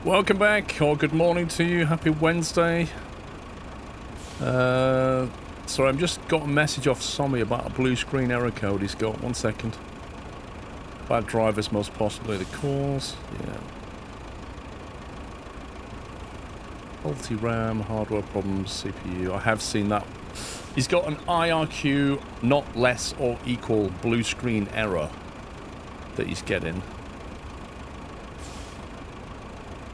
Welcome back, or good morning to you. Happy Wednesday. Sorry, I've just got a message off Sommy about a blue screen error code he's got. 1 second. Bad drivers, most possibly the cause. Yeah. Faulty RAM, hardware problems, CPU. I have seen that. He's got an IRQ not less or equal blue screen error that he's getting.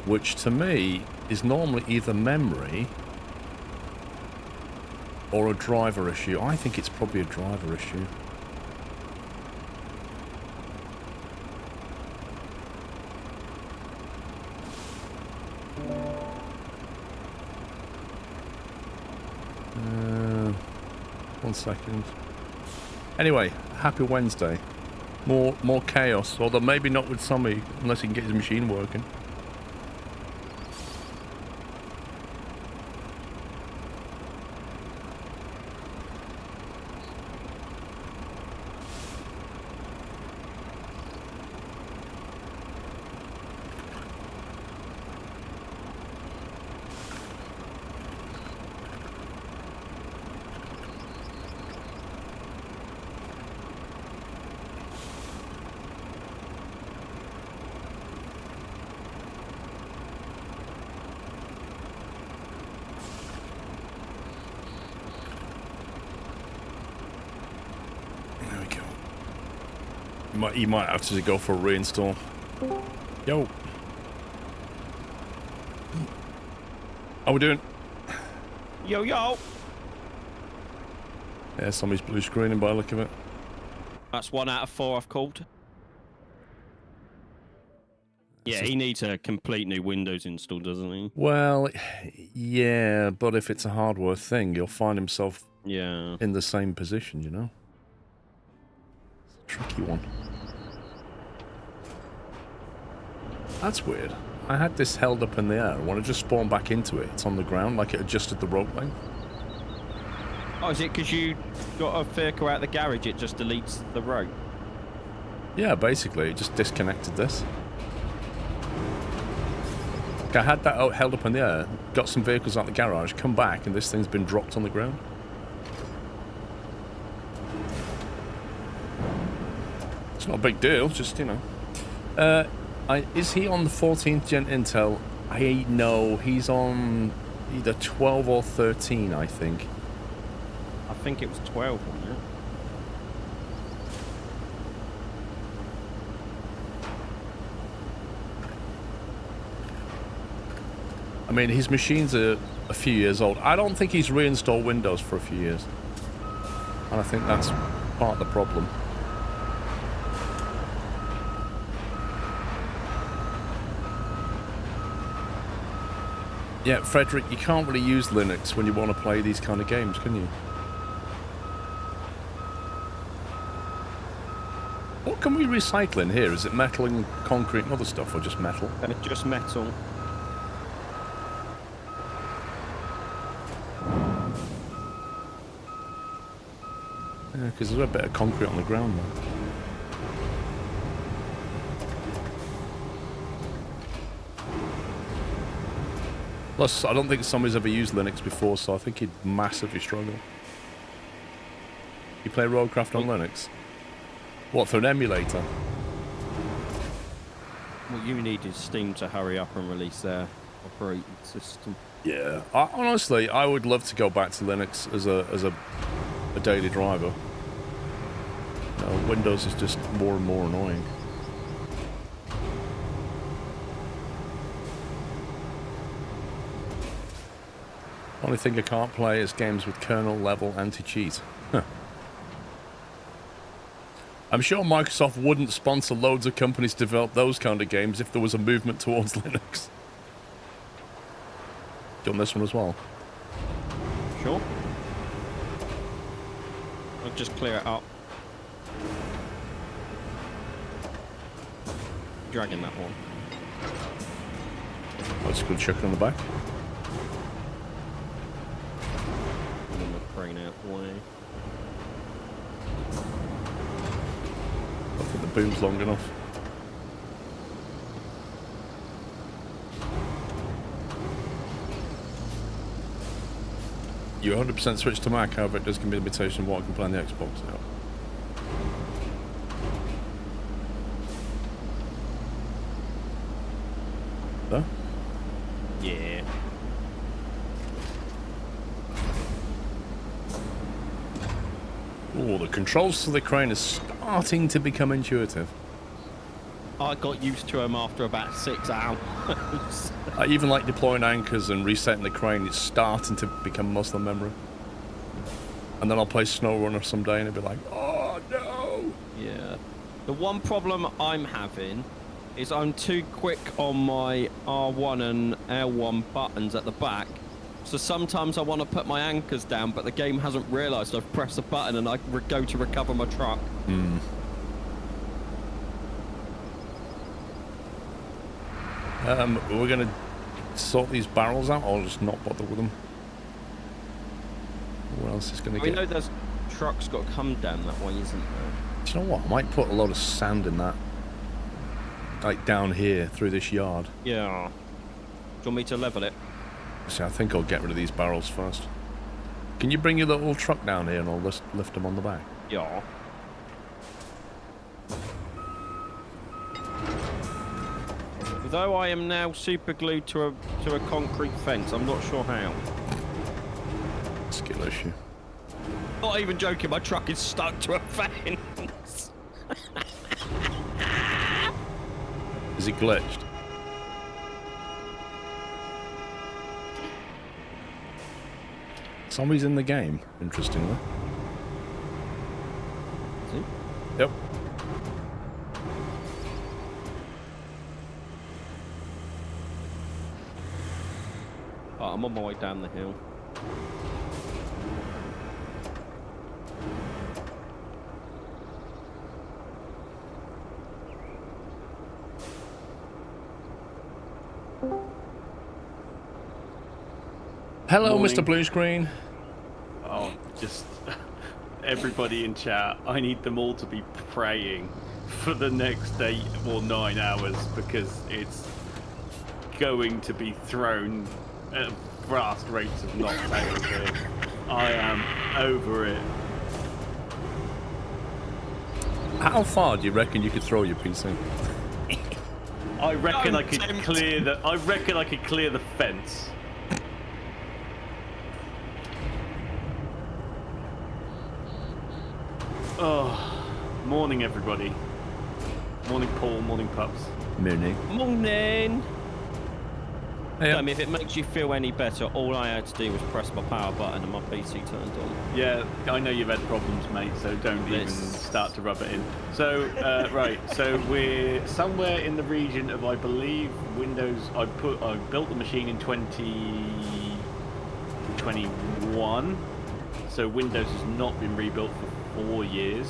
Which to me is normally either memory or a driver issue. I think it's probably a driver issue. One second. Anyway, happy Wednesday. More chaos, although maybe not with Sammy, unless he can get his machine working. He might have to go for a reinstall. Yo. How we doing? Yo, yo. Yeah, somebody's blue screening by the look of it. That's 1 out of 4 I've called. Yeah, he needs a complete new Windows install, doesn't he? Well, yeah, but if it's a hardware thing, he'll find himself in the same position, you know? It's a tricky one. That's weird. I had this held up in the air. When I just spawned back into it, it's on the ground, like it adjusted the rope length. Oh, is it because you got a vehicle out of the garage, it just deletes the rope? Yeah, basically, it just disconnected this. Like I had that held up in the air, got some vehicles out the garage, come back, and this thing's been dropped on the ground. It's not a big deal, just, you know. Is he on the 14th gen Intel? I know he's on either 12 or 13, I think. I think it was 12, wasn't it? I mean, his machines are a few years old. I don't think he's reinstalled Windows for a few years. And I think that's part of the problem. Yeah, Frederick, you can't really use Linux when you want to play these kind of games, can you? What can we recycle in here? Is it metal and concrete and other stuff, or just metal? Just metal. Yeah, because there's a bit of concrete on the ground there. Plus, I don't think somebody's ever used Linux before, so I think he'd massively struggle. You play Roadcraft on Linux? What, through an emulator? What you need is Steam to hurry up and release their operating system. Yeah, honestly, I would love to go back to Linux as a daily driver. Windows is just more and more annoying. Only thing I can't play is games with kernel level anti-cheat. Huh. I'm sure Microsoft wouldn't sponsor loads of companies to develop those kind of games if there was a movement towards Linux. Done this one as well. Sure. I'll just clear it up. Dragging that one. That's a good chicken on the back. Crane out the way. I think the boom's long enough. You 100% switch to Mac, however, it does give me a limitation of what I can play on the Xbox. Yeah. Huh? Yeah. Oh, the controls to the crane are starting to become intuitive. I got used to them after about 6 hours. I even like deploying anchors and resetting the crane. It's starting to become muscle memory. And then I'll play SnowRunner someday and it'll be like, oh no! Yeah. The one problem I'm having is I'm too quick on my R1 and L1 buttons at the back. So sometimes I want to put my anchors down, but the game hasn't realised I've pressed a button and I go to recover my truck. Hmm. We're going to sort these barrels out or just not bother with them? What else is going to get? We know there's trucks got to come down that way, isn't there? Do you know what? I might put a lot of sand in that. Like down here through this yard. Yeah. Do you want me to level it? See, I think I'll get rid of these barrels first. Can you bring your little truck down here and I'll just lift them on the back? Yeah. Although I am now super glued to a concrete fence, I'm not sure how. Skill issue. Not even joking, my truck is stuck to a fence. Is it glitched? Somebody's in the game, interestingly. See? Yep. Oh, I'm on my way down the hill. Hello, Morning. Mr. Blue Screen. Oh, just everybody in chat. I need them all to be praying for the next 8 or 9 hours because it's going to be thrown at vast rates of knots out here. I am over it. How far do you reckon you could throw your PC? I reckon I Don't could tempt. clear the. I reckon I could clear the fence. Oh, morning everybody. Morning Paul, morning Pups. Morning. Morning! Hey, Damn, if it makes you feel any better, all I had to do was press my power button and my PC turned on. Yeah, I know you've had problems, mate, so don't even Yes. start to rub it in. So, right, so we're somewhere in the region of, I believe, Windows. I built the machine in 2021, so Windows has not been rebuilt for 4 years.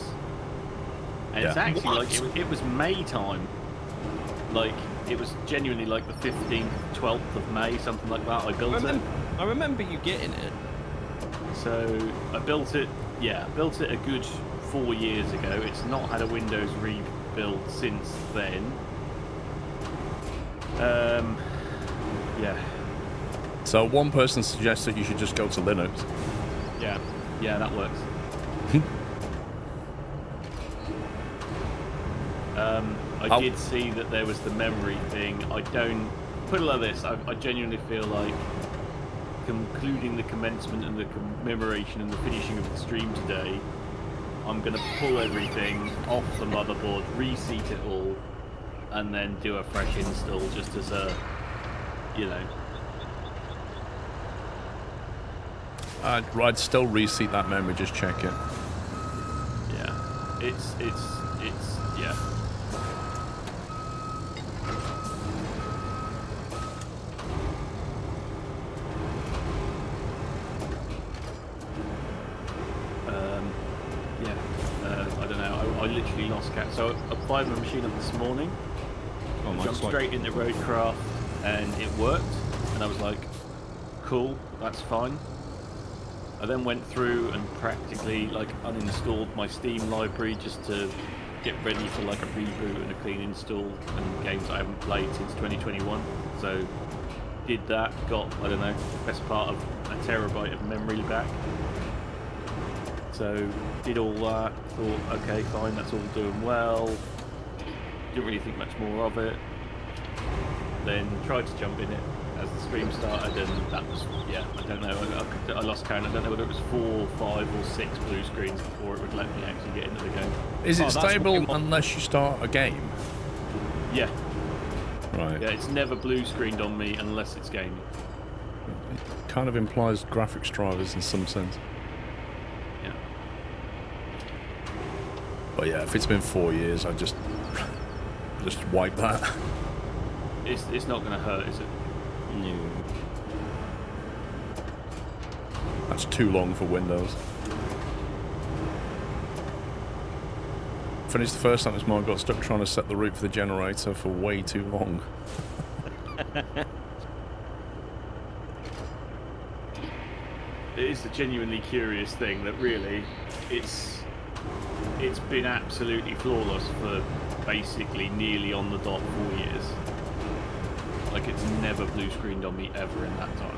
And it's Yeah. actually like it was May time. Like it was genuinely like the 15th, 12th of May, something like that. I built it. I remember you getting it. So I built it. Yeah, built it a good 4 years ago. It's not had a Windows rebuild since then. Yeah. So one person suggests that you should just go to Linux. Yeah, that works. I did see that there was the memory thing. I don't put it like this. I genuinely feel like concluding the commencement and the commemoration and the finishing of the stream today, I'm going to pull everything off the motherboard, reseat it all, and then do a fresh install just as a, you know. I'd still reseat that memory, just check it. Yeah, it's yeah. I don't know. I literally lost count. So I fired my machine up this morning. Jumped straight into Roadcraft, and it worked. And I was like, cool, that's fine. I then went through and practically like uninstalled my Steam library just to get ready for like a reboot and a clean install and games I haven't played since 2021. So did that, got, I don't know, best part of a terabyte of memory back. So did all that, thought, okay, fine, that's all doing well. Didn't really think much more of it. Then tried to jump in it as the stream started, and that was, yeah, I don't know, I lost count. I don't know whether it was 4, 5 or 6 blue screens before it would let me actually get into the game. Is it stable unless you start a game? Yeah. Right. Yeah, it's never blue screened on me unless it's gaming. It kind of implies graphics drivers in some sense. Yeah. But yeah, if it's been 4 years, I just wipe that. It's not going to hurt, is it? No. That's too long for Windows. Finished the first time this mod, got stuck trying to set the route for the generator for way too long. It is a genuinely curious thing that really it's been absolutely flawless for basically nearly on the dot 4 years. Like, it's never blue screened on me ever in that time.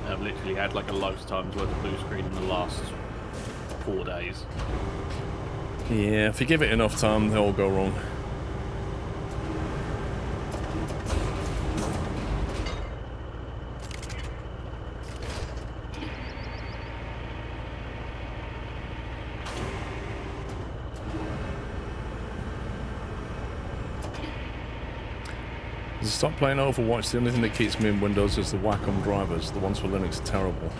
I've literally had like a lifetime's worth of blue screen in the last 4 days. Yeah, if you give it enough time, they'll all go wrong. Stop playing Overwatch. The only thing that keeps me in Windows is the Wacom drivers. The ones for Linux are terrible.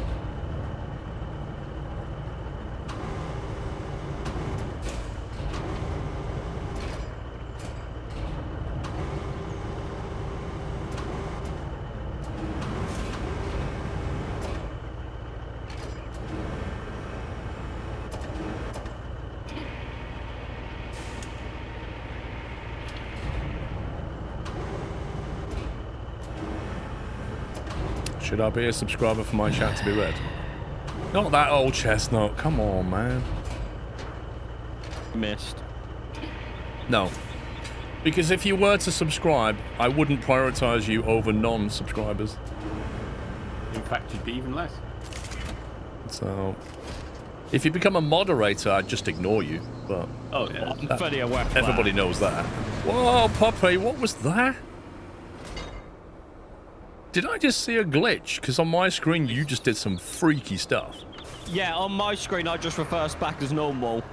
Should I be a subscriber for my chat to be read? Not that old chestnut. Come on, man. Missed. No. Because if you were to subscribe, I wouldn't prioritize you over non-subscribers. In fact, you'd be even less. So, if you become a moderator, I'd just ignore you. But oh yeah, I'm fully aware of everybody knows that. Whoa, Poppy, what was that? Did I just see a glitch? Because on my screen, you just did some freaky stuff. Yeah, on my screen, I just reversed back as normal.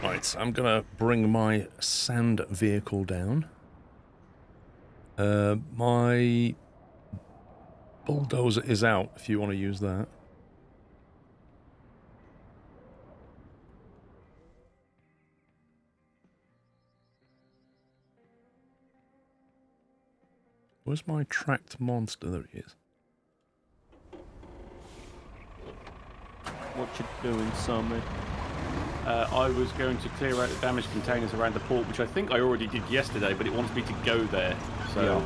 Right, I'm gonna bring my sand vehicle down. My bulldozer is out if you want to use that. Where's my tracked monster? There he is. What you doing, Sammy? I was going to clear out the damaged containers around the port, which I think I already did yesterday, but it wants me to go there. So. Yeah.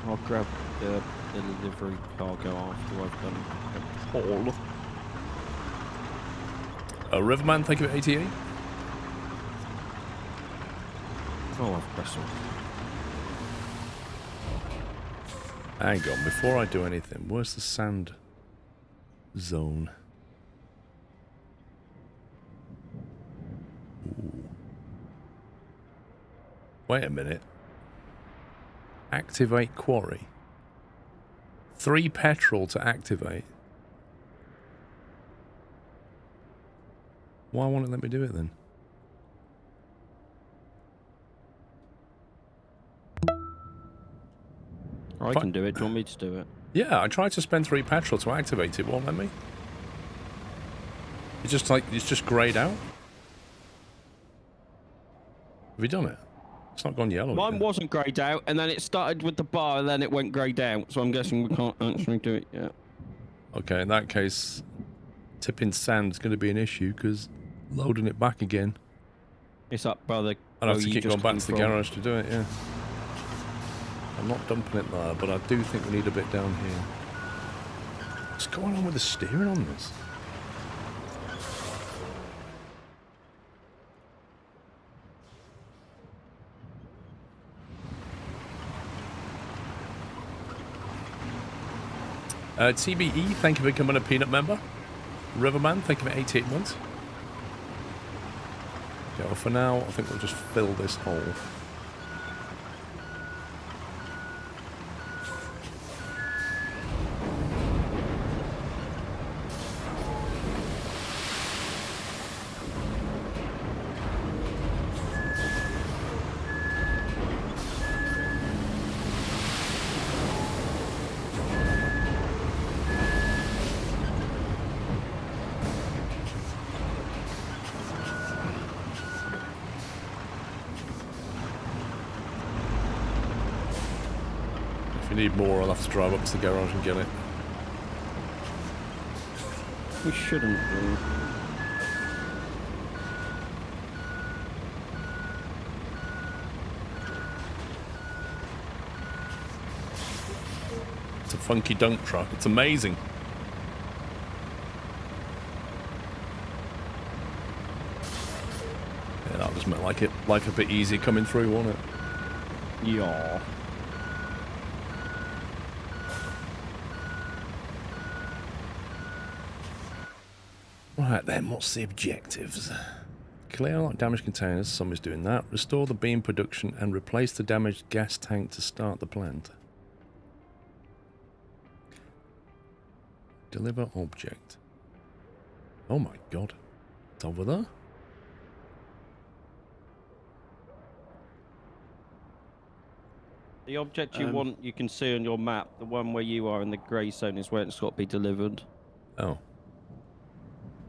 I'll grab the delivery cargo after I've done a haul. Riverman, thank you for 88. Oh, I've pressed one. Hang on, before I do anything, where's the sand zone? Ooh. Wait a minute. Activate quarry. 3 petrol to activate. Why won't it let me do it then? I can do it. Do you want me to do it? Yeah, I tried to spend 3 petrol to activate it. Won't let me. It's just like, it's just greyed out. Have you done it? It's not gone yellow. Mine yet. wasn't greyed out, and then it started with the bar, and then it went greyed out. So I'm guessing we can't actually do it yet. Okay, in that case, tipping sand's going to be an issue because loading it back again. It's up by the... I'd have oh, to you keep just going back came to the from. garage to do it, yeah. I'm not dumping it there, but I do think we need a bit down here. What's going on with the steering on this? TBE, thank you for becoming a peanut member. Riverman, thank you for 88 months. Okay, well for now, I think we'll just fill this hole. If you need more, I'll have to drive up to the garage and get it. We shouldn't do. It's a funky dump truck. It's amazing. Yeah, that'll just make life a bit easier coming through, won't it? Yeah. Right then, what's the objectives? Clear out damaged containers, somebody's doing that. Restore the beam production and replace the damaged gas tank to start the plant. Deliver object. Oh my god. It's over there? The object you want, you can see on your map. The one where you are in the grey zone is where it's got to be delivered. Oh.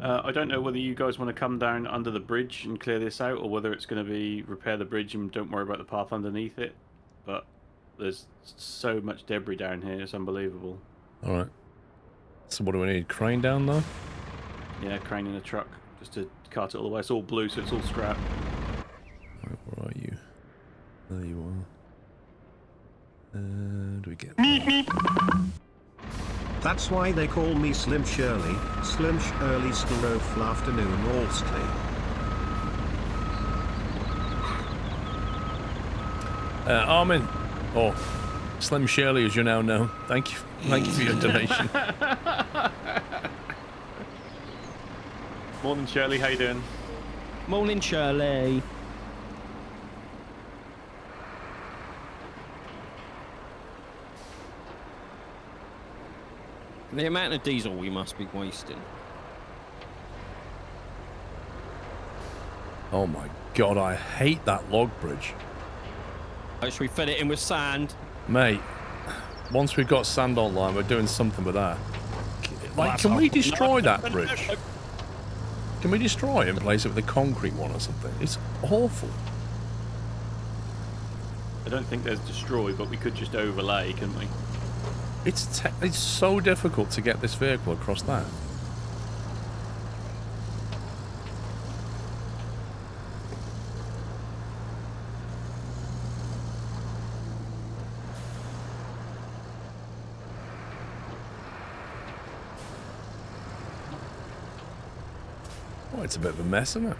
I don't know whether you guys want to come down under the bridge and clear this out, or whether it's going to be repair the bridge and don't worry about the path underneath it. But there's so much debris down here, it's unbelievable. Alright. So what do we need? Crane down there? Yeah, crane in a truck, just to cart it all the way. It's all blue, so it's all scrap. Right, where are you? There you are. Do we get That's why they call me Slim Shirley, Slim Shirley Squirrel afternoon Allsley. Armin, or Slim Shirley as you now know. Thank you for your donation. Morning, Shirley. How you doing? Morning, Shirley. The amount of diesel we must be wasting. Oh my god, I hate that log bridge. Should we fill it in with sand? Mate, once we've got sand online, we're doing something with that. Like, can we destroy that bridge? Can we destroy it and replace it with a concrete one or something? It's awful. I don't think there's destroy, but we could just overlay, couldn't we? It's so difficult to get this vehicle across that. Oh, it's a bit of a mess, isn't it?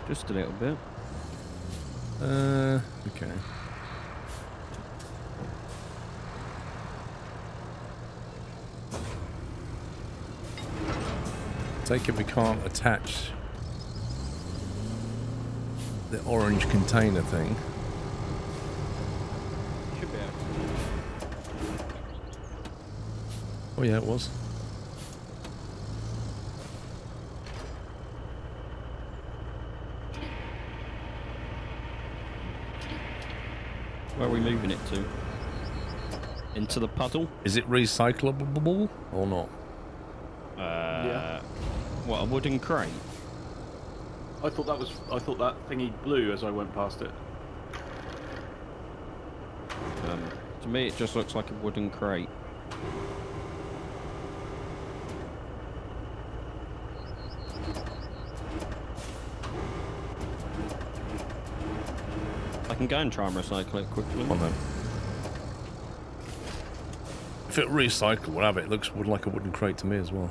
Just a little bit. Okay. Take it we can't attach the orange container thing. Should be able to. Oh yeah, it was. Where are we moving it to? Into the puddle? Is it recyclable or not? Yeah. What, a wooden crate? I thought that thingy blew as I went past it. To me, it just looks like a wooden crate. can go and try and recycle it quickly. Come on then. If it recycle, we'll have it. It looks like a wooden crate to me as well.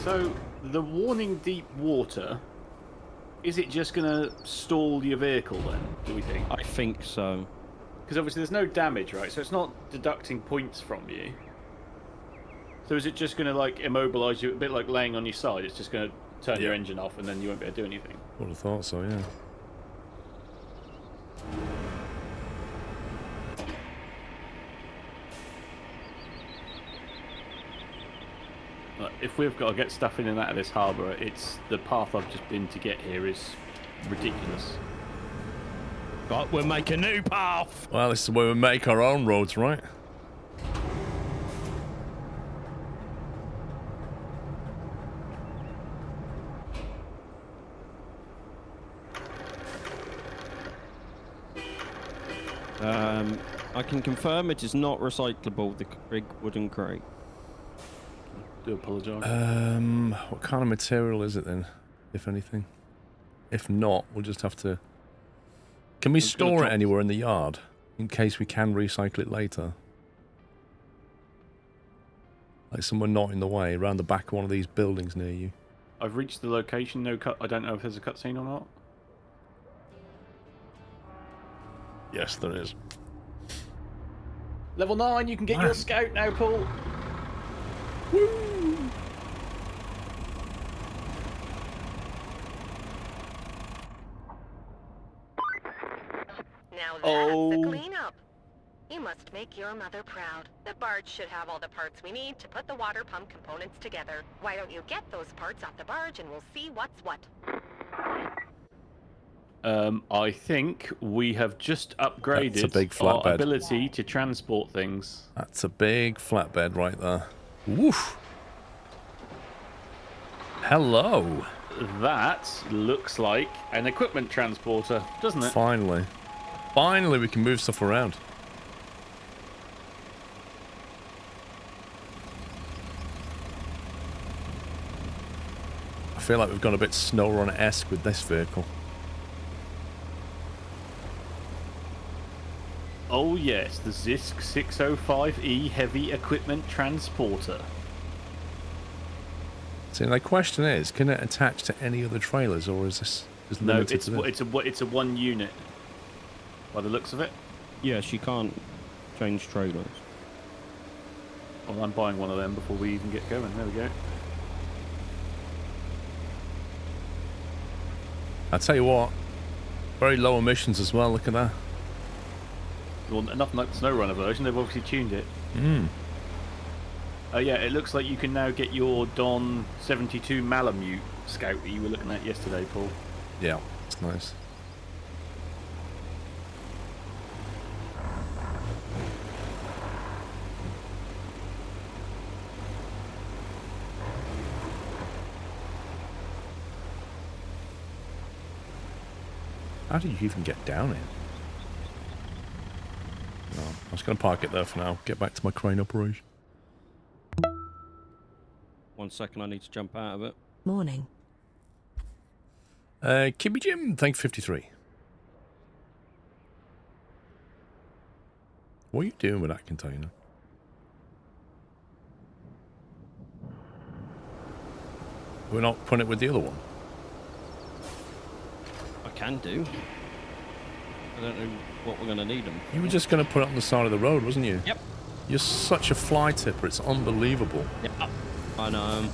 So, the warning deep water, is it just going to stall your vehicle then, do we think? I think so. Because obviously there's no damage, right? So it's not deducting points from you. So is it just going to, like, immobilise you, a bit like laying on your side? It's just going to turn your engine off and then you won't be able to do anything? Would have thought so, yeah. If we've got to get stuff in and out of this harbour, it's the path I've just been to get here is ridiculous. But we'll make a new path. Well, this is where we make our own roads, right? I can confirm it is not recyclable, the big wooden crate. Do apologise. What kind of material is it then, if anything? If not, we'll just have to... Can we store it anywhere in the yard, in case we can recycle it later? Like somewhere not in the way, around the back of one of these buildings near you. I've reached the location, no cut. I don't know if there's a cutscene or not. Yes, there is. Level 9, you can get your scout now, Paul. Woo! Now that's the cleanup. You must make your mother proud. The barge should have all the parts we need to put the water pump components together. Why don't you get those parts off the barge and we'll see what's what. I think we have just upgraded That's a big our flatbed. ability to transport things. That's a big flatbed right there. Woof! Hello! That looks like an equipment transporter, doesn't it? Finally. Finally we can move stuff around. I feel like we've gone a bit SnowRunner-esque with this vehicle. Oh yes, the Zisk 605E Heavy Equipment Transporter. So the question is, can it attach to any other trailers, or is this just limited to this? it's a one unit, by the looks of it. Yes, you can't change trailers. Well, I'm buying one of them before we even get going. There we go. I'll tell you what, very low emissions as well, look at that. Well, nothing like the SnowRunner version, they've obviously tuned it. Oh yeah, it looks like you can now get your Don 72 Malamute Scout that you were looking at yesterday, Paul. Yeah, it's nice. How did you even get down here? No, I was going to park it there for now. Get back to my crane operation. 1 second, I need to jump out of it. Morning. Kimmy Jim, thank you 53. What are you doing with that container? We're not putting it with the other one. I can do. I don't know what we're going to need them. You were just going to put it on the side of the road, wasn't you? Yep. You're such a fly tipper. It's unbelievable. Yep. I know.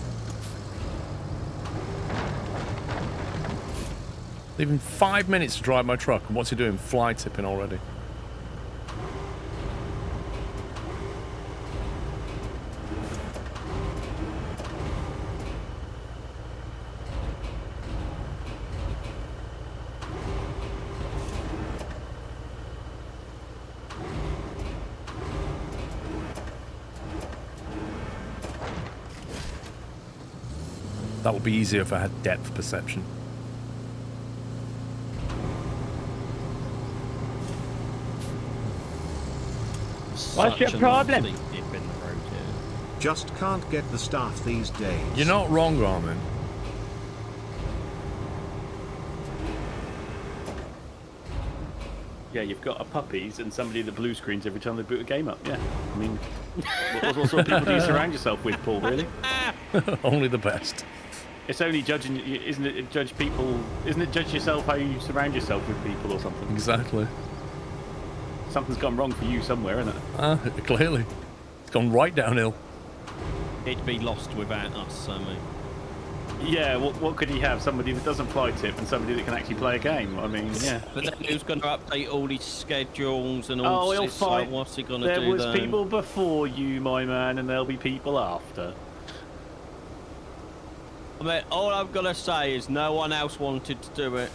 Leaving 5 minutes to drive my truck, and what's he doing? Fly tipping already. That would be easier if I had depth perception. such your a problem? nasty dip in the road here. Just can't get the staff these days. You're not wrong, Armin. Yeah, you've got a puppies and somebody that blue screens every time they boot a game up. Yeah, I mean, what sort of people do you surround yourself with, Paul? Really? Only the best. It's only judging, isn't it? Judge people, isn't it? Judge yourself how you surround yourself with people or something. Exactly. Something's gone wrong for you somewhere, isn't it? Clearly. It's gone right downhill. It'd be lost without us, I mean. Yeah, what could he have? Somebody that doesn't fly tip and somebody that can actually play a game. I mean, yeah. But then who's going to update all these schedules and all he'll this? fight. Like, what's he going to do There was then? people before you, my man, and there'll be people after. I mean, all I've got to say is no one else wanted to do it.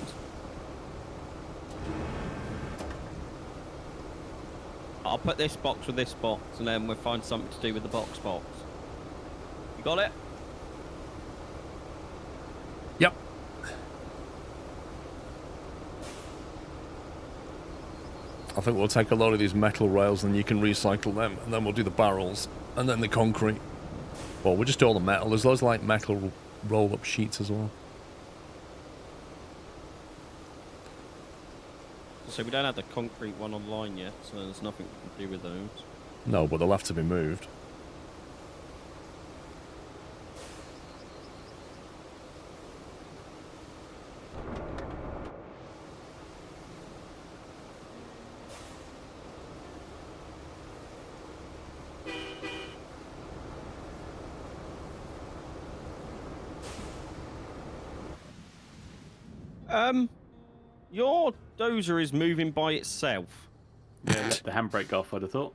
I'll put this box with this box, and then we'll find something to do with the box. You got it? Yep. I think we'll take a lot of these metal rails and you can recycle them, and then we'll do the barrels and then the concrete. Well, we'll just do all the metal. There's loads of like metal roll-up sheets as well. So we don't have the concrete one online yet, so there's nothing we can do with those. No, but they'll have to be moved. Your dozer is moving by itself. Yeah, let the handbrake off, I'd have thought.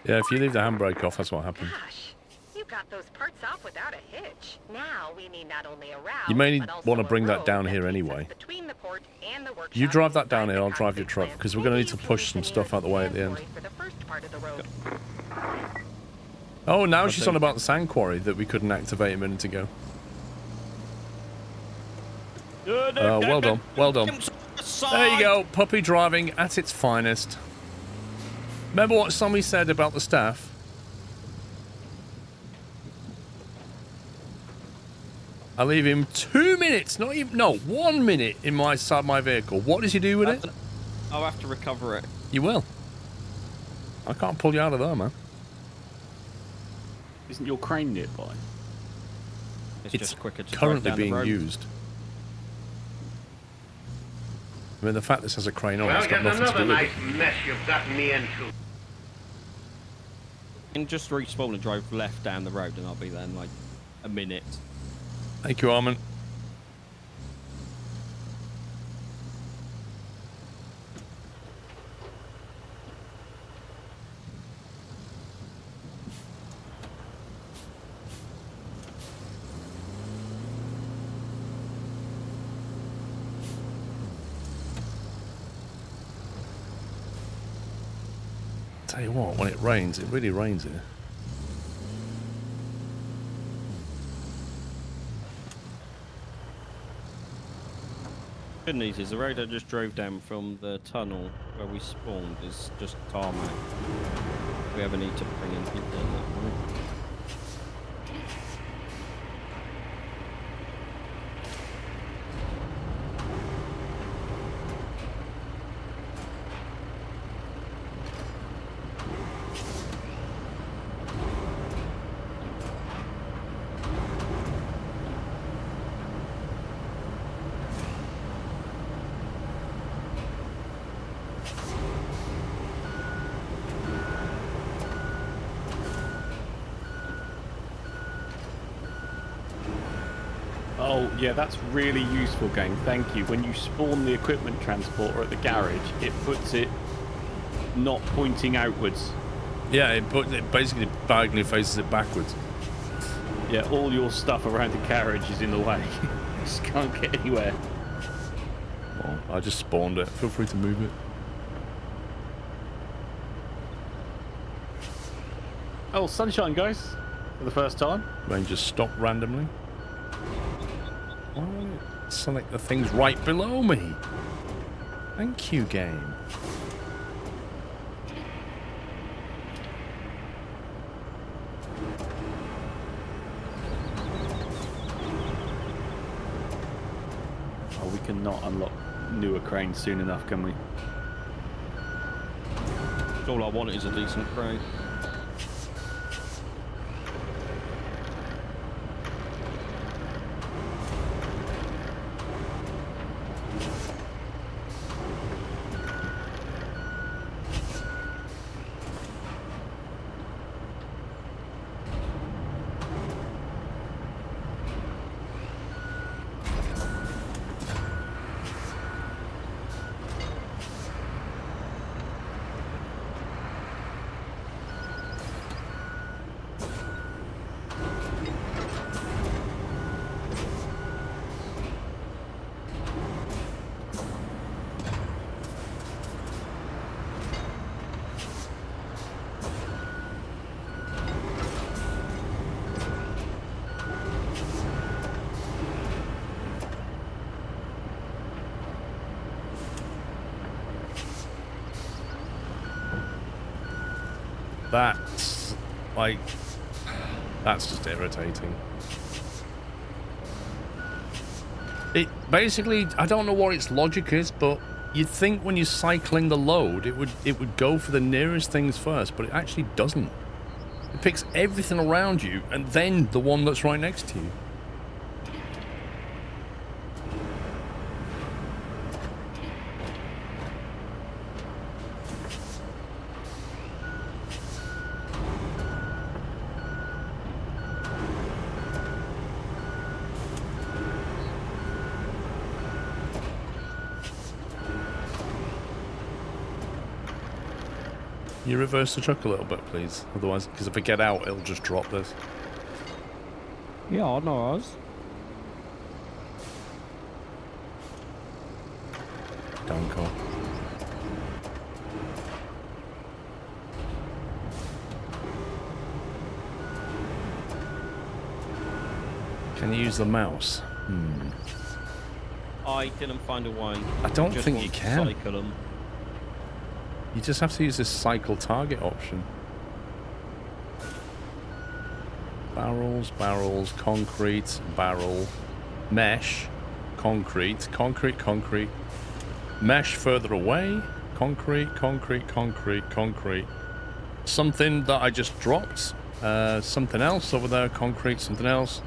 Yeah, if you leave the handbrake off, that's what happened. Gosh, you got those parts off without a hitch. Now we need not only a route, You may but also want to a bring that road down that here keeps anyway. us between the port and the workshop You drive that inside down the here, I'll drive your concrete truck, plant. because we're going to need to Maybe push some use the stuff out the way at the end. sand quarry for the first part of the road. Oh, now she's on about the sand quarry that we couldn't activate a minute ago. Well done, well done. There you go, puppy driving at its finest. Remember what somebody said about the staff? I leave him 2 minutes, not even, no, 1 minute in my side my vehicle. What does he do with it? I'll have to recover it. You will. I can't pull you out of there, man. Isn't your crane nearby? It's It's just quicker to currently drive down being the road. used. I mean, the fact this has a crane on, Well, it's got just nothing to another do with nice it. mess you've gotten me into. And just respawn and drive left down the road, and I'll be there in like a minute. Thank you, Armin. Tell you what, when it rains, it really rains here. Good news is the road I just drove down from the tunnel where we spawned is just tarmac. We ever need to bring anything down that way. Oh, yeah, that's really useful, gang. Thank you. When you spawn the equipment transporter at the garage, it puts it not pointing outwards. Yeah, it basically diagonally faces it backwards. Yeah, all your stuff around the garage is in the way. You just can't get anywhere. Well, I just spawned it. Feel free to move it. Oh, sunshine, guys. For the first time. Rain just stopped randomly. Why select the things right below me? Thank you, game. Oh, we cannot unlock newer cranes soon enough, can we? All I want is a decent crane. That's like, that's just irritating. It basically, I don't know what its logic is, but you'd think when you're cycling the load, it would go for the nearest things first, but it actually doesn't. It picks everything around you and then the one that's right next to you. You reverse the truck a little bit, please. Otherwise, because if I get out, it'll just drop this. Yeah, I know us. Danko. Can you use the mouse? I didn't find a way. I don't Just think want you to can. cycle them. You just have to use this cycle target option. Barrels, barrels, concrete, barrel, mesh, concrete, concrete, concrete, mesh further away, concrete, concrete, concrete, concrete. Something that I just dropped. Something else over there, concrete, something else.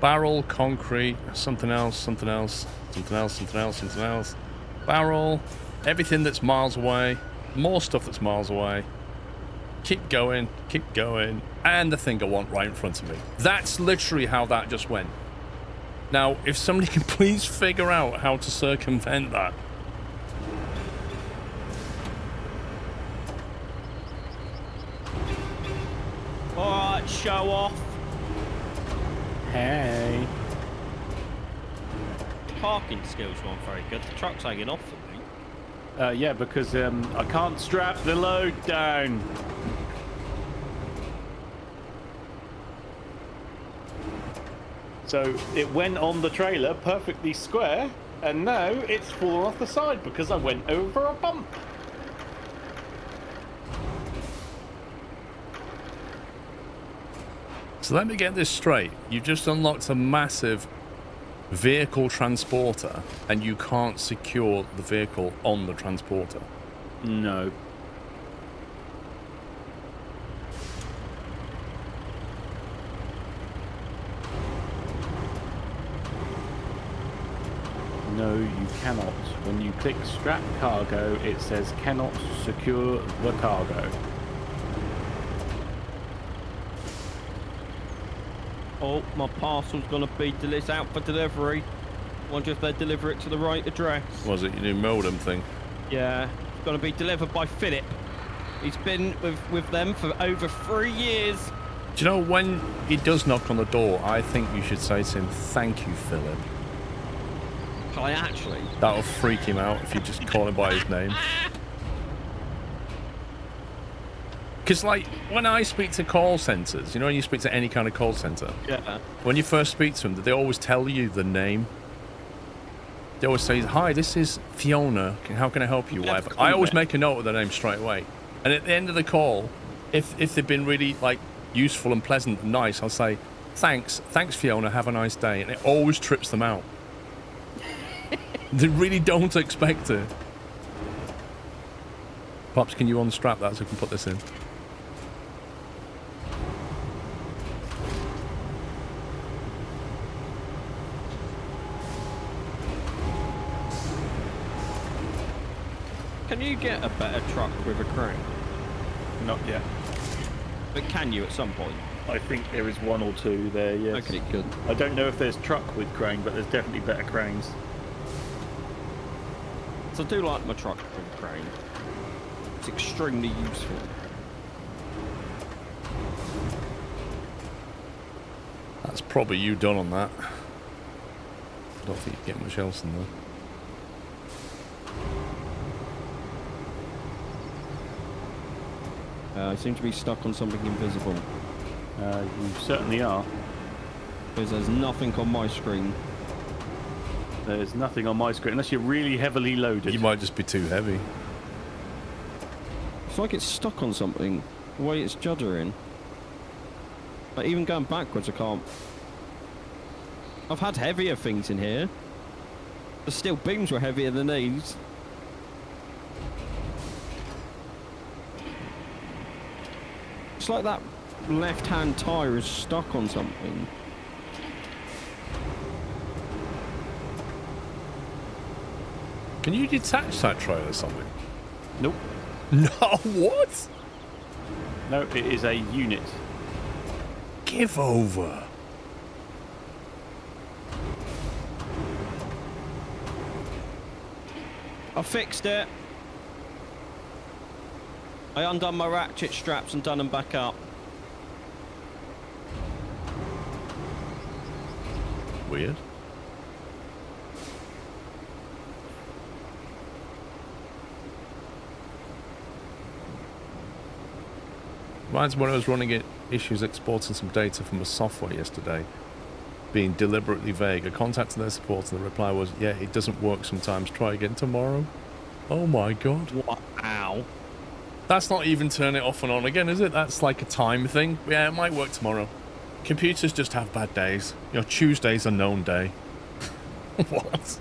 Barrel, concrete, something else, something else, something else, something else, something else. Barrel, everything that's miles away. More stuff that's miles away. Keep going, and the thing I want right in front of me. That's literally how that just went. Now, if somebody can please figure out how to circumvent that. Alright, show off. Hey. Parking skills weren't very good. The truck's hanging off for me. Yeah, because I can't strap the load down. So it went on the trailer perfectly square, and now it's fallen off the side because I went over a bump. So let me get this straight. You've just unlocked a massive vehicle transporter and you can't secure the vehicle on the transporter. No. No, you cannot. When you click strap cargo, it says cannot secure the cargo. Oh, my parcel's gonna be it's out for delivery. Wonder if they deliver it to the right address. Was it your new modem thing? Yeah, it's gonna be delivered by Philip. He's been with them for over 3 years. Do you know, when he does knock on the door, I think you should say to him, "Thank you, Philip." Can I actually? That'll freak him out if you just call him by his name. Because, like, when I speak to call centres, you know, when you speak to any kind of call centre, Yeah. when you first speak to them, they always tell you the name. They always say, "Hi, this is Fiona. How can I help you?" Whatever. I always make a note of their name straight away. And at the end of the call, if they've been really, like, useful and pleasant and nice, I'll say, thanks, Fiona, have a nice day. And it always trips them out. They really don't expect it. Pops, can you unstrap that so I can put this in? Can you get a better truck with a crane? Not yet. But can you at some point? I think there is one or two there, yes. Okay, good. I don't know if there's truck with crane, but there's definitely better cranes. So I do like my truck with a crane. It's extremely useful. That's probably you done on that. I don't think you get much else in there. I seem to be stuck on something invisible. You certainly are. Because there's nothing on my screen. There's nothing on my screen, unless you're really heavily loaded. You might just be too heavy. It's like it's stuck on something. The way it's juddering. Like even going backwards, I can't. I've had heavier things in here. The steel beams were heavier than these. It's like that left-hand tyre is stuck on something. Can you detach that trailer or something? Nope. No, what? No, it is a unit. Give over. I fixed it. I undone my ratchet straps and done them back up. Weird. Reminds me when I was running issues exporting some data from a software yesterday, being deliberately vague. I contacted their support and the reply was, yeah, it doesn't work sometimes. Try again tomorrow. Oh my god. Wow. That's not even turn it off and on again, is it? That's like a time thing. Yeah, it might work tomorrow. Computers just have bad days. You know, Tuesday's a known day. What?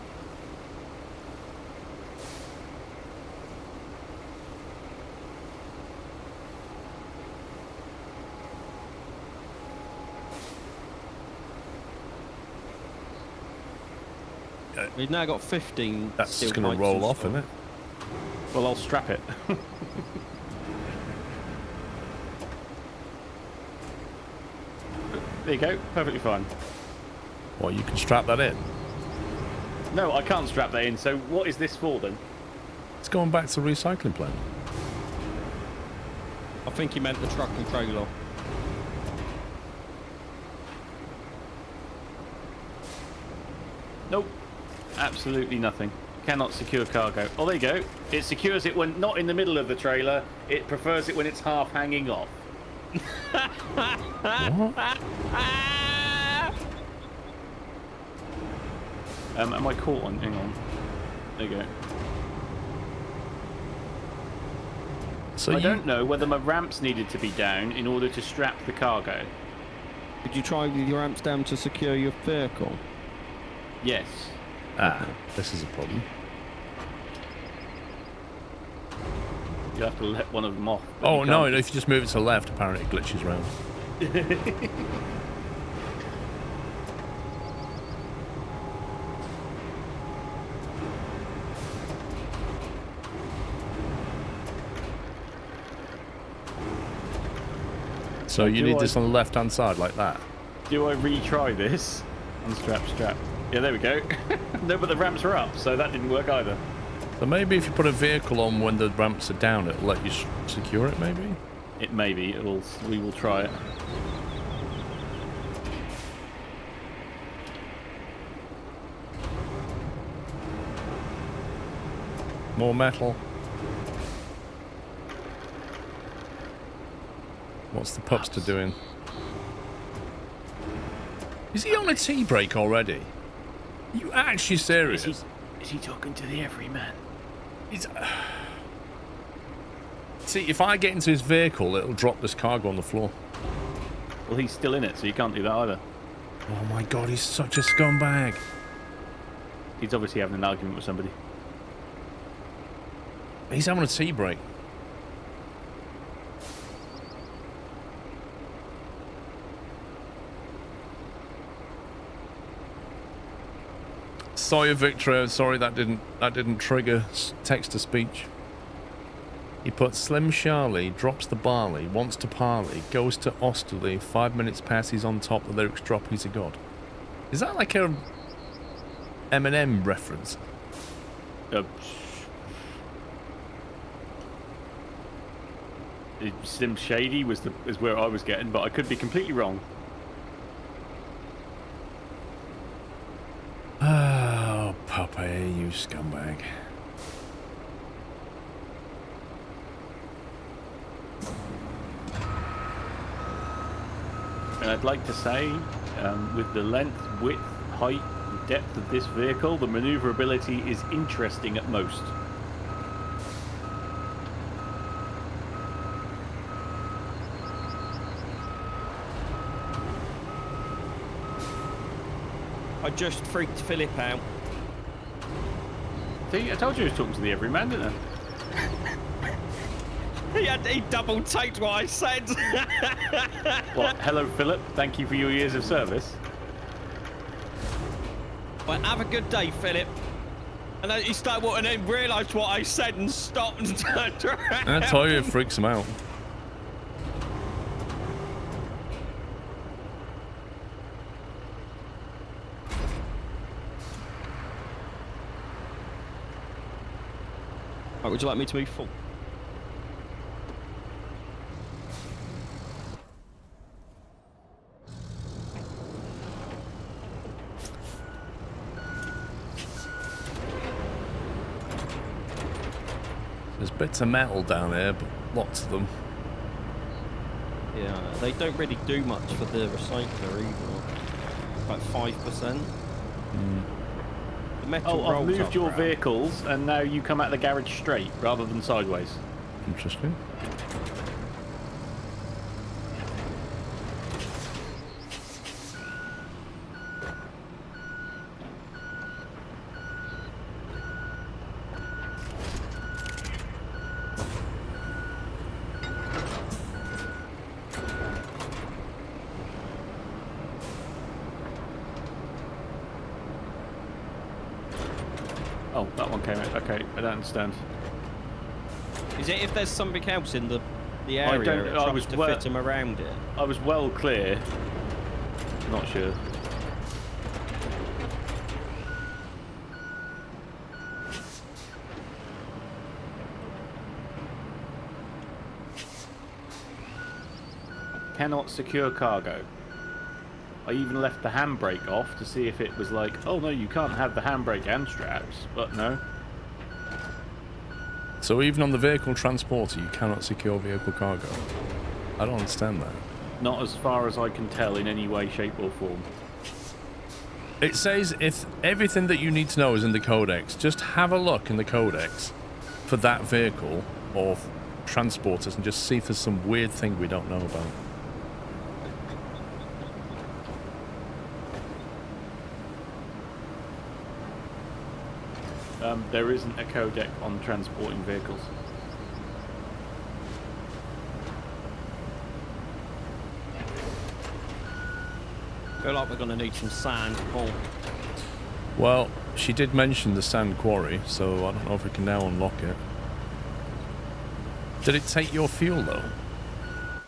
We've now got 15. That's steel just going to pipes roll off, installed. isn't it? Well, I'll strap it. There you go, perfectly fine. Well, you can strap that in. No, I can't strap that in, so what is this for then? It's going back to the recycling plant. I think he meant the truck and trailer. Nope, absolutely nothing. Cannot secure cargo. Oh, there you go. It secures it when not in the middle of the trailer. It prefers it when it's half hanging off. What? Am I caught on? Hang on. There you go. So I don't know whether my ramps needed to be down in order to strap the cargo. Did you try with your ramps down to secure your vehicle? Yes. Ah, this is a problem. You have to let one of them off. but Oh you no, can't if you just move it to the left, apparently it glitches around. So you need this on the left-hand side like that. Do I retry this? Unstrap, strap. Yeah, there we go. No, but the ramps are up, so that didn't work either. So maybe if you put a vehicle on when the ramps are down, it'll let you secure it, maybe? It may be. We will try it. More metal. What's the pupster doing? Is he on a tea break already? Are you actually serious? Is he talking to the everyman? He's... See, if I get into his vehicle, it'll drop this cargo on the floor. Well, he's still in it, so you can't do that either. Oh my god, he's such a scumbag. He's obviously having an argument with somebody. He's having a tea break. Sorry, Victor. Sorry that didn't trigger text to speech. He puts Slim Charlie, drops the barley, wants to parley, goes to Osterley, 5 minutes pass, he's on top, the lyrics drop, he's a god. Is that like a Eminem reference? Slim Shady is where I was getting, but I could be completely wrong. Oh, Puppy, you scumbag. And I'd like to say, with the length, width, height, and depth of this vehicle, the maneuverability is interesting at most. I just freaked Philip out. See, I told you I was talking to the everyman, didn't I? He double taked what I said. What? Hello, Philip. Thank you for your years of service. Well, have a good day, Philip. And then he started and then realised what I said and stopped and turned around. I tell you, it freaks him out. Right, would you like me to move full? There's bits of metal down there, but lots of them. Yeah, they don't really do much for the recycler either. Like 5%. The metal Oh, I've rolls moved up your round. vehicles, and now you come out the garage straight rather than sideways. Interesting. Oh, that one came out. Okay, I don't understand. Is it if there's something else in the area, it tries to fit them around it? I was well clear. Not sure. Cannot secure cargo. I even left the handbrake off to see if it was like, oh no, you can't have the handbrake and straps, but no. So even on the vehicle transporter, you cannot secure vehicle cargo. I don't understand that. Not as far as I can tell in any way, shape or form. It says if everything that you need to know is in the codex, just have a look in the codex for that vehicle or transporters and just see if there's some weird thing we don't know about. There isn't a codec on transporting vehicles. I feel like we're going to need some sand, Paul. Well, she did mention the sand quarry, so I don't know if we can now unlock it. Did it take your fuel, though?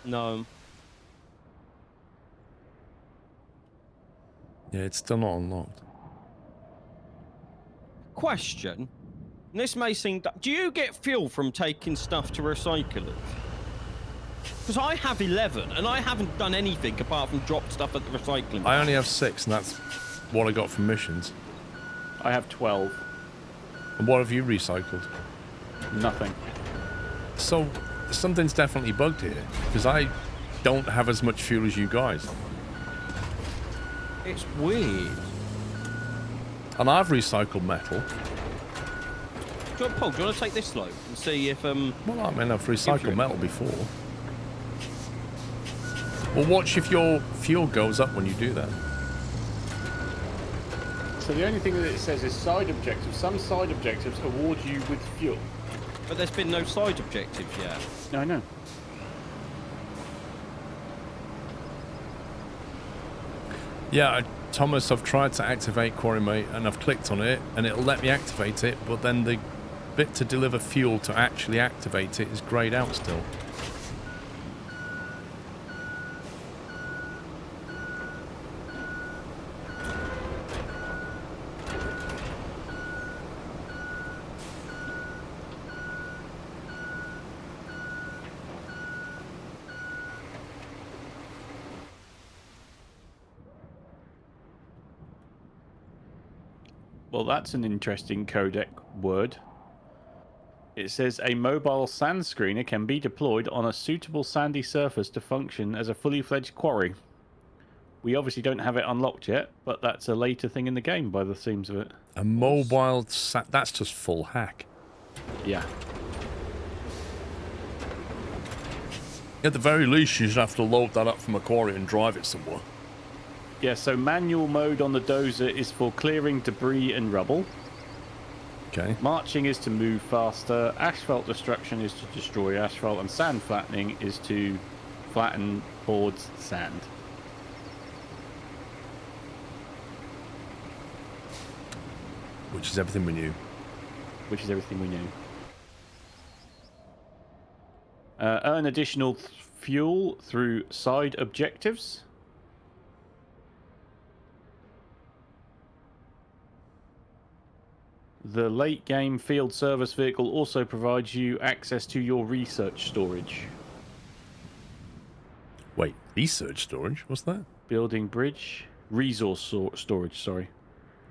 No. Yeah, it's still not unlocked. Question. And this may seem... Do you get fuel from taking stuff to recyclers? Because I have 11, and I haven't done anything apart from drop stuff at the recycling. I only have 6, and that's what I got from missions. I have 12. And what have you recycled? Nothing. So, something's definitely bugged here, because I don't have as much fuel as you guys. It's weird. And I've recycled metal. Paul, do you want to take this load and see if... Well, I mean, I've recycled metal before. Well, watch if your fuel goes up when you do that. So the only thing that it says is side objectives. Some side objectives award you with fuel. But there's been no side objectives yet. No, I know. Yeah, Thomas, I've tried to activate Quarry, mate, and I've clicked on it, and it'll let me activate it, but then the bit to deliver fuel to actually activate it is greyed out still. Well, that's an interesting codec word. It says a mobile sand screener can be deployed on a suitable sandy surface to function as a fully fledged quarry. We obviously don't have it unlocked yet, but that's a later thing in the game by the seams of it. A mobile that's just full hack. Yeah. At the very least, you should have to load that up from a quarry and drive it somewhere. Yeah, so manual mode on the dozer is for clearing debris and rubble. Okay. Marching is to move faster. Asphalt destruction is to destroy asphalt. And sand flattening is to flatten boards sand. Which is everything we knew. Which is everything we knew. Earn additional fuel through side objectives. The late game field service vehicle also provides you access to your research storage. Wait, research storage? What's that? Building bridge. Resource storage, sorry.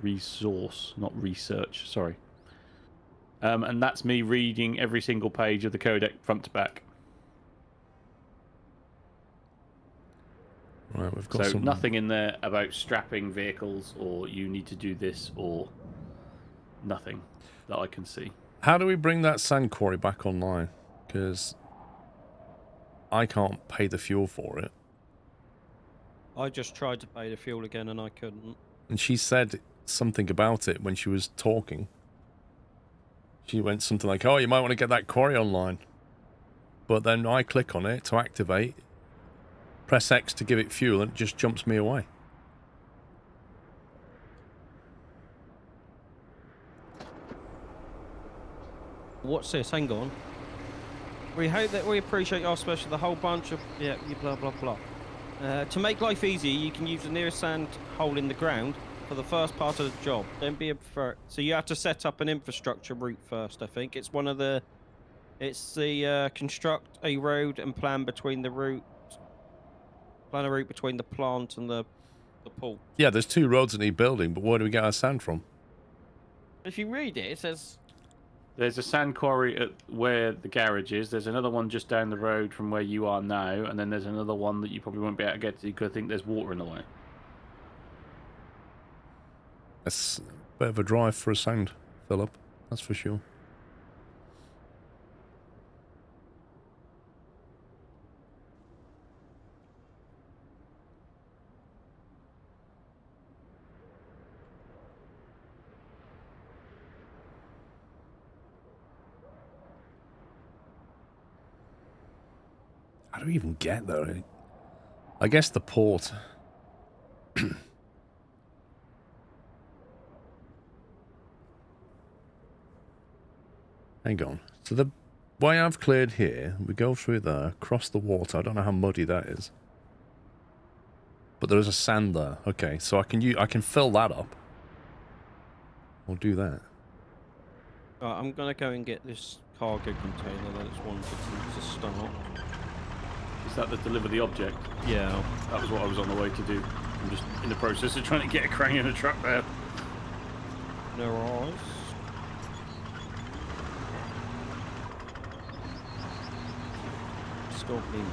Resource, not research, sorry. And that's me reading every single page of the codec front to back. Right, we've got so some... nothing in there about strapping vehicles or you need to do this or nothing that I can see. How do we bring that sand quarry back online? Because I can't pay the fuel for it. I just tried to pay the fuel again and I couldn't. And she said something about it when she was talking. She went something like, oh, you might want to get that quarry online. But then I click on it to activate, press X to give it fuel, and it just jumps me away. What's this? Hang on. We hope that we appreciate our special, the whole bunch of... Yeah, you blah, blah, blah. To make life easier, you can use the nearest sand hole in the ground for the first part of the job. Don't be a... So you have to set up an infrastructure route first, I think. It's one of the... It's the construct a road and plan between the route... Plan a route between the plant and the pool. Yeah, there's 2 roads that need building, but where do we get our sand from? If you read it, it says... There's a sand quarry at where the garage is. There's another one just down the road from where you are now. And then there's another one that you probably won't be able to get to because I think there's water in the way. That's a bit of a drive for a sand, Philip. That's for sure. How do we even get there? I guess the port. Hang on. So the way I've cleared here, we go through there, cross the water. I don't know how muddy that is. But there is a sand there. Okay, so I can fill that up. I'll do that. Right, I'm going to go and get this cargo container that it's wanted to start. Is that to deliver the object? Yeah. That was what I was on the way to do. I'm just in the process of trying to get a crane and a truck there. No eyes. Still being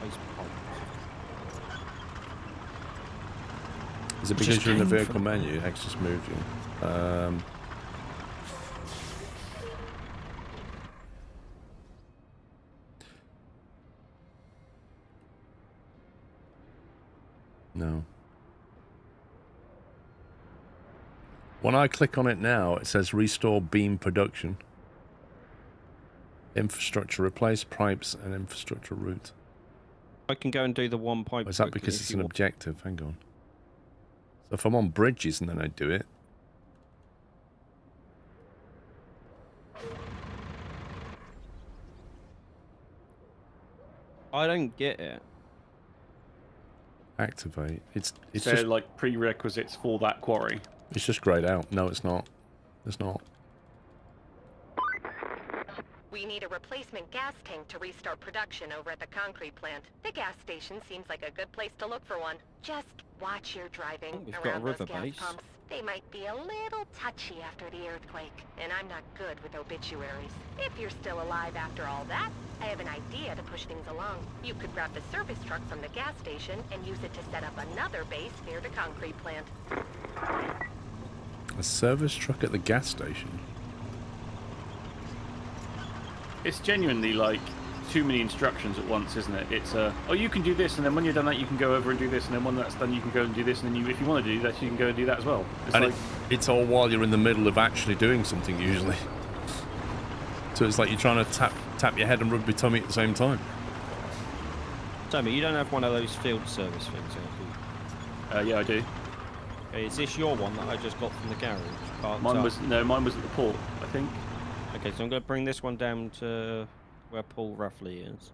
face pumps. Is it because you're in the vehicle menu? X just moved you. No. When I click on it now, it says restore beam production. Infrastructure, replace pipes and infrastructure route. I can go and do the one pipe. Or is that quickly because if it's you an want. objective? Hang on. So if I'm on bridges and then I do it. I don't get it. Activate. It's So just like prerequisites for that quarry. it's just grayed out. No, it's not. It's not. We need a replacement gas tank to restart production over at the concrete plant. The gas station seems like a good place to look for one. Just watch your driving We've got a around river those gas base. pumps. They might be a little touchy after the earthquake, and I'm not good with obituaries. If you're still alive after all that, I have an idea to push things along. You could grab the service truck from the gas station and use it to set up another base near the concrete plant. A service truck at the gas station. It's genuinely like too many instructions at once, isn't it? It's oh, you can do this, and then when you're done that, you can go over and do this, and then when that's done, you can go and do this, and then you, if you want to do that, you can go and do that as well. It's And like, it's all while you're in the middle of actually doing something usually. So it's like you're trying to tap your head and rub your tummy at the same time. Tommy, you don't have one of those field service things, have you? yeah, I do. Okay, is this your one that I just got from the garage? Parked Mine up? was mine was at the port, I think. Okay, so I'm going to bring this one down to where Paul roughly is.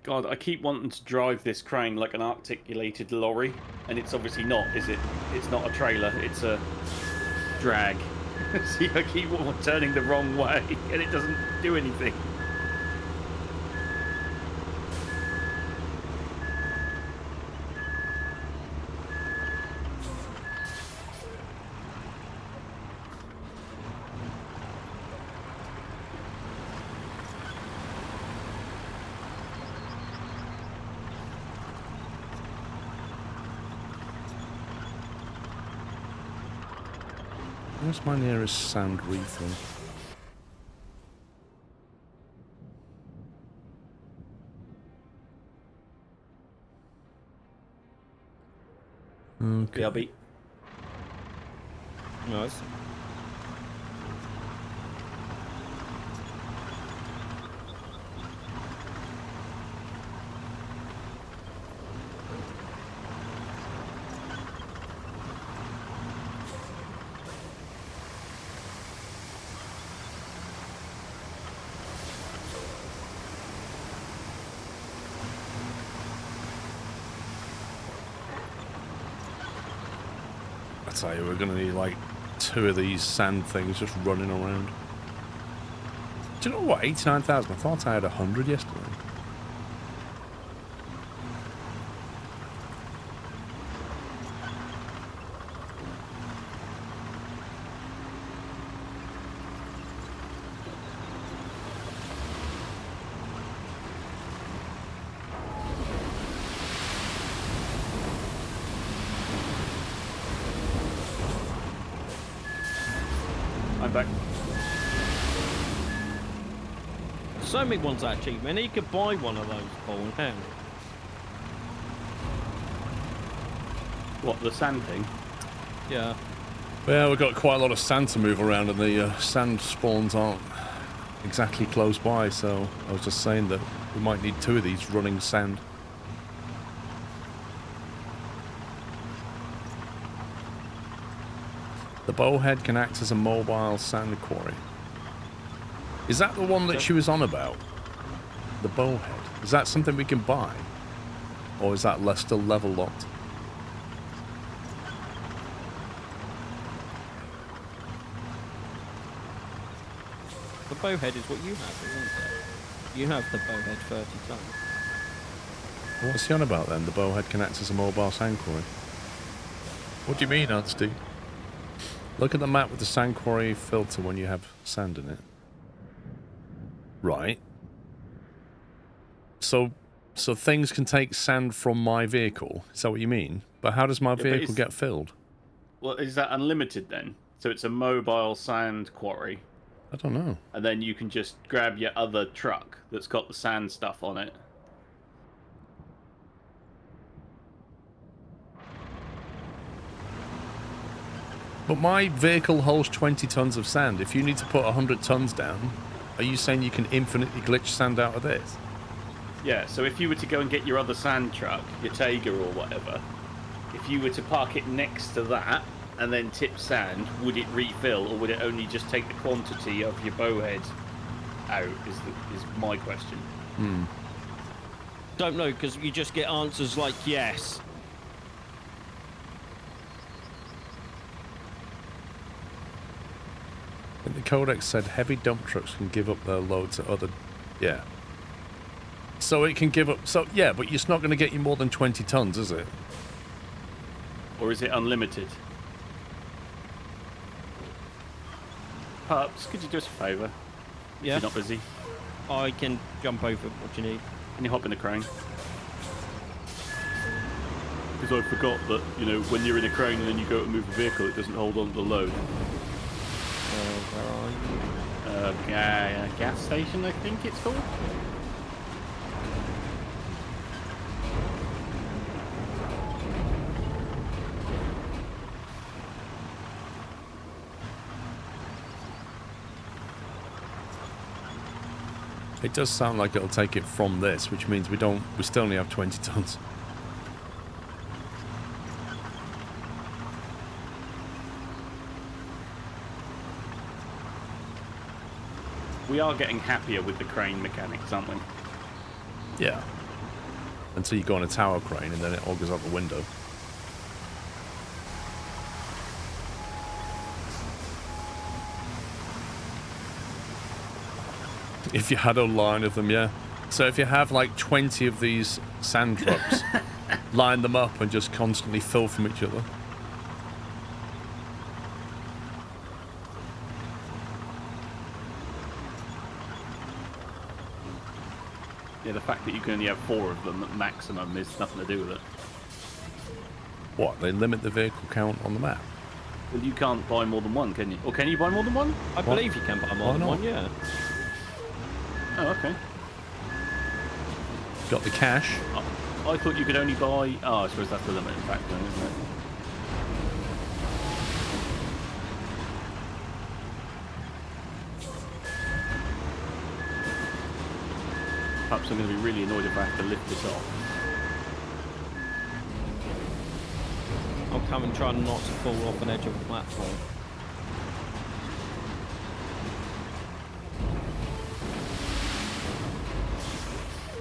God, I keep wanting to drive this crane like an articulated lorry, and it's obviously not, is it? It's not a trailer, it's a drag. See, I keep turning the wrong way, and it doesn't do anything. Where's my nearest sand refill? Okay. BRB. Nice. I tell you, we're going to need like 2 of these sand things just running around. Do you know what? 89,000. I thought I had 100 yesterday. I'm back. So many ones that cheap, man. You could buy one of those, Paul, now. What, the sand thing? Yeah. Well, we've got quite a lot of sand to move around, and the sand spawns aren't exactly close by, so I was just saying that we might need 2 of these running sand. The bowhead can act as a mobile sand quarry. Is that the one that she was on about? The bowhead. Is that something we can buy? Or is that still level locked? The bowhead is what you have, isn't it? You have the bowhead 30 tons. What's he on about then? The bowhead can act as a mobile sand quarry. What do you mean, Ansty? Look at the map with the sand quarry filter when you have sand in it. Right. So things can take sand from my vehicle. Is that what you mean? But how does my vehicle get filled? Well, is that unlimited then? So it's a mobile sand quarry. I don't know. And then you can just grab your other truck that's got the sand stuff on it. But my vehicle holds 20 tons of sand. If you need to put 100 tons down, are you saying you can infinitely glitch sand out of this? Yeah, so if you were to go and get your other sand truck, your Taiga or whatever, if you were to park it next to that and then tip sand, would it refill, or would it only just take the quantity of your bowhead out, is my question. Don't know, because you just get answers like yes. And the codex said heavy dump trucks can give up their load to other... Yeah. So it can give up... So, yeah, but it's not going to get you more than 20 tons, is it? Or is it unlimited? Pups, could you do us a favour? Yeah. If you're not busy. I can jump over what you need. Can you hop in the crane? Because I forgot that, you know, when you're in a crane and then you go to move a vehicle, it doesn't hold on to the load. Where are you? Gas station, I think it's called. It does sound like it'll take it from this, which means we still only have 20 tons. We are getting happier with the crane mechanics, aren't we? Yeah. Until you go on a tower crane and then it all goes out the window. If you had a line of them, yeah. So if you have like 20 of these sand trucks, line them up and just constantly fill from each other. Yeah, the fact that you can only have 4 of them at maximum is nothing to do with it. What, they limit the vehicle count on the map? Well, you can't buy more than one, can you? Or can you buy more than one? I believe you can buy more than one, yeah. Oh, okay. Got the cash. I thought you could only buy... Oh, I suppose that's the limiting factor, isn't it? Perhaps I'm going to be really annoyed if I have to lift this off. I'll come and try not to fall off an edge of the platform.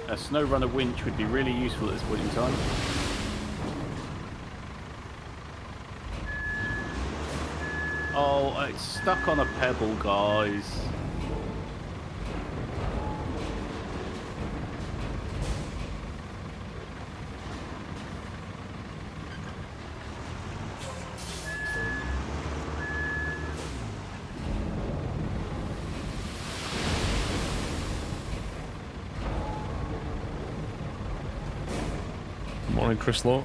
A snow runner winch would be really useful at this point in time. Oh, it's stuck on a pebble, guys. Morning, Chris Law.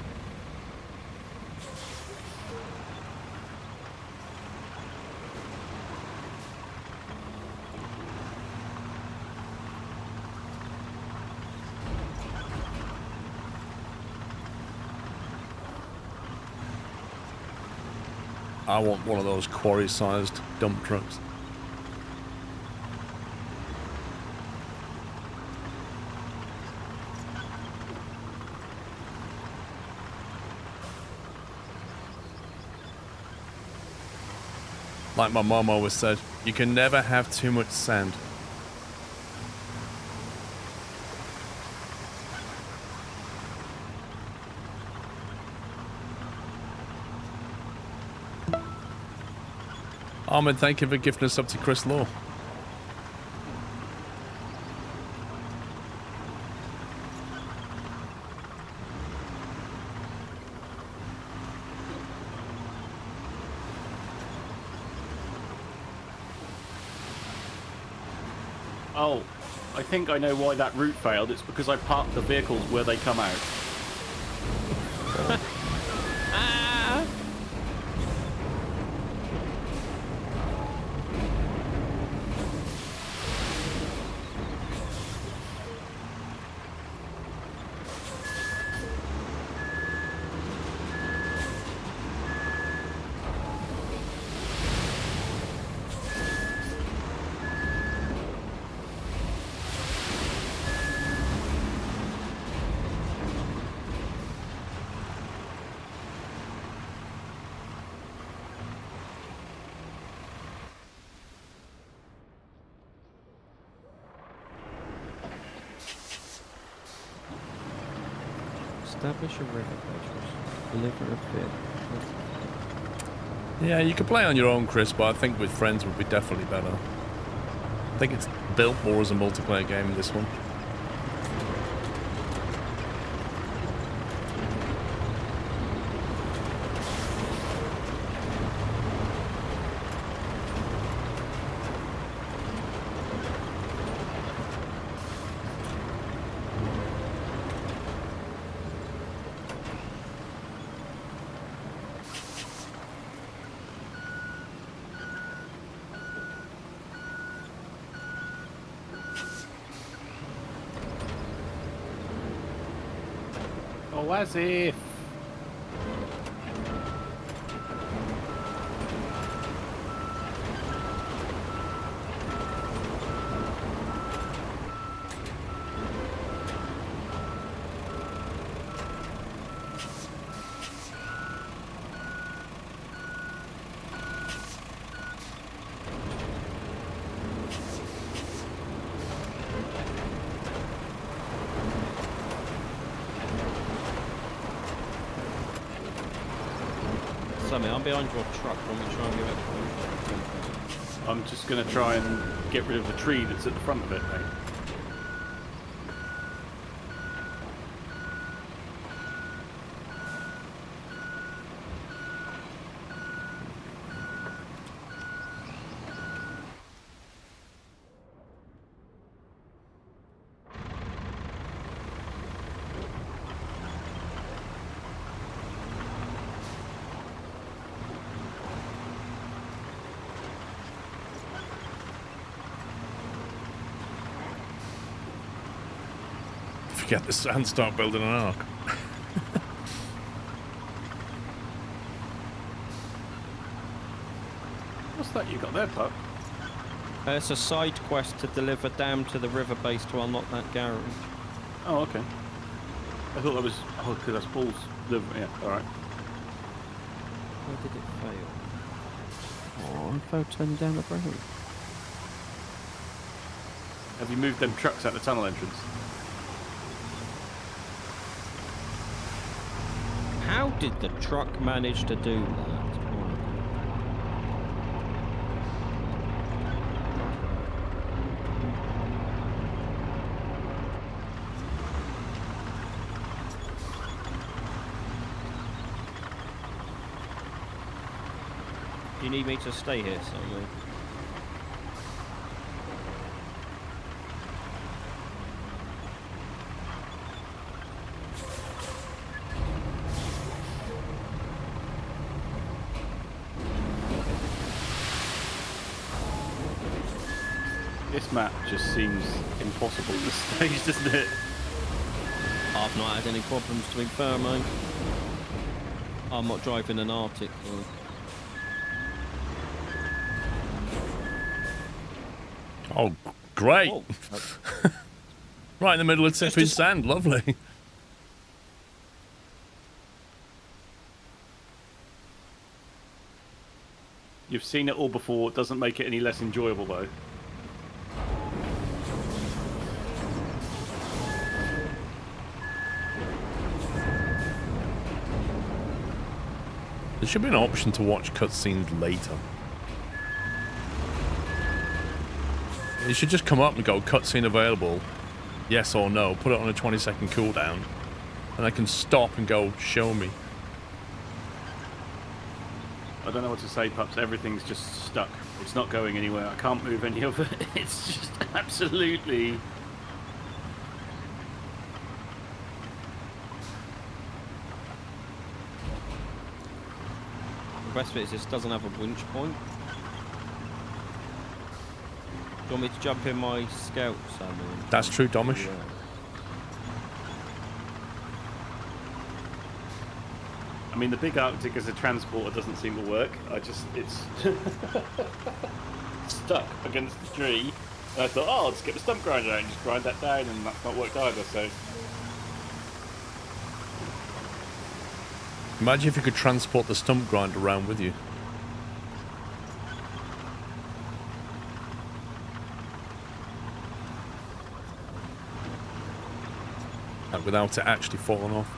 I want one of those quarry-sized dump trucks. Like my mom always said, you can never have too much sand. Ahmed, thank you for gifting us up to Chris Law. Oh, I think I know why that route failed. It's because I parked the vehicles where they come out. Establish a river base. Deliver a fit. Yeah, you could play on your own, Chris, but I think with friends would be definitely better. I think it's built more as a multiplayer game, this one. Oh, as if. I'm behind your truck. Let me try and give it. I'm just going to try and get rid of the tree that's at the front of it, mate. Get this and start building an ark. What's that you got there, pup? It's a side quest to deliver down to the river base to unlock that garage. Oh, okay. I thought that was... Oh, because that's Paul's... Yeah, alright. Where did it fail? Oh, I fell turning down the road. Have you moved them trucks out the tunnel entrance? How did the truck manage to do that? Do you need me to stay here somewhere? This map just seems impossible at this stage, doesn't it? I've not had any problems to infer, mate. I'm not driving an Arctic. Oh, great. Whoa. Right in the middle of tipping Just- sand. Lovely. You've seen it all before. It doesn't make it any less enjoyable, though. There should be an option to watch cutscenes later. It should just come up and go, cutscene available, yes or no, put it on a 20-second cooldown, and I can stop and go, show me. I don't know what to say, pups. Everything's just stuck. It's not going anywhere. I can't move any of it. It's just absolutely... The best bit is this doesn't have a winch point. Do you want me to jump in my scout, Sam? That's true, Domish. I mean, the big Arctic as a transporter doesn't seem to work. It's stuck against the tree. And I thought, oh, I'll just get the stump grinder out and just grind that down, and that's not worked either, so... Imagine if you could transport the stump grinder around with you. Without it actually falling off.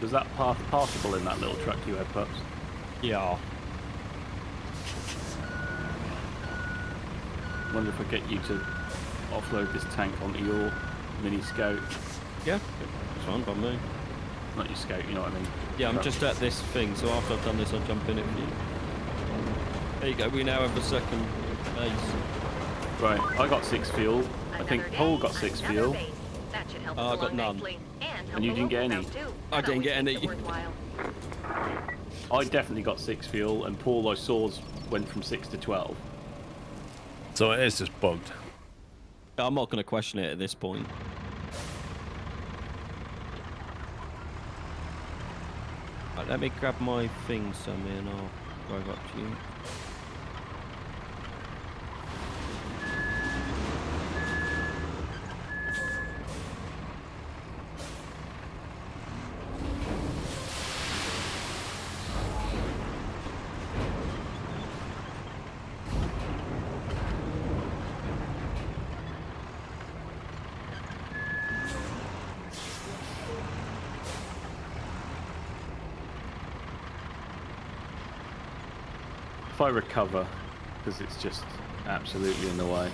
Was that path passable in that little truck you had, Pups? Yeah. Wonder if I get you to offload this tank onto your mini scout. Yeah, it's fine by me. Not your scout, you know what I mean? Yeah, I'm just at this thing, so after I've done this, I'll jump in it for you. There you go, we now have a second base. Right, I got 6 fuel. I think Paul got 6 fuel. I got none. And you didn't get any? I didn't get any. I definitely got 6 fuel, and Paul, I saw, went from 6 to 12. So it is just bugged. I'm not going to question it at this point. Right, let me grab my thing, Sammy, and I'll drive up to you. If I recover, because it's just absolutely in the way.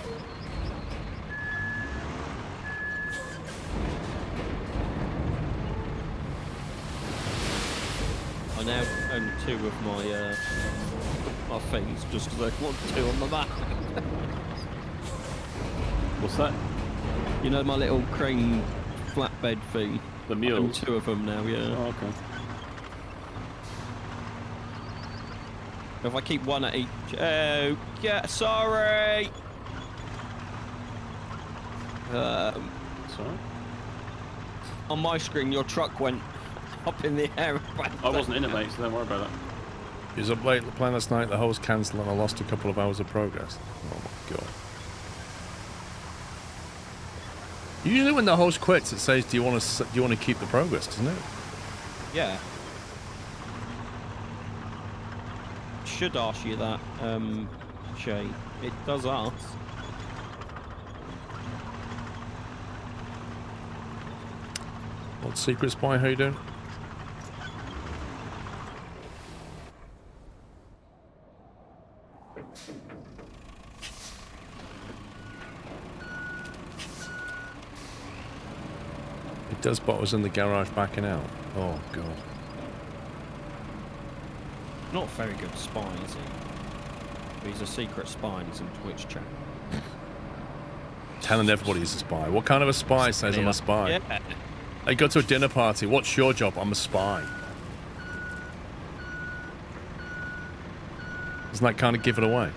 I now own 2 of my things just because I want 2 on the map. What's that? You know my little crane flatbed thing? The I own mules? 2 of them now, yeah. Oh, okay. If I keep 1 at each... Oh, yeah, sorry! Sorry? On my screen, your truck went up in the air. I wasn't in it, mate, so don't worry about that. He was up late playing last night, the host cancelled and I lost a couple of hours of progress. Oh my god. Usually when the host quits, it says, do you want to keep the progress, doesn't it? Yeah. Should ask you that, Shay. It does ask. What secret spy, how you doing? It does, but I was in the garage backing out. Oh god. Not a very good spy, is he? But he's a secret spy in some Twitch chat. Telling everybody he's a spy. What kind of a spy says I'm a spy? Yeah. I go to a dinner party. What's your job? I'm a spy. Doesn't that kind of give it away?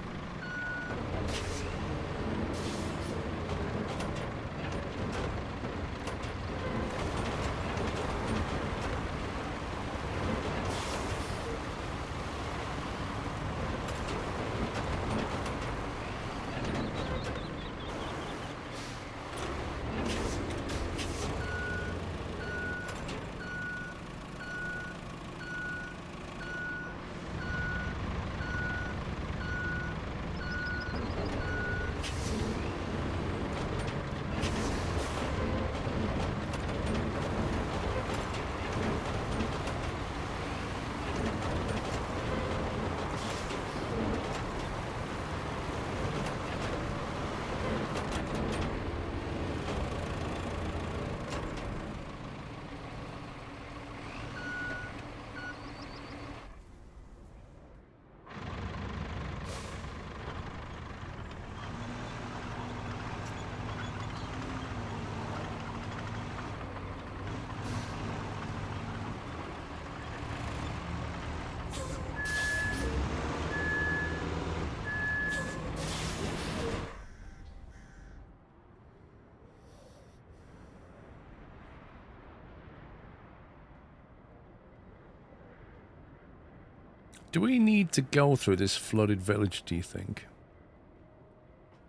Do we need to go through this flooded village, do you think?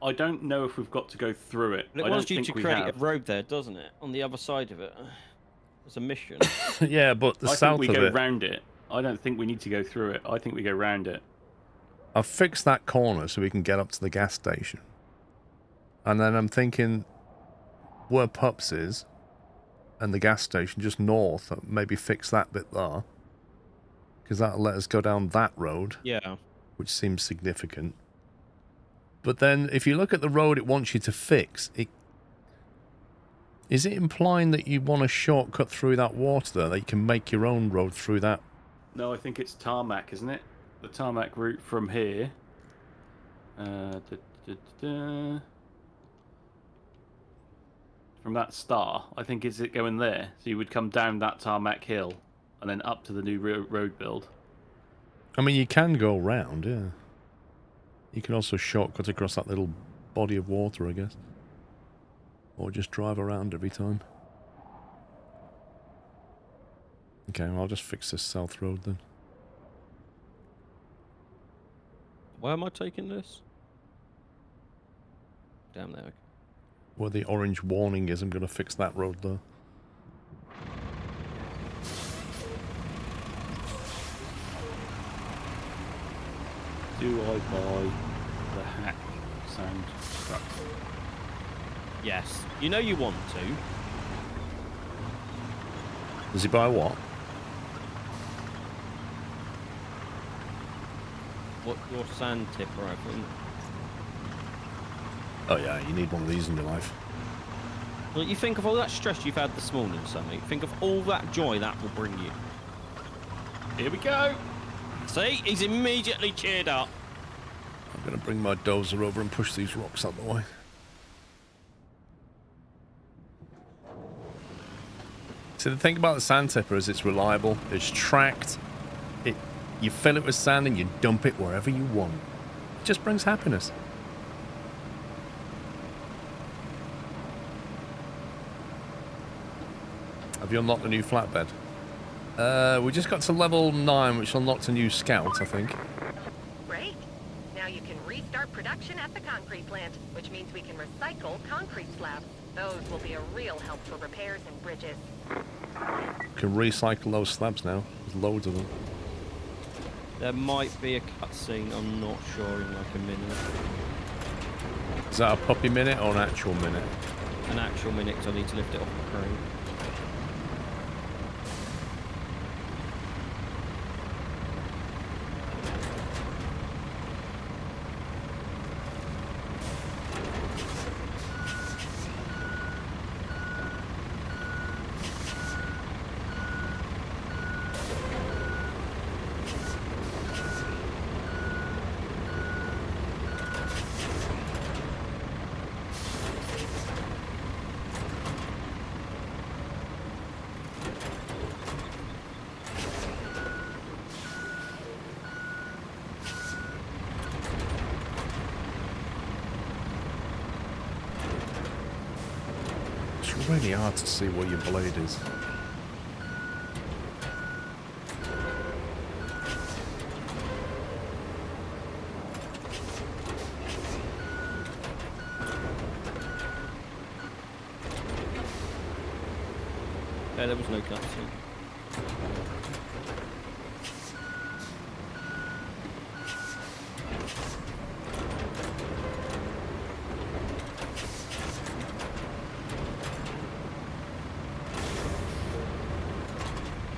I don't know if we've got to go through it. It I wants don't you think to we create have. a road there, doesn't it? On the other side of it. There's a mission. Yeah, but the I south think we of go it... round it. I don't think we need to go through it. I think we go round it. I've fixed that corner so we can get up to the gas station. And then I'm thinking where Pups is, and the gas station just north. Maybe fix that bit there. Because that'll let us go down that road. Yeah. Which seems significant. But then, if you look at the road it wants you to fix, is it implying that you want a shortcut through that water there, that you can make your own road through that? No, I think it's tarmac, isn't it? The tarmac route from here. From that star, I think is it going there? So you would come down that tarmac hill and then up to the new road build. I mean, you can go round, yeah. You can also shortcut across that little body of water, I guess. Or just drive around every time. Okay, well, I'll just fix this south road then. Where am I taking this? Down there. Where the orange warning is, I'm going to fix that road there. Do I buy the hack sand truck? Yes. You know you want to. Does he buy what? What your sand tipper, I think. Oh yeah, you need one of these in your life. Well, you think of all that stress you've had this morning, Sammy. Think of all that joy that will bring you. Here we go! See? He's immediately cheered up. I'm going to bring my dozer over and push these rocks out the way. So the thing about the sand tipper is it's reliable, it's tracked, you fill it with sand and you dump it wherever you want. It just brings happiness. Have you unlocked a new flatbed? We just got to level 9, which unlocked a new scout, I think. Great. Now you can restart production at the concrete plant, which means we can recycle concrete slabs. Those will be a real help for repairs and bridges. You can recycle those slabs now. There's loads of them. There might be a cutscene, I'm not sure, in like a minute. Is that a puppy minute or an actual minute? An actual minute, because I need to lift it off the crane. It's really hard to see where your blade is. Yeah, there was no cutscene.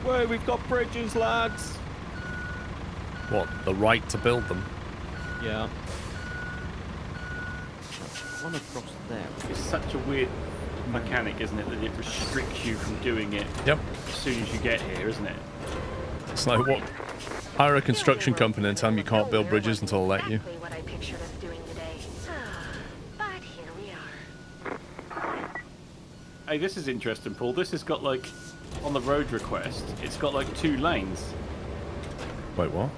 Whoa, we've got bridges, lads! What, the right to build them? Yeah. One across there. It's such a weird mechanic, isn't it, that it restricts you from doing it Yep. as soon as you get here, isn't it? It's like, what? Hire a construction company and tell them you can't build bridges until they let you. Exactly what I pictured us doing today. But here we are. Hey, this is interesting, Paul. This has got, like, on the road request, it's got, like, 2 lanes. Wait, what?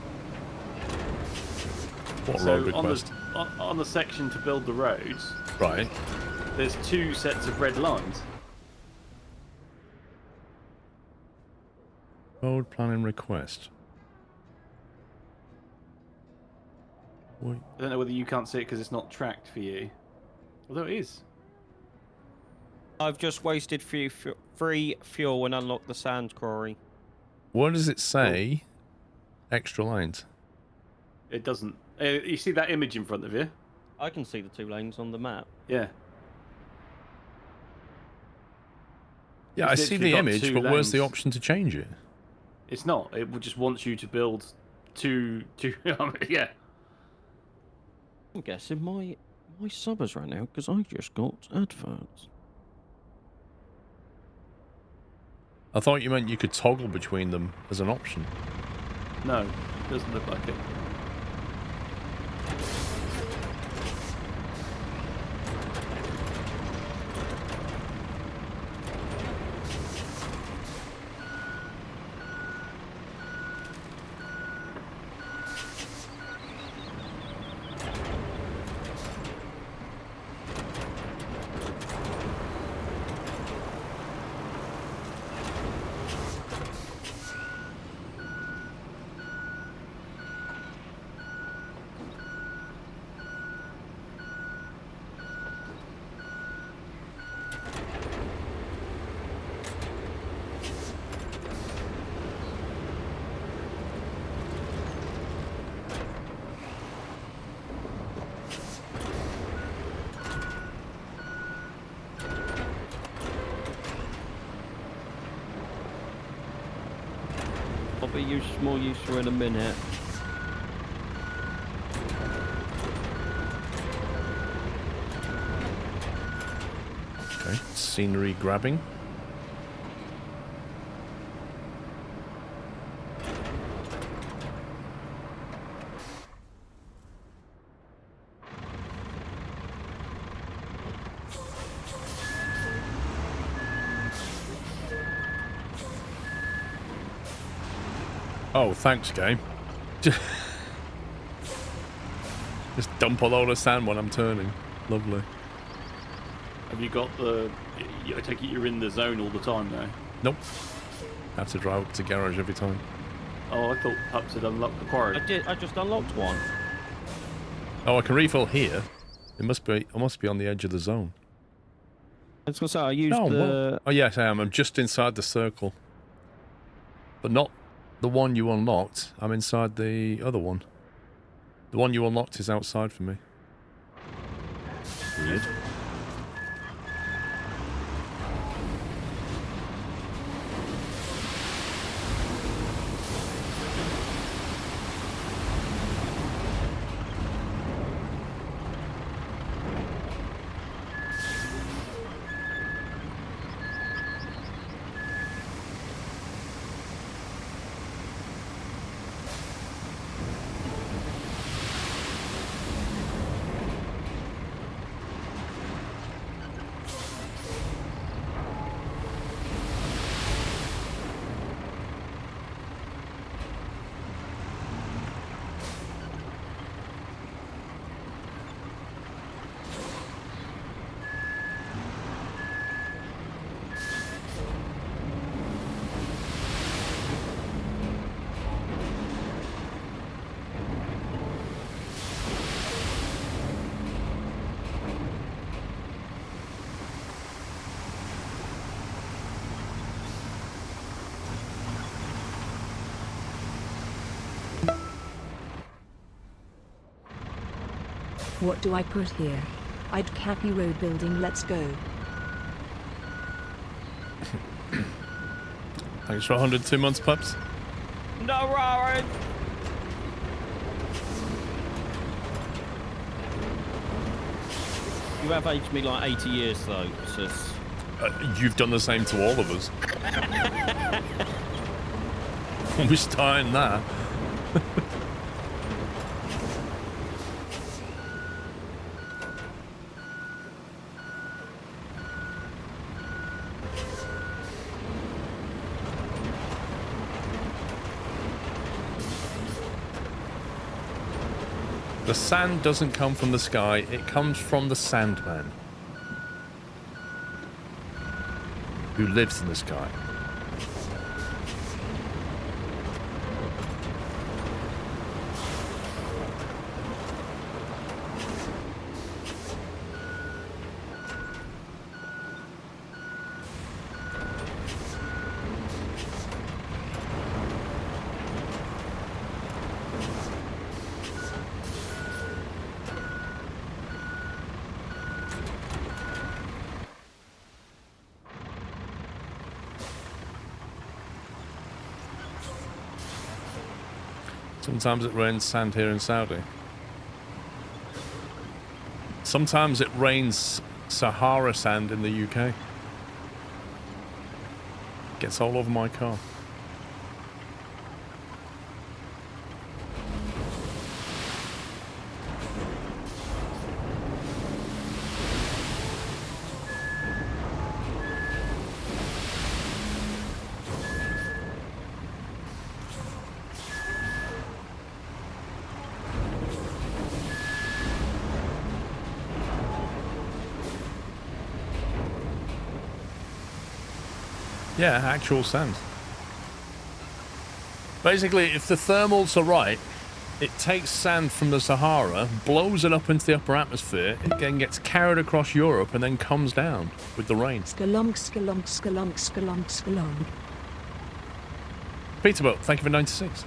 What So road request? on the section to build the roads, Right. there's 2 sets of red lines. Road planning request. Wait. I don't know whether you can't see it because it's not tracked for you. Although it is. I've just wasted free fuel and unlocked the sand quarry. What does it say? Extra lines. It doesn't. You see that image in front of you? I can see the 2 lanes on the map. Yeah. Yeah, I It's see literally the got image, 2 but where's the lanes. option to change it? It's not. It just wants you to build two. Yeah. I'm guessing my subbers right now because I just got adverts. I thought you meant you could toggle between them as an option. No, doesn't look like it. I'll be more useful in a minute. Okay, scenery grabbing. Oh, thanks, game. Just dump a load of sand when I'm turning. Lovely. Have you got the? I take it you're in the zone all the time now. Nope. Have to drive up to garage every time. Oh, I thought Pups had unlocked the quarry. I did. I just unlocked one. Oh, I can refill here. It must be. I must be on the edge of the zone. I was gonna say I used Oh, the. well. Oh yes, I am. I'm just inside the circle, but not the one you unlocked. I'm inside the other one. The one you unlocked is outside for me. Weird. What do I put here? I'd Cappy Road building, let's go. Thanks for 102 months, pups. No, Ryan. You have aged me like 80 years though, sis. You've done the same to all of us. We're starting that. The sand doesn't come from the sky, it comes from the Sandman, who lives in the sky. Sometimes it rains sand here in Saudi. Sometimes it rains Sahara sand in the UK. Gets all over my car. Yeah, actual sand. Basically, if the thermals are right, it takes sand from the Sahara, blows it up into the upper atmosphere, it then gets carried across Europe and then comes down with the rain. Skalonk, skalonk, skalonk, skalonk, skalonk. Peterboat, thank you for 96.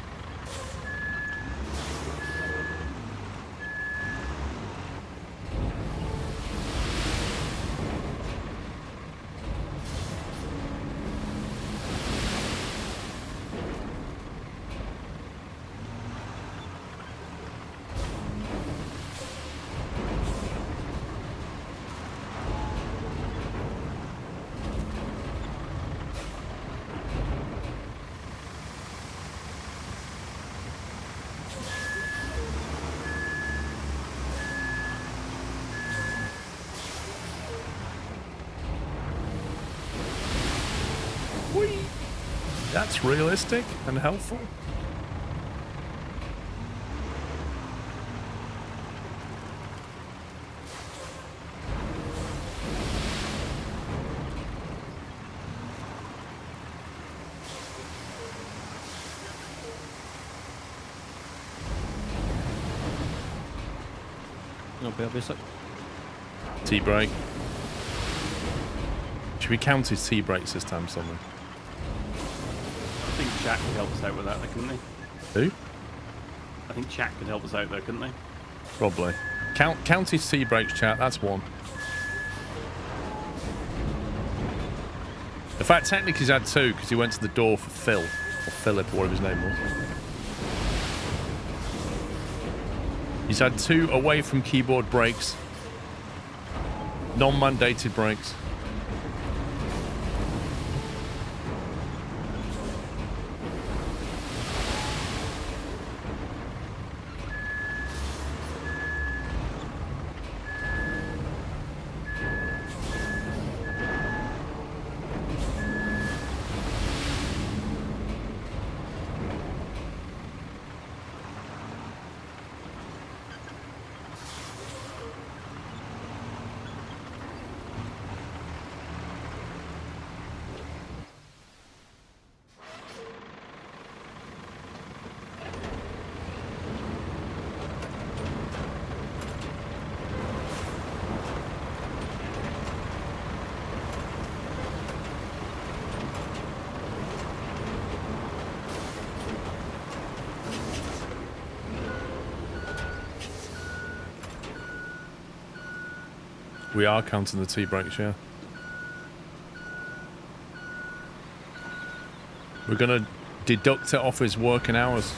That's realistic and helpful. I'll be obvious. T-brake. Should we count his T-brakes this time, someone? I think Jack could help us out with that, couldn't he? Who? I think Jack could help us out there, couldn't they? Probably. Count his T-brakes, chat. That's one. In fact, technically he's had two because he went to the door for Phil. Or Philip, or whatever his name was. He's had two away from keyboard brakes. Non-mandated brakes. We are counting the T-brakes, yeah. We're going to deduct it off his working hours.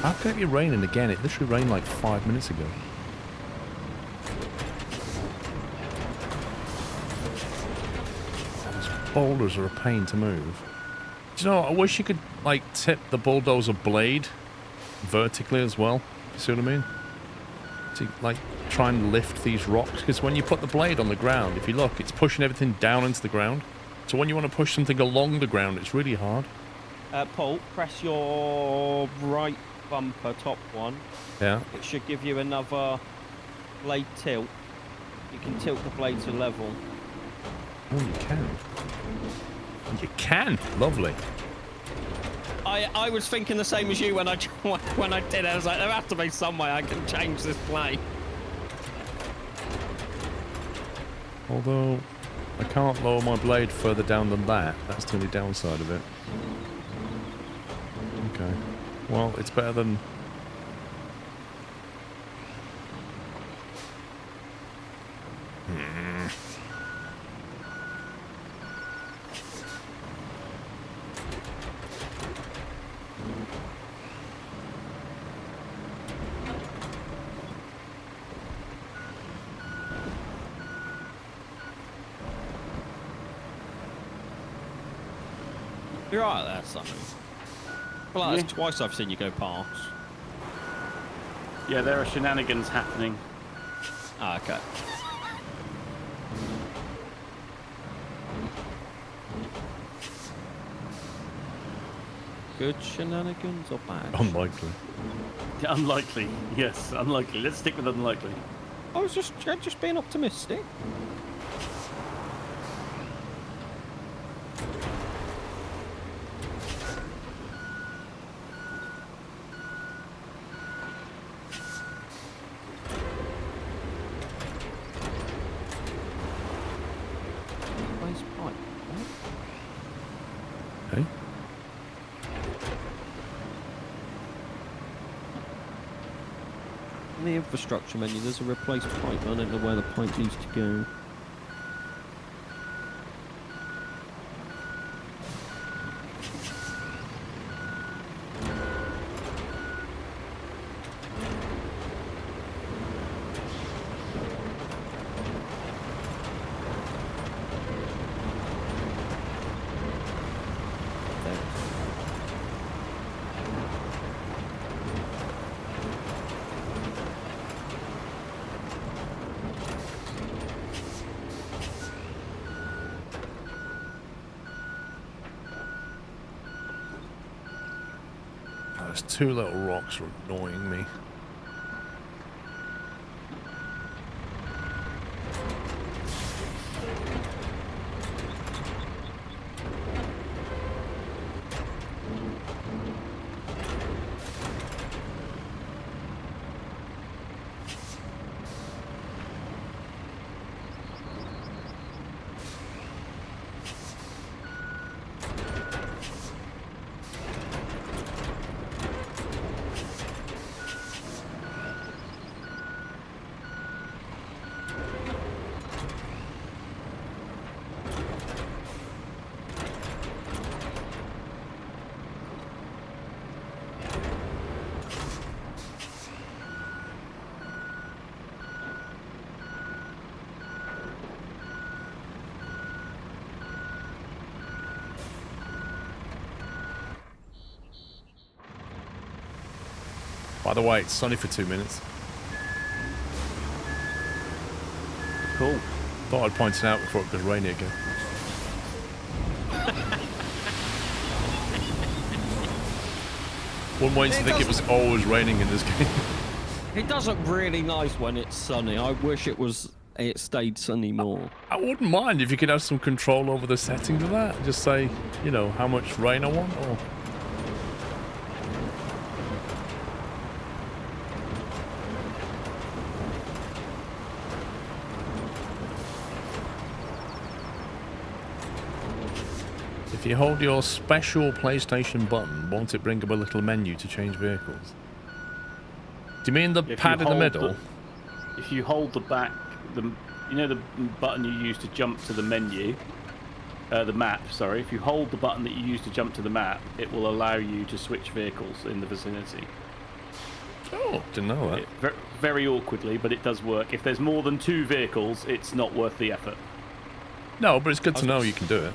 How can it be raining again? It literally rained like 5 minutes ago. Boulders are a pain to move. Do you know, I wish you could, like, tip the bulldozer blade vertically as well. You see what I mean? To, like, try and lift these rocks. Because when you put the blade on the ground, if you look, it's pushing everything down into the ground. So when you want to push something along the ground, it's really hard. Paul, press your right bumper, top one. Yeah. It should give you another blade tilt. You can tilt the blade to level. Oh, you can. You can. Lovely. I was thinking the same as you when I did it. I was like, there has to be some way I can change this plane. Although, I can't lower my blade further down than that. That's the only downside of it. Well, it's better than... You're right there, Sonny. Well, that's twice I've seen you go past. Yeah, there are shenanigans happening. Ah, okay. Good shenanigans or bad? Unlikely. Unlikely. Yes, unlikely. Let's stick with unlikely. I was just being optimistic. Where's pipe? Hey? In the infrastructure menu, there's a replace pipe. I don't know where the pipe needs to go. Those two little rocks are annoying me. By the way, it's sunny for 2 minutes. Cool. Thought I'd point it out before it goes rainy again. One way to think it was always raining in this game. It does look really nice when it's sunny. I wish it stayed sunny more. I wouldn't mind if you could have some control over the settings of that. Just say, you know, how much rain I want, or... If you hold your special PlayStation button, won't it bring up a little menu to change vehicles? Do you mean the pad in the middle? If you hold the back, you know the button you use to jump to the menu, the map, sorry. If you hold the button that you use to jump to the map, it will allow you to switch vehicles in the vicinity. Oh, didn't know that. Very awkwardly, but it does work. If there's more than 2 vehicles, it's not worth the effort. No, but it's good to know you can do it.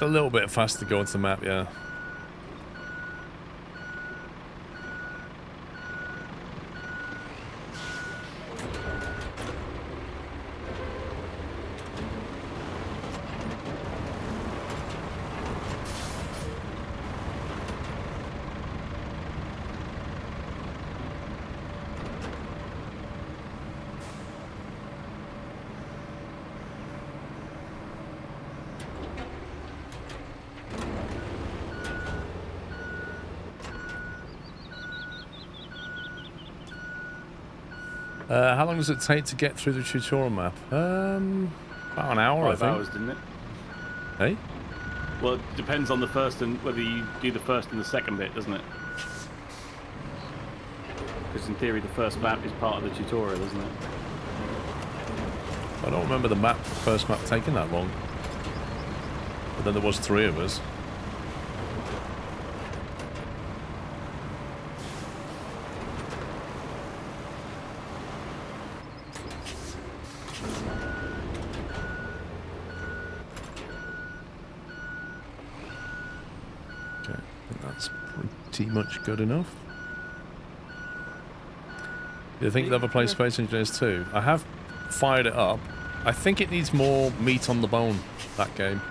A little bit faster going to the map, yeah. How long does it take to get through the tutorial map? About an hour, I 5 think. hours, didn't it? Hey? Well, it depends on the first and whether you do the first and the second bit, doesn't it? Because in theory, the first map is part of the tutorial, isn't it? I don't remember the first map taking that long. But then there was 3 of us. Okay, I think that's pretty much good enough. Do you think they'll ever play Space Engineers 2? I have fired it up. I think it needs more meat on the bone, that game.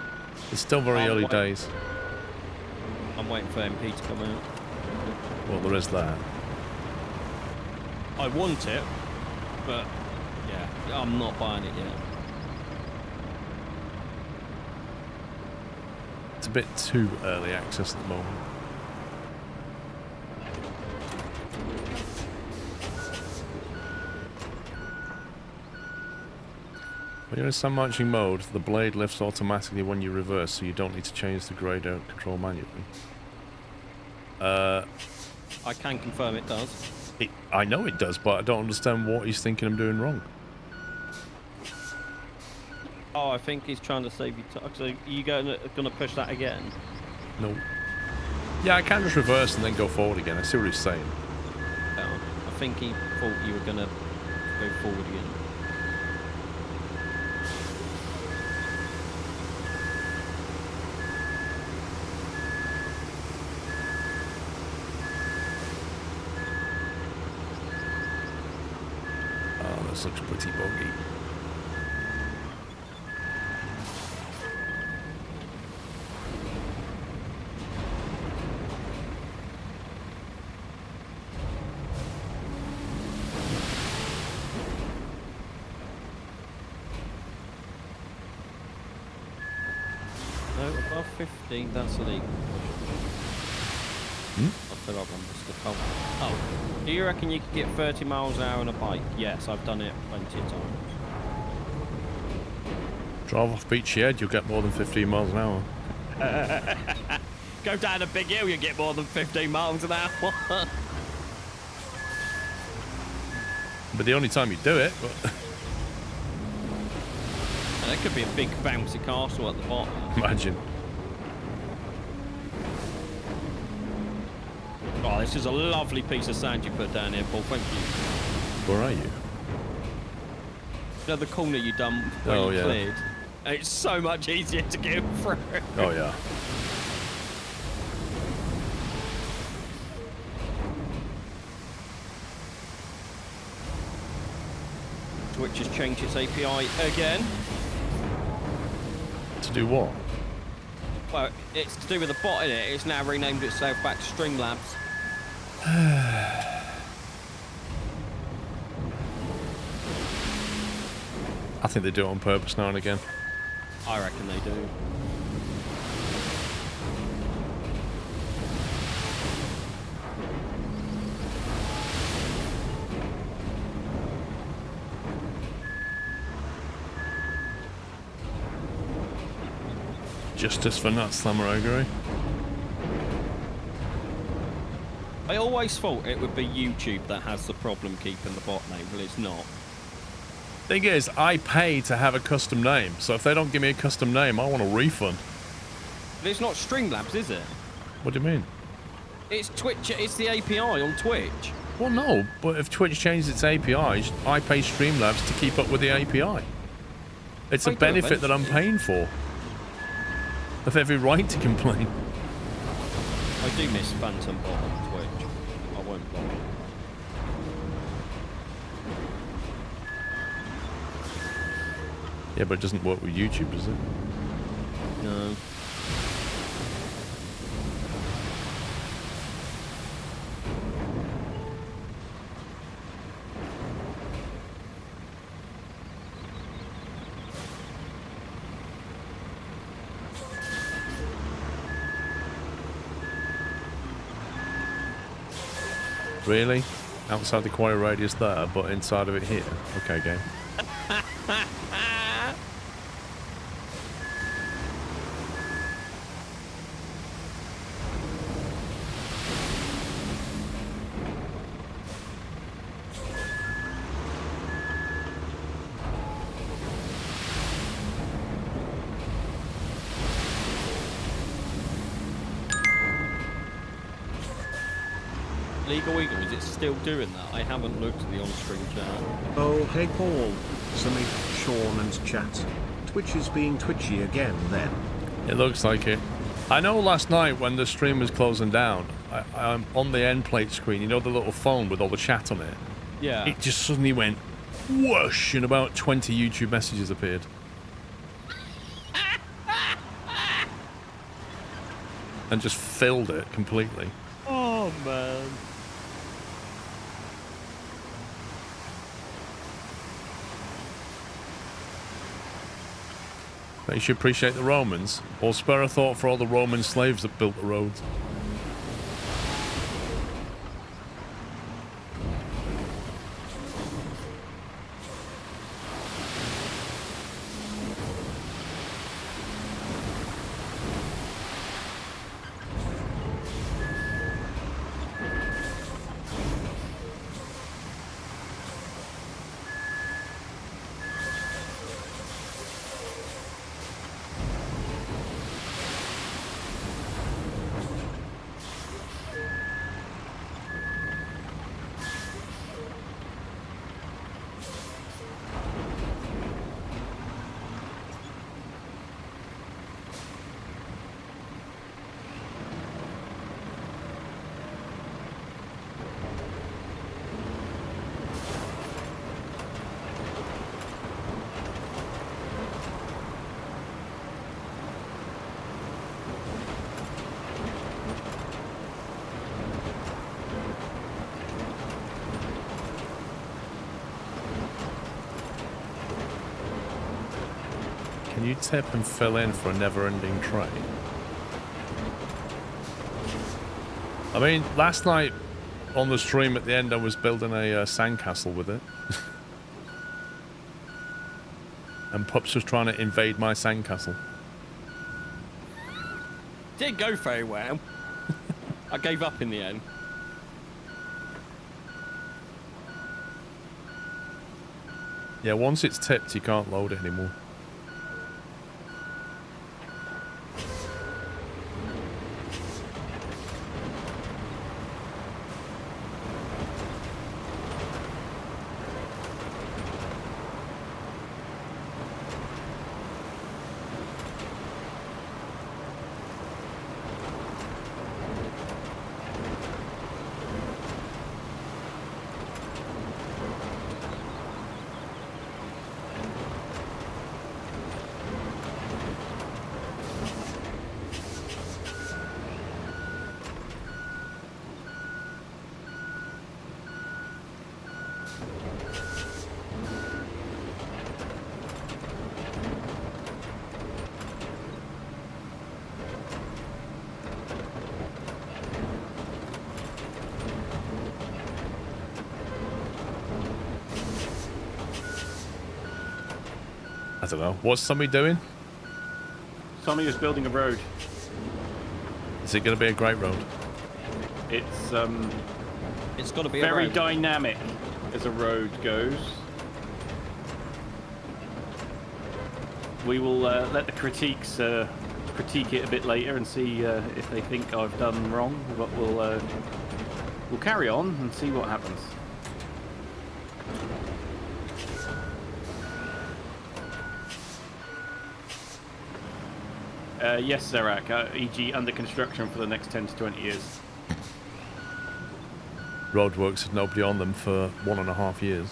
It's still very early days. I'm waiting for MP to come out. Well, there is that. I want it, but yeah, I'm not buying it yet. It's a bit too early access at the moment. When you're in sand marching mode, the blade lifts automatically when you reverse, so you don't need to change the grade out control manually. I can confirm it does. I know it does, but I don't understand what he's thinking I'm doing wrong. Oh, I think he's trying to save you time. So are you gonna push that again? No. Yeah, I can just reverse and then go forward again. I see what he's saying. Oh, I think he thought you were gonna go forward again. Oh, this looks pretty boggy. No, above 15, that's illegal. I feel like I'm just a oh, do you reckon you could get 30 miles an hour on a bike? Yes, I've done it plenty of times. Drive off Beachy Head, you'll get more than 15 miles an hour. Go down a big hill, you get more than 15 miles an hour. But the only time you do it, but And there could be a big bouncy castle at the bottom. imagine. Oh, this is a lovely piece of sand you put down here, Paul. Thank you. Where are you? You know the corner you done where Oh, you yeah. cleared? It's so much easier to get through. Oh, yeah. Twitch has changed its API again. To do what? Well, it's to do with the bot in it. It's now renamed itself back to Streamlabs. I think they do it on purpose now and again. I reckon they do. Justice for Nut Slammer, I agree. I always thought it would be YouTube that has the problem keeping the bot name, but it's not. Thing is, I pay to have a custom name, so if they don't give me a custom name, I want a refund. But it's not Streamlabs, is it? What do you mean? It's Twitch. It's the API on Twitch. Well, no, but if Twitch changes its APIs, I pay Streamlabs to keep up with the API. It's a I do benefit that I'm eventually. paying for. I have every right to complain. I do miss Phantom Bot on Twitch. I won't lie. Yeah, but it doesn't work with YouTube, does it? No. Really? Outside the quarry radius there, but inside of it here. Okay, game. Legal Eagle, is it still doing that? I haven't looked at the on-screen chat. Oh hey Paul, Sammy, Sean and chat. Twitch is being twitchy again then. It looks like it. I know last night when the stream was closing down, I'm on the end plate screen, you know the little phone with all the chat on it? Yeah. It just suddenly went whoosh and about 20 YouTube messages appeared. And just filled it completely. Oh, man. But you should appreciate the Romans, or spare a thought for all the Roman slaves that built the roads. Can you tip and fill in for a never-ending train? I mean, last night on the stream at the end I was building a sandcastle with it. And Pups was trying to invade my sandcastle. Didn't go very well. I gave up in the end. Yeah, once it's tipped you can't load it anymore. I don't know. What's somebody doing? Somebody is building a road. Is it going to be a great road? It's got to be very a road. dynamic as a road goes. We will let the critiques critique it a bit later and see if they think I've done wrong. But we'll carry on and see what happens. Yes, Zerak, e.g. under construction for the next 10 to 20 years. Roadworks had nobody on them for 1.5 years.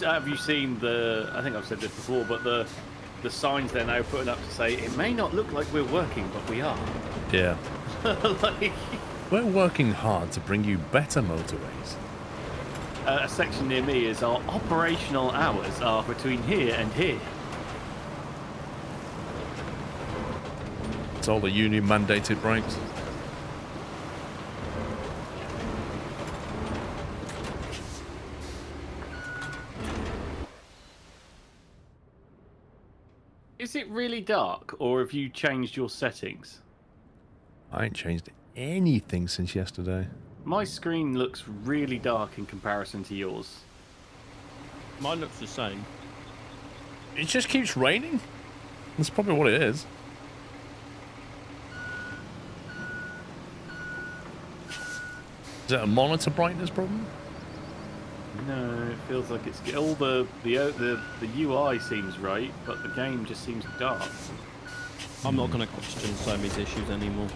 Have you seen the, I think I've said this before, but the signs they're now putting up to say, it may not look like we're working, but we are. Yeah. Like, we're working hard to bring you better motorways. a section near me is our operational hours are between here and here. It's all the union mandated breaks. Is it really dark, or have you changed your settings? I ain't changed anything since yesterday. My screen looks really dark in comparison to yours. Mine looks the same. It just keeps raining? That's probably what it is. Is it a monitor brightness problem? No, it feels like it's all the UI seems right, but the game just seems dark. I'm not going to question Somi's issues anymore.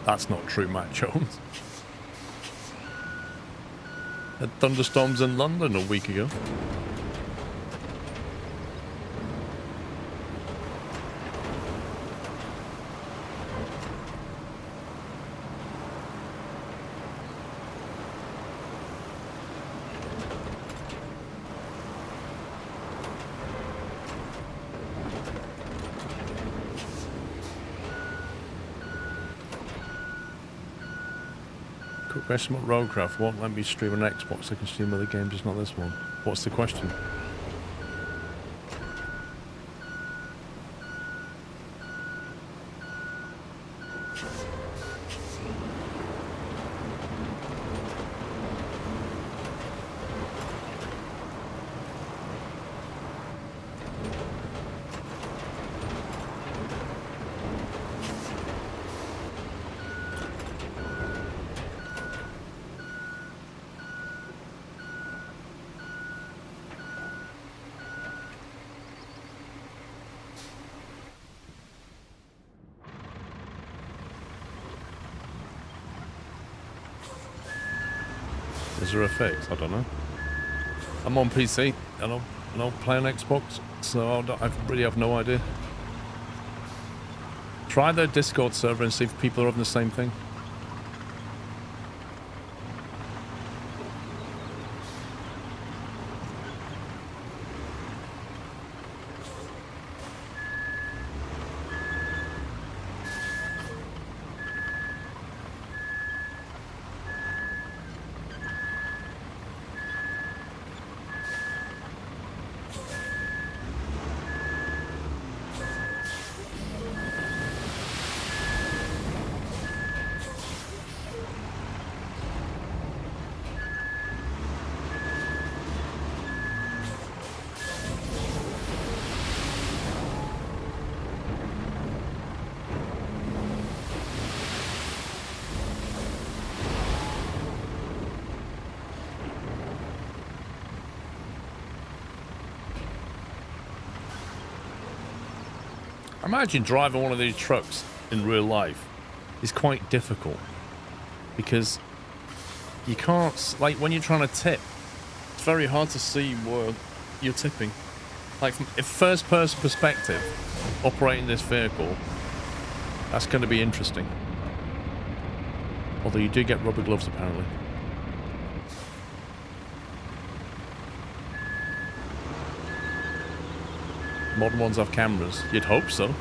That's not true, Matt Jones. Had thunderstorms in London a week ago. Quick question about Roadcraft. Won't let me stream on Xbox. I can stream other games, just not this one. What's the question? Is there a fix? I don't know. I'm on PC. I don't play on Xbox, so I really have no idea. Try their Discord server and see if people are having the same thing. I imagine driving one of these trucks in real life is quite difficult because you can't, like when you're trying to tip, it's very hard to see where you're tipping. Like from a first person perspective, operating this vehicle, that's going to be interesting. Although you do get rubber gloves apparently. Modern ones have cameras. You'd hope so.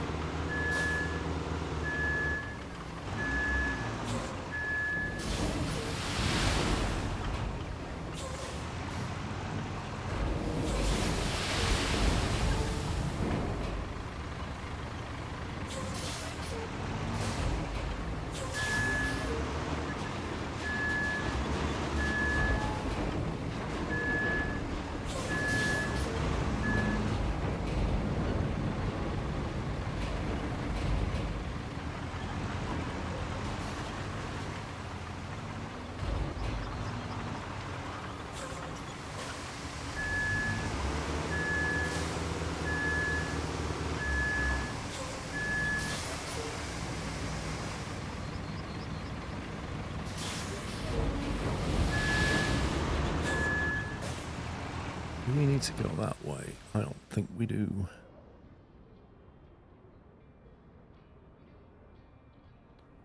we need to go that way? I don't think we do.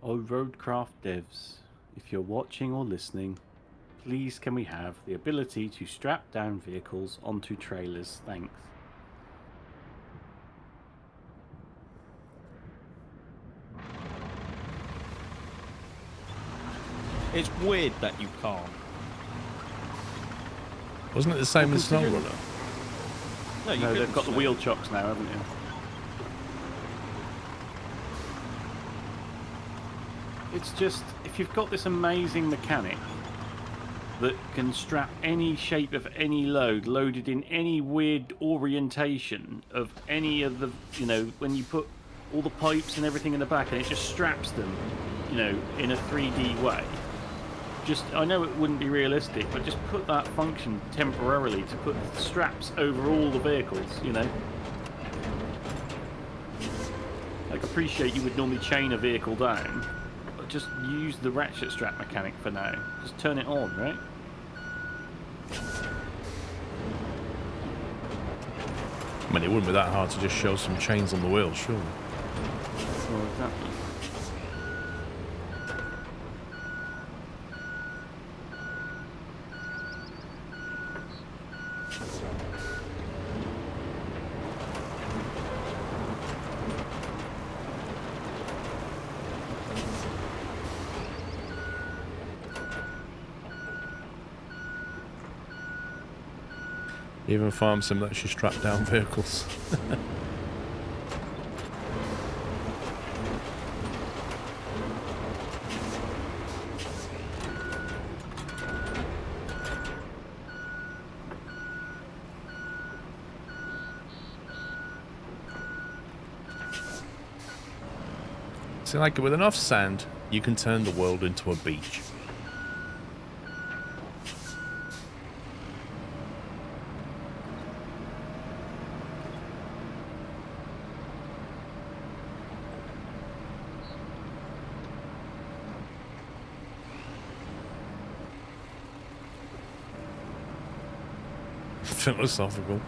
Oh, Roadcraft devs, if you're watching or listening, please can we have the ability to strap down vehicles onto trailers? Thanks. It's weird that you can't. Wasn't it the same as considering- SnowRunner? No, you No, they've couldn't got the say. wheel chocks now, haven't you? It's just, if you've got this amazing mechanic that can strap any shape of any load, loaded in any weird orientation of any of the, you know, when you put all the pipes and everything in the back and it just straps them, you know, in a 3D way. Just, I know it wouldn't be realistic, but just put that function temporarily to put straps over all the vehicles, you know. Like, appreciate you would normally chain a vehicle down, but just use the ratchet strap mechanic for now. Just turn it on, right? I mean, it wouldn't be that hard to just show some chains on the wheels, surely. Well, exactly. Even Farm Sim lets you strap down vehicles. See, like, with enough sand, you can turn the world into a beach. Philosophical.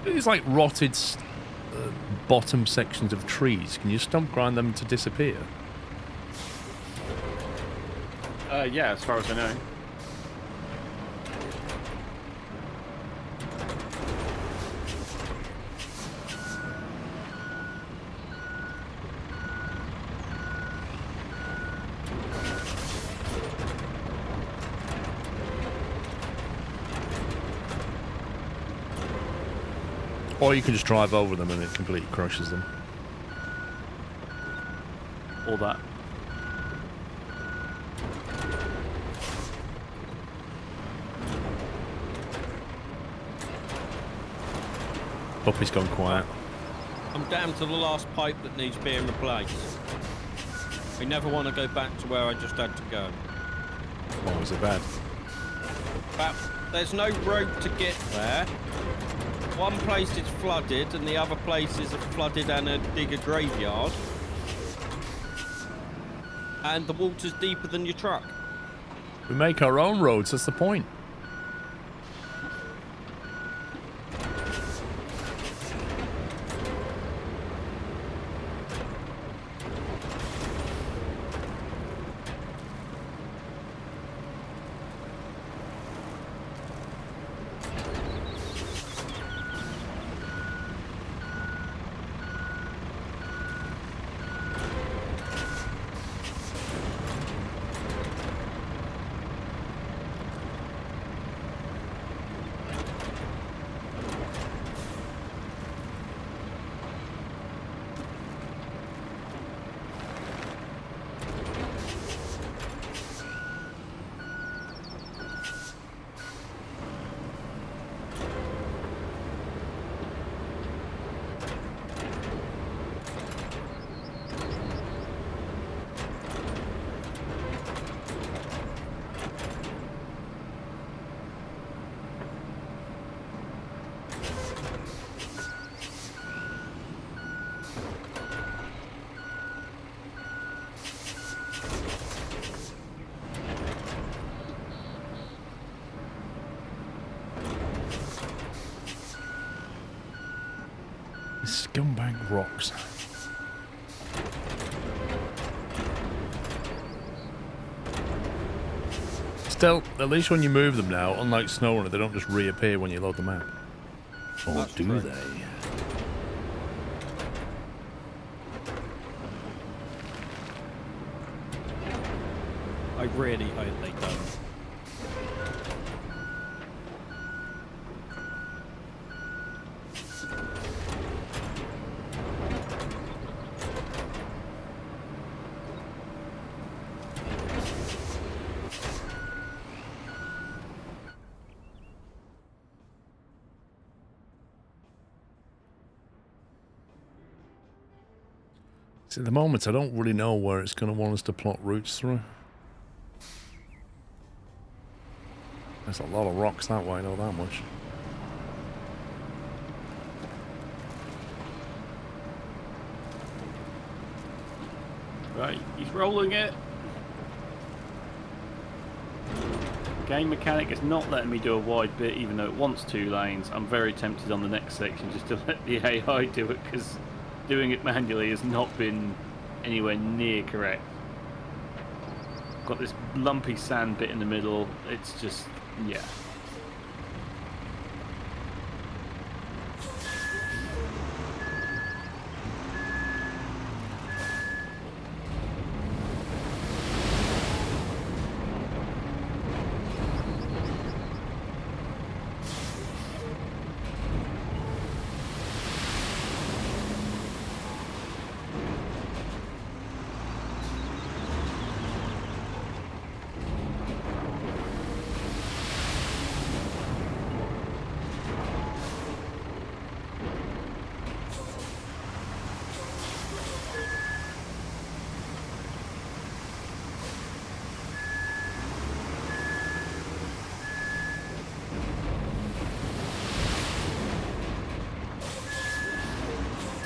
These like rotted bottom sections of trees. Can you stump grind them to disappear? Yeah, as far as I know. Or you can just drive over them and it completely crushes them. All that. Puppy's gone quiet. I'm down to the last pipe that needs being replaced. I never want to go back to where I just had to go. Oh, was it bad? But there's no road to get there. One place is flooded and the other place is a flooded and a digger graveyard. and the water's deeper than your truck. We make our own roads, that's the point. Scumbag rocks. Still, at least when you move them now, unlike SnowRunner, they don't just reappear when you load them out. Or That's do true. they? I really hope they don't. See, at the moment, I don't really know where it's going to want us to plot routes through. There's a lot of rocks that way, I know that much. Right, he's rolling it. Game mechanic is not letting me do a wide bit, even though it wants 2 lanes. I'm very tempted on the next section just to let the AI do it, because doing it manually has not been anywhere near correct. Got this lumpy sand bit in the middle. It's just, yeah.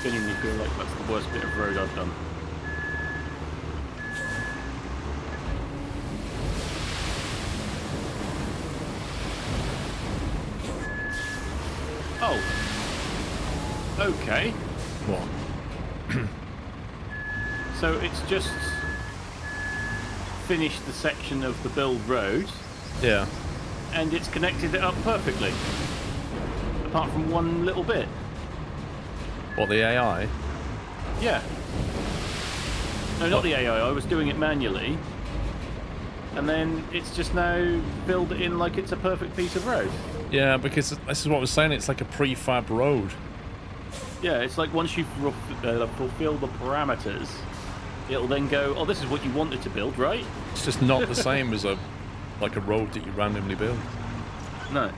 Genuinely feel like that's the worst bit of road I've done. Oh. Okay. What? So it's just finished the section of the build road, Yeah. and it's connected it up perfectly. Apart from one little bit. What, the AI? Yeah. No, not the AI. I was doing it manually. And then it's just now filled it in like it's a perfect piece of road. Yeah, because this is what I was saying, it's like a prefab road. Yeah, it's like once you fulfill the parameters, it'll then go, oh, this is what you wanted to build, right? It's just not the same as a road that you randomly build. No.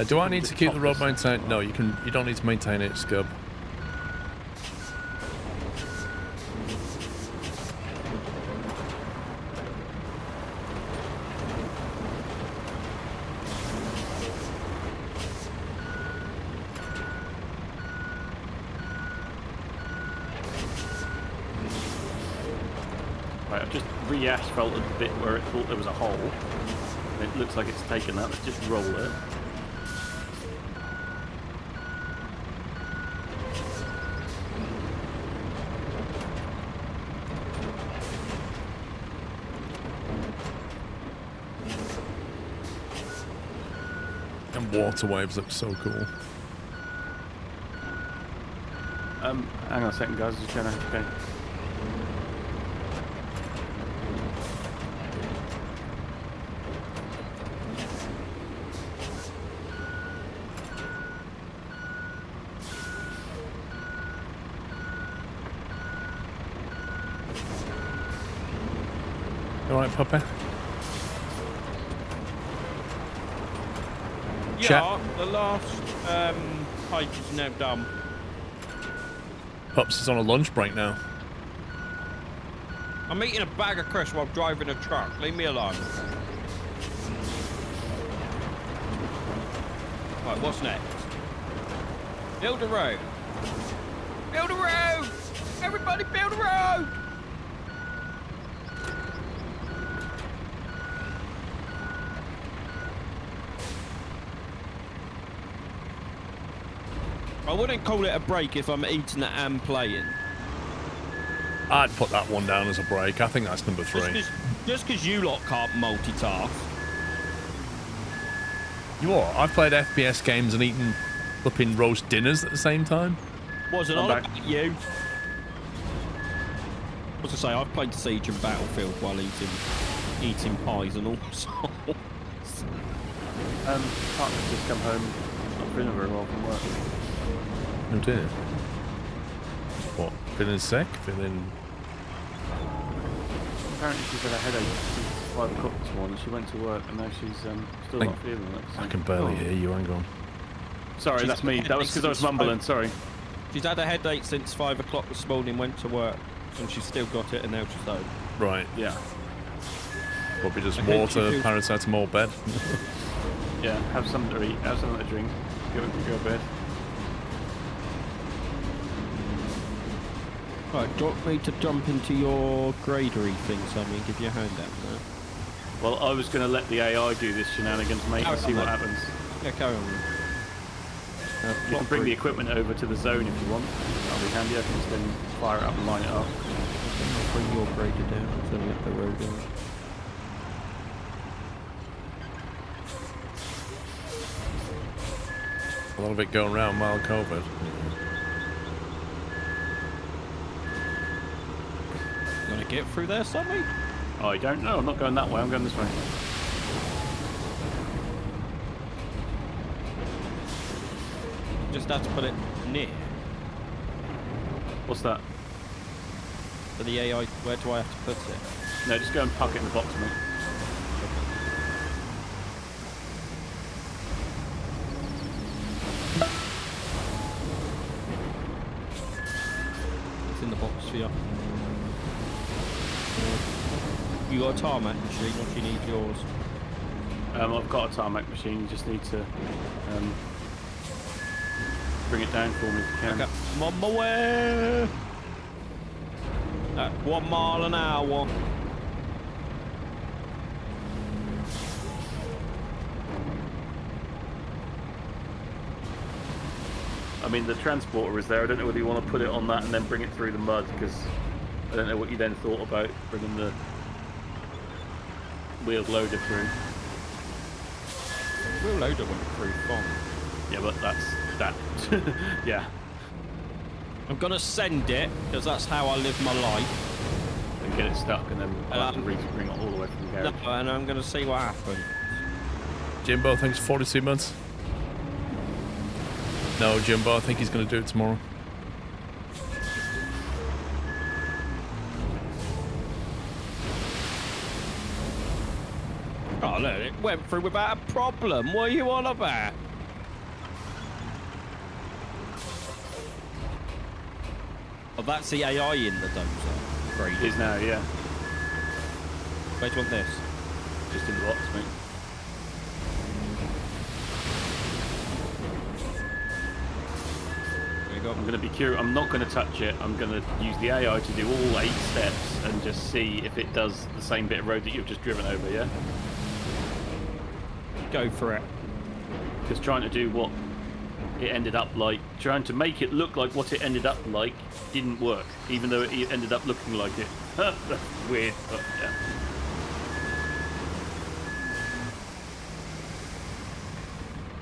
Do I need to keep the road maintained? No, you don't need to maintain it, Scub. Right, I've just re-asphalted the bit where it thought there was a hole. It looks like it's taken that. Let's just roll it. And water waves look so cool. Hang on a second, guys. Just gonna. Okay. All right, puppy. Yeah, Chat. the last pipe is now done. Pups is on a lunch break now. I'm eating a bag of crisps while driving a truck. Leave me alone. Right, what's next? Build a road. Build a road! Everybody build a road! I wouldn't call it a break if I'm eating it and playing. I'd put that one down as a break. I think that's number 3. Just because you lot can't multitask. You what? I've played FPS games and eaten flipping roast dinners at the same time. Wasn't I'm on back. about you. What's to say? I've played Siege and Battlefield while eating pies and all sorts. Partner's just come home. Not feeling very well from work. Oh dear. What? Feeling sick? Feeling... Apparently she's had a headache since 5 o'clock this morning. She went to work and now she's still not feeling it. So. I can barely hear you. Hang on. Sorry, She's that's had a me. That was headache because I was since mumbling. Sorry. She's had a headache since 5 o'clock this morning, went to work, and she's still got it, and now she's home. Right. Yeah. Probably just I hate water, you too. paracetamol, bed. Yeah. Have something to eat. Have something to drink. Go to bed. Right, do you want me to jump into your gradery thing, Sammy, and give you a hand out there? Well, I was going to let the AI do this shenanigans, mate, and see what happens. Yeah, carry on. You can bring the equipment over to the zone if you want. That'll be handy. I can just then fire it up and line it up. Bring your grader down, so we get the road down. A lot of it going around mild COVID. You gonna get through there, Sammy? I don't know. I'm not going that way. I'm going this way. Just have to put it near. What's that? For the AI, where do I have to put it? No, just go and park it in the box, mate. It's in the box for you. You got a tarmac machine, or do you need yours? I've got a tarmac machine. You just need to bring it down for me if you can. Okay, I'm on my way! At 1 mile an hour. I mean, the transporter is there. I don't know whether you want to put it on that and then bring it through the mud, because I don't know what you then thought about bringing the wheeled loader through. Wheel loader went through fine. Yeah, but that's that. Yeah. I'm gonna send it, because that's how I live my life. And get it stuck, and then I'll have to bring it all the way from the garage. No, and I'm gonna see what happens. Jimbo thinks 42 months. No, Jimbo, I think he's going to do it tomorrow. Oh look, it went through without a problem. What are you on about? Oh, that's the AI in the dozer. Great. It is now, yeah. Where do you want this? Just in the box, mate. There you go. I'm going to be curious. I'm not going to touch it. I'm going to use the AI to do all 8 steps and just see if it does the same bit of road that you've just driven over, yeah? Go for it. Because trying to do what it ended up like, trying to make it look like what it ended up like didn't work, even though it ended up looking like it. That's weird, but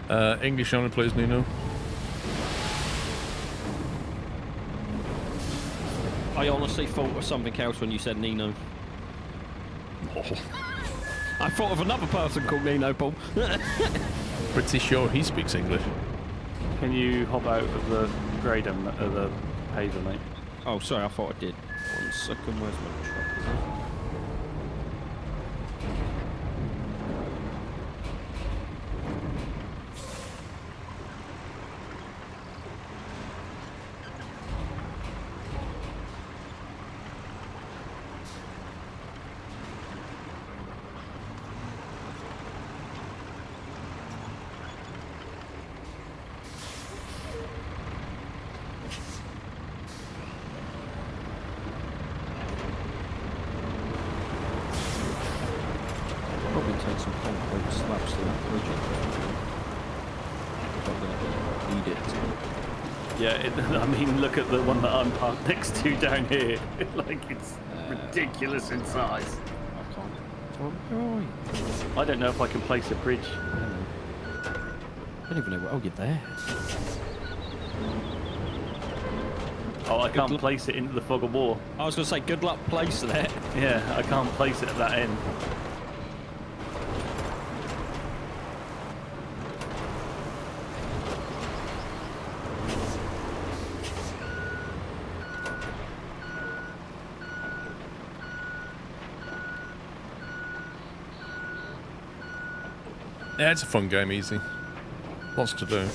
yeah. English only, please, Nino. I honestly thought of something else when you said Nino. Oh. I thought of another person called Nino, Paul. Pretty sure he speaks English. Can you hop out of the grader, the paver, mate? Oh, sorry, I thought I did. 1 second, where's my truck? Probably take some concrete slabs to that bridge. I'm gonna need it. Yeah, I mean, look at the one that I'm parked next to down here. Like, it's ridiculous in size. I can't. Where are you? I don't know if I can place a bridge. I don't even know where. Oh, you're there. Oh, I can't place it into the fog of war. I was going to say, good luck placing it. Yeah, I can't place it at that end. Yeah, it's a fun game, easy. Lots to do.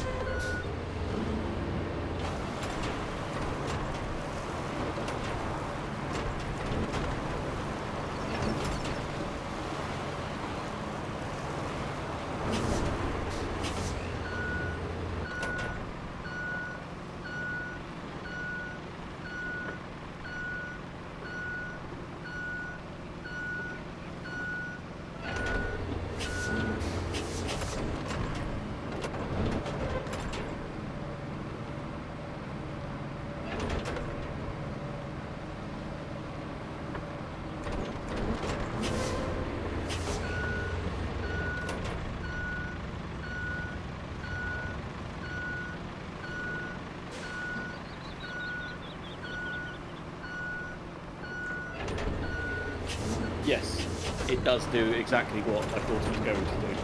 Yes, it does do exactly what I thought it was going to do.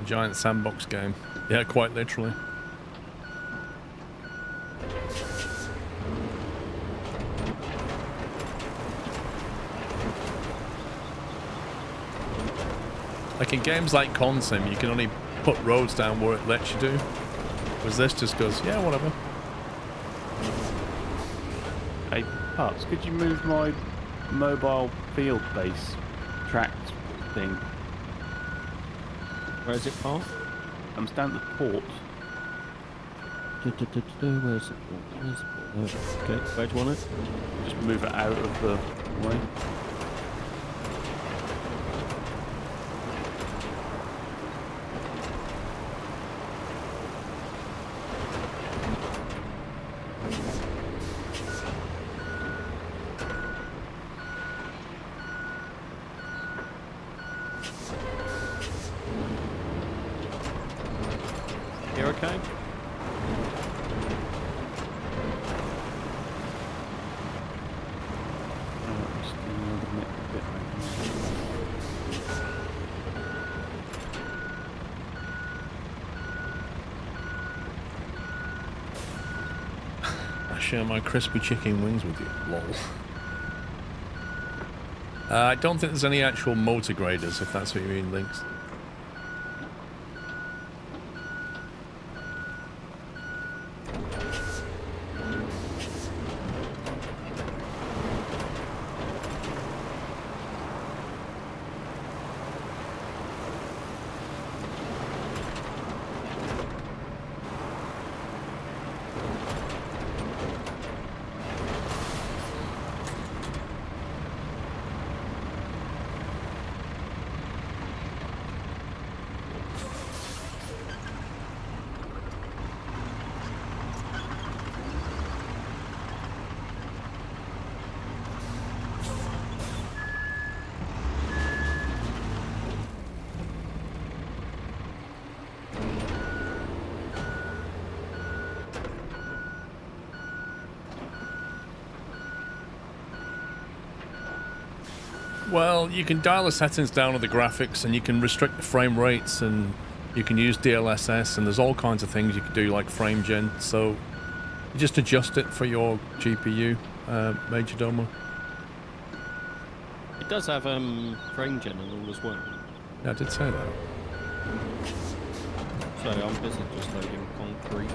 Giant sandbox game. Yeah, quite literally. Like in games like Consim, you can only put roads down where it lets you do. Whereas this just goes, yeah, whatever. Hey, Pups, could you move my mobile field base tracked thing? Where is it, Paul? I'm down at the port. Where's the port? Where's the port? There. Okay, where do you want it? Just move it out of the way. You're okay? I share my crispy chicken wings with you. Lol. I don't think there's any actual motor graders, if that's what you mean, Lynx. Well, you can dial the settings down of the graphics, and you can restrict the frame rates, and you can use DLSS, and there's all kinds of things you can do, like frame gen. So you just adjust it for your GPU, Major Domo. It does have frame gen and all as well. Yeah, I did say that. So I'm busy just loading concrete.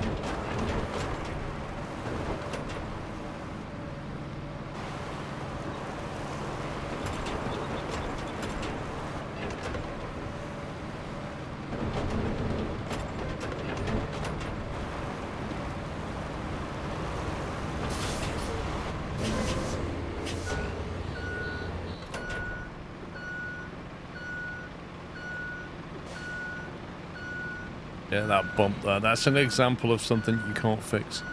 Yeah, that bump there. That's an example of something you can't fix.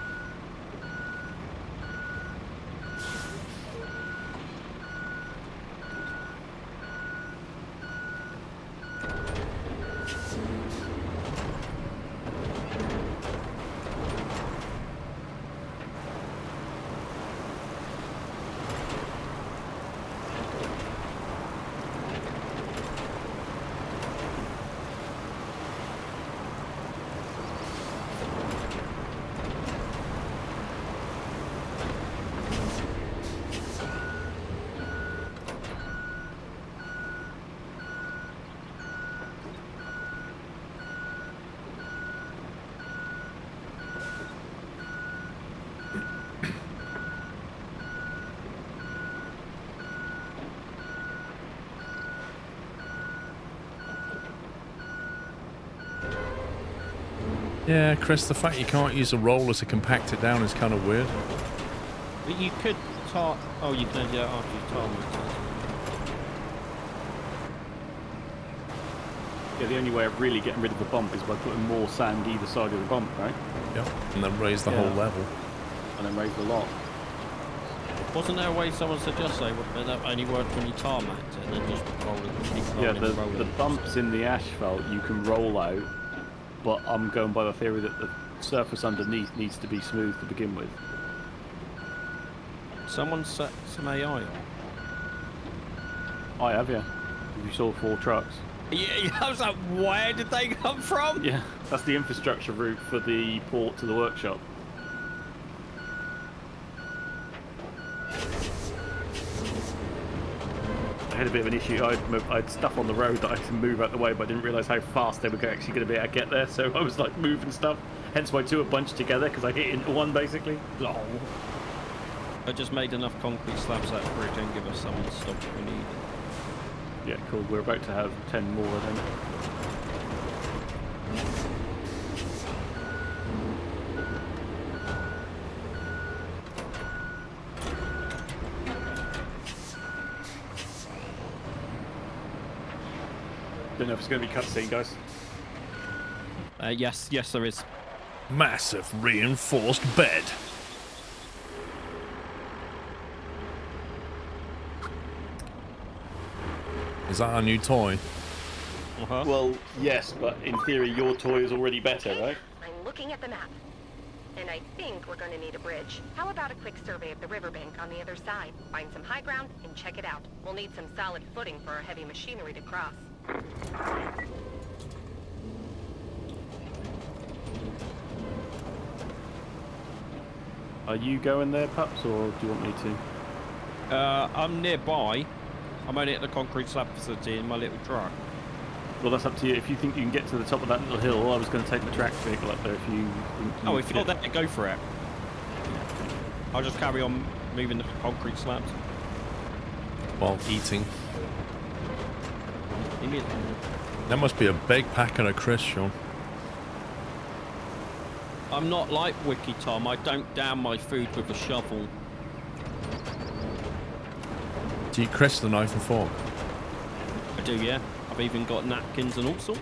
Yeah, Chris, the fact you can't use a roller to compact it down is kind of weird. But you could tar... Oh, you can do that after you tar it. Yeah, the only way of really getting rid of the bump is by putting more sand either side of the bump, right? Yep, and then raise the whole level. And then raise the lot. Wasn't there a way someone suggested that only worked when you tarmacked it and then just roll it? Keep rolling, Yeah, rolling. the bumps in the asphalt you can roll out, but I'm going by the theory that the surface underneath needs to be smooth to begin with. Someone set some AI on. I have, yeah. You saw 4 trucks. Yeah, I was like, where did they come from? Yeah, that's the infrastructure route for the port to the workshop. I had a bit of an issue. I had stuff on the road that I could move out the way, but I didn't realise how fast they were actually going to be able to get there, so I was like moving stuff. Hence why 2 are bunched together, because I hit into one basically. Lol. I just made enough concrete slabs out of the bridge and give us someone to stop if we need it. Yeah, cool. We're about to have 10 more, I think. Don't know if it's going to be cutscene, guys. Yes, there is. Massive reinforced bed. Is that our new toy? Uh-huh. Well, yes, but in theory your toy is already better, right? I'm looking at the map. And I think we're going to need a bridge. How about a quick survey of the riverbank on the other side? Find some high ground and check it out. We'll need some solid footing for our heavy machinery to cross. Are you going there, Pups, or do you want me to? I'm nearby. I'm only at the concrete slab facility in my little truck. Well, that's up to you. If you think you can get to the top of that little hill, I was going to take the track vehicle up there if you... Oh, if you're there, go for it. I'll just carry on moving the concrete slabs. While eating. Immediately. That must be a big pack and a Chris, Sean. I'm not like Wiki Tom. I don't down my food with a shovel. Do you Chris the knife and fork? I do, yeah. I've even got napkins and all sorts.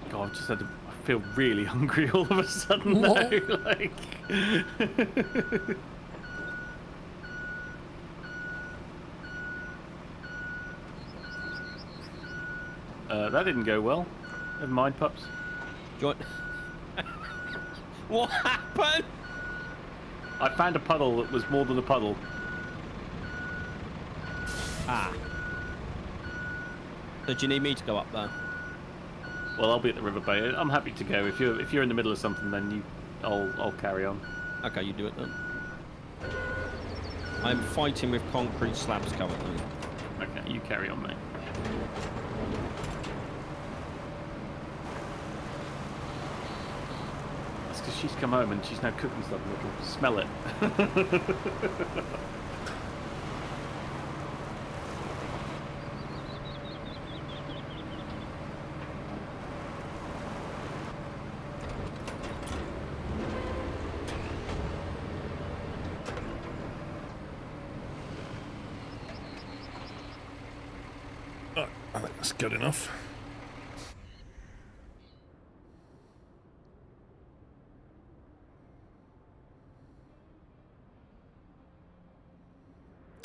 God, I've just had to... I feel really hungry all of a sudden now. Like... that didn't go well. Never mind, Pups. What happened? I found a puddle that was more than a puddle. Ah. So do you need me to go up there? Well, I'll be at the river bay. I'm happy to go. If you're in the middle of something, then I'll carry on. Okay, you do it then. I'm fighting with concrete slabs currently. Okay, you carry on, mate. That's because she's come home and she's now cooking stuff and I can smell it. I think that's good enough.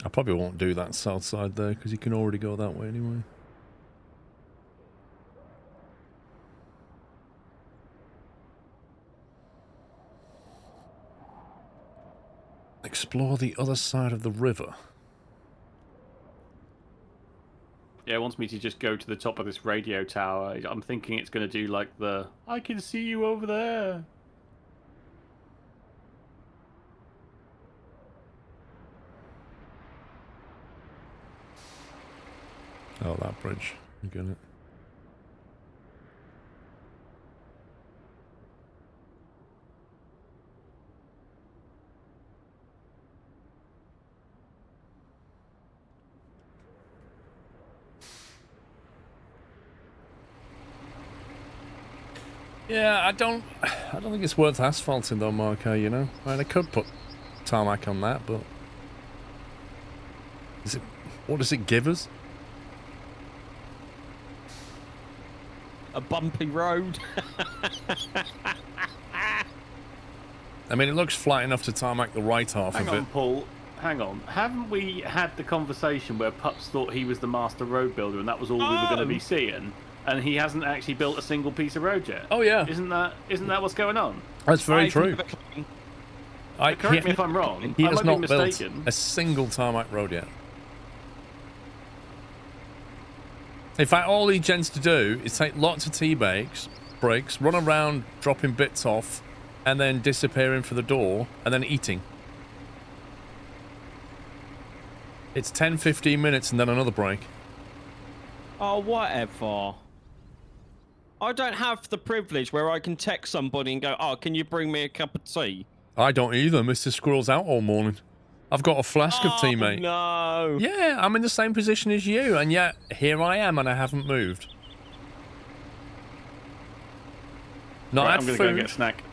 I probably won't do that south side there because you can already go that way anyway. Explore the other side of the river. Yeah, it wants me to just go to the top of this radio tower. I'm thinking it's going to do like the, I can see you over there. Oh, that bridge. I get it. Yeah, I don't think it's worth asphalting though, Marco, you know? I mean, I could put tarmac on that, but what does it give us? A bumpy road. I mean, it looks flat enough to tarmac the right half Hang of on, it. Paul. Hang on. Haven't we had the conversation where Pups thought he was the master road builder and that was all we were going to be seeing? And he hasn't actually built a single piece of road yet. Oh yeah, isn't that what's going on? That's very true. Correct me if I'm wrong. He I has might not be built mistaken. a single tarmac road yet. In fact, all he tends to do is take lots of breaks, run around dropping bits off, and then disappearing for the door, and then eating. It's 10-15 minutes and then another break. Oh, whatever. I don't have the privilege where I can text somebody and go, oh, can you bring me a cup of tea? I don't either. Mr. Squirrel's out all morning. I've got a flask of tea, mate. No. Yeah, I'm in the same position as you, and yet here I am, and I haven't moved. Not had I'm going food. to go and get a snack.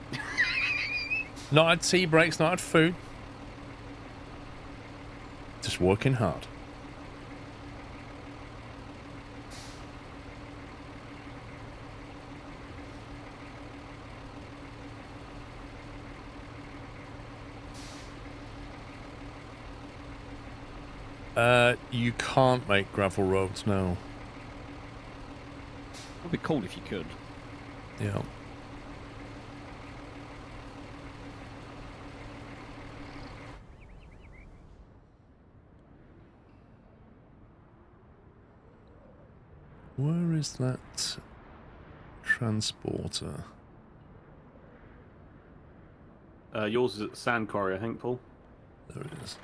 Not had tea breaks, not had food. Just working hard. You can't make gravel roads now. It'd be cool if you could. Yeah. Where is that transporter? Yours is at the sand quarry, I think, Paul. There it is.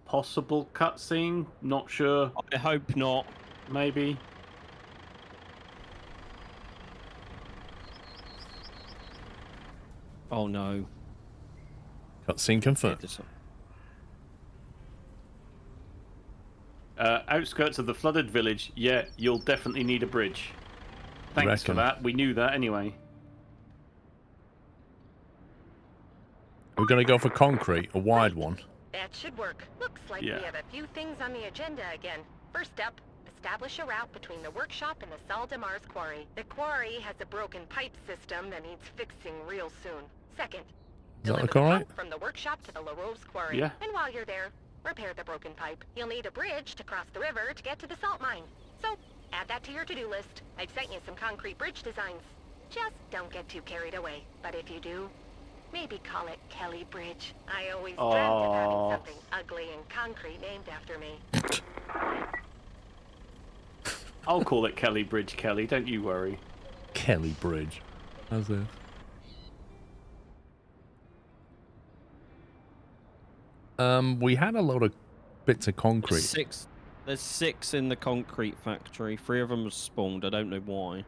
Possible cutscene? Not sure. I hope not. Maybe. Oh no. Cutscene confirmed. Outskirts of the flooded village. Yeah, you'll definitely need a bridge. Thanks for that. We knew that anyway. We're going to go for concrete, a wide one. That should work. Looks like Yeah. we have a few things on the agenda again. First up, establish a route between the workshop and the Sal de Mars quarry. The quarry has a broken pipe system that needs fixing real soon. Second, Does that deliver look the alright? pump from the workshop to the La Rose quarry. Yeah. And while you're there, repair the broken pipe. You'll need a bridge to cross the river to get to the salt mine. So, Add that to your to-do list. I've sent you some concrete bridge designs. Just don't get too carried away. But if you do, maybe call it Kelly Bridge. I always dreamt of having something ugly and concrete named after me. I'll call it Kelly Bridge, Kelly. Don't you worry. Kelly Bridge. How's it? We had a load of bits of concrete. There's 6 in the concrete factory. 3 of them have spawned. I don't know why.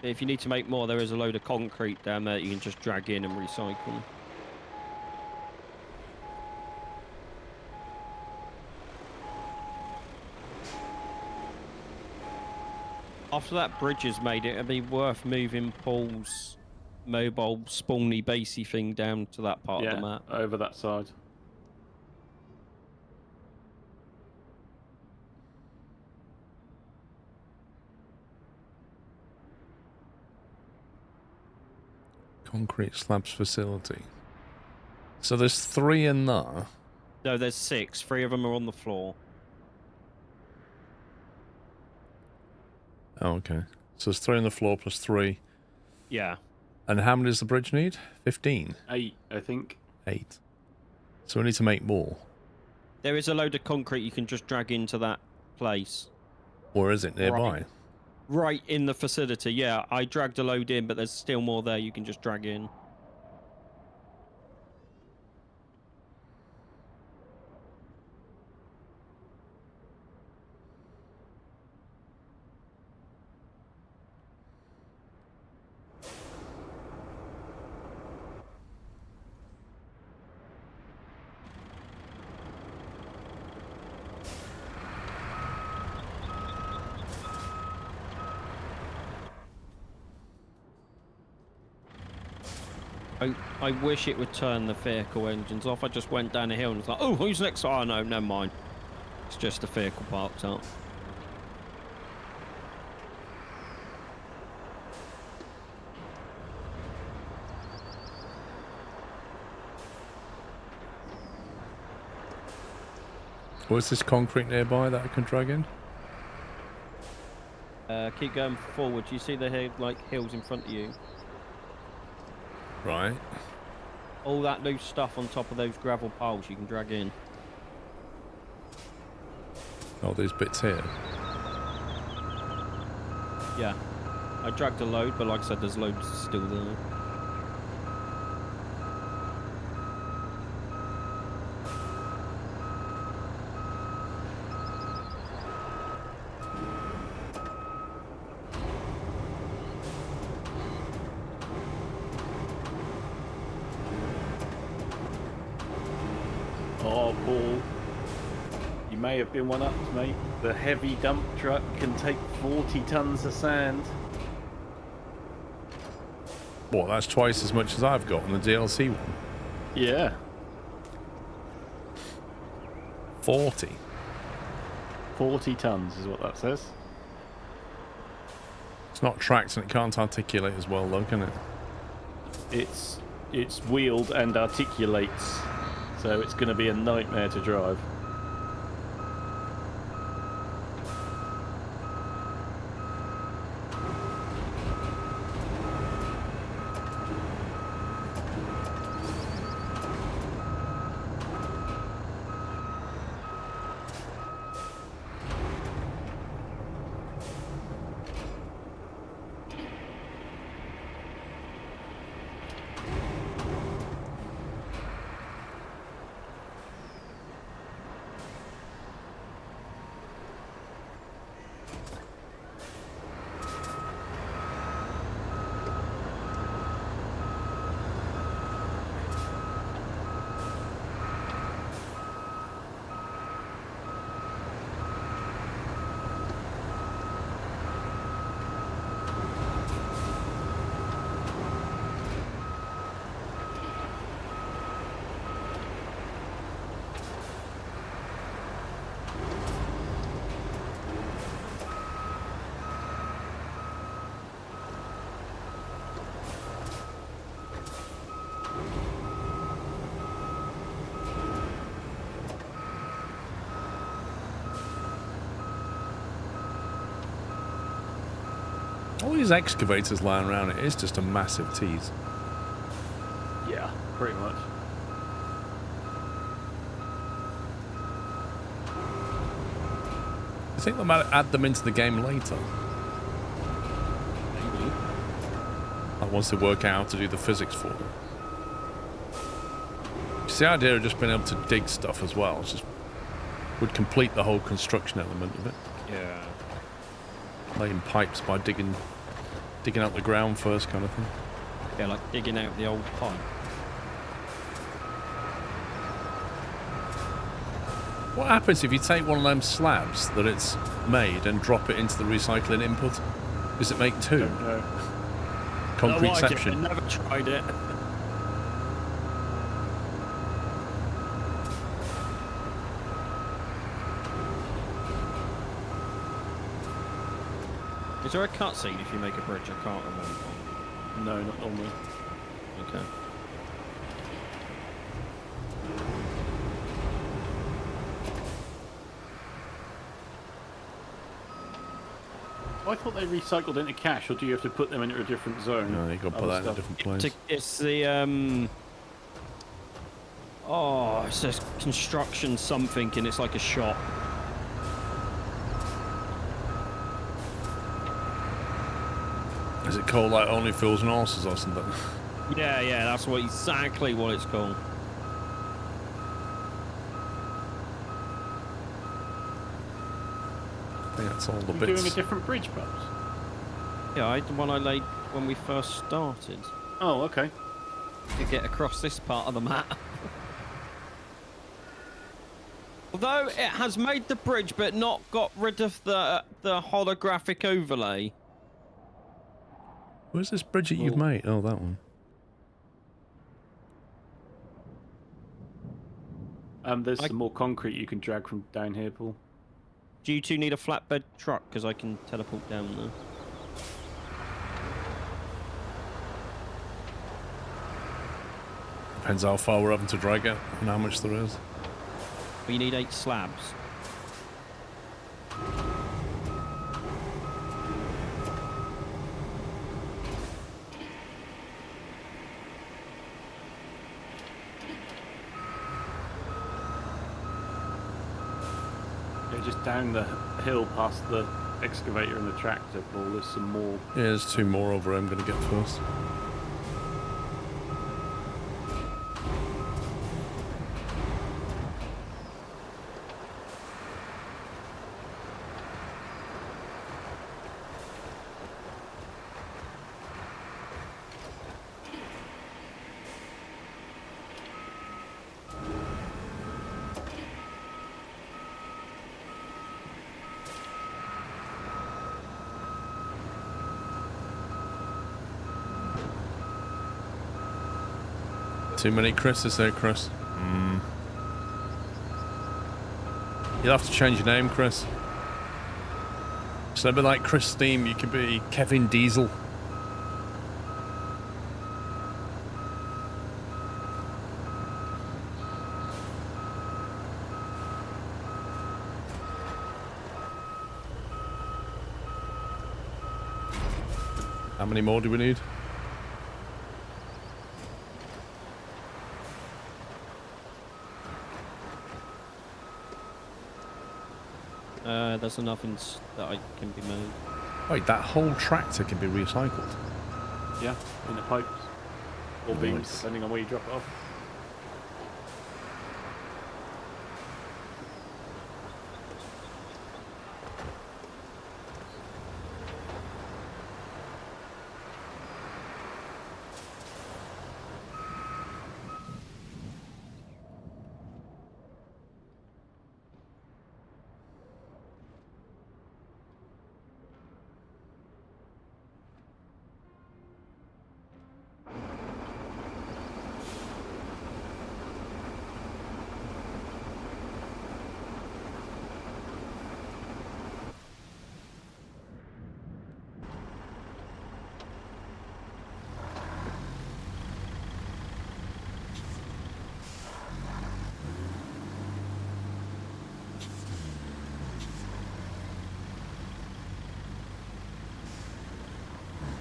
If you need to make more, there is a load of concrete down there that you can just drag in and recycle. After that bridge is made, it'd be worth moving Paul's mobile spawny basey thing down to that part of the map. Over that side. Concrete slabs facility. So there's 3 in there. No, there's 6. 3 of them are on the floor. Oh, okay. So there's 3 on the floor plus 3. Yeah. And how many does the bridge need? 15? 8, I think. 8. So we need to make more. There is a load of concrete you can just drag into that place. Or is it nearby? Right in the facility, yeah. I dragged a load in, but there's still more there you can just drag in. I wish it would turn the vehicle engines off. I just went down a hill and it's like, oh, who's next? Oh, no, never mind. It's just a vehicle parked up. Was this concrete nearby that I can drag in? Keep going forward. You see the hills in front of you? Right. All that loose stuff on top of those gravel piles you can drag in. Oh, these bits here. Yeah. I dragged a load, but like I said, there's loads still there. Oh, Paul. You may have been one up, mate. The heavy dump truck can take 40 tons of sand. What, that's twice as much as I've got on the DLC one? Yeah. 40. 40 tons is what that says. It's not tracked and it can't articulate as well though, can it? It's wheeled and articulates, so it's going to be a nightmare to drive. All these excavators lying around, it is just a massive tease. Yeah, pretty much. I think they might add them into the game later. Maybe. Like once they work out how to do the physics for them. It's the idea of just being able to dig stuff as well. It's just would complete the whole construction element of it. Yeah. Laying pipes by digging out the ground first, kind of thing. Yeah, like digging out the old pipe. What happens if you take one of them slabs that it's made and drop it into the recycling input? Does it make two? Don't know. Concrete I like it, section. I never tried it. Is there a cutscene if you make a bridge? I can't remember. No, not normally. Okay. I thought they recycled into cash, or do you have to put them into a different zone? No, you got to put that in a different place. It's the oh, it says construction something, and it's like a shop. Is it called like Only Fools and Horses or something? Yeah, that's exactly what it's called. I think that's all the Are you doing a bits. different bridge, perhaps? Yeah, the one I laid when we first started Oh, okay. to get across this part of the map. Although it has made the bridge, but not got rid of the holographic overlay. Where's this bridge that you've made? Oh, that one. There's some more concrete you can drag from down here, Paul. Do you two need a flatbed truck? Because I can teleport down there. Depends how far we're having to drag it and how much there is. But you need 8 slabs. Yeah, just down the hill past the excavator and the tractor, Paul. There's some more. Yeah, there's 2 more over I'm going to get first. Too many Chris's there, Chris. You'll have to change your name, Chris. Instead of like Chris Steam, you could be Kevin Diesel. How many more do we need? There's enough that I can be made. Wait, that whole tractor can be recycled? Yeah, in the pipes. Or beams, Nice. depending on where you drop it off.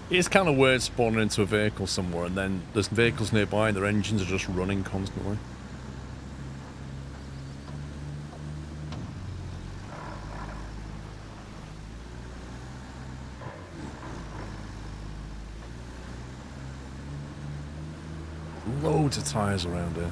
It's kind of weird spawning into a vehicle somewhere and then there's vehicles nearby and their engines are just running constantly. Loads of tyres around here.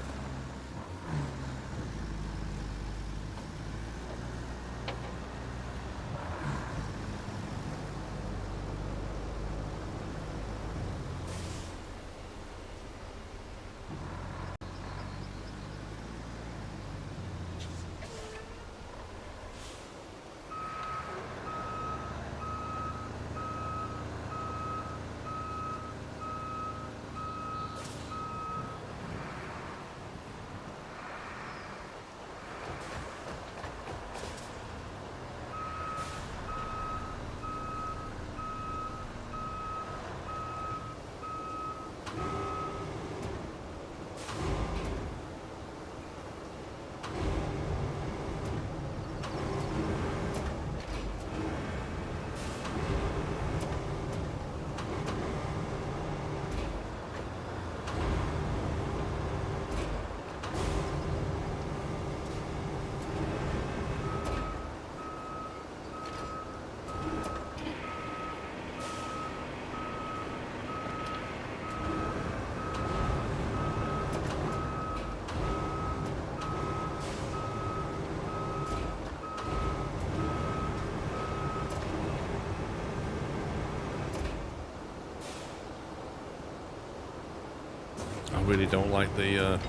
I really don't like the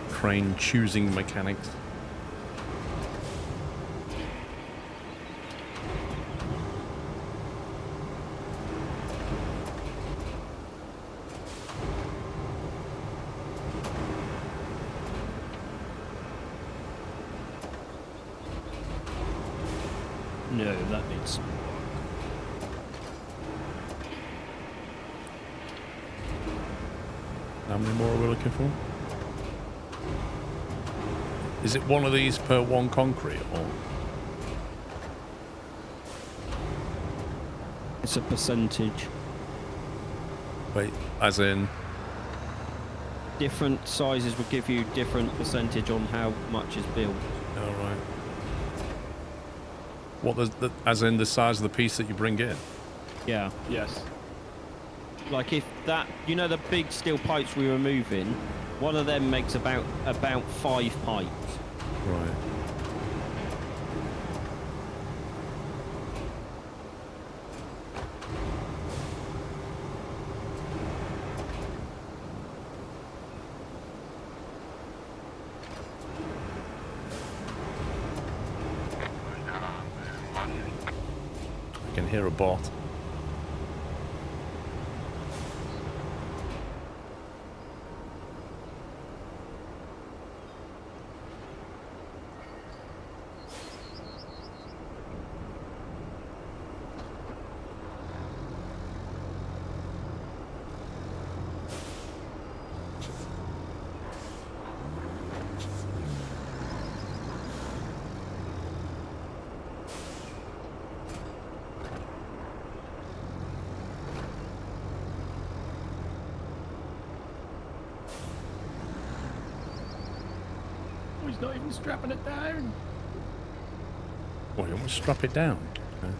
crane choosing mechanics. No, that needs. How many more are we looking for? Is it one of these per one concrete or? It's a percentage. Wait, as in? Different sizes will give you different percentage on how much is built. All right. What as in the size of the piece that you bring in? Yeah. Yes. Like if that, you know, the big steel pipes we were moving, one of them makes about 5 pipes. Right. I can hear a bot. Oh, he's not even strapping it down. Well, you want to strap it down? Okay.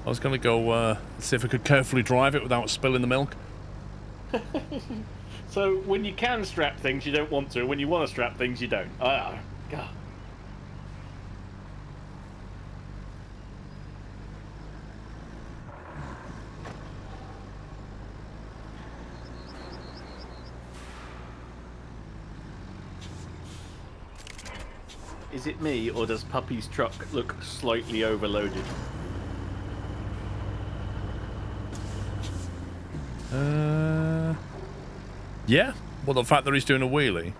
I was going to go see if I could carefully drive it without spilling the milk. So when you can strap things, you don't want to. When you want to strap things, you don't. Ah, God. Is it me, or does Puppy's truck look slightly overloaded? Yeah. Well, the fact that he's doing a wheelie.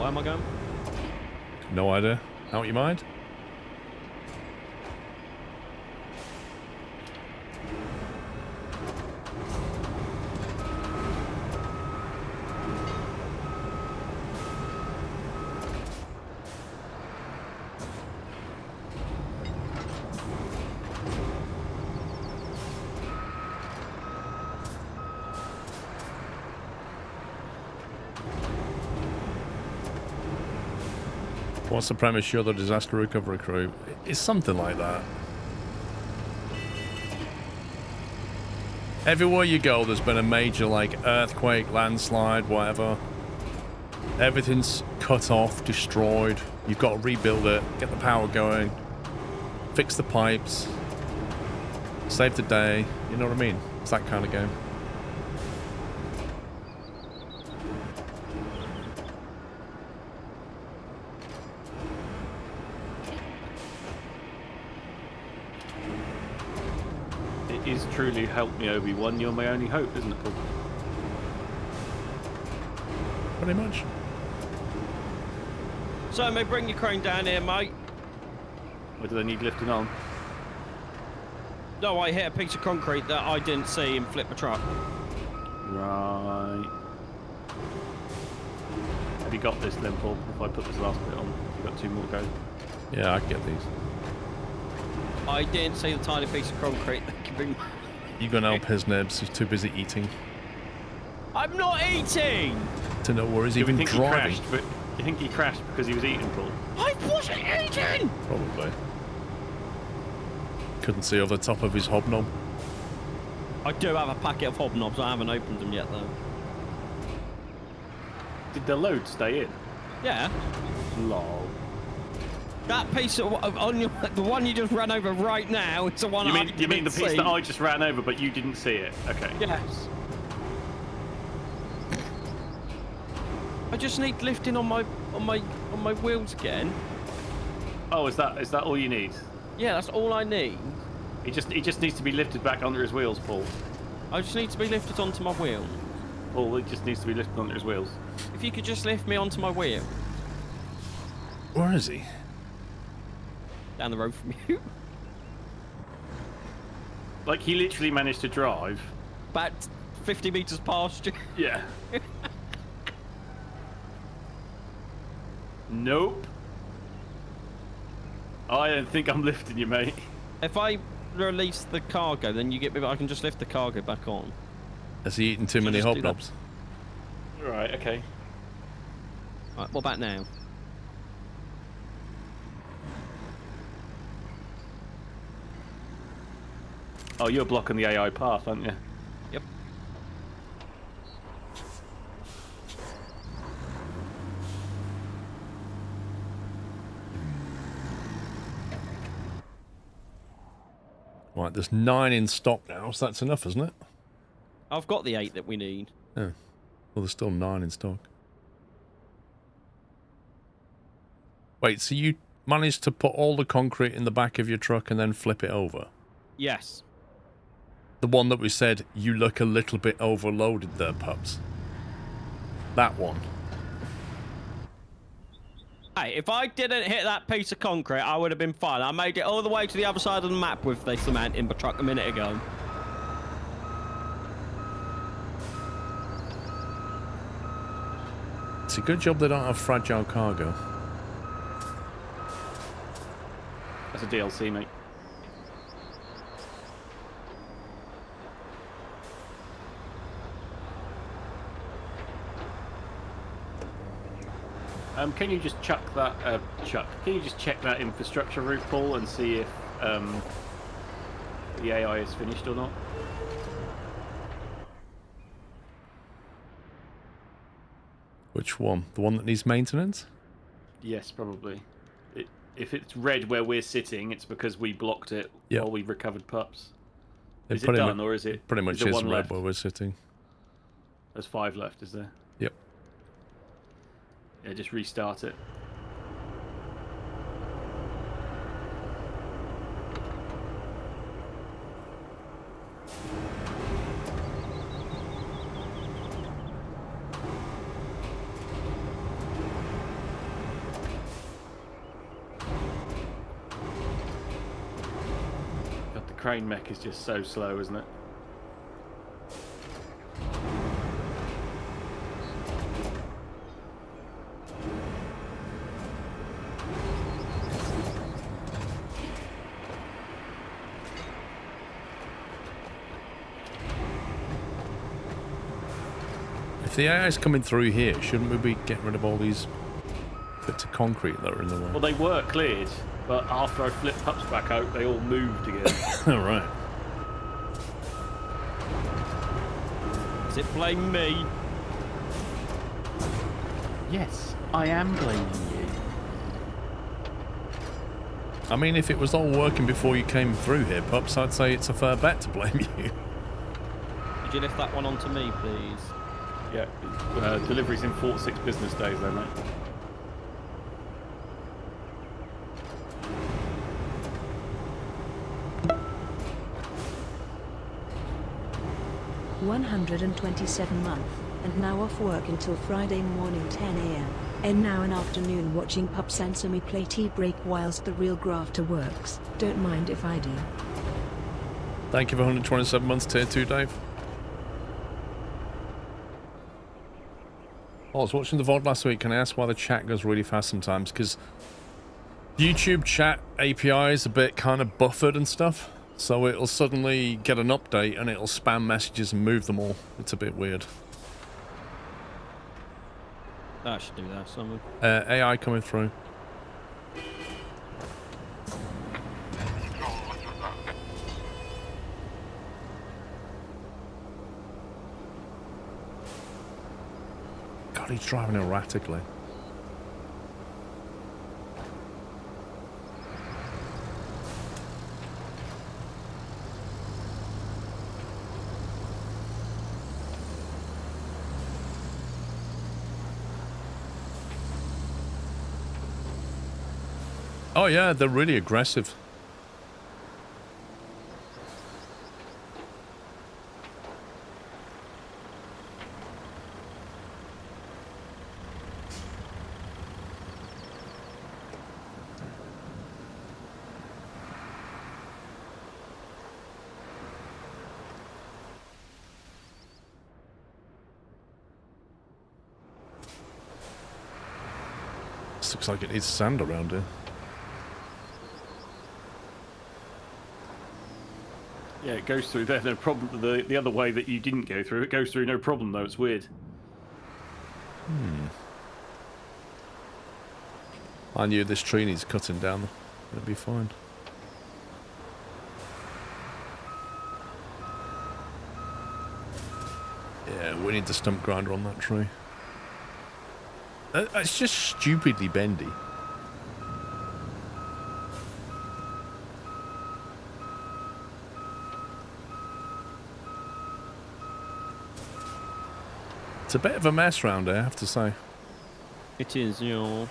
Where am I going? No idea. Out your mind? What's the premise? You're the disaster recovery crew. It's something like that. Everywhere you go, there's been a major, like, earthquake, landslide, whatever. Everything's cut off, destroyed. You've got to rebuild it, get the power going, fix the pipes, save the day. You know what I mean? It's that kind of game. Is truly help me, Obi-Wan. You're my only hope, isn't it, Paul? Pretty much. So, mate, bring your crane down here, mate. Or do they need lifting on? No, I hit a piece of concrete that I didn't see and flip the truck. Right. Have you got this then, Paul? If I put this last bit on, you've got 2 more to go. Yeah, I can get these. I didn't see the tiny piece of concrete that could be... You gonna help his nibs? He's too busy eating. I'm not eating! To know where he's even He driving. crashed, but you think he crashed because he was eating, Paul? I wasn't eating! Probably. Couldn't see over the top of his hobnob. I do have a packet of hobnobs. I haven't opened them yet, though. Did the load stay in? Yeah. Lol. That piece of on your, the one you just ran over right now is the one You I mean the didn't piece see. that I just ran over, but you didn't see it? Okay. Yes. I just need lifting on my wheels again. Oh, is that all you need? Yeah, that's all I need. He just needs to be lifted back under his wheels, Paul. I just need to be lifted onto my wheel. Paul, it just needs to be lifted under his wheels. If you could just lift me onto my wheel. Where is he? Down the road from you. Like, he literally managed to drive. About 50 metres past you. Yeah. Nope. I don't think I'm lifting you, mate. If I release the cargo, then you get me. I can just lift the cargo back on. Has he eaten too many just do that? hobnobs? Right, okay. Right, what about now? Oh, you're blocking the AI path, aren't you? Yep. Right, there's 9 in stock now, so that's enough, isn't it? I've got the 8 that we need. Oh. Well, there's still 9 in stock. Wait, so you managed to put all the concrete in the back of your truck and then flip it over? Yes. The one that we said, you look a little bit overloaded there, pups. That one. Hey, if I didn't hit that piece of concrete, I would have been fine. I made it all the way to the other side of the map with the cement in my truck a minute ago. It's a good job they don't have fragile cargo. That's a DLC, mate. Can you just chuck that, can you just check that infrastructure route, Paul, and see if the AI is finished or not? Which one? The one that needs maintenance? Yes, probably. If it's red where we're sitting, it's because we blocked it Yep. while we recovered pups. It Is it pretty done, mu- or is it? Pretty much is there is one red left? where we're sitting. There's 5 left, is there? Yep. Yeah, just restart it. crane mech is just so slow, isn't it? If the AI is coming through here, shouldn't we be getting rid of all these bits of concrete that are in the way? Well, they were cleared, but after I flipped pups back out, they all moved again. All right. Does it blame me? Yes, I am blaming you. I mean, if it was all working before you came through here, Pups, I'd say it's a fair bet to blame you. Could you lift that one onto me, please? Yeah, deliveries in 4 to 6 business days, though, mate. $127 month, and now off work until Friday morning 10 a.m. And now an afternoon watching Pups answer me play T-break whilst the real grafter works. Don't mind if I do. Thank you for 127 months, tier 2, Dave. Oh, I was watching the VOD last week. Can I ask why the chat goes really fast sometimes? Because YouTube chat API is a bit kind of buffered and stuff. So it'll suddenly get an update and it'll spam messages and move them all. It's a bit weird. That should do that, someone. AI coming through. God, he's driving erratically. Oh yeah, they're really aggressive. This looks like it needs sand around here. Yeah, it goes through there, no problem. The other way that you didn't go through, it goes through no problem, though. It's weird. I knew this tree needs cutting down. It'll be fine. Yeah, we need the stump grinder on that tree. It's just stupidly bendy. It's a bit of a mess round here, I have to say. It is yours.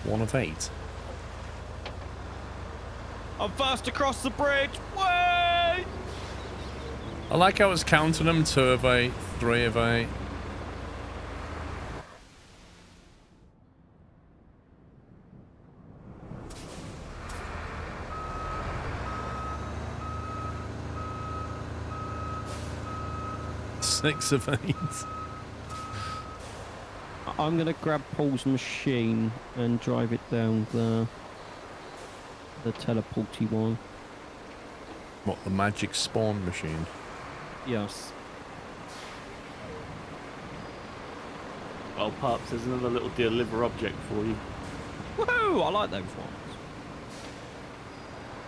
One of 8. I'm fast across the bridge. Wait! I like how it's counting them. 2 of 8, 3 of 8. Six of 8. I'm gonna grab Paul's machine and drive it down the teleporty one. What, the magic spawn machine? Yes. Well, Pups, there's another little deliver object for you. Woohoo! I like those ones.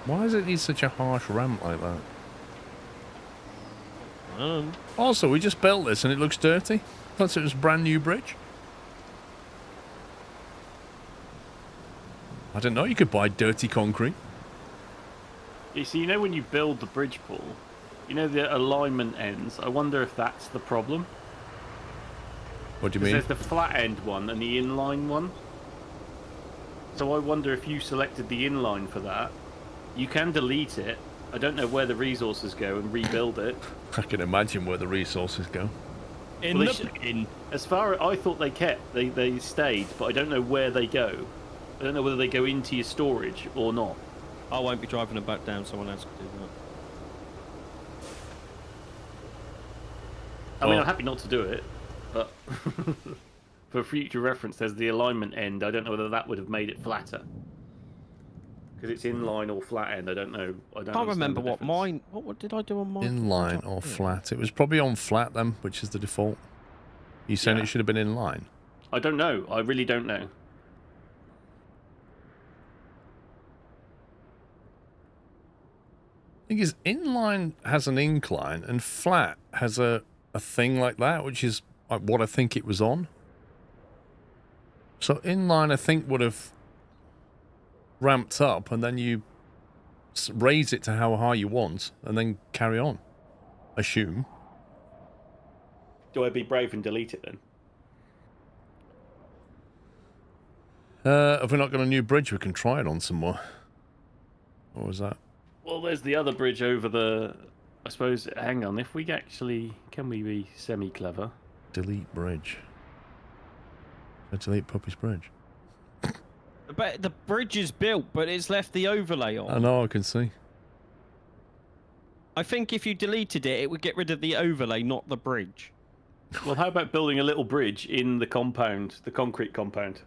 Why does it need such a harsh ramp like that? Um, Also, we just built this and it looks dirty. Thought it was a brand new bridge. I didn't know you could buy dirty concrete. You see, you know when you build the bridge, Paul, you know the alignment ends. I wonder if that's the problem. What do you mean? There's the flat end one and the inline one. So I wonder if you selected the inline for that. You can delete it, I don't know where the resources go and rebuild it. I can imagine where the resources go. In Well, the bin. As far as I thought they stayed, but I don't know where they go. I don't know whether they go into your storage or not. I won't be driving them back down. Someone else can do that. I mean, I'm happy not to do it, but for future reference, there's the alignment end. I don't know whether that would have made it flatter. Because it's inline or flat end, I don't know. I Can't remember what mine. What did I do on mine? Inline or flat? It was probably on flat then, which is the default. You saying Yeah. it should have been inline? I don't know. I really don't know. Thing is, inline has an incline and flat has a thing like that, which is what I think it was on. So inline, I think, would have ramped up, and then you raise it to how high you want, and then carry on. Assume. Do I be brave and delete it then? Have we not got a new bridge we can try it on somewhere? What was that? Well, there's the other bridge over the... I suppose... Hang on. If we actually... Can we be semi-clever? Delete bridge. Delete Puppy's bridge. But the bridge is built, but it's left the overlay on. I know, I can see. I think if you deleted it, it would get rid of the overlay, not the bridge. Well, how about building a little bridge in the compound, the concrete compound?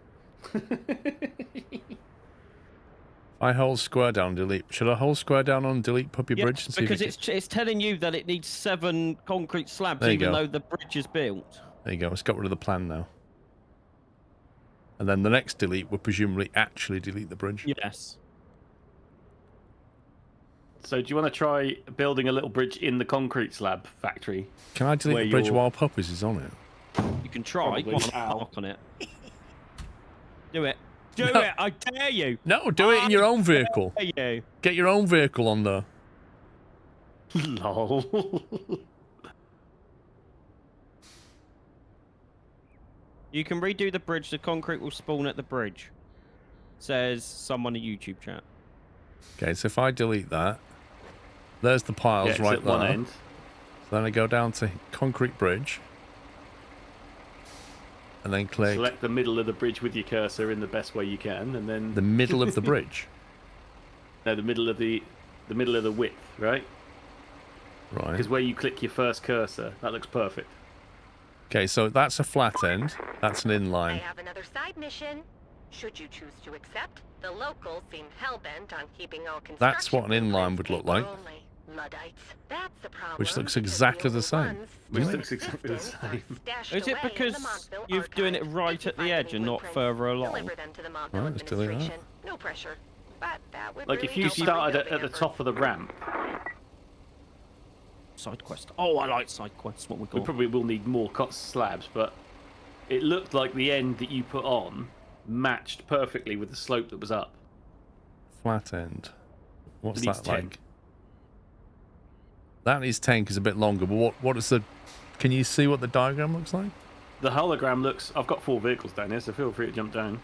I hold square down, delete. Should I hold square down on delete Puppy Yes, bridge? And see because if it's telling you that it needs 7 concrete slabs, There you even go. though the bridge is built. There you go. It's got rid of the plan now. And then the next delete would presumably actually delete the bridge. Yes. So do you want to try building a little bridge in the concrete slab factory? Can I delete Where the bridge you're- while Puppies is on it? You can try. Probably. Go on, Ow. mark on it. Do it. Do it. I dare you. No, do it in your own vehicle. I dare you. Get your own vehicle on there. Lol. You can redo the bridge. The concrete will spawn at the bridge. Says someone in YouTube chat. Okay, so if I delete that, there's the piles Yeah, it's right at there. one end. So then I go down to concrete bridge. And then click Select the middle of the bridge with your cursor in the best way you can, and then the middle of the bridge. no, the middle of the width, right? Right. Because where you click your first cursor, that looks perfect. Okay, so that's a flat end. That's an I inline. have another side mission. Should you choose to accept, the locals seem hell-bent on keeping all construction That's what an inline blueprints would look paper like. only. Luddites. That's the problem. Which looks because exactly the only same. ones Which still looks exactly the existing are same. stashed Is it away in the because Montville you're doing it archives. right If you at the find edge any and not blueprints, further along? deliver them to the Montville Right, let's delete that. administration. No pressure. But that would Like really if you help our started at rebuilding the top of the ramp, Side quest. Oh, I like side quests. What we we call. probably will need more cut slabs, but it looked like the end that you put on matched perfectly with the slope that was up. Flat end. What's It needs that 10. like? That is 10 because it's a bit longer, but what is the... Can you see what the diagram looks like? The hologram looks... I've got 4 vehicles down here, so feel free to jump down.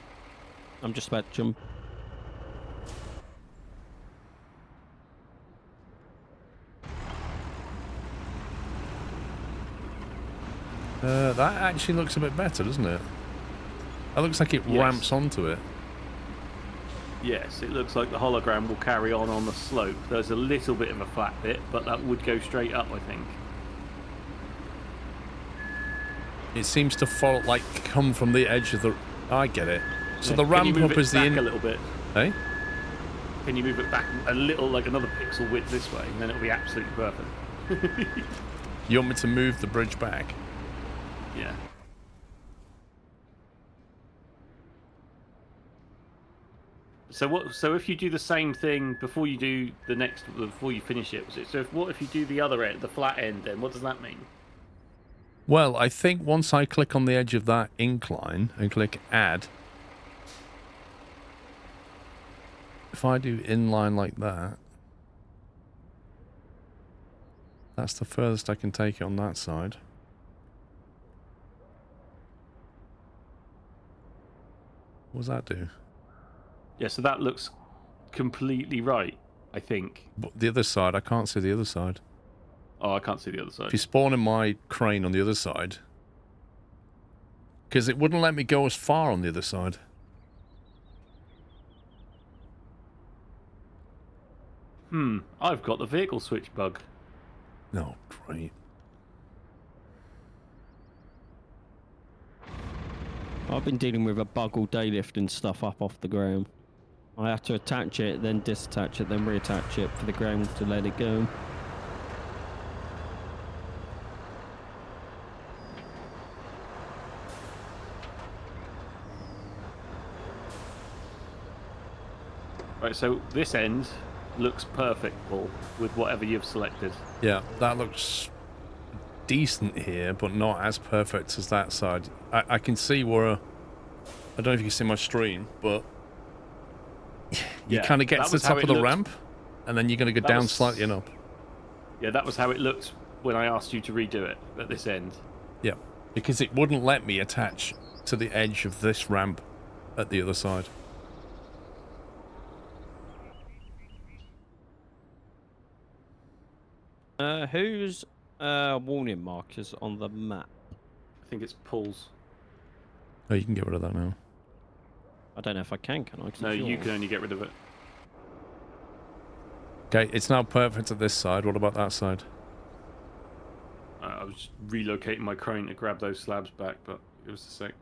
I'm just about to jump. That actually looks a bit better, doesn't it? That looks like it Yes. ramps onto it. Yes, it looks like the hologram will carry on the slope. There's a little bit of a flat bit, but that would go straight up, I think. It seems to follow, like, come from the edge of the... I get it. So Yeah. the Can you ramp move up it is the... back a little bit? Hey? Can you move it back a little, like another pixel width this way, and then it'll be absolutely perfect. You want me to move the bridge back? Yeah. So what? So if you do the same thing before you do the next, before you finish it, so what if you do the other end, the flat end? Then what does that mean? Well, I think once I click on the edge of that incline and click add, if I do inline like that, that's the furthest I can take it on that side. What does that do? Yeah. So that looks completely right. I think. But the other side, I can't see the other side. Oh, I can't see the other side. If you spawn in my crane on the other side, because it wouldn't let me go as far on the other side. I've got the vehicle switch bug. No, great. I've been dealing with a bug all day lifting stuff up off the ground. I have to attach it, then disattach it, then reattach it for the ground to let it go. Right, so this end looks perfect, Paul, with whatever you've selected. Yeah, that looks decent here, but not as perfect as that side. I can see where... I don't know if you can see my stream, but... You kind of get to the top of the ramp, and then you're going to go down slightly and up. Yeah, that was how it looked when I asked you to redo it at this end. Yeah, because it wouldn't let me attach to the edge of this ramp at the other side. Whose warning markers on the map? I think it's Paul's. Oh, you can get rid of that now. I don't know if I can I? No, you can only get rid of it. Okay, it's now perfect at this side. What about that side? I was just relocating my crane to grab those slabs back, but it was a sec.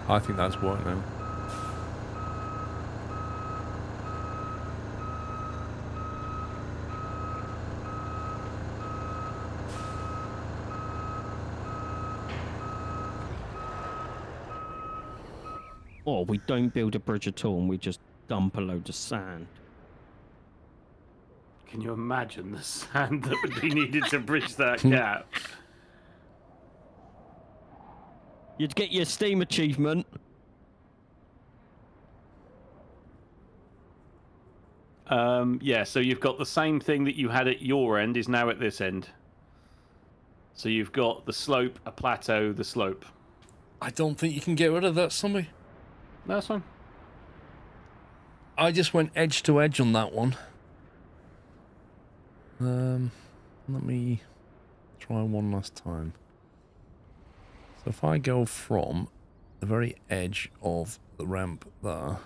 I think that's worked now. Or we don't build a bridge at all and we just dump a load of sand. Can you imagine the sand that would be needed to bridge that gap? You'd get your Steam achievement. Yeah, so you've got the same thing that you had at your end is now at this end. So you've got the slope, a plateau, the slope. I don't think you can get rid of that, somebody. No, that's fine. I just went edge to edge on that one. Let me try one last time. So if I go from the very edge of the ramp there,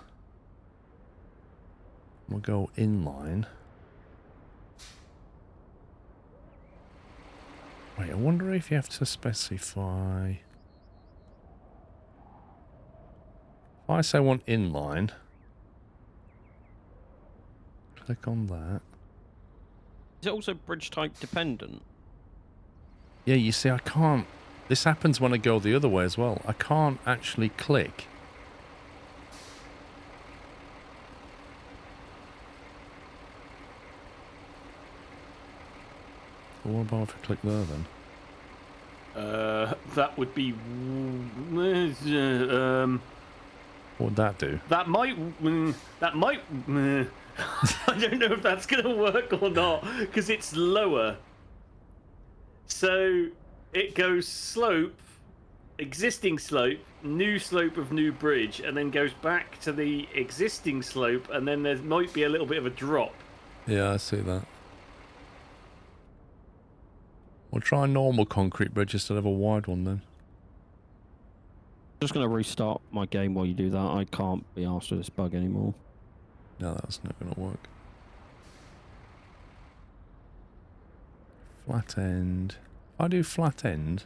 we'll go inline. Wait, I wonder if you have to specify... If I say I want inline, click on that. Is it also bridge type dependent? Yeah, you see, I can't... This happens when I go the other way as well. I can't actually click. Well, what about if I click there then? That would be... What would that do? That might... I don't know if that's going to work or not, because it's lower. So it goes slope, existing slope, new slope of new bridge, and then goes back to the existing slope, and then there might be a little bit of a drop. Yeah, I see that. We'll try a normal concrete bridge instead of a wide one then. Just going to restart my game while you do that. I can't be asked for this bug anymore. No, that's not going to work. Flat end. If I do flat end...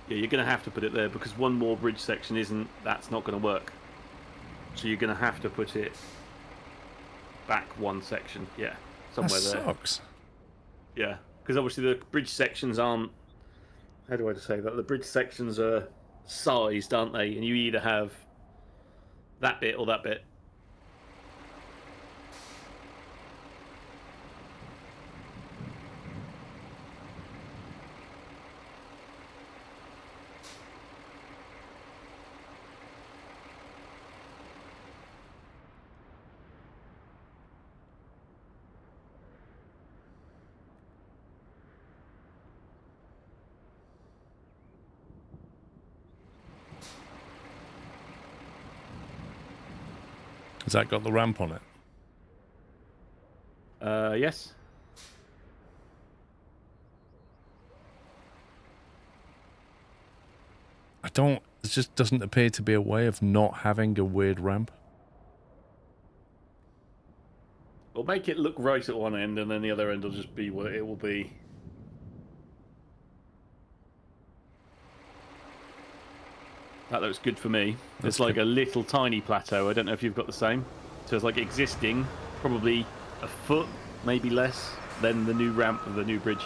Yeah, you're going to have to put it there, because one more bridge section that's not going to work. So you're going to have to put it back one section, yeah, somewhere that there. Sucks. Yeah, because obviously the bridge sections aren't... How do I say that? The bridge sections are sized, aren't they? And you either have that bit or that bit. Has that got the ramp on it? Yes. I don't... It just doesn't appear to be a way of not having a weird ramp. We'll make it look right at one end, and then the other end will just be what it will be. That looks good for me. It's like a little tiny plateau. I don't know if you've got the same. So it's like existing, probably a foot, maybe less, than the new ramp of the new bridge.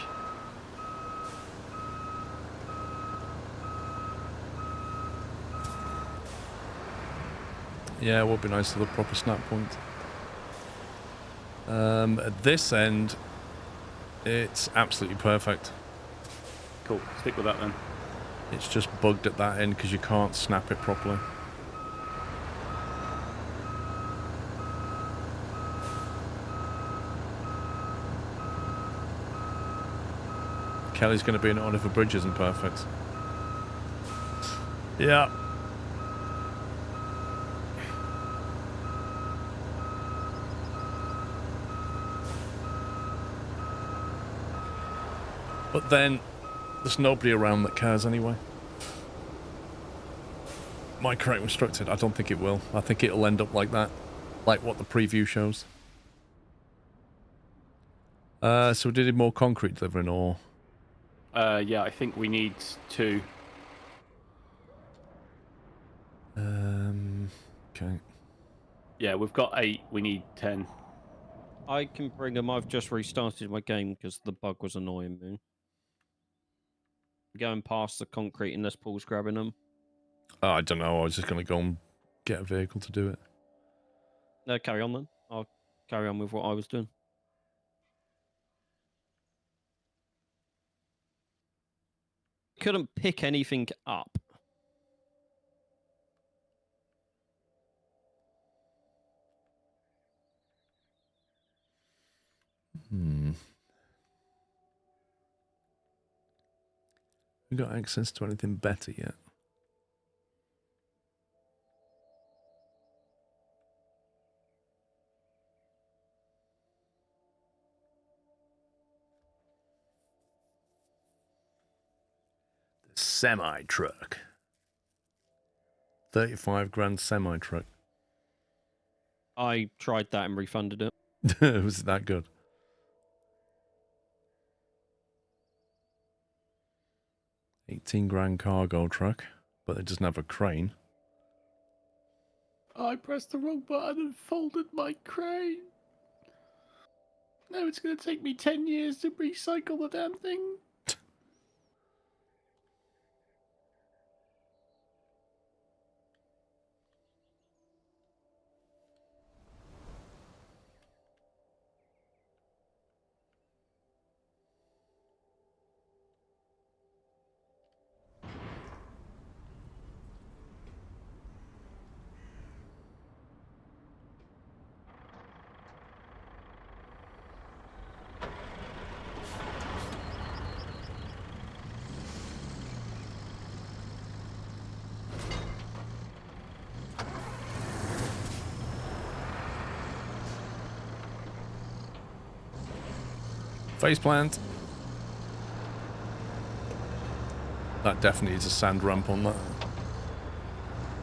Yeah, it would be nice to have a proper snap point. At this end, it's absolutely perfect. Cool. Stick with that then. It's just bugged at that end because you can't snap it properly. Kelly's going to be in it on if a bridge isn't perfect. Yeah. But then, there's nobody around that cares anyway. Am I correct instructed? I don't think it will. I think it'll end up like that. Like what the preview shows. So we did more concrete delivering, or... Yeah, I think we need 2. Okay. Yeah, we've got 8. We need 10. I can bring them. I've just restarted my game because the bug was annoying me. Going past the concrete unless Paul's grabbing them. Oh, I don't know. I was just going to go and get a vehicle to do it. No, carry on then. I'll carry on with what I was doing. Couldn't pick anything up. We got access to anything better yet? The semi-truck. 35 grand semi-truck. I tried that and refunded it. Was it that good? $18 grand cargo truck, but it doesn't have a crane. I pressed the wrong button and folded my crane. Now it's going to take me 10 years to recycle the damn thing. Faceplant. That definitely is a sand ramp on that.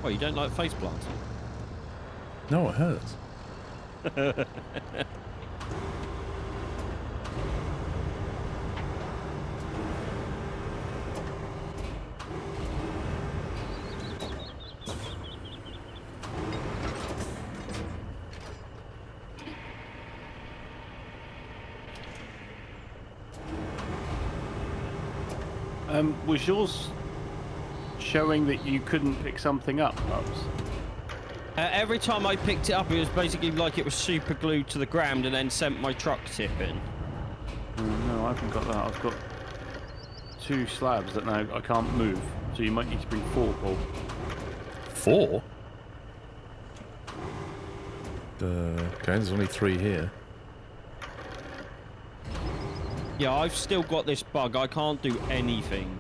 Well, you don't like face plants? No, it hurts. Was yours showing that you couldn't pick something up, Bubs? Every time I picked it up, it was basically like it was super glued to the ground and then sent my truck tipping. No, I haven't got that. I've got 2 slabs that now I can't move, so you might need to bring 4, Paul. 4? Okay, there's only 3 here. Yeah, I've still got this bug. I can't do anything.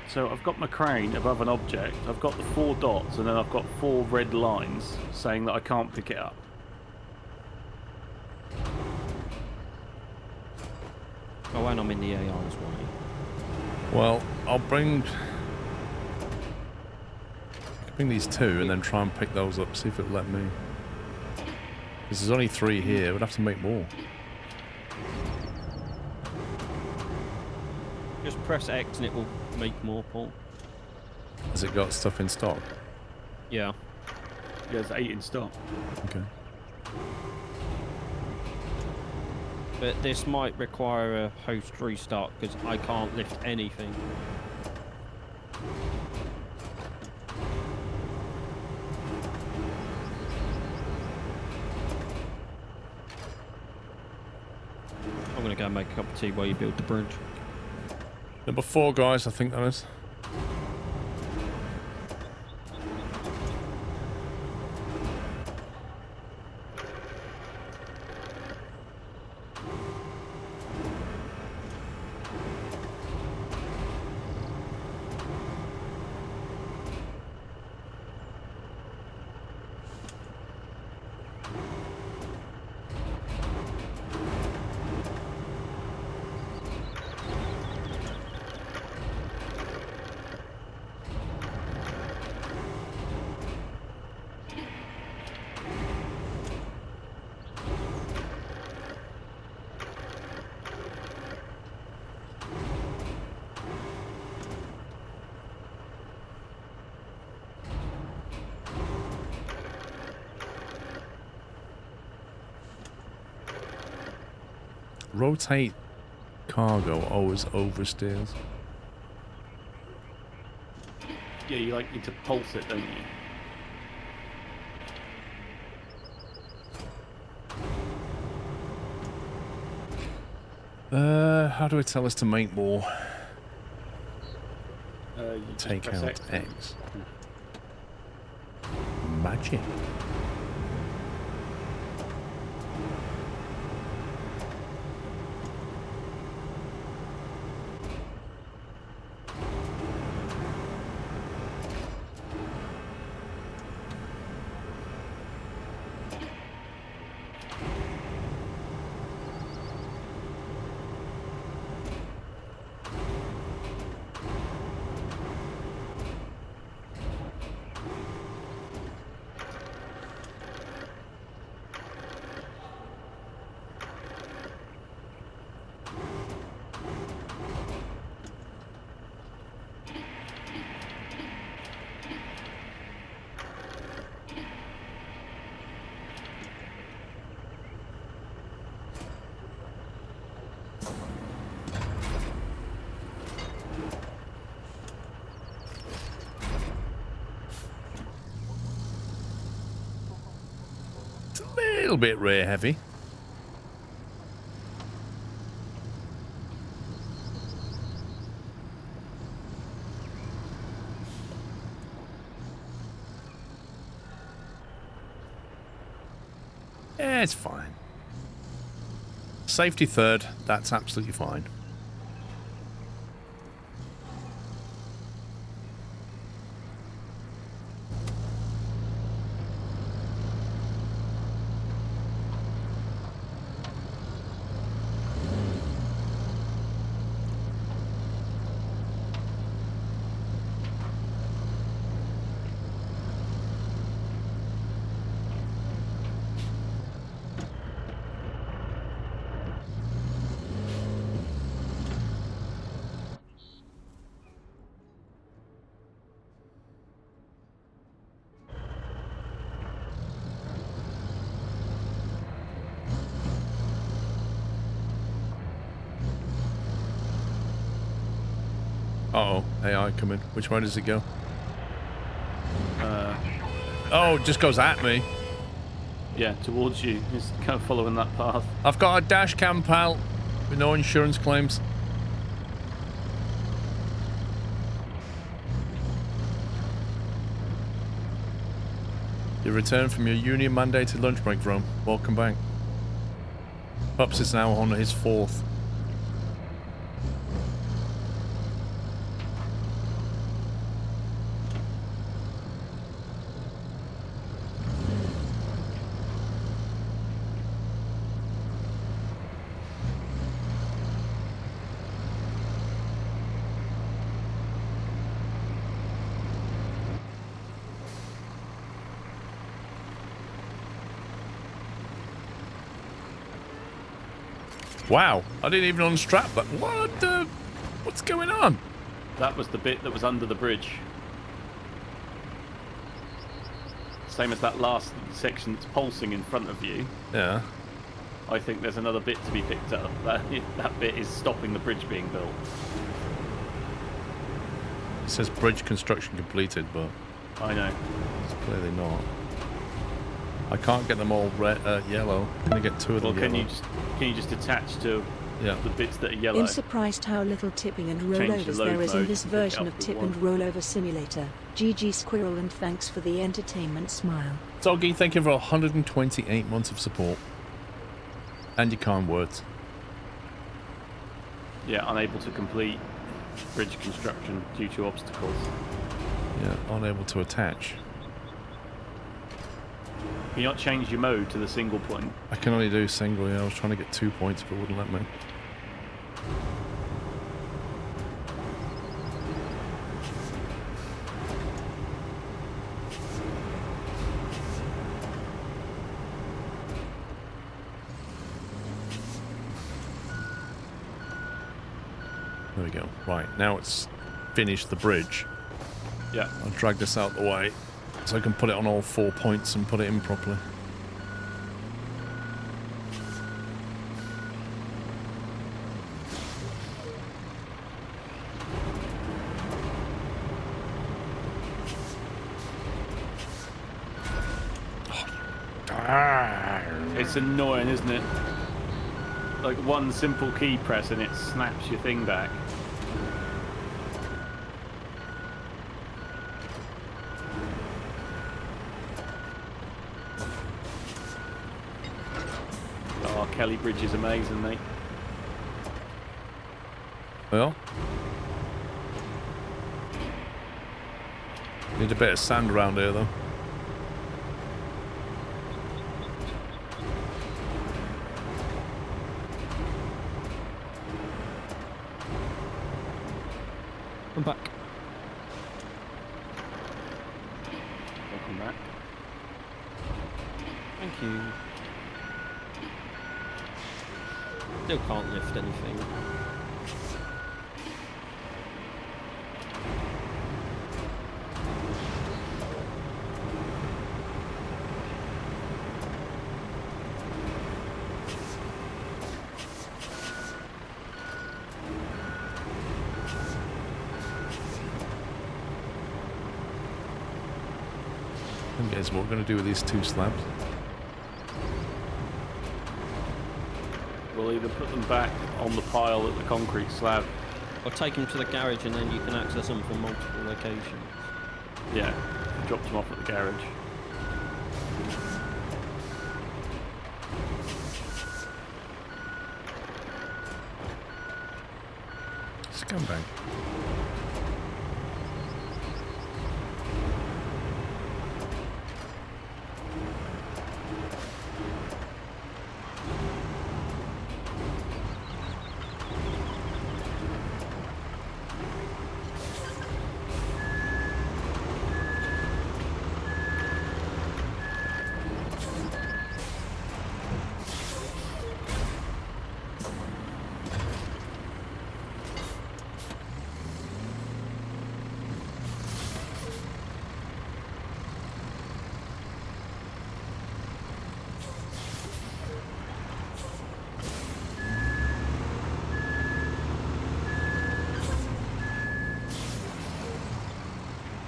So I've got my crane above an object, I've got the 4 dots, and then I've got 4 red lines saying that I can't pick it up. Oh, and I'm in the AR's way. Well, I'll bring these 2 and then try and pick those up, see if it'll let me. Because there's only 3 here, we'd have to make more. Just press X and it will make more, Paul. Has it got stuff in stock? Yeah. Yeah, there's 8 in stock. Okay. But this might require a host restart because I can't lift anything. I'm gonna go and make a cup of tea while you build the bridge. Number 4, guys, I think that is. Rotate cargo always oversteers. Yeah, you like need to pulse it, don't you? How do I tell us to make more? You just Take press out X. Magic. A little bit rear heavy. Yeah, it's fine. Safety third, that's absolutely fine. Uh-oh, AI coming. Which way does it go? Oh, it just goes at me. Yeah, towards you. It's kind of following that path. I've got a dash cam, pal, with no insurance claims. You returned from your union mandated lunch break, Rome. Welcome back. Pups is now on his 4th. Wow, I didn't even unstrap that. What the? What's going on? That was the bit that was under the bridge. Same as that last section that's pulsing in front of you. Yeah. I think there's another bit to be picked up. That bit is stopping the bridge being built. It says bridge construction completed, but I know. it's clearly not. I can't get them all red, yellow. Can I get two of them Well, yellow? can you just attach to the bits that are yellow? I'm surprised how little tipping and Change the rollovers load there is in mode this to pick it version up of with Tip one. and Rollover Simulator. GG Squirrel, and thanks for the entertainment smile. Doggy, thank you for 128 months of support. And your kind words. Yeah, unable to complete bridge construction due to obstacles. Yeah, unable to attach. Can you not change your mode to the single point? I can only do single, yeah. I was trying to get 2 points, but it wouldn't let me. There we go. Right, now it's finished the bridge. Yeah. I'll drag this out the way so I can put it on all 4 points and put it in properly. It's annoying, isn't it? Like one simple key press and it snaps your thing back. Oh, Kelly Bridge is amazing, mate. Well, need a bit of sand around here though. I'm back. Welcome back. Thank you. Still can't lift anything. And guess what we're going to do with these 2 slabs? We'll either put them back on the pile at the concrete slab. Or take them to the garage and then you can access them from multiple locations. Yeah, drop them off at the garage. Scumbag.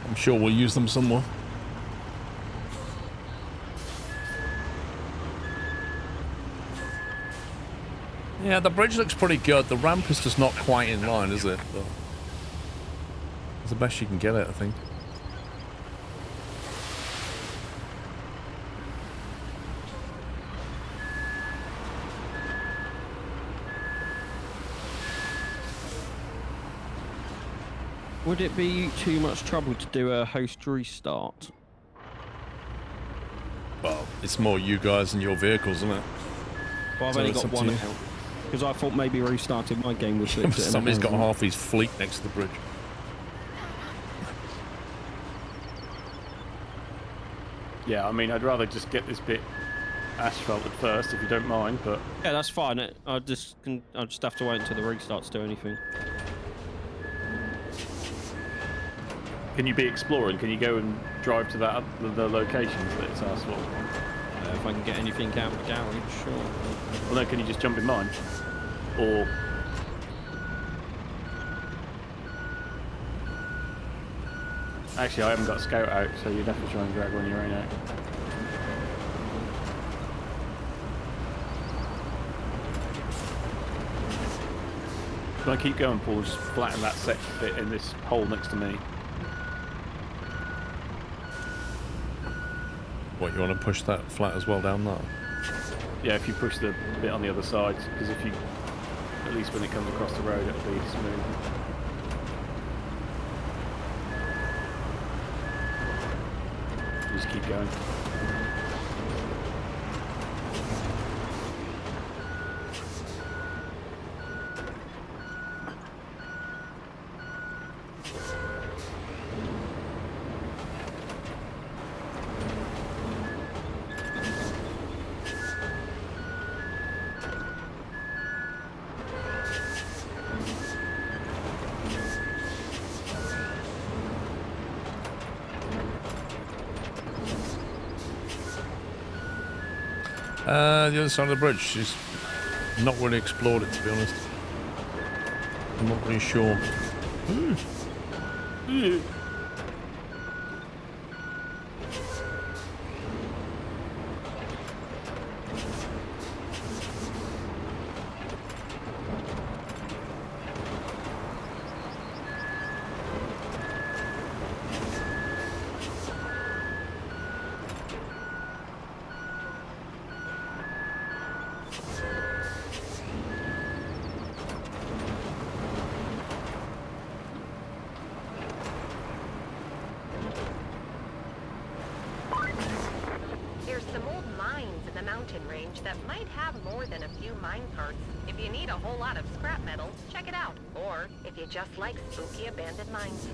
I'm sure we'll use them somewhere. Yeah, the bridge looks pretty good. The ramp is just not quite in line, is it? But it's the best you can get it, I think. Would it be too much trouble to do a host restart? Well, it's more you guys and your vehicles, isn't it? Well, I've So only it's got up to one you. out. Because I thought maybe restarting my game would fix it. and Somebody's it got hasn't. half his fleet next to the bridge. Yeah, I mean, I'd rather just get this bit asphalted first, if you don't mind. But Yeah, that's fine. I'll just have to wait until the rig starts to do anything. can you be exploring? Can you go and drive to the locations that it's asked for? If I can get anything out of the garage, sure. Well, no. Can you just jump in mine? Or actually, I haven't got a scout out, so you'd have to try and drag one of your own out. Can I keep going, Paul? Just flatten that section bit in this hole next to me. What, you want to push that flat as well down there? Yeah, if you push the bit on the other side, because if you, at least when it comes across the road, it'll be smooth. Just keep going. The other side of the bridge. She's not really explored it, to be honest. I'm not really sure. There's some old mines in the mountain range that might have more than a few mine carts. If you need a whole lot of scrap metal, check it out. Or if you just like spooky abandoned mines.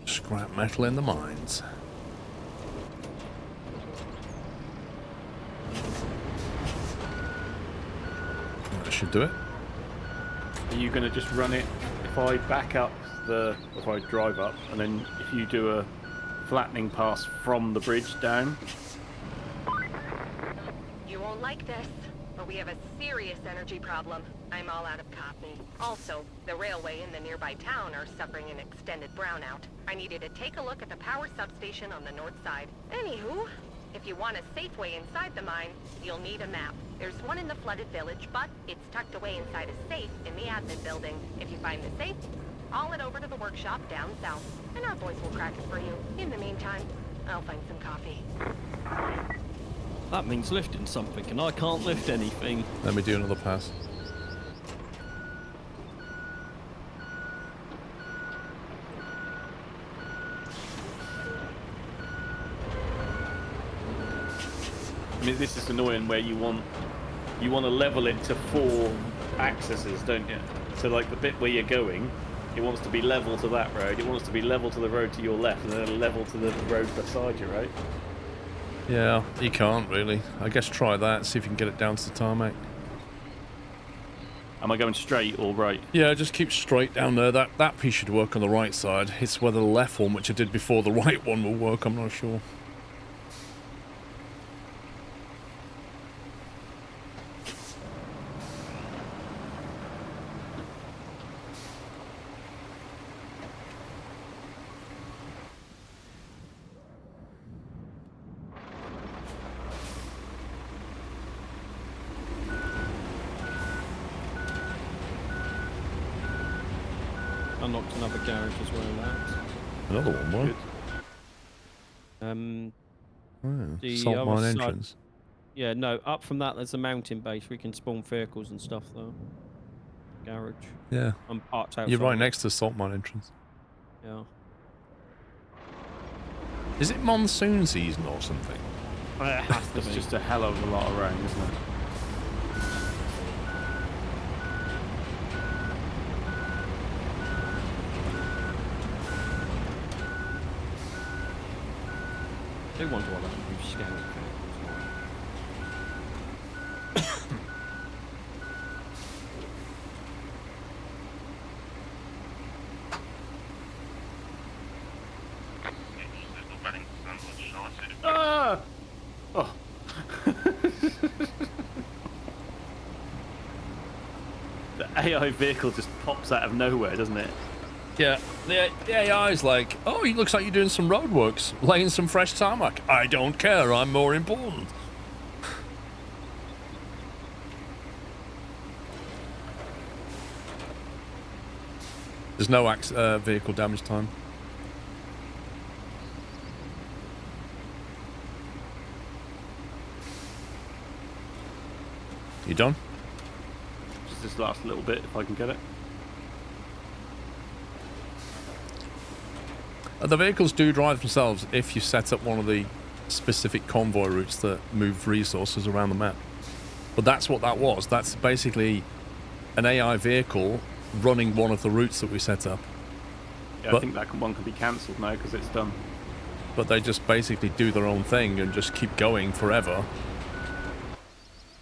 Scrap metal in the mines. That should do it. Are you going to just run it if I back up if I drive up, and then if you do a flattening pass from the bridge down? You won't like this, but we have a serious energy problem. I'm all out of copy. Also, the railway and the nearby town are suffering an extended brownout. I need you to take a look at the power substation on the north side. Anywho, if you want a safe way inside the mine, you'll need a map. There's one in the flooded village, but it's tucked away inside a safe in the admin building. If you find the safe, haul it over to the workshop down south, and our boys will crack it for you. In the meantime, I'll find some coffee. That means lifting something, and I can't lift anything. Let me do another pass. I mean, this is annoying where you want to level it to 4 accesses, don't you? So like the bit where you're going, it wants to be level to that road, it wants to be level to the road to your left, and then level to the road beside you, right? Yeah, you can't really. I guess try that, see if you can get it down to the tarmac. Am I going straight or right? Yeah, just keep straight down there. That piece should work on the right side. It's whether the left one, which I did before, the right one will work, I'm not sure. Unlocked another garage as well, that. Another one, what? The Salt other mine side- entrance. Yeah, no, up from that there's a mountain base. We can spawn vehicles and stuff though. Garage. Yeah. I'm parked outside. You're right next to the salt mine entrance. Yeah. Is it monsoon season or something? It has to It's be. just a hell of a lot of rain, isn't it? I do wonder what that new scout is. Ah! Oh. The AI vehicle just pops out of nowhere, doesn't it? Yeah, the AI is like, oh, it looks like you're doing some roadworks, laying some fresh tarmac. I don't care, I'm more important. There's no vehicle damage time. You done? Just this last little bit, if I can get it. The vehicles do drive themselves if you set up one of the specific convoy routes that move resources around the map. But that's what that was. That's basically an AI vehicle running one of the routes that we set up. Yeah, I think that one can be cancelled now because it's done. But they just basically do their own thing and just keep going forever.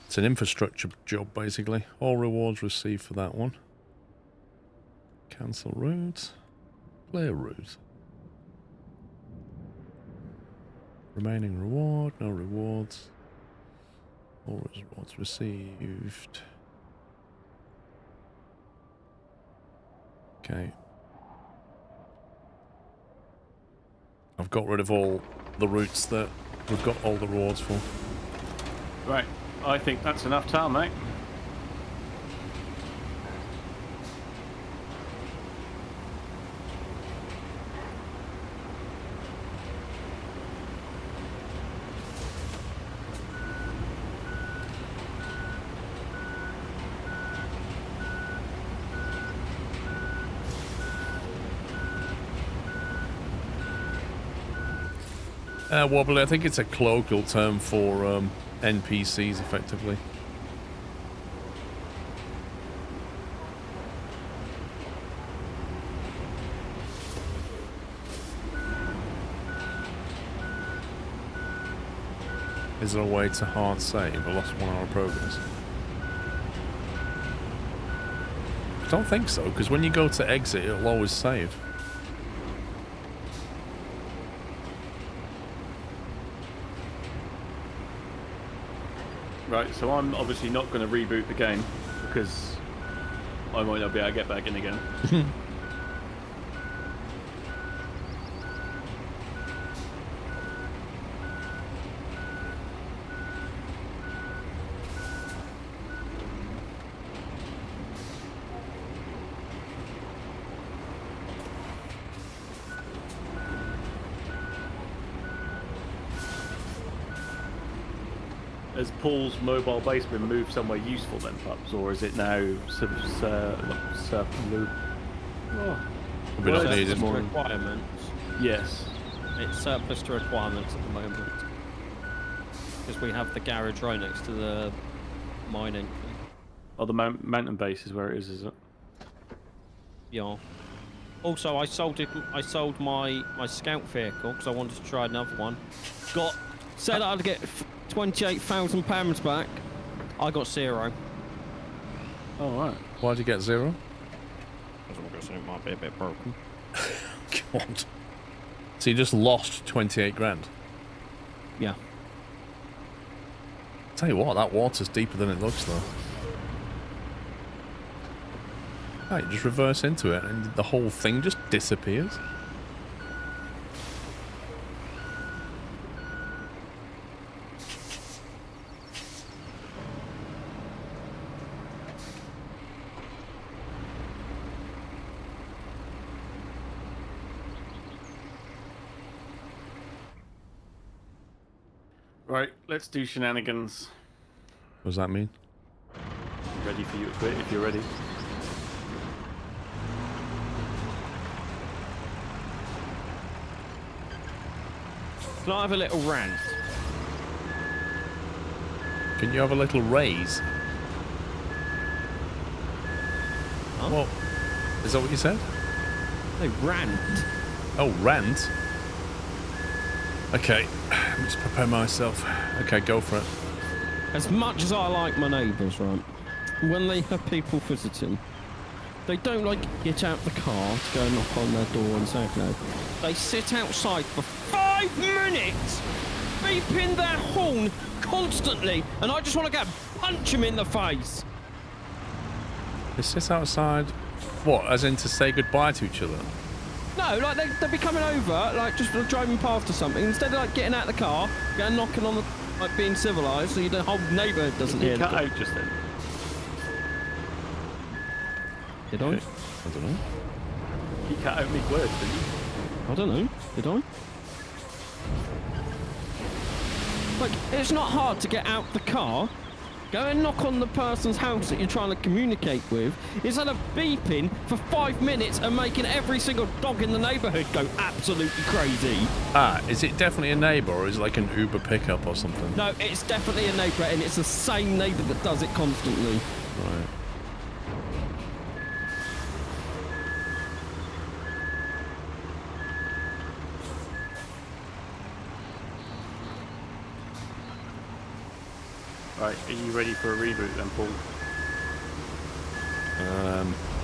It's an infrastructure job, basically. All rewards received for that one. Cancel route. Clear route. Remaining reward, no rewards. All rewards received. Okay. I've got rid of all the routes that we've got all the rewards for. Right, I think that's enough time, mate. Wobbly, I think it's a colloquial term for NPCs, effectively. Is there a way to hard save? I lost 1 hour of progress. I don't think so, because when you go to exit, it'll always save. Right, so I'm obviously not going to reboot the game because I might not be able to get back in again. Has Paul's mobile base been moved somewhere useful then, Pups, or is it now sort of We don't need it Surplus to more. requirements. Yes. It's surplus to requirements at the moment. Because we have the garage right next to the mining. Oh, the mountain base is where it is it? Yeah. Also, I sold my scout vehicle because I wanted to try another one. Said I'd get £28,000 back. I got 0. Oh, right. Why'd you get 0? Because I'm guessing it might be a bit broken. God. So you just lost 28 grand? Yeah. Tell you what, that water's deeper than it looks, though. Oh, you just reverse into it and the whole thing just disappears. Right, let's do shenanigans. What does that mean? Ready for you to quit if you're ready. Can I have a little rant? Can you have a little raise? Huh? Well, is that what you said? No, rant. Oh, rant? Okay, let me just prepare myself. Okay, go for it. As much as I like my neighbours, right, when they have people visiting, they don't like get out the car to go knock on their door and say hello. They sit outside for 5 minutes, beeping their horn constantly, and I just want to go punch them in the face. They sit outside, what, as in to say goodbye to each other? No, like they'd be coming over, like just driving past or something. Instead of like getting out of the car, going knocking on the, like being civilised, so the whole neighbourhood doesn't hear. Cut out just then. Did I? I don't know. You cut out me words, didn't you? I don't know. Did I? Like, it's not hard to get out the car, go and knock on the person's house that you're trying to communicate with, instead of beeping for 5 minutes and making every single dog in the neighbourhood go absolutely crazy. Ah, is it definitely a neighbour, or is it like an Uber pickup or something? No, it's definitely a neighbour, and it's the same neighbour that does it constantly. Right. Right, are you ready for a reboot then, Paul?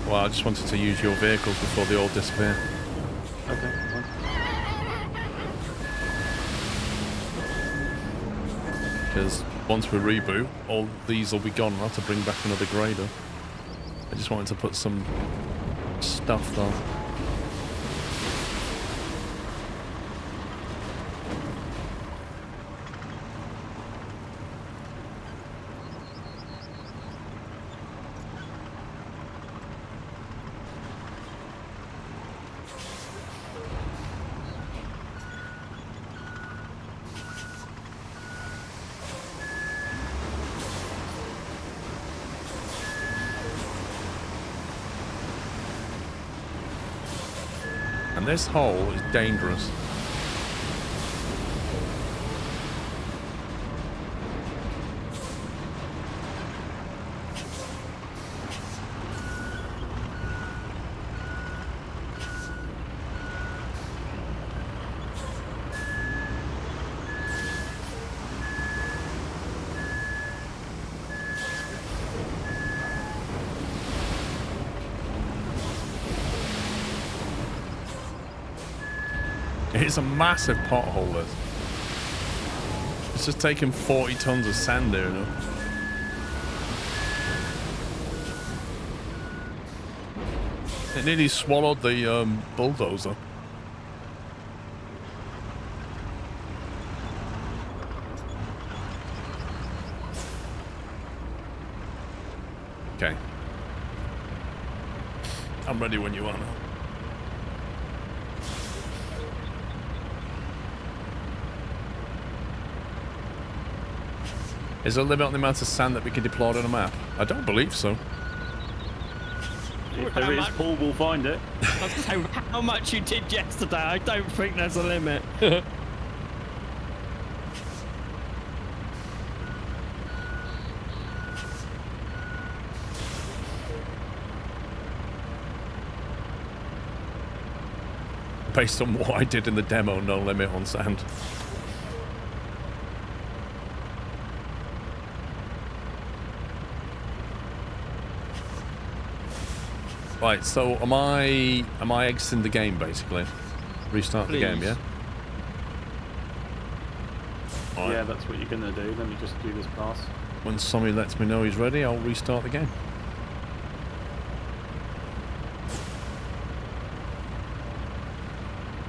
Well, I just wanted to use your vehicles before they all disappear. Okay, fine. Because once we reboot, all these will be gone. I'll have to bring back another grader. I just wanted to put some stuff though. And this hole is dangerous. It's a massive pothole, this. It's just taking 40 tons of sand there, you know? It nearly swallowed the bulldozer. Okay. I'm ready when you are now. Is there a limit on the amount of sand that we can deploy on a map? I don't believe so. If there is, Paul will find it. I was going to say, how much you did yesterday, I don't think there's a limit. Based on what I did in the demo, no limit on sand. Right, so am I exiting the game basically? Restart the game, yeah? All right. Yeah, that's what you're gonna do. Let me just do this pass. When somebody lets me know he's ready, I'll restart the game.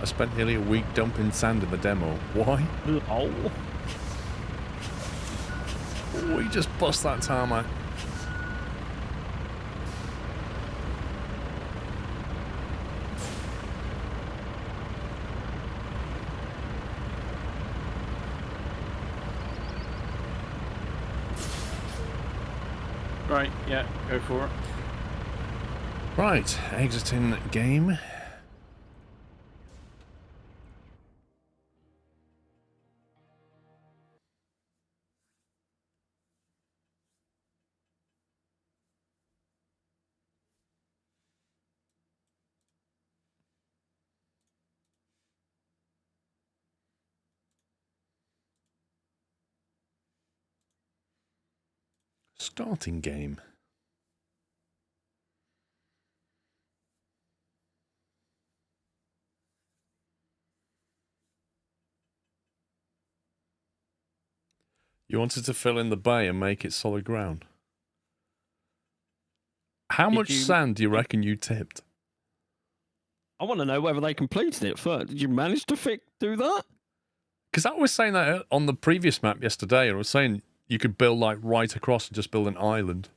I spent nearly a week dumping sand in the demo. Why? Oh. Oh, he just bust that tarmac. Right, yeah, go for it. Right, exiting game. Starting game. You wanted to fill in the bay and make it solid ground. How much sand do you reckon you tipped? I want to know whether they completed it first. Did you manage to do that? Because I was saying that on the previous map yesterday. I was saying you could build like right across and just build an island.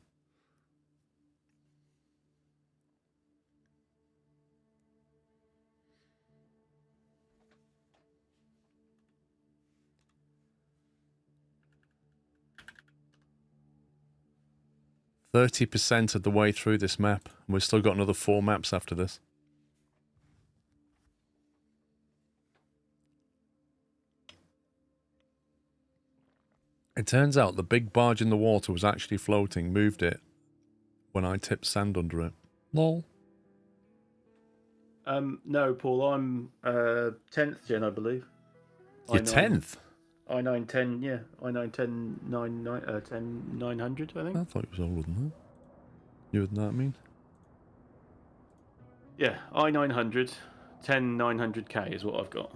%30 of the way through this map, and we've still got another 4 maps after this. It turns out the big barge in the water was actually floating, moved it when I tipped sand under it. Lol. No, Paul, I'm 10th gen, I believe. You're 10th? I9 10, yeah. I9 10 900, I think. I thought it was older than that. Newer than that, I mean? Yeah, I900, 10 900k is what I've got.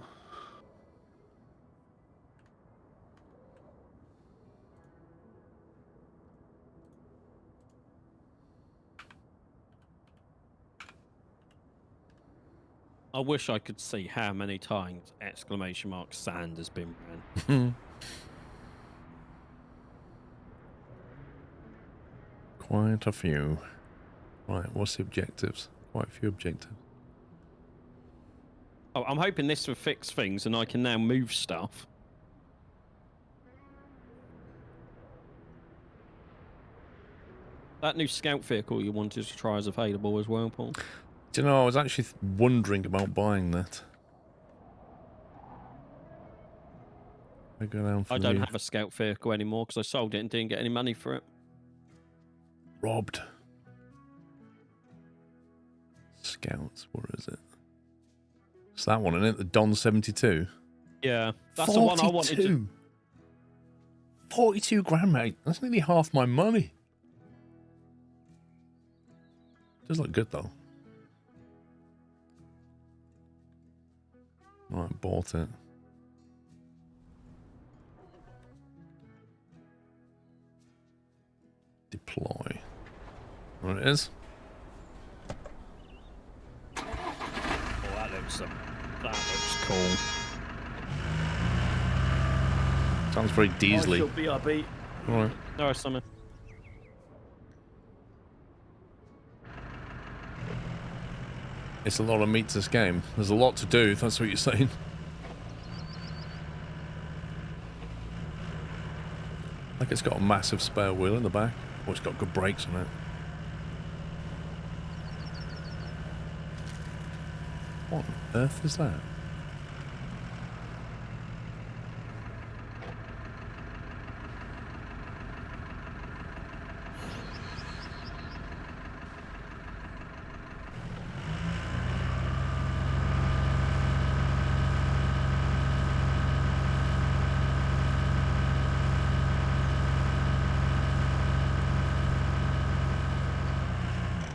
I wish I could see how many times !sand has been ran. Quite a few. Right, what's the objectives? Quite a few objectives. Oh, I'm hoping this will fix things and I can now move stuff. That new scout vehicle you wanted to try is available as well, Paul. Do you know, I was actually wondering about buying that. I go down for I don't have a scout vehicle anymore because I sold it and didn't get any money for it. Robbed. Scouts, where is it? It's that one, isn't it? The Don 72? Yeah, that's 42. the one I wanted to... 42 grand, mate. That's nearly half my money. Does look good, though. Right, bought it. Deploy. There it is. Oh, that looks cool. Sounds very diesely. BRB. Alright. No, something. It's a lot of meat to this game. There's a lot to do, if that's what you're saying. Like it's got a massive spare wheel in the back. Or it's got good brakes on it. What on earth is that?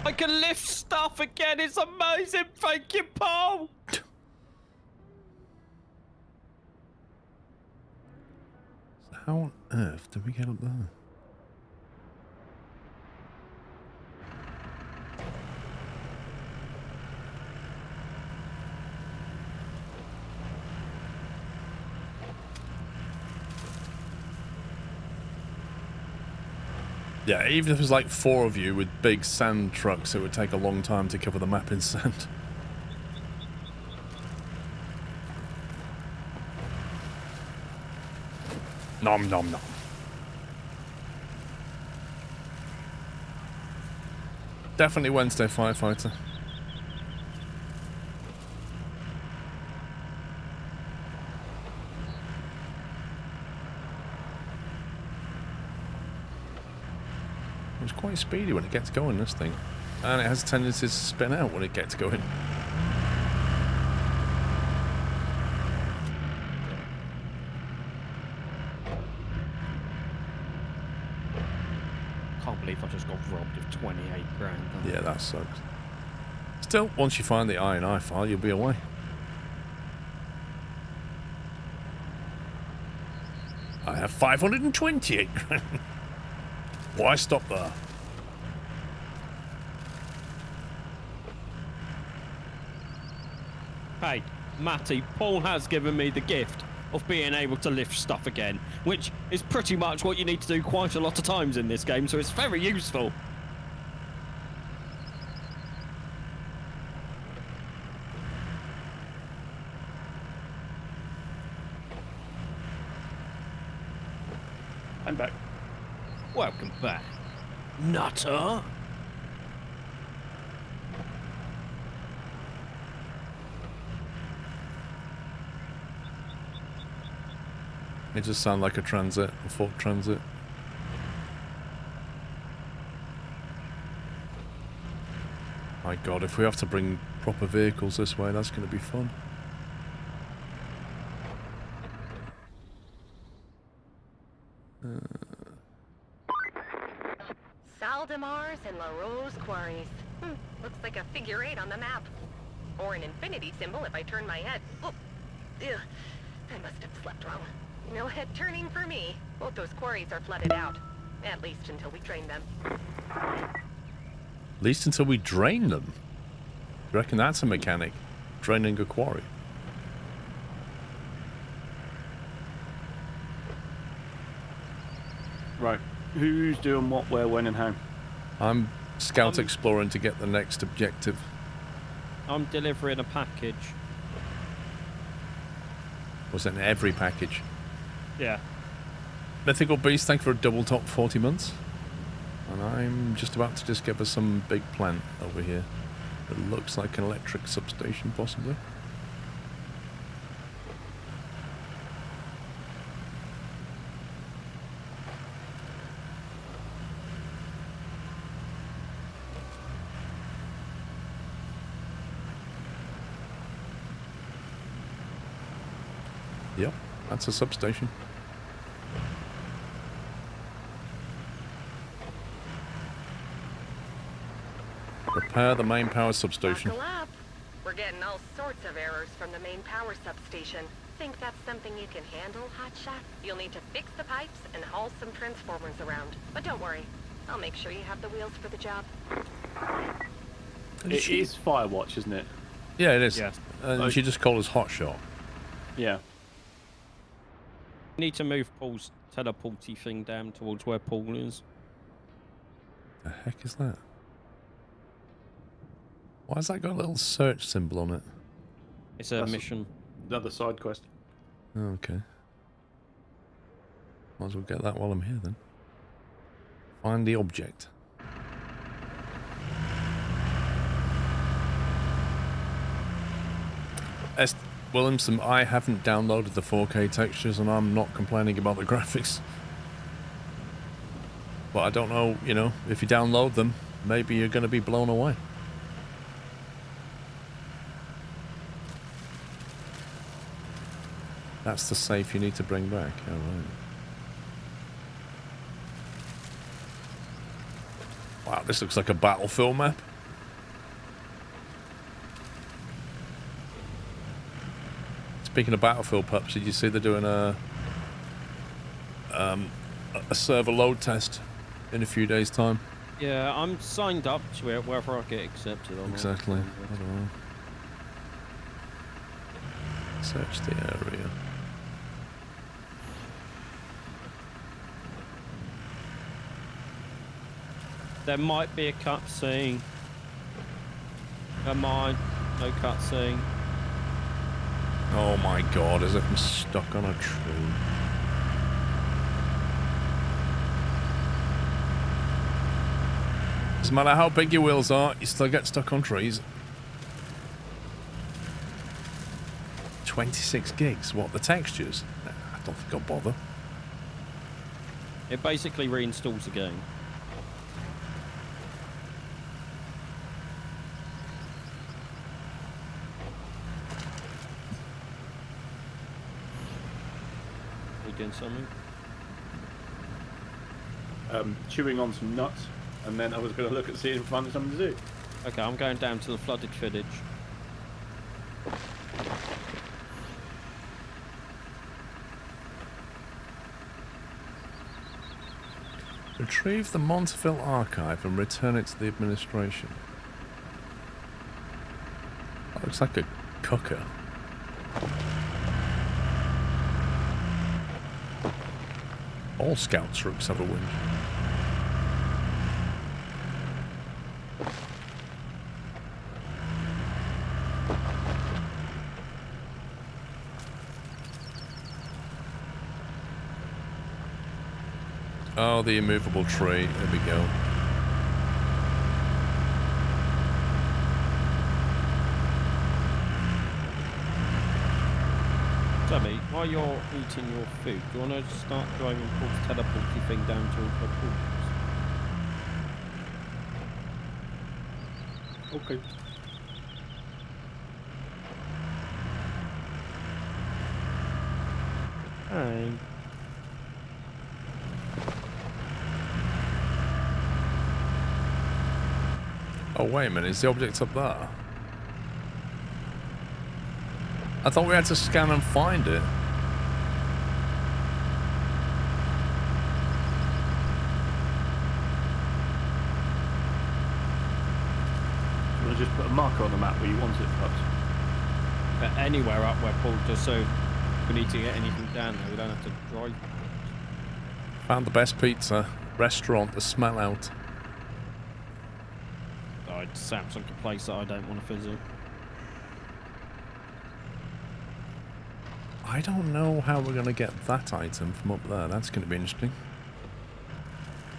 I can lift stuff again. It's amazing. Thank you, Paul. So how on earth did we get up there? Yeah, even if it was like 4 of you with big sand trucks, it would take a long time to cover the map in sand. Nom nom nom. Definitely Wednesday firefighter. It's quite speedy when it gets going, this thing. And it has a tendency to spin out when it gets going. That sucks. Still, once you find the INI file, you'll be away. I have 528. Why stop there? Hey, Matty, Paul has given me the gift of being able to lift stuff again, which is pretty much what you need to do quite a lot of times in this game, so it's very useful. I'm back. Welcome back, Nutter. It just sounds like a transit, a Ford Transit. My God, if we have to bring proper vehicles this way, that's going to be fun. Saldemar's and LaRose quarries. Looks like a figure 8 on the map. Or an infinity symbol if I turn my head. Oh, ew. I must have slept wrong. No head turning for me. Both those quarries are flooded out. At least until we drain them. At least until we drain them. You reckon that's a mechanic? Draining a quarry? Right. Who's doing what, where, when, and how? I'm scout exploring to get the next objective. I'm delivering a package. Was in every package. Yeah. Mythical Beast, thank you for a double top 40 months. And I'm just about to discover some big plant over here. It looks like an electric substation, possibly. Yep, that's a substation. Repair the main power substation. Buckle up. We're getting all sorts of errors from the main power substation. Think that's something you can handle, Hotshot? You'll need to fix the pipes and haul some transformers around. But don't worry, I'll make sure you have the wheels for the job. It is Firewatch, isn't it? Yeah, it is. Yes. And she just called us Hotshot. Yeah. Need to move Paul's teleporty thing down towards where Paul is. The heck is that? Why has that got a little search symbol on it? It's a mission. Another side quest. Oh, okay. Might as well get that while I'm here then. Find the object. S. Williamson, I haven't downloaded the 4K textures and I'm not complaining about the graphics. But I don't know, you know, if you download them, maybe you're going to be blown away. That's the safe you need to bring back. All right. Wow, this looks like a battlefield map. Speaking of battlefield pups, did you see they're doing a server load test in a few days' time? Yeah, I'm signed up to it, whether I get accepted or not. Exactly. I don't know. Search the area. There might be a cutscene. Come on, no cutscene. Oh my god, as if I'm stuck on a tree. Doesn't matter how big your wheels are, you still get stuck on trees. 26 gigs? What, the textures? Nah, I don't think I'll bother. It basically reinstalls the game. Doing something? Chewing on some nuts, and then I was going to look at seeing if I found something to do. Okay, I'm going down to the flooded village. Retrieve the Monteville archive and return it to the administration. That looks like a cooker. All scout troops have a winch. Oh, the immovable tree. There we go. Sammy, while you're eating your food, do you want to start driving Paul's teleporty thing down towards the pools? Okay. Hey. Oh, wait a minute. Is the object up there? I thought we had to scan and find it. You want to just put a marker on the map where you want it, perhaps? But anywhere up where Paul does, so if we need to get anything down there, we don't have to drive. Found the best pizza restaurant to smell out. It sounds like a place that I don't want to visit. I don't know how we're going to get that item from up there. That's going to be interesting.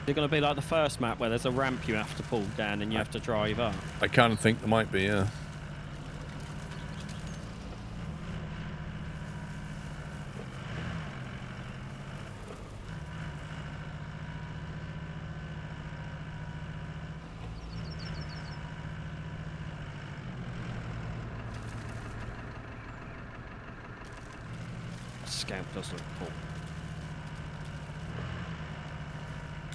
Is it going to be like the first map where there's a ramp you have to pull down and you have to drive up? I kind of think there might be, yeah. Scout does look cool.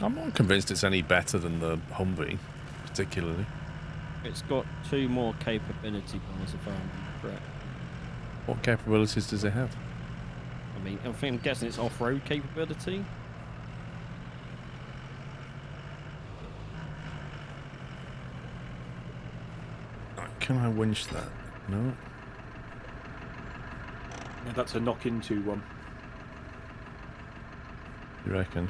I'm not convinced it's any better than the Humvee, particularly. It's got 2 more capability bars if I'm correct. What capabilities does it have? I mean, I'm guessing it's off-road capability. Can I winch that? No. Yeah, that's a knock into one. You reckon?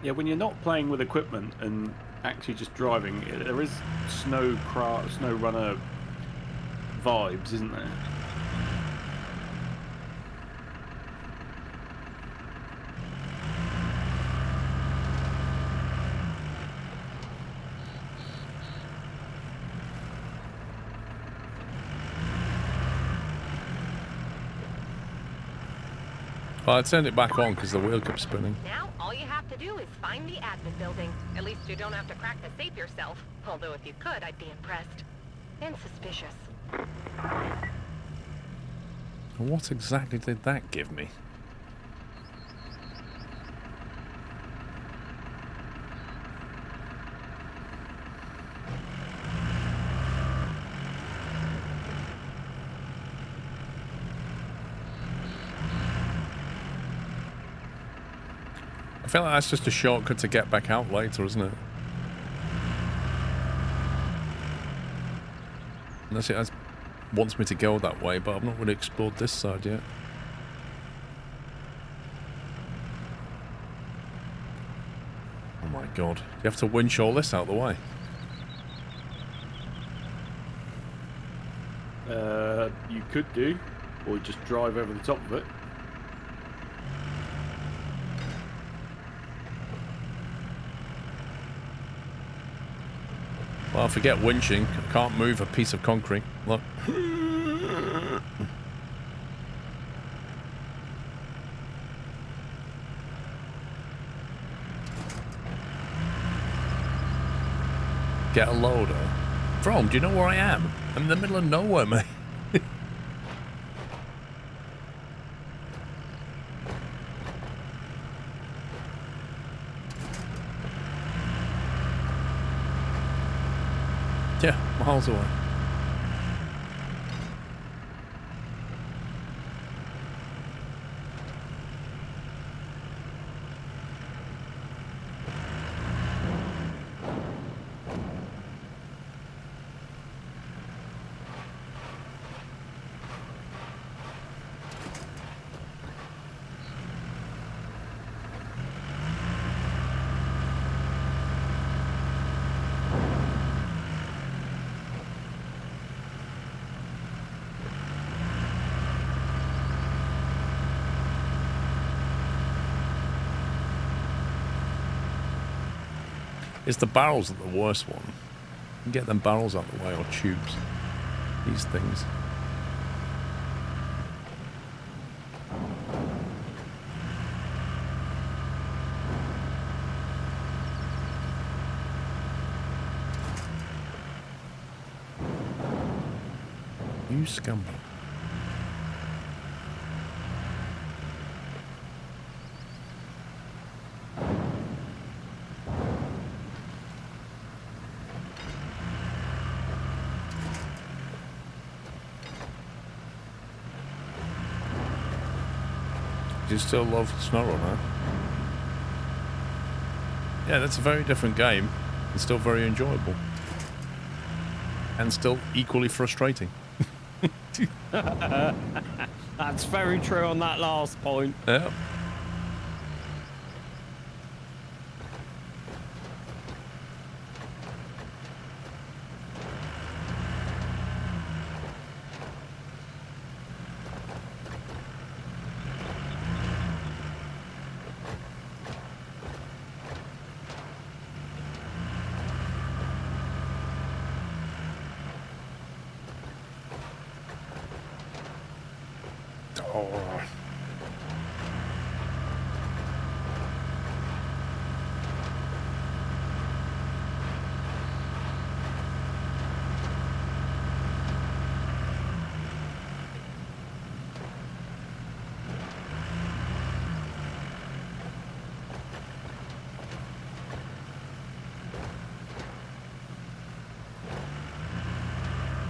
Yeah, when you're not playing with equipment and actually just driving, there is snow runner vibes, isn't there? Well, I turned it back on because the wheel kept spinning. Now, all you have to do is find the admin building. At least you don't have to crack the safe yourself. Although if you could, I'd be impressed. And suspicious. What exactly did that give me? I feel like that's just a shortcut to get back out later, isn't it? Unless it wants me to go that way, but I've not really explored this side yet. Oh my god. Do you have to winch all this out of the way? You could do, or just drive over the top of it. Well, forget winching. I can't move a piece of concrete. Look. Get a loader. From, do you know where I am? I'm in the middle of nowhere, mate. Yeah, miles away. It's the barrels that are the worst one. You can get them barrels out of the way, or tubes. These things. You scumbag. Do you still love SnowRunner? Yeah, that's a very different game. It's still very enjoyable. And still equally frustrating. That's very true on that last point. Yeah.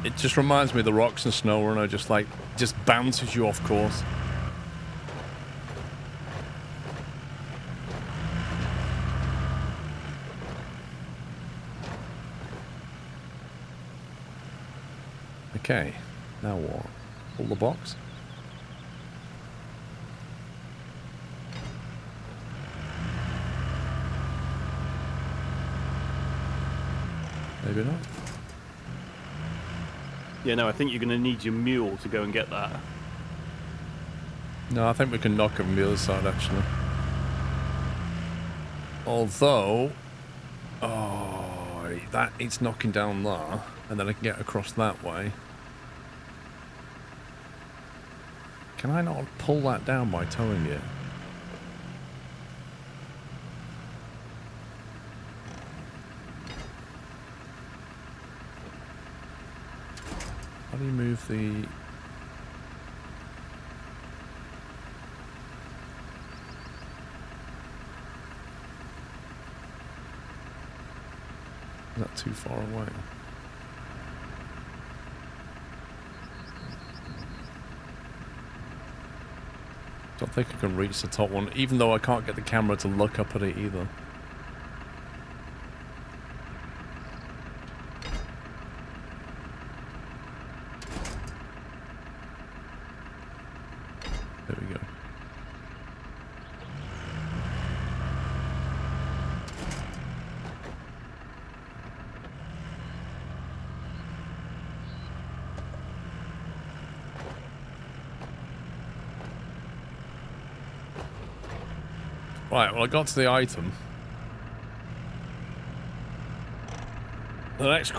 It just reminds me of the rocks and SnowRunner, just bounces you off course. Okay, now what? Pull the box? Maybe not. Yeah, no, I think you're going to need your mule to go and get that. No, I think we can knock it from the other side, actually. Although... Oh, that it's knocking down there, and then I can get across that way. Can I not pull that down by towing it? How do you move the... Is that too far away? Don't think I can reach the top one, even though I can't get the camera to look up at it either. There we go. Right, well I got to the item. The next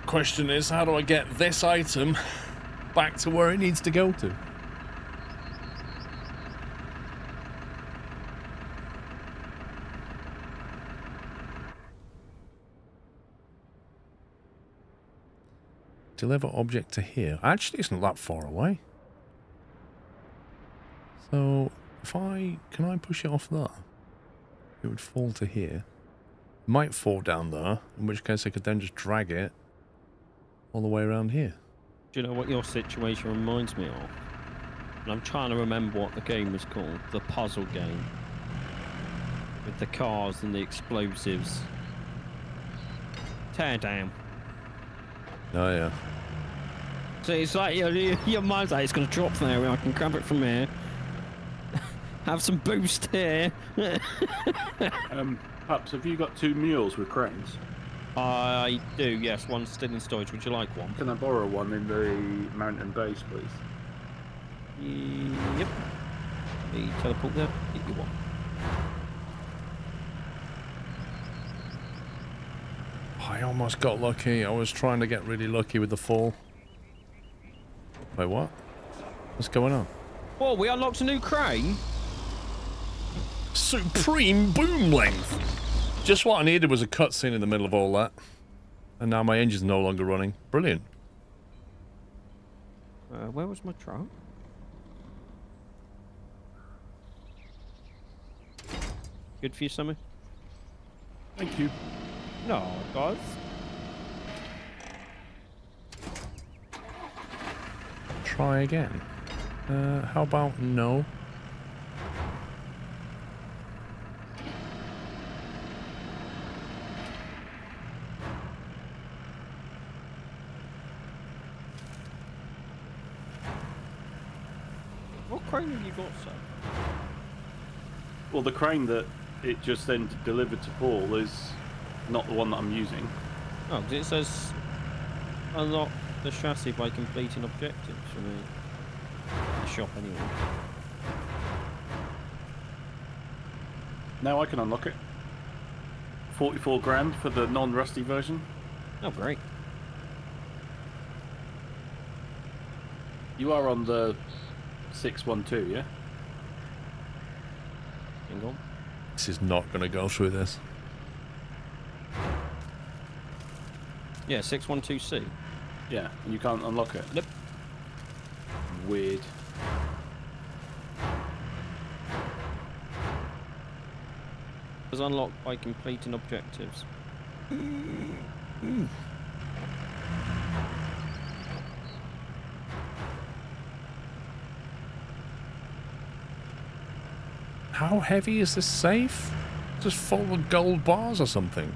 question is, how do I get this item back to where it needs to go to? Deliver object to here. Actually, it's not that far away. So, if can I push it off there? It would fall to here. It might fall down there, in which case I could then just drag it all the way around here. Do you know what your situation reminds me of? And I'm trying to remember what the game was called. The puzzle game. With the cars and the explosives. Tear down. Oh, yeah. So it's like your mind's like, it's going to drop there. I can grab it from here. Have some boost here. Pups, have you got 2 mules with cranes? I do, yes. One's still in storage. Would you like one? Can I borrow one in the mountain base, please? Yep. The teleport there. Get you one. I almost got lucky. I was trying to get really lucky with the fall. Wait, what? What's going on? Oh, we unlocked a new crane. Supreme boom length! Just what I needed was a cutscene in the middle of all that. And now my engine's no longer running. Brilliant. Where was my truck? Good for you, Sammy? Thank you. No, guys. Try again. How about no? What crane have you got, sir? Well, the crane that it just then delivered to Paul is not the one that I'm using. Oh, 'cause it says unlock the chassis by completing objectives from the shop anyway. Now I can unlock it. 44 grand for the non-rusty version. Oh, great. You are on the 612, yeah? Hang on. This is not going to go through this. Yeah, 612C. Yeah, and you can't unlock it. Nope. Weird. It was unlocked by completing objectives. How heavy is this safe? Just full of gold bars or something?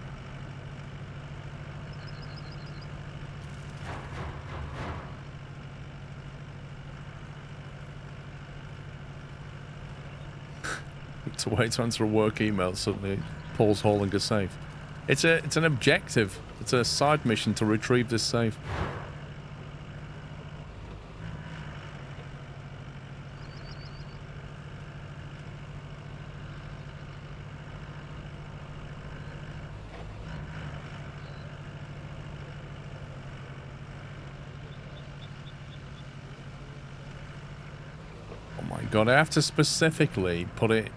It's a way to answer a work email. Suddenly, Paul's hauling a safe. It's an objective. It's a side mission to retrieve this safe. Oh my god! I have to specifically put it.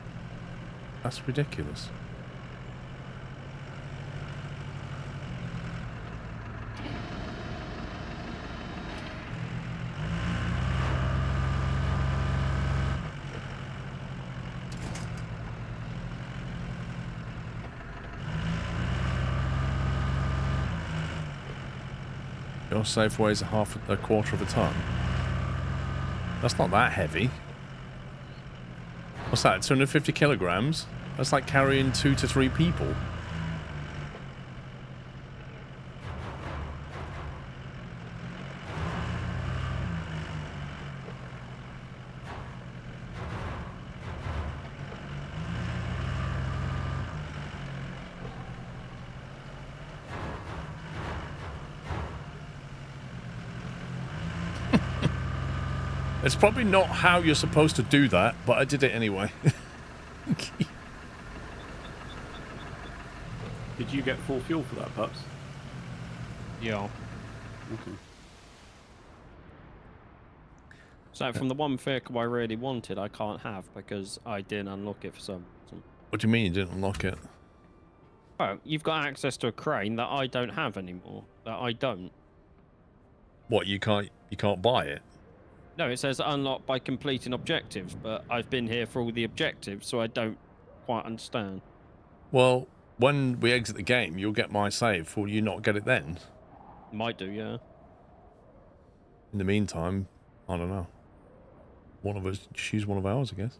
That's ridiculous. Your safe weighs a quarter of a ton. That's not that heavy. What's that? 250 kilograms? That's like carrying 2 to 3 people. It's probably not how you're supposed to do that, but I did it anyway. Did you get full fuel for that, Pups? Yeah. Okay. So from the one vehicle I really wanted, I can't have because I didn't unlock it for some reason. What do you mean you didn't unlock it? Oh, you've got access to a crane that I don't have anymore. That I don't. What, you can't buy it? No, it says unlock by completing objectives, but I've been here for all the objectives, so I don't quite understand. Well, when we exit the game, you'll get my save. Will you not get it then? Might do, yeah. In the meantime, I don't know. One of us, choose one of ours, I guess.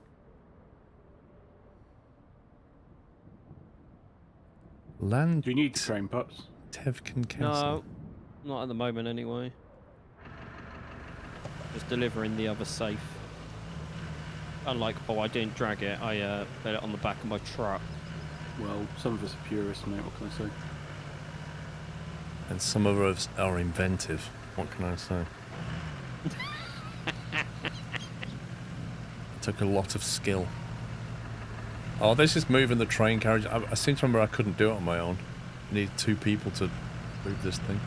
Land. Do you need to train pups? Tevkin Castle. No, not at the moment anyway. Just delivering the other safe. Unlike Paul, I didn't drag it. I put it on the back of my truck. Well, some of us are purists, mate. What can I say? And some of us are inventive. What can I say? It took a lot of skill. Oh, this is moving the train carriage. I seem to remember I couldn't do it on my own. I need 2 people to move this thing.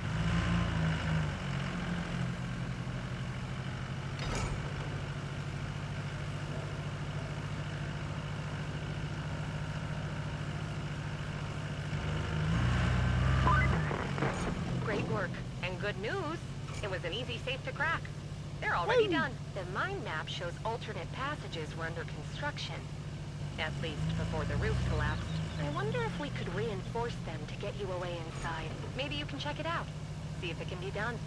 Great work. And good news, it was an easy safe to crack. They're already done. The mind map shows alternate passages were under construction. At least before the roof collapsed. I wonder if we could reinforce them to get you away inside. Maybe you can check it out. See if it can be done.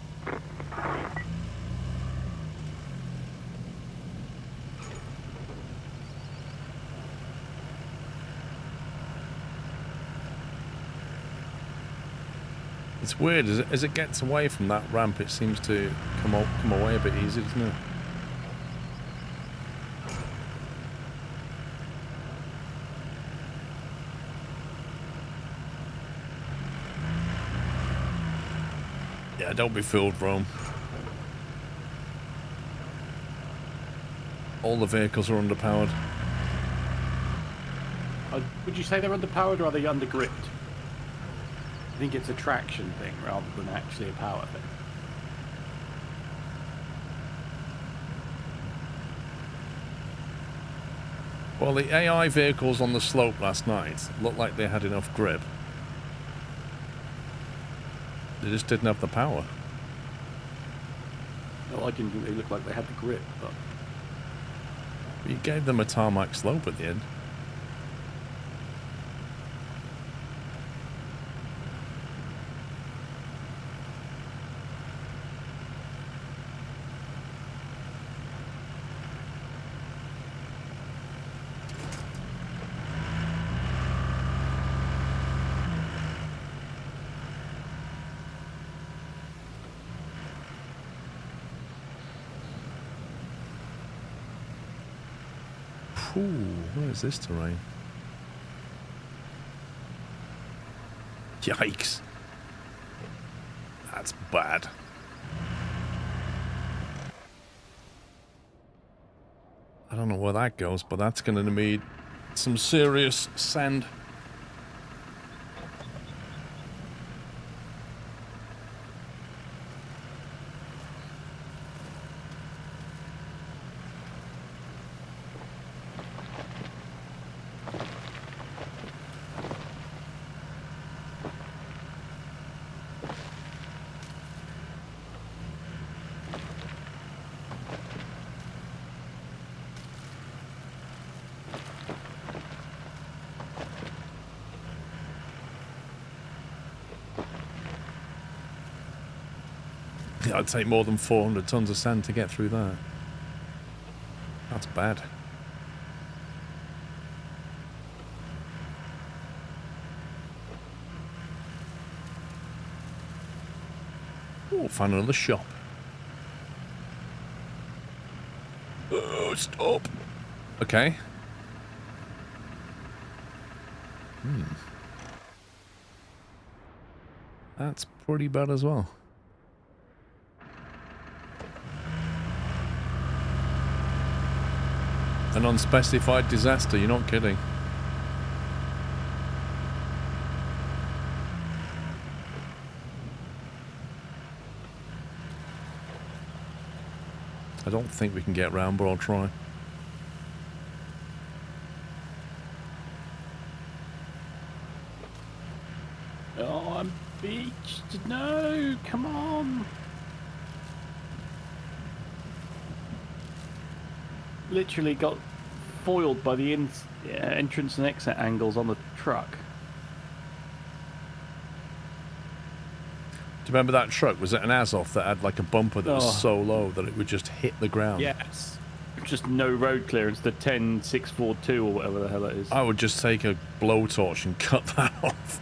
It's weird, as it gets away from that ramp, it seems to come away a bit easier, doesn't it? Yeah, don't be fooled, Rome. All the vehicles are underpowered. Would you say they're underpowered or are they undergripped? I think it's a traction thing rather than actually a power thing. Well, the AI vehicles on the slope last night looked like they had enough grip. They just didn't have the power. Well, I didn't think they looked like they had the grip, but... You gave them a tarmac slope at the end. Ooh, where is this terrain? Yikes. That's bad. I don't know where that goes, but that's going to need some serious sand. I'd take more than 400 tons of sand to get through that. That's bad. Oh, found another shop. Oh, stop. Okay. That's pretty bad as well. An unspecified disaster, you're not kidding. I don't think we can get round, but I'll try. Oh, I'm beached. No, come on. Literally got foiled by the entrance and exit angles on the truck. Do you remember that truck? Was it an Azov that had like a bumper that Oh. was so low that it would just hit the ground? Yes. Just no road clearance, the 10642 or whatever the hell that is. I would just take a blowtorch and cut that off.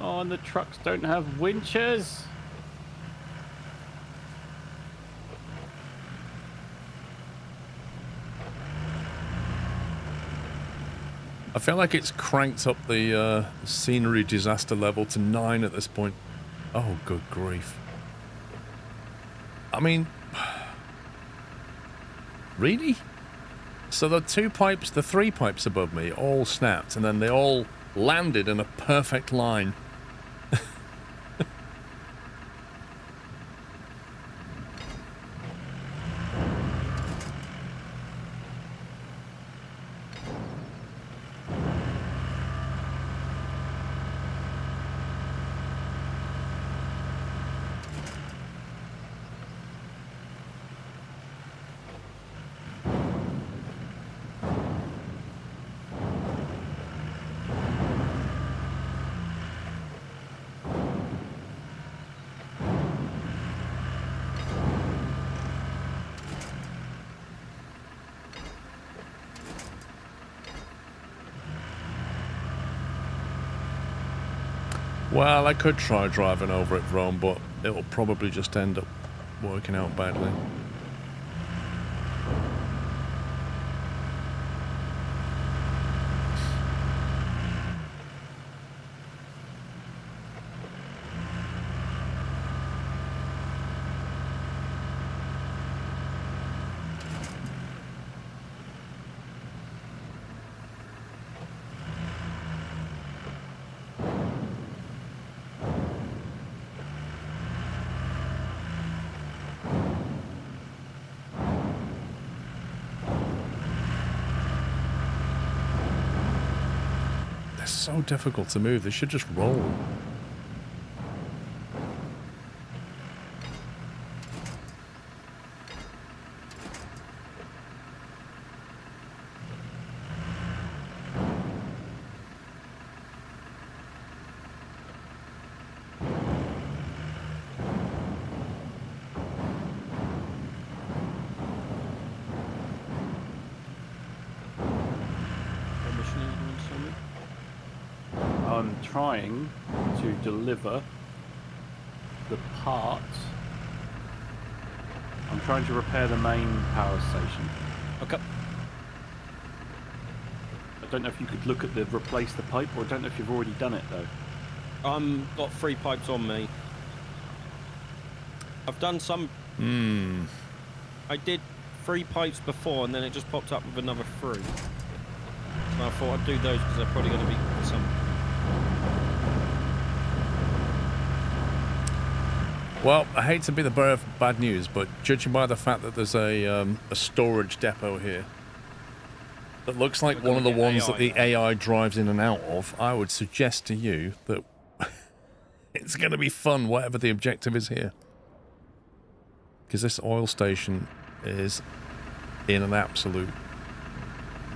Oh, and the trucks don't have winches. I feel like it's cranked up the scenery disaster level to 9 at this point. Oh, good grief. I mean, really? So the 3 pipes above me all snapped, and then they all landed in a perfect line. Well, I could try driving over it, Rome, but it'll probably just end up working out badly. So difficult to move. They should just roll. I'm trying to deliver the parts. I'm trying to repair the main power station. Okay. I don't know if you could look at the replace the pipe, or I don't know if you've already done it though. Got 3 pipes on me. I've done some. I did 3 pipes before, and then it just popped up with another 3. So I thought I'd do those because they're probably going to be some. Well, I hate to be the bearer of bad news, but judging by the fact that there's a storage depot here that looks like one of the ones that the AI drives in and out of, I would suggest to you that it's going to be fun, whatever the objective is here. Because this oil station is in an absolute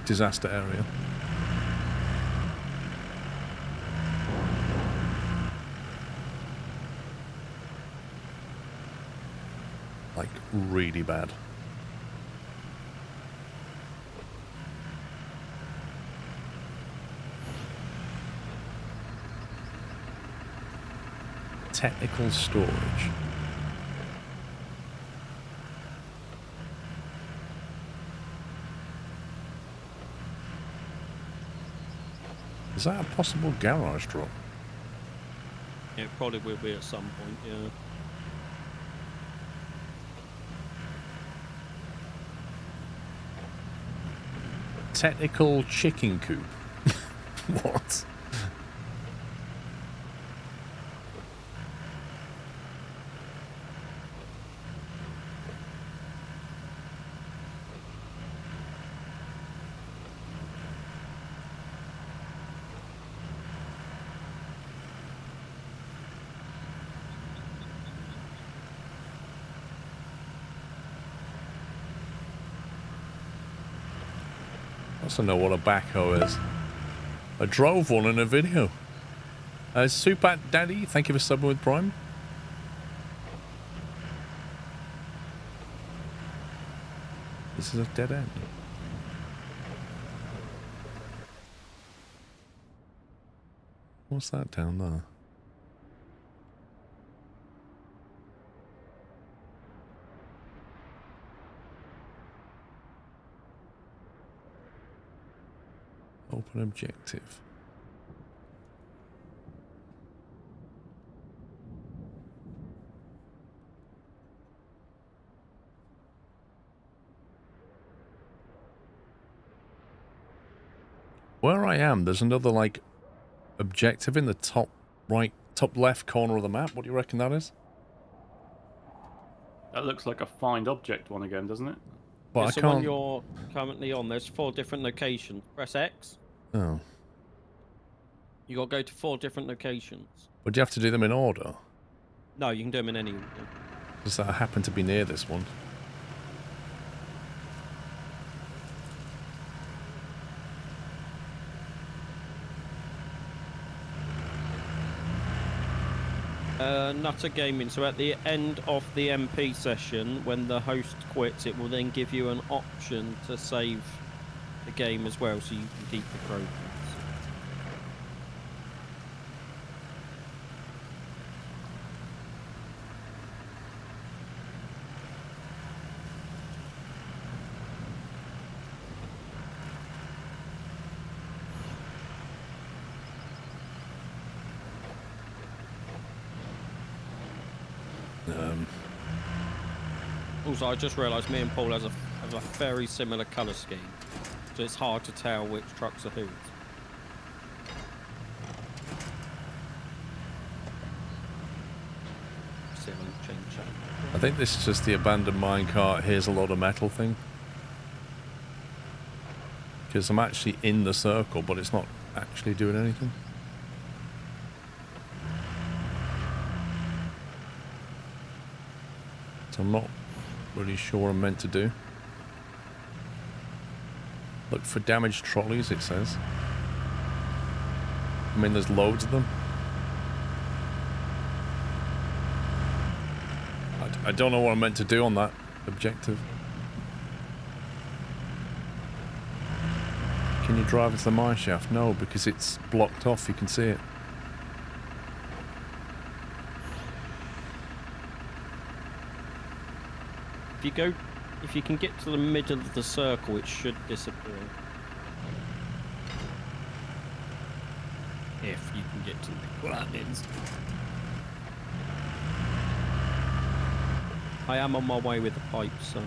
disaster area. Like, really bad. Technical storage. Is that a possible garage drop? Yeah, it probably will be at some point, yeah. Technical chicken coop. What? Also know what a backhoe is. I drove one in a video. Super Daddy, thank you for subbing with Prime. This is a dead end. What's that down there? Open objective. Where I am, there's another, like, objective in the top right, top left corner of the map. What do you reckon that is? That looks like a find object one again, doesn't it? Well, It's I the one can't... you're currently on. There's 4 different locations. Press X. Oh. You got to go to 4 different locations. Would you have to do them in order? No, you can do them in any order. Because I happen to be near this one. Nutter Gaming. So at the end of the MP session, when the host quits, it will then give you an option to save the game as well, so you can keep the progress. Also, I just realised me and Paul have a very similar colour scheme, so it's hard to tell which trucks are whose. See, I won't change that. I think this is just the abandoned minecart, here's a lot of metal thing. Because I'm actually in the circle, but it's not actually doing anything. So I'm not really sure what I'm meant to do. Look for damaged trolleys, it says. I mean, there's loads of them. I don't know what I'm meant to do on that objective. Can you drive into the mine shaft? No, because it's blocked off, you can see it. If you can get to the middle of the circle, it should disappear. If you can get to the landings. I am on my way with the pipes, so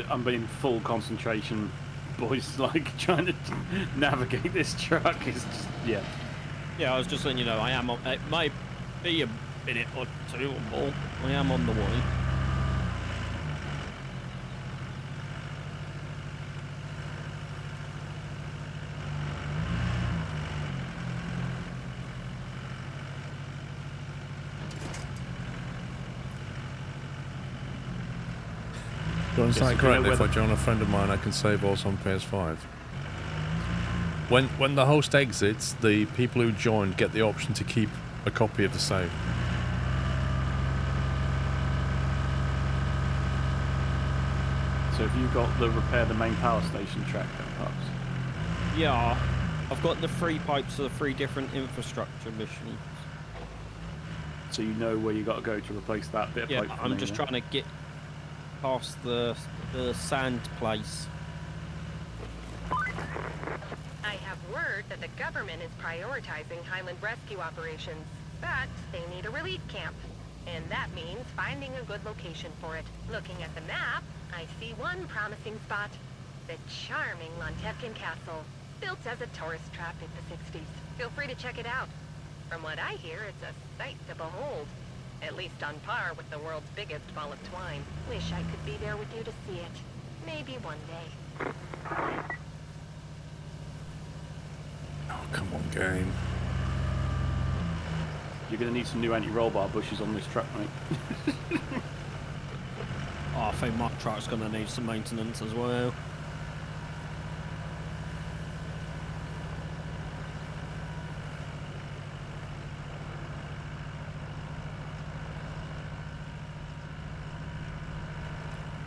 I'm in full concentration, boys. Like trying to navigate this truck is just yeah. I was just letting you know I am on. It might be a minute or 2 or more. I am on the way. Is that correct? If I join a friend of mine, I can save also on PS5. When the host exits, the people who joined get the option to keep a copy of the save. So have you got the repair the main power station track then, Pups? Yeah, I've got the 3 pipes for the 3 different infrastructure missions. So you know where you got to go to replace that bit of pipe. I'm just trying to get past the sand place. I have word that the government is prioritizing Highland rescue operations, but they need a relief camp. And that means finding a good location for it. Looking at the map, I see one promising spot. The charming Lontevkin Castle, built as a tourist trap in the 60s. Feel free to check it out. From what I hear, it's a sight to behold. At least on par with the world's biggest ball of twine. Wish I could be there with you to see it. Maybe one day. Oh, come on, game. You're going to need some new anti-roll bar bushes on this truck, mate. Oh, I think my truck's going to need some maintenance as well.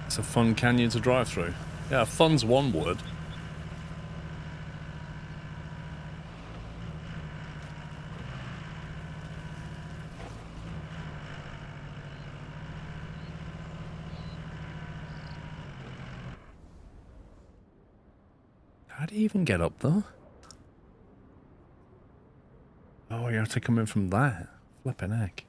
It's a fun canyon to drive through. Yeah, fun's one word. How do you even get up there? Oh, you have to come in from there. Flippin' heck.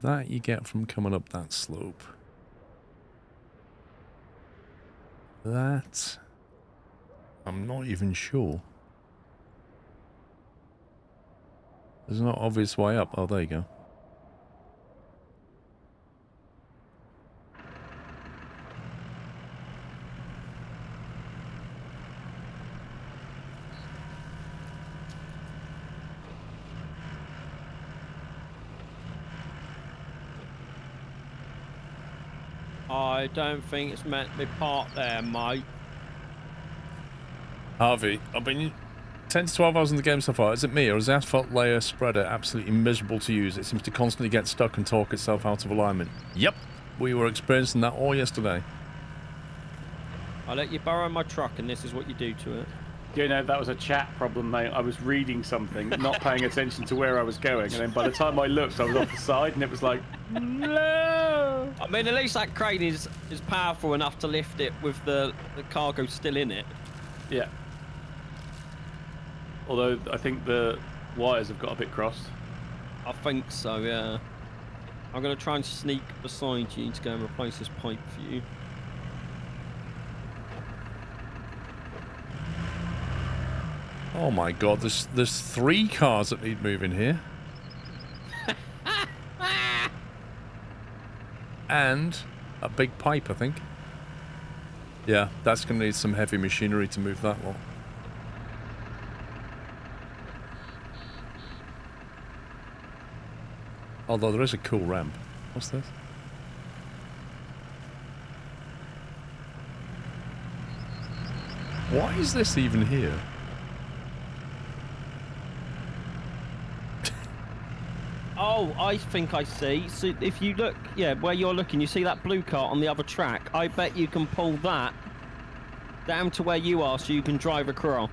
That you get from coming up that slope. That... I'm not even sure. There's no obvious way up. Oh, there you go. I don't think it's meant to be parked there, mate. Harvey, I've been 10 to 12 hours in the game so far. Is it me, or is the asphalt layer spreader absolutely miserable to use? It seems to constantly get stuck and torque itself out of alignment. Yep, we were experiencing that all yesterday. I let you borrow my truck, and this is what you do to it. You know, that was a chat problem, mate. I was reading something, not paying attention to where I was going, and then by the time I looked, I was off the side, and it was like, no! I mean, at least that crane is powerful enough to lift it with the cargo still in it. Yeah. Although, I think the wires have got a bit crossed. I think so, yeah. I'm going to try and sneak beside you to go and replace this pipe for you. Oh my god, there's 3 cars that need moving here. And a big pipe, I think. Yeah, that's going to need some heavy machinery to move that lot. Although there is a cool ramp. What's this? Why is this even here? Oh, I think I see. So if you look, yeah, where you're looking, you see that blue car on the other track. I bet you can pull that down to where you are so you can drive across.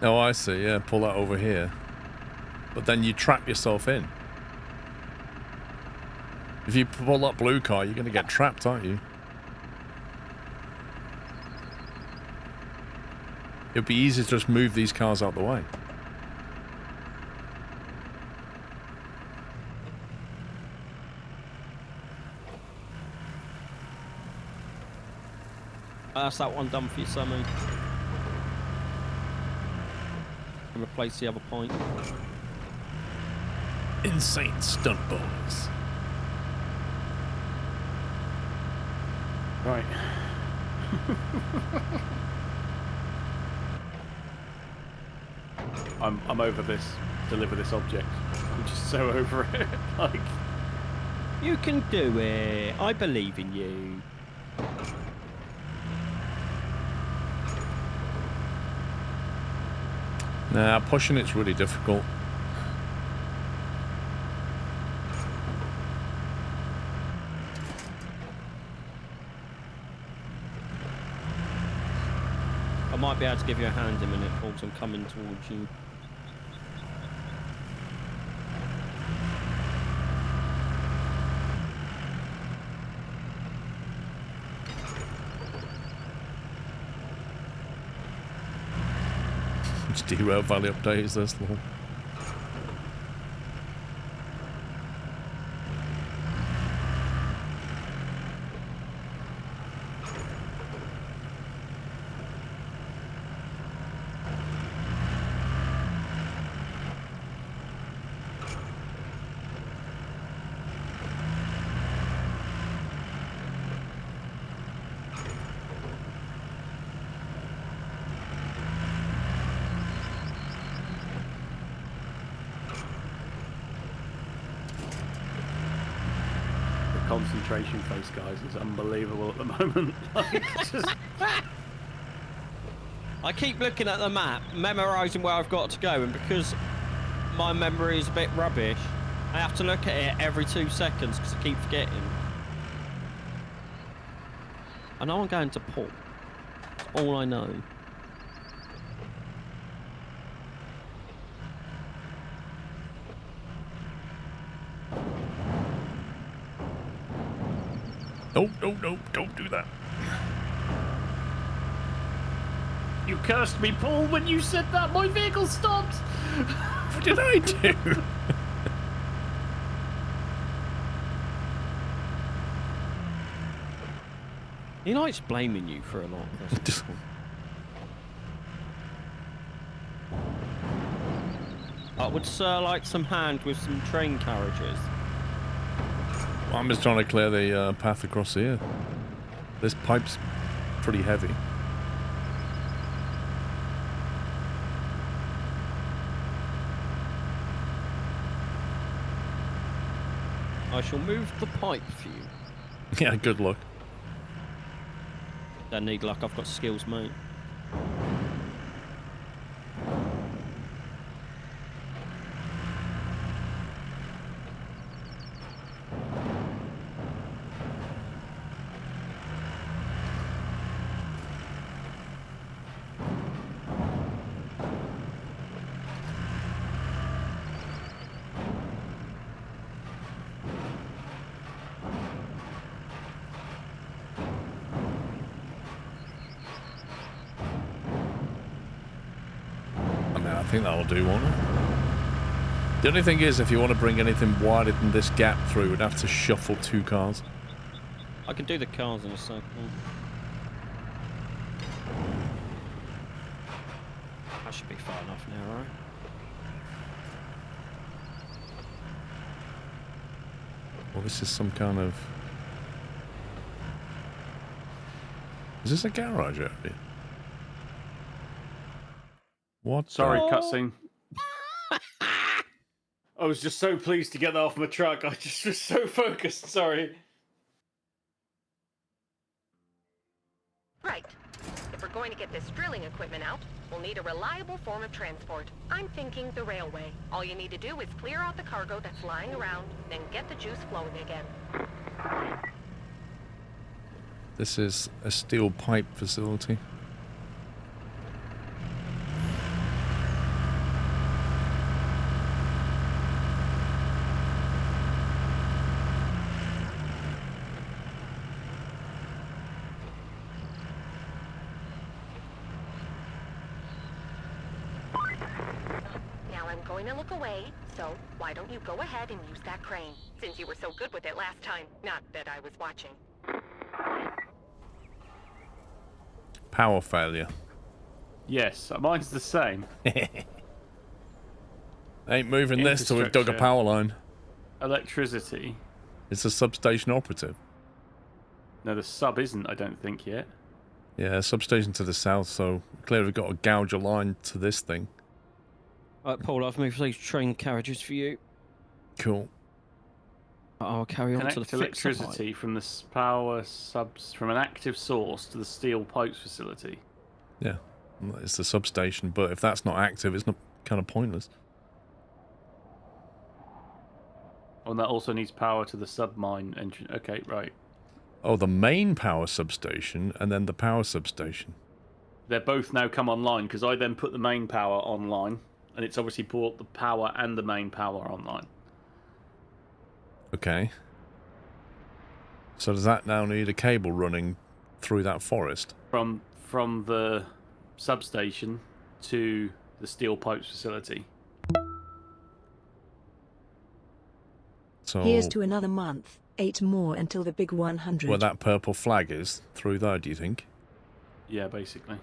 Oh, I see. Yeah, pull that over here. But then you trap yourself in. If you pull that blue car, you're going to get trapped, aren't you? It'd be easy to just move these cars out the way. That's that one done for you, Sammy. And replace the other point. Insane stunt bonus. Right. I'm over this. Deliver this object. I'm just so over it. Like, You can do it. I believe in you. Nah, pushing it's really difficult. I might be able to give you a hand in a minute, Paul, 'cause I'm coming towards you. Which derail valley update is this, Lord? concentration face, guys, is unbelievable at the moment. Like, just... I keep looking at the map, memorising where I've got to go, and because my memory is a bit rubbish, I have to look at it every 2 seconds because I keep forgetting. I know I'm going to port. That's all I know. Nope, nope, nope, don't do that. You cursed me, Paul, when you said that. My vehicle stopped. What did I do? He likes blaming you for a lot. Would Sir like some hand with some train carriages? I'm just trying to clear the path across here. This pipe's pretty heavy. I shall move the pipe for you. Yeah, good luck. Don't need luck, I've got skills, mate. I think that'll do, won't it? The only thing is, if you want to bring anything wider than this gap through, we'd have to shuffle 2 cars. I can do the cars in a second. That should be far enough now, right? Well, this is some kind of... Is this a garage area? What? Sorry, cutscene. I was just so pleased to get that off my truck. I just was so focused. Sorry. Right. If we're going to get this drilling equipment out, we'll need a reliable form of transport. I'm thinking the railway. All you need to do is clear out the cargo that's lying around, then get the juice flowing again. This is a steel pipe facility. So, why don't you go ahead and use that crane, since you were so good with it last time. Not that I was watching. Power failure. Yes, mine's the same. Ain't moving this till we've dug a power line. Electricity. It's a substation operative. No, the sub isn't, I don't think, yet. Yeah, substation to the south, so clearly we've got to gouge a line to this thing. Right, Paul, I've moved these train carriages for you. Cool. I'll carry on to the electricity from the power subs from an active source to the steel pipes facility. Yeah, it's the substation, but if that's not active, it's not kind of pointless. Oh, and that also needs power to the submine engine. Okay, right. Oh, the main power substation and then the power substation. They're both now come online because I then put the main power online. And it's obviously brought the power and the main power online. Okay. So does that now need a cable running through that forest? From the substation to the steel pipes facility. So here's to another month. 8 more until the big 100. Where that purple flag is, through there, do you think? Yeah, basically.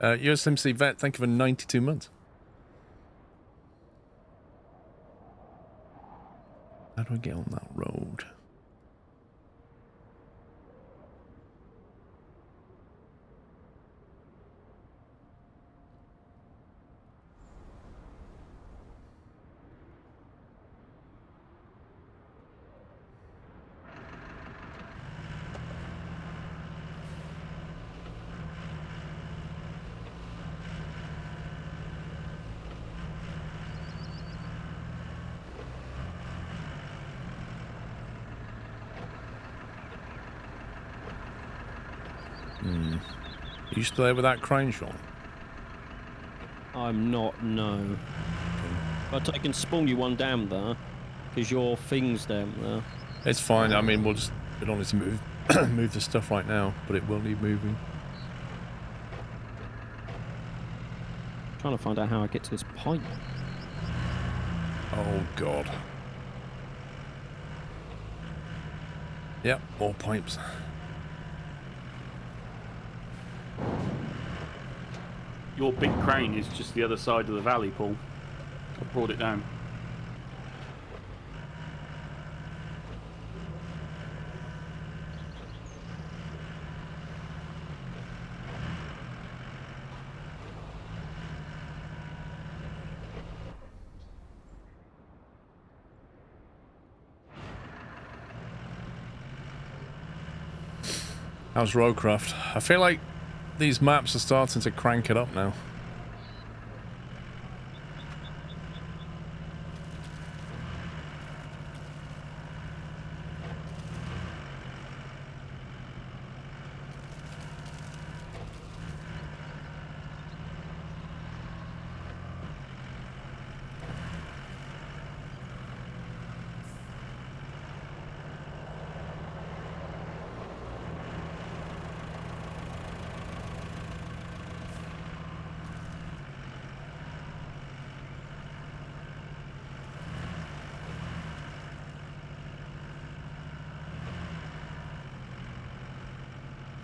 USMC Vet, thank you for 92 months. How do I get on that road? Are you still there with that crane, Sean? I'm not, no. But I can spawn you one down there, because your thing's down there. It's fine. I mean, we don't need to move move the stuff right now, but it will need moving. Trying to find out how I get to this pipe. Oh God. Yep, more pipes. Your big crane is just the other side of the valley, Paul. I brought it down. How's Roadcraft? I feel like these maps are starting to crank it up now.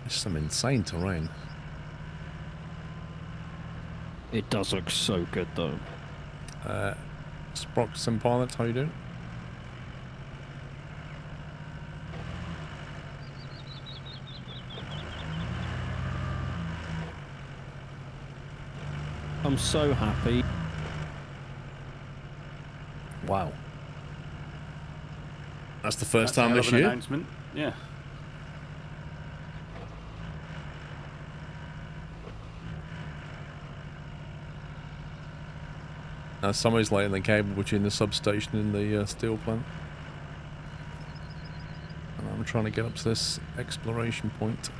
Some insane terrain. It does look so good, though. Sprox Simpilot, how you doing? I'm so happy. Wow. That's the first That's a time hell this of an year? announcement. Yeah. Somebody's laying the cable between the substation and the steel plant. And I'm trying to get up to this exploration point.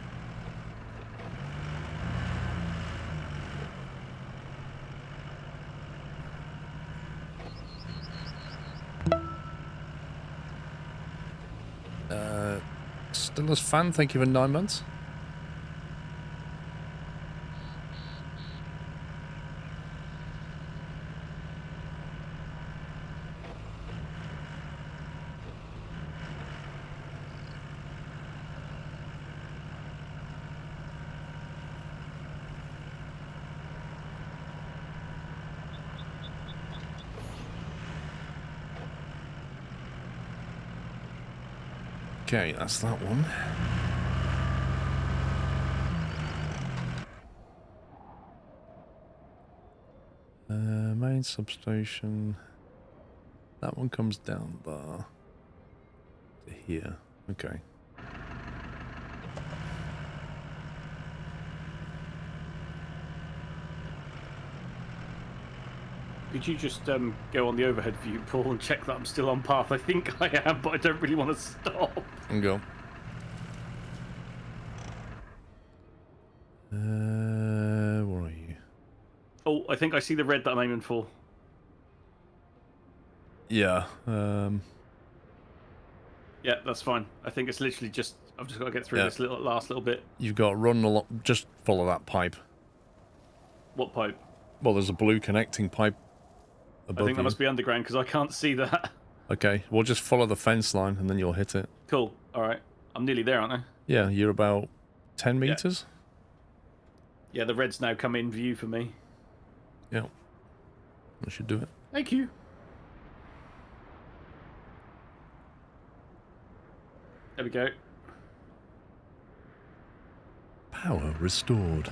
Still as fan, thank you for 9 months. Okay, that's that one. Main substation. That one comes down there to here. Okay. Could you just go on the overhead view, Paul, and check that I'm still on path? I think I am, but I don't really want to stop. And go. Where are you? Oh, I think I see the red that I'm aiming for. Yeah. Yeah, that's fine. I think it's literally just... I've just got to get through this last little bit. You've got to run along. Just follow that pipe. What pipe? Well, there's a blue connecting pipe above I think that you. must be underground because I can't see that. Okay, we'll just follow the fence line and then you'll hit it. Cool. All right. I'm nearly there, aren't I? Yeah, you're about 10 meters. Yeah, the red's now come in view for me. Yeah. I should do it. Thank you. There we go. Power restored.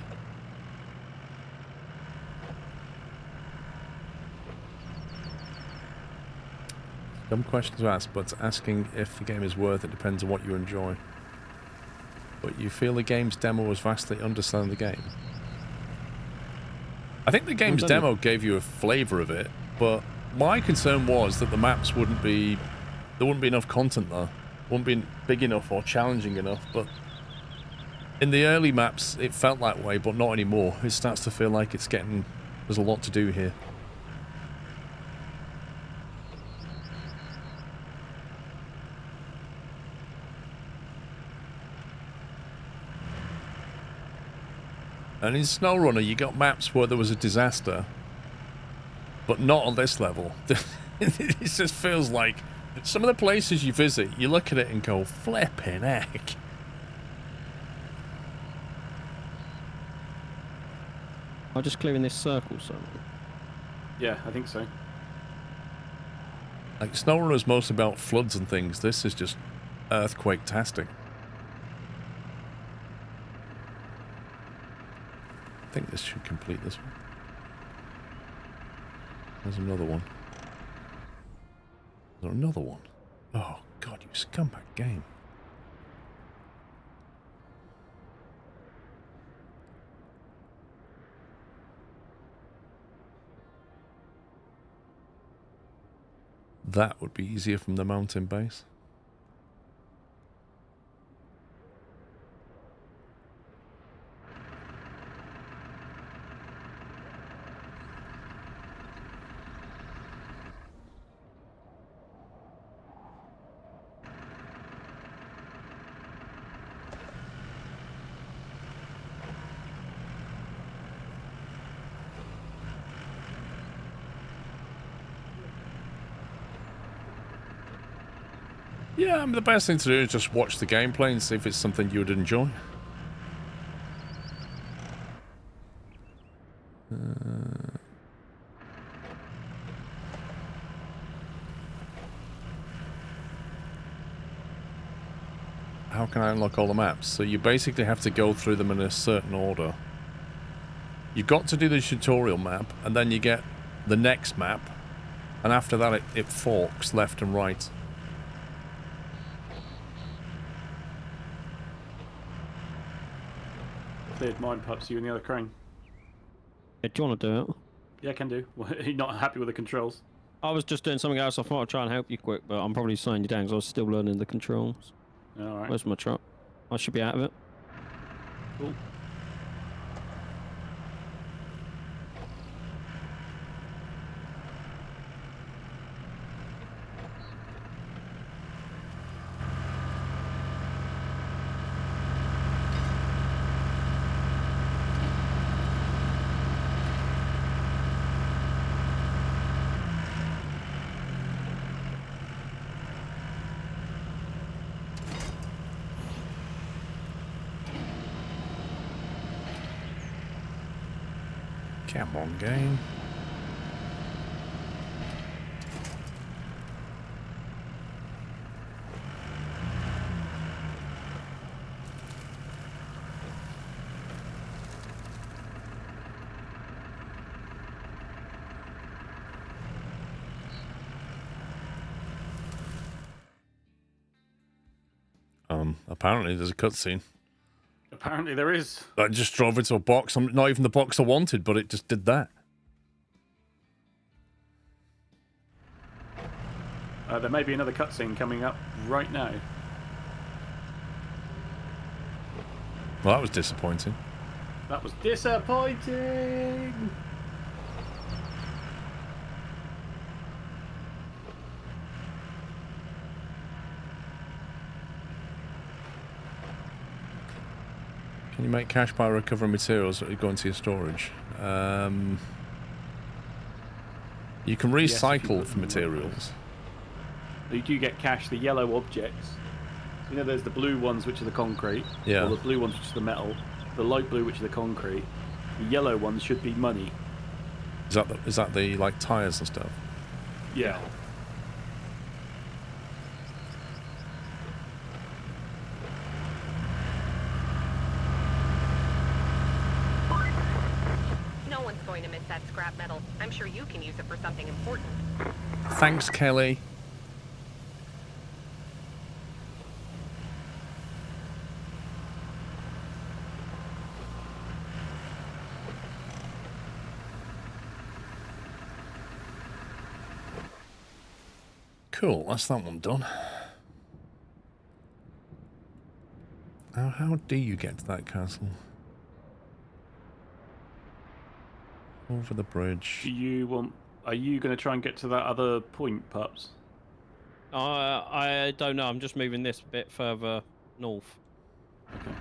Dumb questions to ask, but asking if the game is worth it depends on what you enjoy. But you feel the game's demo was vastly underselling the game? I think the game's demo gave you a flavour of it, but my concern was that the maps wouldn't be... There wouldn't be enough content there. Wouldn't be big enough or challenging enough, but... In the early maps, it felt that way, but not anymore. It starts to feel like it's getting... There's a lot to do here. And in SnowRunner, you got maps where there was a disaster, but not on this level. It just feels like some of the places you visit, you look at it and go, flipping heck. I'm just clearing this circle, so. Yeah, I think so. Like, SnowRunner is mostly about floods and things. This is just earthquake-tastic. I think this should complete this one. There's another one. Is there another one? Oh, God, you scumbag game. That would be easier from the mountain base. Yeah, I mean, the best thing to do is just watch the gameplay and see if it's something you would enjoy. How can I unlock all the maps? So you basically have to go through them in a certain order. You've got to do the tutorial map, and then you get the next map, and after that it forks left and right. Cleared mine, pups. You and the other crane. Yeah, do you want to do it? Yeah, can do. You're not happy with the controls? I was just doing something else. I thought I'd try and help you quick, but I'm probably slowing you down because I was still learning the controls. All right. Where's my truck? I should be out of it. Cool. Come on, game. Apparently there's a cutscene. Apparently there is. I just drove into a box. Not even the box I wanted, but it just did that. There may be another cutscene coming up right now. Well, that was disappointing. That was disappointing! Can you make cash by recovering materials that go into your storage? You can recycle for materials. You do get cash, the yellow objects. You know, there's the blue ones, which are the concrete. Yeah. Or the blue ones, which are the metal. The light blue, which are the concrete. The yellow ones should be money. Is that the like tires and stuff? Yeah. No one's going to miss that scrap metal. I'm sure you can use it for something important. Thanks, Kelly. Cool, that's that one done. Now, how do you get to that castle? Over the bridge. Do you want? Are you going to try and get to that other point, pups? I don't know. I'm just moving this a bit further north. Okay.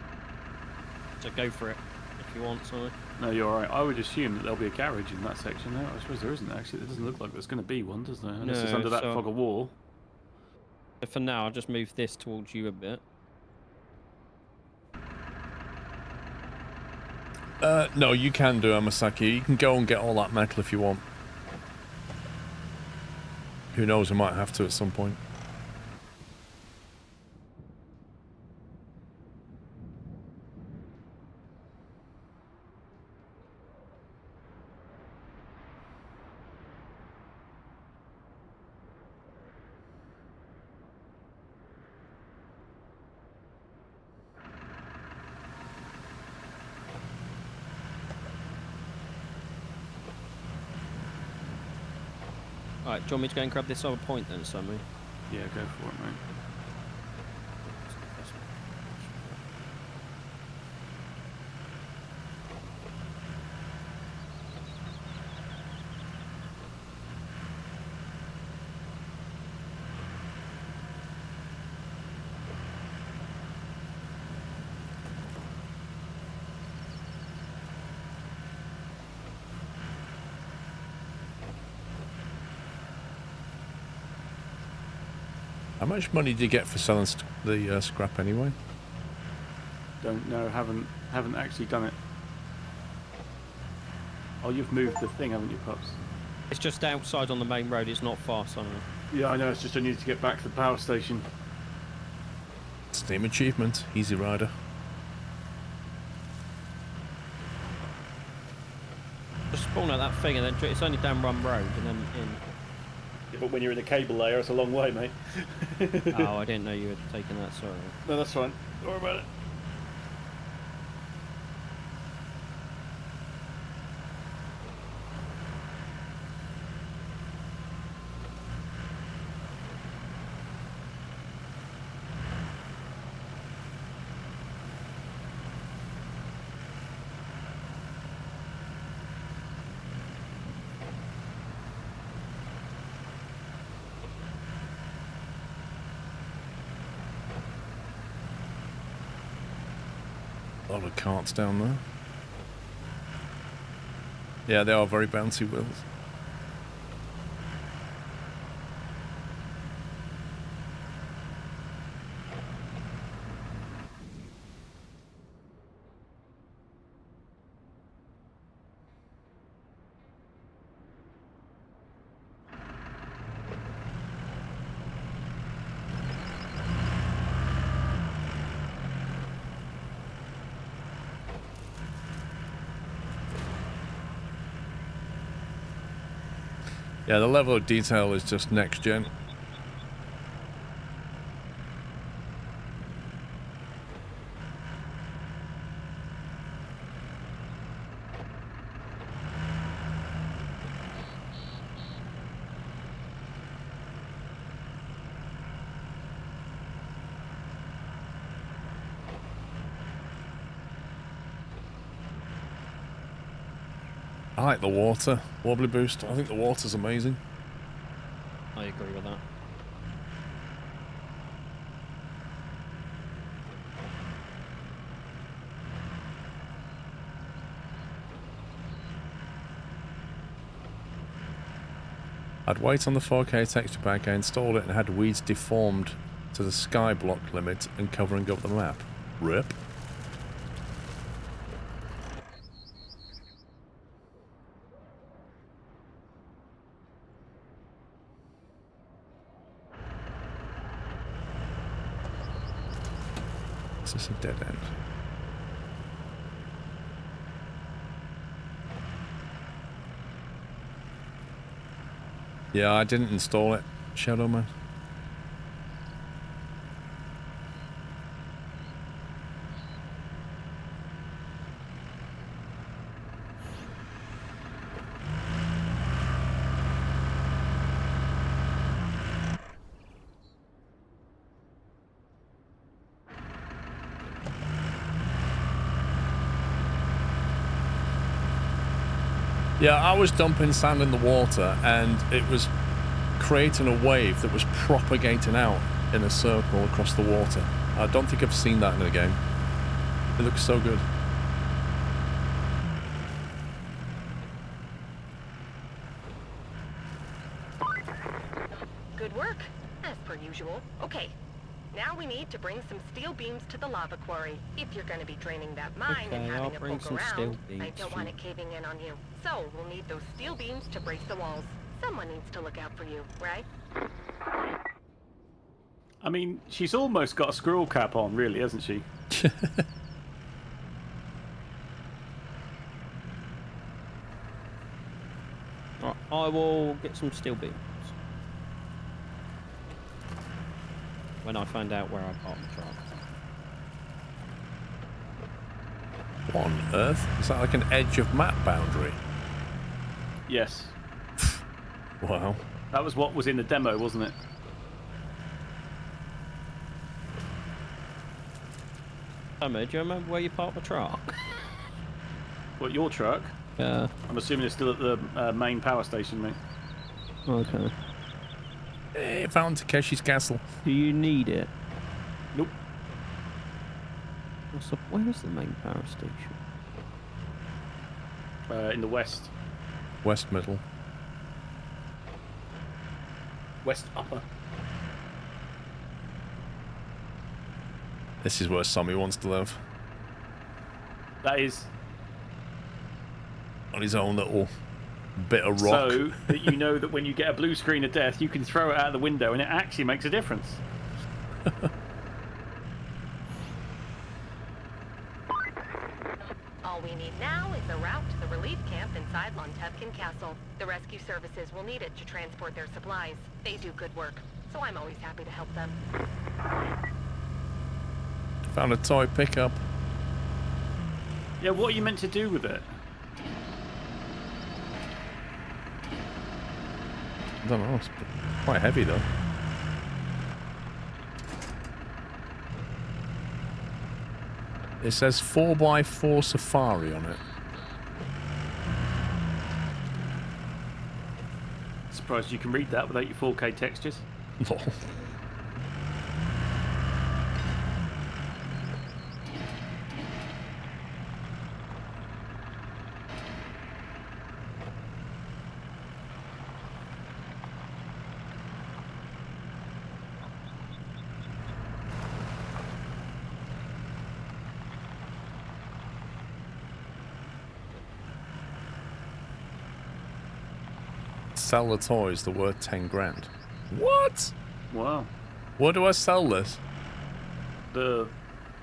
So go for it if you want something. No, you're all right. I would assume that there'll be a garage in that section there. I suppose there isn't actually. It doesn't look like there's going to be one, does there? Unless it's No, under that so- fog of war. For now, I'll just move this towards you a bit. No, you can do, Amasaki. You can go and get all that metal if you want. Who knows, we might have to at some point. Alright, do you want me to go and grab this other point then, Sammy? Yeah, go for it, mate. How much money do you get for selling the scrap anyway? Don't know. Haven't actually done it. Oh, you've moved the thing, haven't you, pups? It's just outside on the main road. It's not far, Sammy. Yeah, I know. It's just I need to get back to the power station. Steam achievement, Easy Rider. Just spawn at that thing and then it's only down one road and then in. Yeah, but when you're in the cable layer, it's a long way, mate. Oh, I didn't know you had taken that, sorry. No, that's fine. Don't worry about it. A lot of carts down there. Yeah, they are very bouncy wheels. Yeah, the level of detail is just next gen. I like the water. Wobbly boost. I think the water's amazing. I agree with that. I'd wait on the 4K texture pack. I installed it and had weeds deformed to the sky block limit and covering up the map. RIP. Is this a dead end? Yeah, I didn't install it, Shadow Man. Yeah, I was dumping sand in the water, and it was creating a wave that was propagating out in a circle across the water. I don't think I've seen that in a game. It looks so good. Good work, as per usual. Okay, now we need to bring some steel beams to the lava quarry. If you're going to be draining that mine and Okay, having I'll a bring poke some steel around, I beams, don't want shoot. it caving in on you. So we'll need those steel beams to brace the walls. Someone needs to look out for you, right? I mean, she's almost got a squirrel cap on, really, hasn't she? Right, I will get some steel beams. When I find out where I park the truck. What on earth? Is that like an edge of map boundary? Yes. Wow. That was what was in the demo, wasn't it? Tommy, do you remember where you parked the truck? What, your truck? Yeah. I'm assuming it's still at the main power station, mate. Okay. Found Takeshi's castle. Do you need it? Nope. Where is the main power station? In the west. West middle. West upper. This is where Sammy wants to live. That is. On his own little bit of rock. So that you know that when you get a blue screen of death, you can throw it out the window and it actually makes a difference. All we need now is a route to the relief camp inside Lontevkin Castle. The rescue services will need it to transport their supplies. They do good work, so I'm always happy to help them. Found a toy pickup. Yeah, what are you meant to do with it? I don't know. It's quite heavy though. It says 4x4 Safari on it. Surprised you can read that without your 4K textures. Lol. Sell the toys, they're worth 10 grand. What? Wow. Where do I sell this? You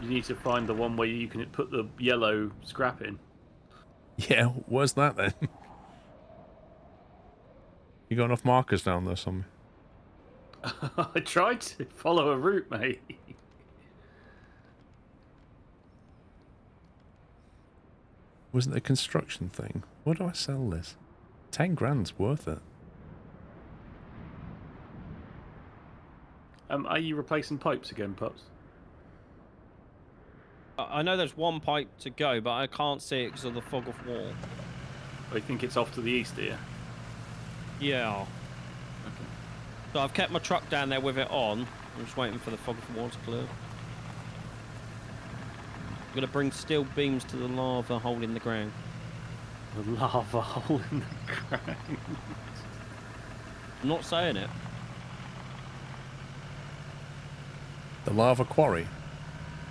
need to find the one where you can put the yellow scrap in. Yeah, where's that then? You got enough markers down there somewhere? I tried to follow a route, mate. Wasn't it a construction thing? Where do I sell this? 10 grand's worth it. Are you replacing pipes again, Pups? I know there's one pipe to go, but I can't see it because of the fog of war. I think it's off to the east here. Yeah. Okay. So I've kept my truck down there with it on. I'm just waiting for the fog of war to clear. I'm going to bring steel beams to the lava hole in the ground. The lava hole in the ground. I'm not saying it. The lava quarry.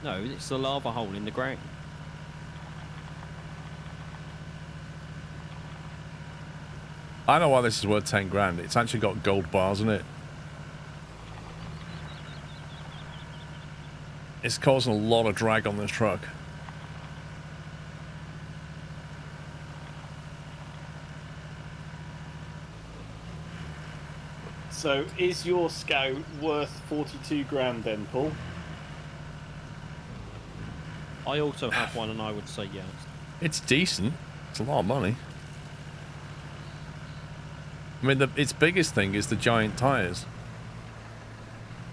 No, it's the lava hole in the ground. I know why this is worth 10 grand. It's actually got gold bars in it. It's causing a lot of drag on this truck. So, is your Scout worth 42 grand then, Paul? I also have one, and I would say yes. It's decent. It's a lot of money. I mean, its biggest thing is the giant tyres.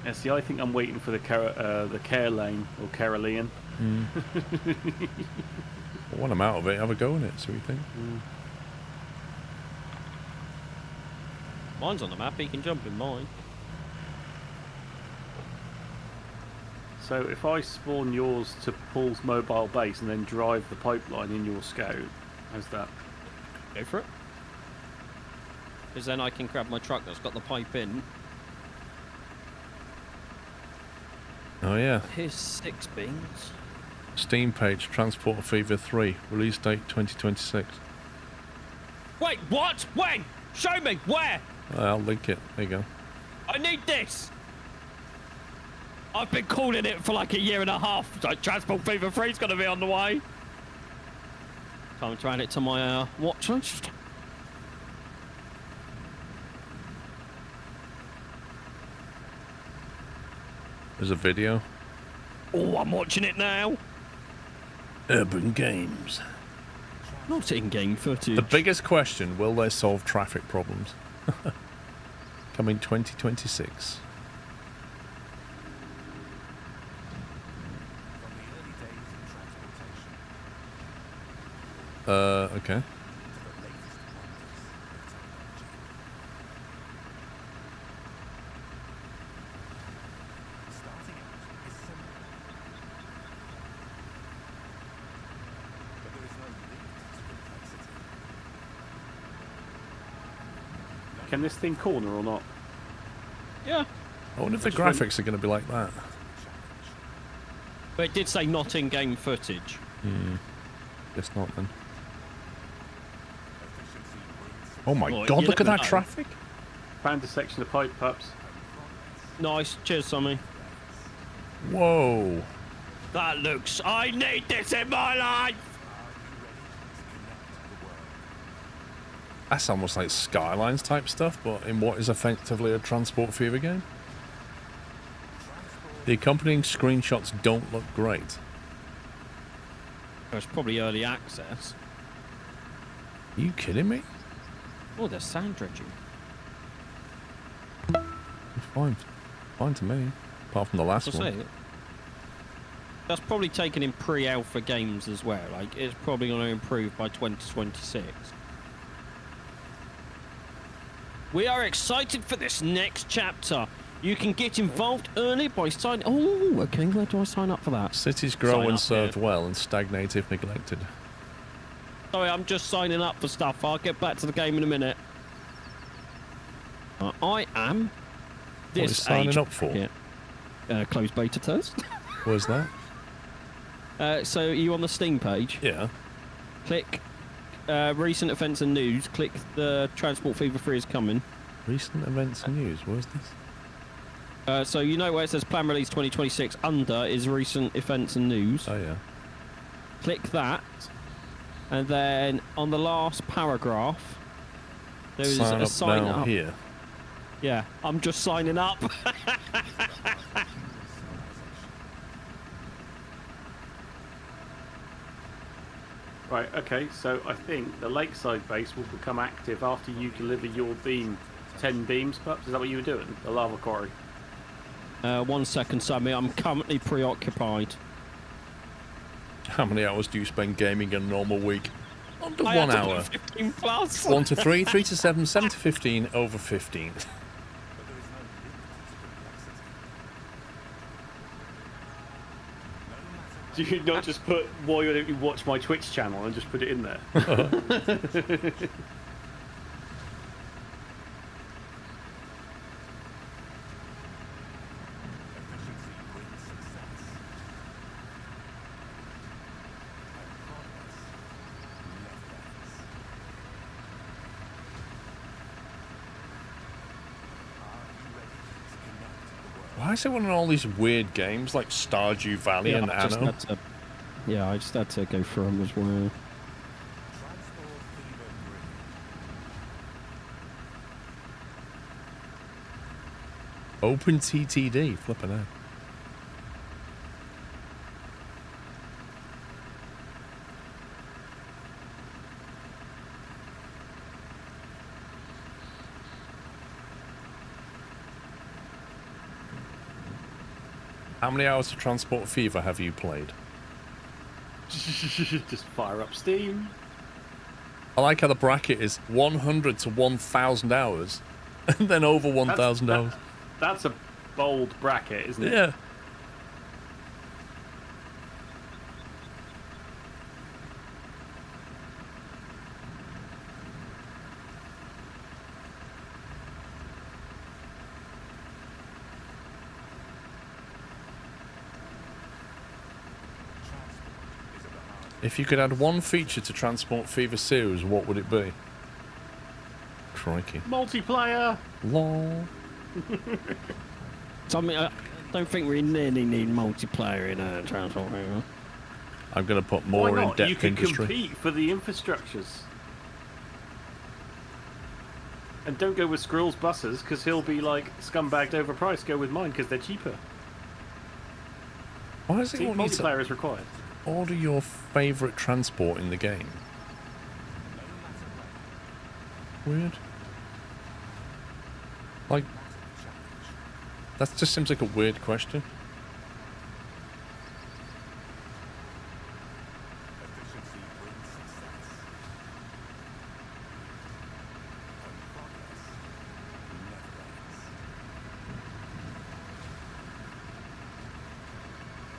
Yeah, see, I think I'm waiting for the care lane, or Carolean. When I'm out of it, have a go in it, so you think? Mine's on the map. He can jump in mine. So if I spawn yours to Paul's mobile base and then drive the pipeline in your scout, how's that? Go for it. Because then I can grab my truck that's got the pipe in. Oh yeah. Here's 6 beans. Steam page, Transport Fever 3, release date 2026. Wait, what? When? Show me. Where? I'll link it. There you go. I need this. I've been calling it for like a year and a half. Like, Transport Fever 3's going to be on the way. Time to add it to my watch list. There's a video. Oh, I'm watching it now. Urban Games. Not in-game footage. The biggest question, will they solve traffic problems? Coming 2026. Okay. Can this thing corner or not? Yeah. I wonder if the graphics are going to be like that. But it did say not in-game footage. Guess not then. Oh my Well, god, you look at never that know. traffic. Found a section of pipe, pups. Nice. Cheers, Sammy. Whoa. That looks... I need this in my life! That's almost like Skylines type stuff, but in what is effectively a Transport Fever game. The accompanying screenshots don't look great. It's probably early access. Are you kidding me? Oh, there's sand dredging. It's fine. Fine to me. Apart from the last I'll one. say it. That's probably taken in pre-alpha games as well. Like, it's probably going to improve by 2026. We are excited for this next chapter. You can get involved early by signing... Oh, okay. Where do I sign up for that? Cities grow Sign when up served here. well and stagnate if neglected. Sorry, I'm just signing up for stuff. I'll get back to the game in a minute. I am... What are you signing up for? Closed beta test. Where's that? So, are you on the Steam page? Yeah. Click recent events and news. Click the Transport Fever 3 is coming. Recent events and news. Where's this? So you know where it says plan release 2026, under is recent events and news. Oh yeah. Click that, and then on the last paragraph there is Sign a up sign now up. here. Yeah, I'm just signing up. Right, okay, so I think the lakeside base will become active after you deliver your beam, 10 beams, perhaps? Is that what you were doing? The lava quarry? 1 second, Sammy. I'm currently preoccupied. How many hours do you spend gaming in a normal week? Under I 1 had to hour. put 15 plus. 1 to 3, 3 to 7, 7 to 15, over 15. Do you not just put, why don't you watch my Twitch channel and just put it in there? Why is it one of all these weird games like Stardew Valley and I just Anno? had to, I just had to go through them as well. Open TTD, flipping out. How many hours of Transport Fever have you played? Just fire up Steam. I like how the bracket is 100 to 1,000 hours. and then over $1,000. That's a bold bracket, isn't it? Yeah. If you could add one feature to Transport Fever series, what would it be? Crikey. Multiplayer. Lol. I don't think we nearly need multiplayer in Transport Fever. I'm going to put Why more not? in-depth You can industry. compete for the infrastructures. And don't go with Squirrel's buses, because he'll be like scumbagged overpriced. Go with mine, because they're cheaper. Why does it See, want you to multiplayer is required. order your favourite transport in the game? Weird. Like, that just seems like a weird question.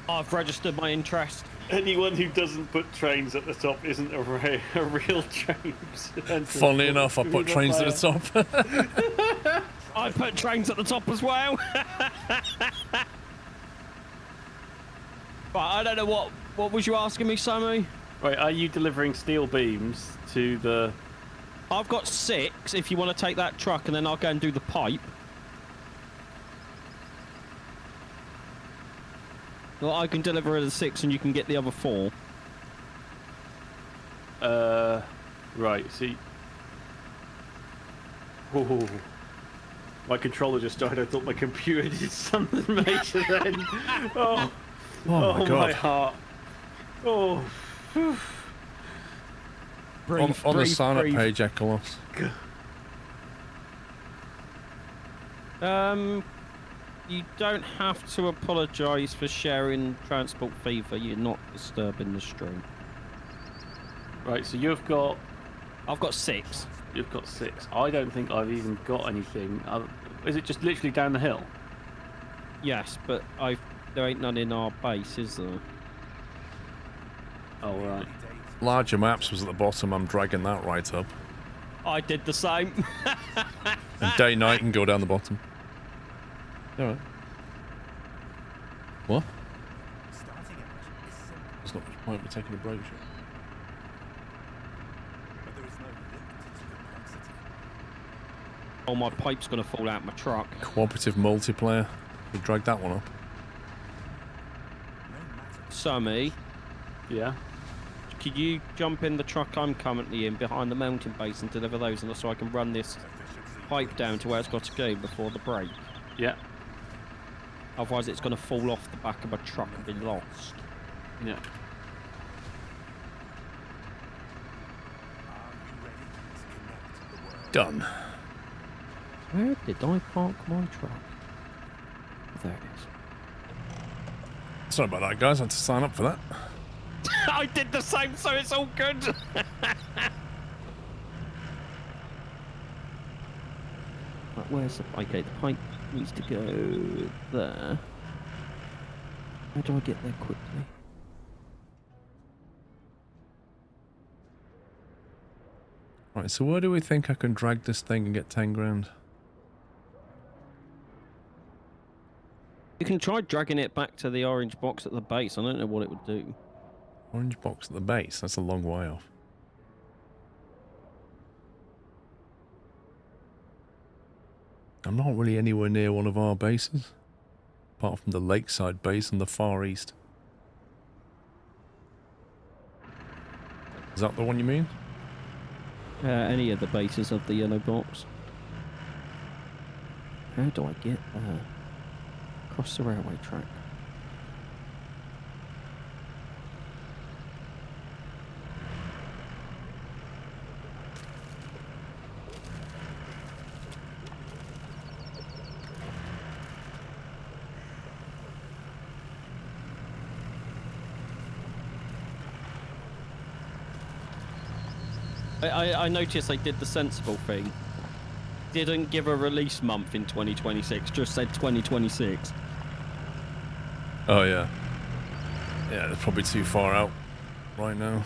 I've registered my interest. Anyone who doesn't put trains at the top isn't a real train. Funnily enough, I put trains at the top. I put trains at the top as well. But I don't know what was you asking me, Sammy? Right, are you delivering steel beams to the... I've got 6 if you want to take that truck, and then I'll go and do the pipe. Well, I can deliver the 6 and you can get the other 4. Right, see... Oh, my controller just died. I thought my computer did something major then. Oh, my God. my heart. Oh. On the sign-up page, Echolos. You don't have to apologise for sharing Transport Fever. You're not disturbing the stream. Right, so you've got... I've got 6. You've got 6. I don't think I've even got anything. Is it just literally down the hill? Yes, but there ain't none in our base, is there? Oh, right. Larger maps was at the bottom. I'm dragging that right up. I did the same. And day night can go down the bottom. Alright. What? There's not much point in taking a break, sure. Oh, my pipe's gonna fall out my truck. Cooperative multiplayer. We drag that one up. Sammy, Yeah? could you jump in the truck I'm currently in behind the mountain base and deliver those, and so I can run this pipe down to where it's got to go before the break? Yeah. Otherwise, it's gonna fall off the back of my truck and be lost. Yeah. Done. Where did I park my truck? There it is. Sorry about that, guys. I had to sign up for that. I did the same, so it's all good. Right, where's the... Okay, the pipe needs to go there. How do I get there quickly? Right, so where do we think I can drag this thing and get 10 grand? You can try dragging it back to the orange box at the base. I don't know what it would do. Orange box at the base. That's a long way off. I'm not really anywhere near one of our bases. Apart from the lakeside base in the far east. Is that the one you mean? Any of the bases of the yellow box. How do I get there? Across the railway track. I noticed they did the sensible thing. didn't give a release month in 2026, just said 2026. Oh, yeah. Yeah, they're probably too far out right now.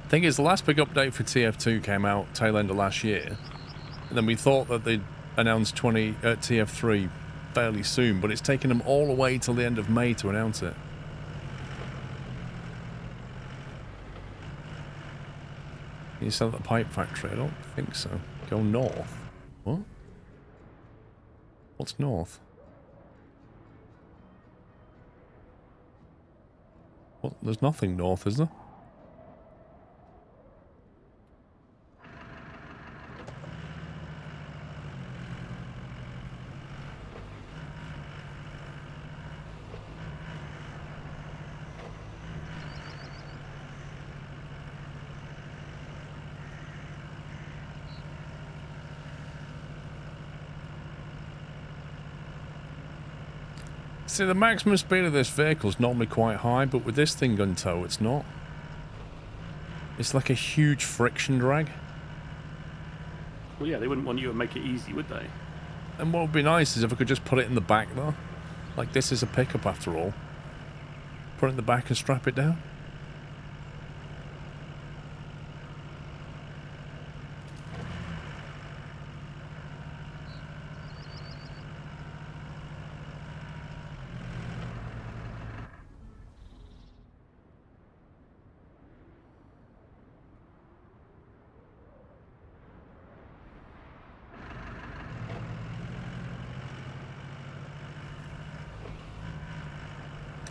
Thing is, the last big update for TF2 came out tail end of last year. And then we thought that they'd announce TF3 fairly soon, but it's taken them all the way till the end of May to announce it. Can you sell at the pipe factory? I don't think so. Go north. What? What's north? What? There's nothing north, is there? See, the maximum speed of this vehicle is normally quite high, but with this thing on tow, it's not. It's like a huge friction drag. Well, yeah, they wouldn't want you to make it easy, would they? And what would be nice is if I could just put it in the back, though. Like, this is a pickup after all. Put it in the back and strap it down.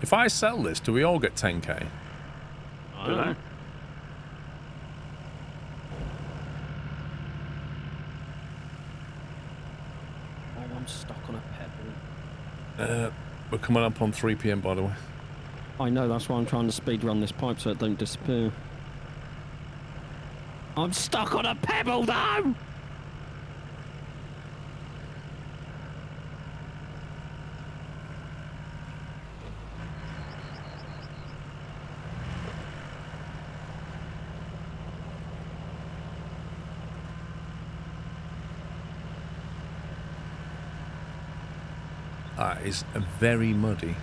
If I sell this, do we all get 10k? I don't know. Oh, I'm stuck on a pebble. We're coming up on 3 PM, by the way. I know, that's why I'm trying to speed run this pipe so it don't disappear. I'm stuck on a pebble, though! That is very muddy.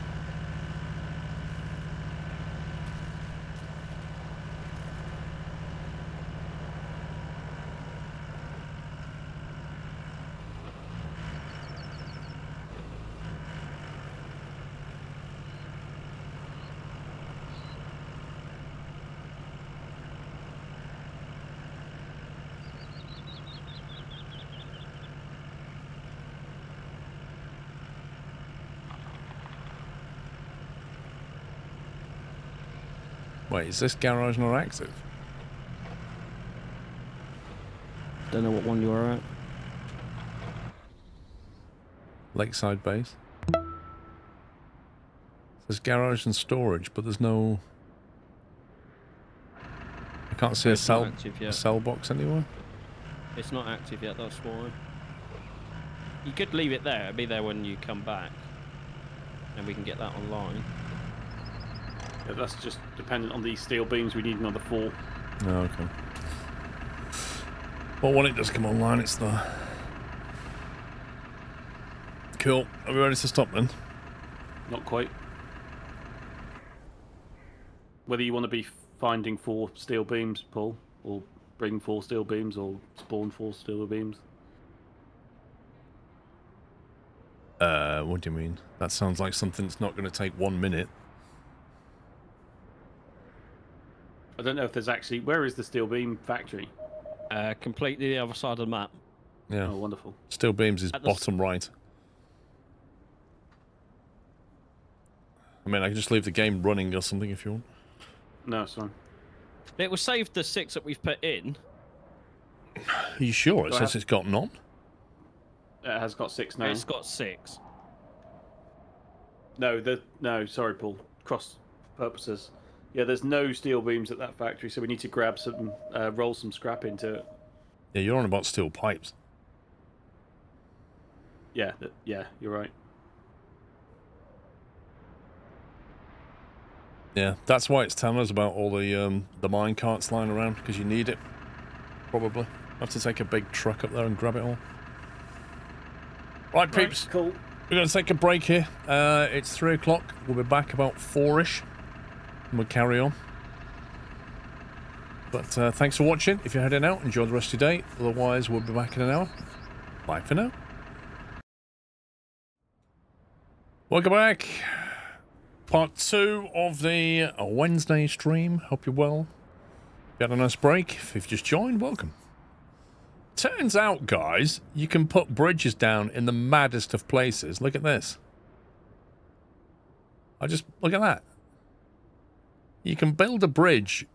Wait, is this garage not active? Don't know what one you are at. Lakeside base. There's garage and storage, but there's no... I can't see It's not active yet. a cell box anywhere. It's not active yet, that's why. You could leave it there, it'll be there when you come back. And we can get that online. Yeah, that's just dependent on these steel beams. We need another 4. Oh, okay. Well, when it does come online, it's there. Cool. Are we ready to stop then? Not quite. Whether you want to be finding 4 steel beams, Paul, or bring 4 steel beams, or spawn 4 steel beams. What do you mean? That sounds like something that's not going to take 1 minute. I don't know if there's actually... Where is the steel beam factory? Completely the other side of the map. Yeah. Oh, wonderful. Steel beams is At the bottom right. I mean, I can just leave the game running or something if you want. No, it's fine. It will save the 6 that we've put in. Are you sure? It says it's got none? It has got 6 now. It's got 6. No, sorry, Paul. Cross purposes. Yeah, there's no steel beams at that factory, so we need to grab some, roll some scrap into it. Yeah, you're on about steel pipes. Yeah, you're right. Yeah, that's why it's telling us about all the mine carts lying around, because you need it, probably. have to take a big truck up there and grab it all. Right, peeps. Right, cool. We're going to take a break here. It's 3 o'clock. We'll be back about 4-ish. And we'll carry on. But thanks for watching. If you're heading out, enjoy the rest of your day. Otherwise, we'll be back in an hour. Bye for now. Welcome back. Part 2 of the Wednesday stream. Hope you're well. If you had a nice break. If you've just joined, welcome. Turns out, guys, you can put bridges down in the maddest of places. Look at this. Look at that. You can build a bridge.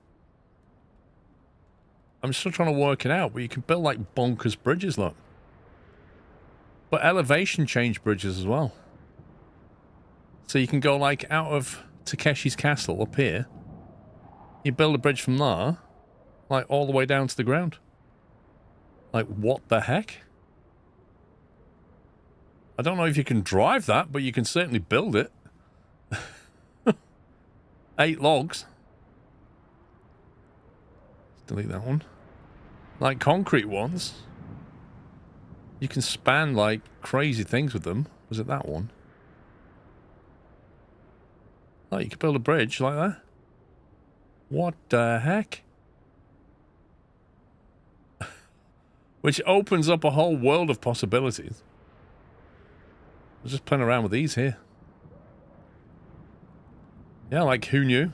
I'm still trying to work it out, but you can build like bonkers bridges, look. But elevation change bridges as well. So you can go like out of Takeshi's castle up here. You build a bridge from there, like all the way down to the ground. Like, what the heck? I don't know if you can drive that, but you can certainly build it. 8 logs. Let's delete that one. Like concrete ones. You can span like crazy things with them. Was it that one? Oh, you can build a bridge like that. What the heck? Which opens up a whole world of possibilities. I was just playing around with these here. Yeah, like who knew?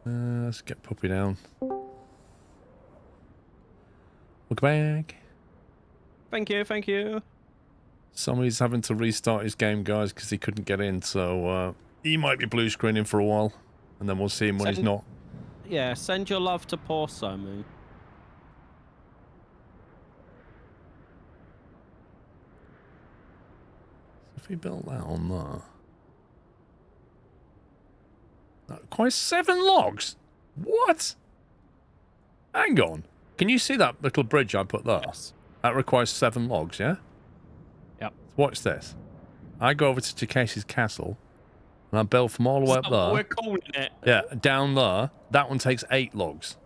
Let's get Puppy down. Look back. Thank you, thank you. Somebody's having to restart his game, guys, because he couldn't get in, so he might be blue screening for a while, and then we'll see him when he's not. Yeah, send your love to poor Samu. If we built that on there. That requires 7 logs? What? Hang on. Can you see that little bridge I put there? Yes. That requires 7 logs, yeah? Yep. Watch this. I go over to Takeshi's castle, and I build from all the way up there. We're calling it. Yeah, down there. That one takes 8 logs.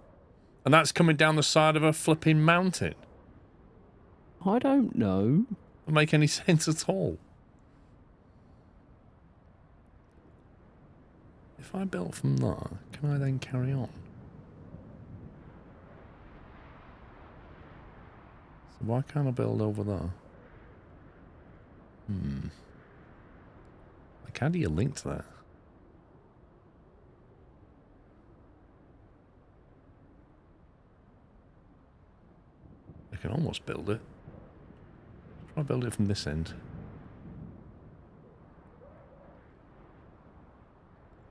And that's coming down the side of a flipping mountain. I don't know. Doesn't make any sense at all. If I built from there, can I then carry on? So why can't I build over there? Like, how do you link to that? I can almost build it. Try to build it from this end.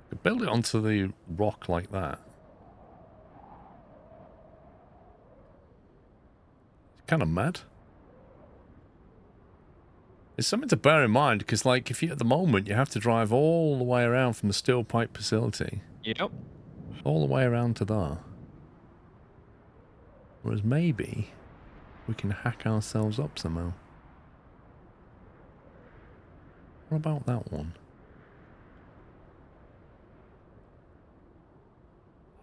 I could build it onto the rock like that. It's kind of mad. It's something to bear in mind, because, like, if you at the moment you have to drive all the way around from the steel pipe facility. Yep. All the way around to there. Whereas maybe we can hack ourselves up somehow. What about that one?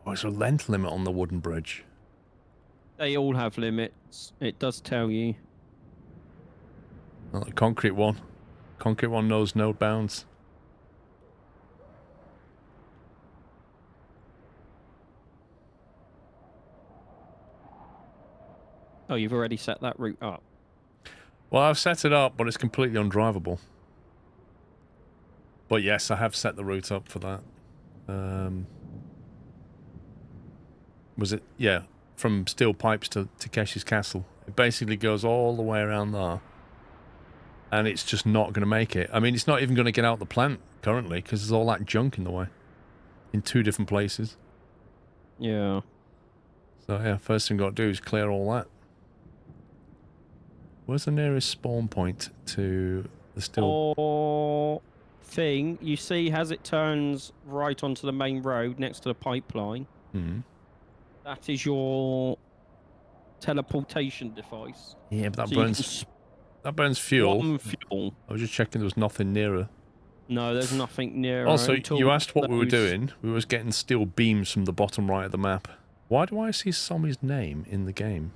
Oh, there's a length limit on the wooden bridge. They all have limits. It does tell you. Not the concrete one. Concrete one knows no bounds. Oh, you've already set that route up. Well, I've set it up, but it's completely undrivable. But yes, I have set the route up for that. Was it? Yeah, from steel pipes to Takeshi's castle. It basically goes all the way around there. And it's just not going to make it. I mean, it's not even going to get out the plant currently because there's all that junk in the way. In 2 different places. Yeah. So yeah, first thing we've got to do is clear all that. Where's the nearest spawn point to the steel? Thing, you see as it turns right onto the main road next to the pipeline. That is your teleportation device. Yeah, but So that burns fuel. Fuel. I was just checking there was nothing nearer. No, there's nothing near. Also, until you asked what we were those- doing. We was getting steel beams from the bottom right of the map. Why do I see Sommy's name in the game?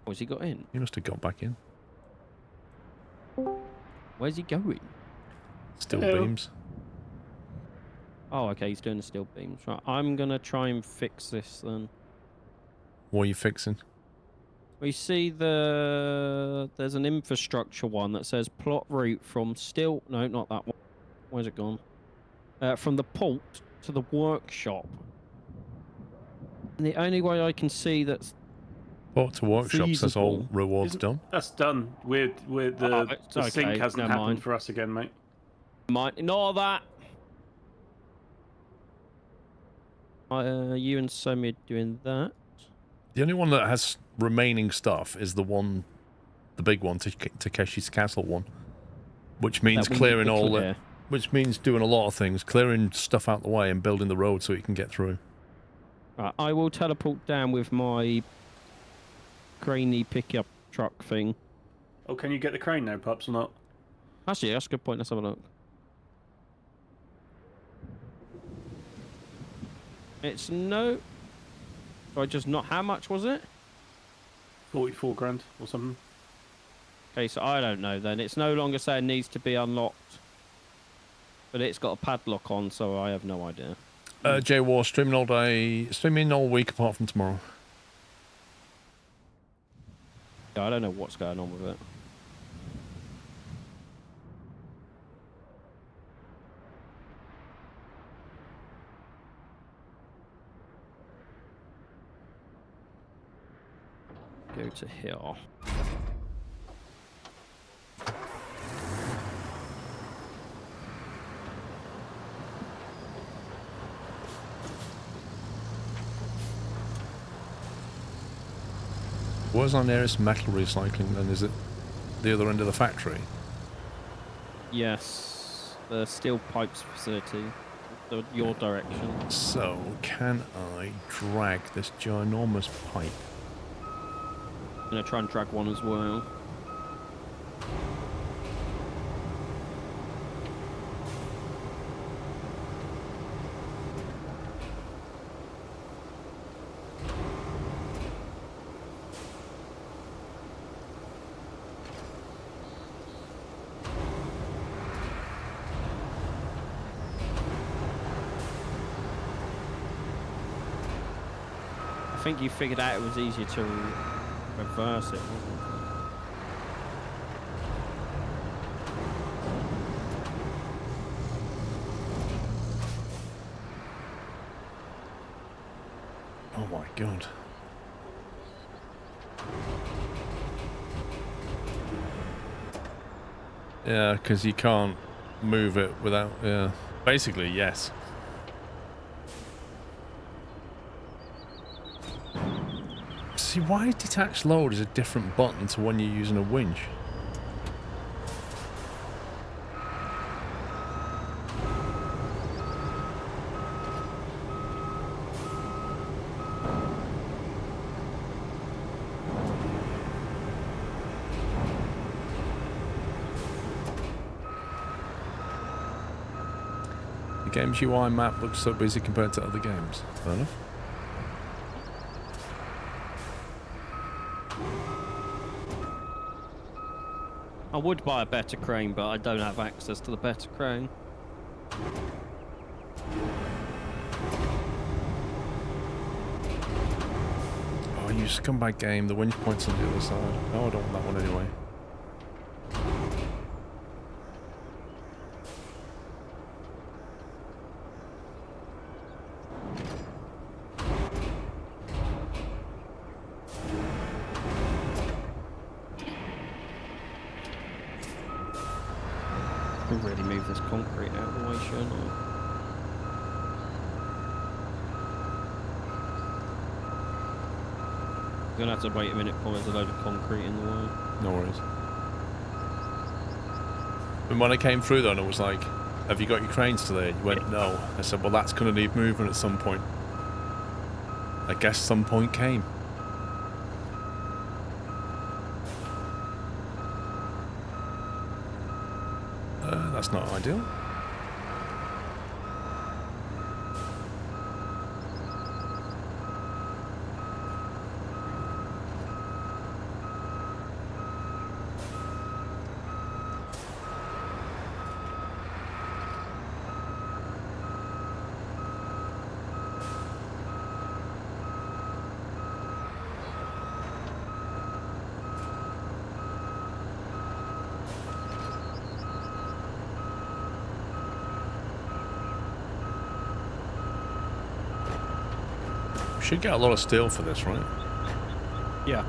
Where's he got in? He must have got back in. Where's he going? Steel Hello. beams. Oh, okay, he's doing the steel beams. Right, I'm gonna try and fix this then. What are you fixing? We see there's an infrastructure one that says plot route from steel. No, not that one. Where's it gone? From the port to the workshop. And the only way I can see that's Port to workshops, that's all feasible. rewards done. That's done. With the, Oh, the it's sync okay, hasn't never happened mind. for us again, mate. Might ignore that. You and Sammy are doing that. The only one that has remaining stuff is the one, the big one, Takeshi's Castle one, which means That we need clearing to all clear. the, which means doing a lot of things, clearing stuff out the way and building the road so you can get through. Right, I will teleport down with my craney pickup truck thing. Oh, can you get the crane now, Pups, or not? Actually, that's a good point. Let's have a look. It's no. Do I just not? How much was it? 44 grand or something. Okay, so I don't know then. It's no longer saying needs to be unlocked. But it's got a padlock on, so I have no idea. J War streaming all day, streaming all week apart from tomorrow. Yeah, I don't know what's going on with it. Go to here. Where's our nearest metal recycling then? Is it the other end of the factory? Yes, the steel pipes facility. Your direction. So, can I drag this ginormous pipe? I'm gonna try and drag one as well. I think you figured out it was easier to reverse it, wasn't it? Oh my god. Yeah, because you can't move it without... Yeah. Basically, yes. See, why detach load is a different button to when you're using a winch? The game's UI map looks so busy compared to other games. Fair enough. I would buy a better crane, but I don't have access to the better crane. Oh, you scumbag game. The winch point's on the other side. Oh, I don't want that one anyway. I can really move this concrete out of the way, shouldn't I? I'm gonna have to wait a minute before there's a load of concrete in the way. No worries. And when I came through though, and I was like, have you got your cranes today? You went, no. I said, well, that's going to need movement at some point. I guess some point came. That's not ideal. We should get a lot of steel for this, right? Yeah.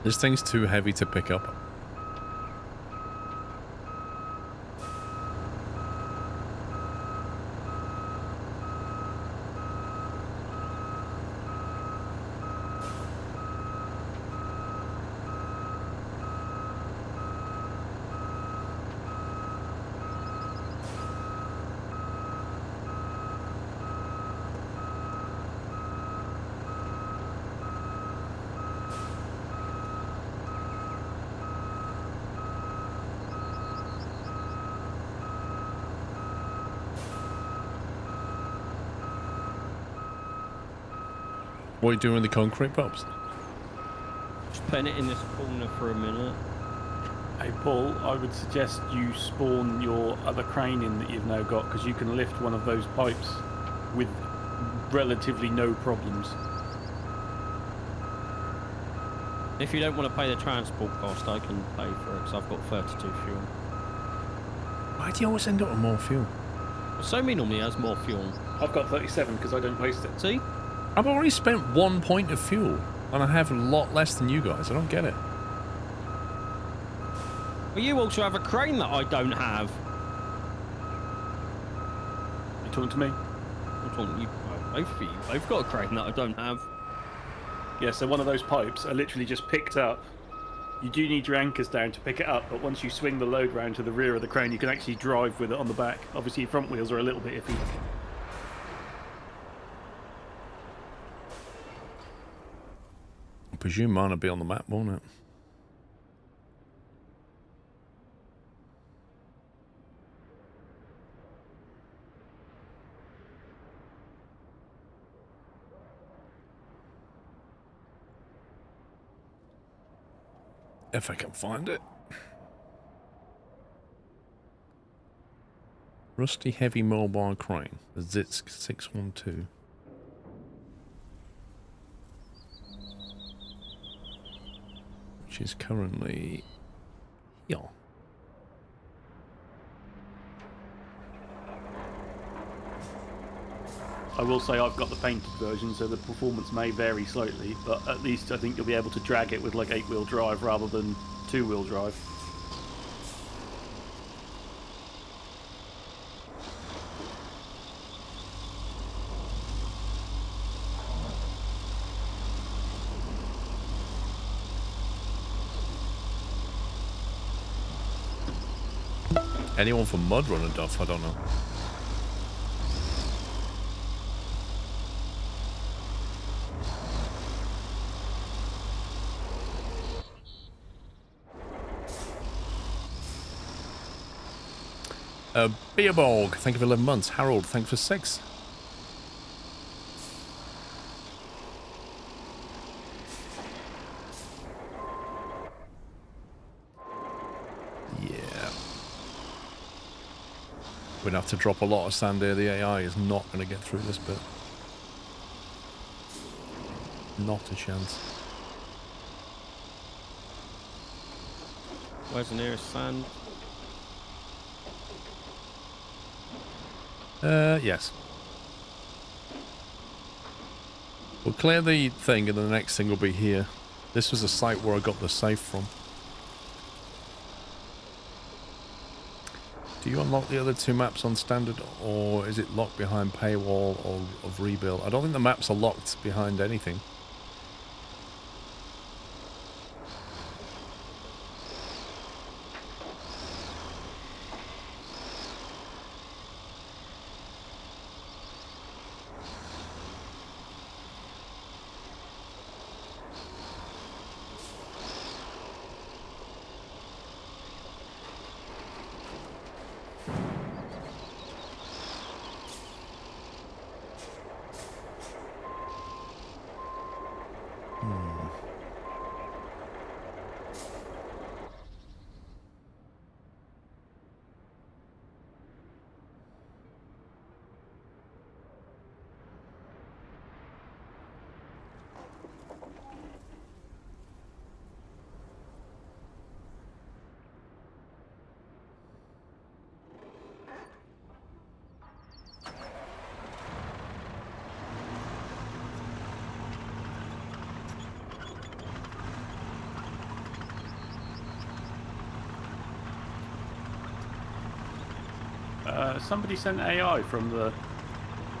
This thing's too heavy to pick up. What are you doing with the concrete, Pops? Just putting it in this corner for a minute. Hey Paul, I would suggest you spawn your other crane in that you've now got, because you can lift one of those pipes with relatively no problems. If you don't want to pay the transport cost, I can pay for it because I've got 32 fuel. Why do you always end up with more fuel? So me normally has more fuel. I've got 37 because I don't waste it. See? I've already spent 1 point of fuel, and I have a lot less than you guys. I don't get it. Well, you also have a crane that I don't have. You talking to me? I'm talking to you, both of you. Both got a crane that I don't have. Yeah, so one of those pipes are literally just picked up. You do need your anchors down to pick it up, but once you swing the load round to the rear of the crane, you can actually drive with it on the back. Obviously, your front wheels are a little bit iffy. I presume mine will be on the map, won't it? If I can find it. Rusty heavy mobile crane. The Zitsk 612. Which is currently here. I will say I've got the painted version, so the performance may vary slightly, but at least I think you'll be able to drag it with like 8-wheel drive rather than 2-wheel drive. Anyone from Mud Runner Duff? I don't know. Beerborg, thank you for 11 months. Harold, thanks for 6. Yeah. We'd have to drop a lot of sand here. The AI is not going to get through this bit. Not a chance. Where's the nearest sand? Yes. We'll clear the thing and the next thing will be here. This was a site where I got the safe from. Do you unlock the other 2 maps on standard, or is it locked behind paywall or of rebuild? I don't think the maps are locked behind anything. Somebody sent AI from the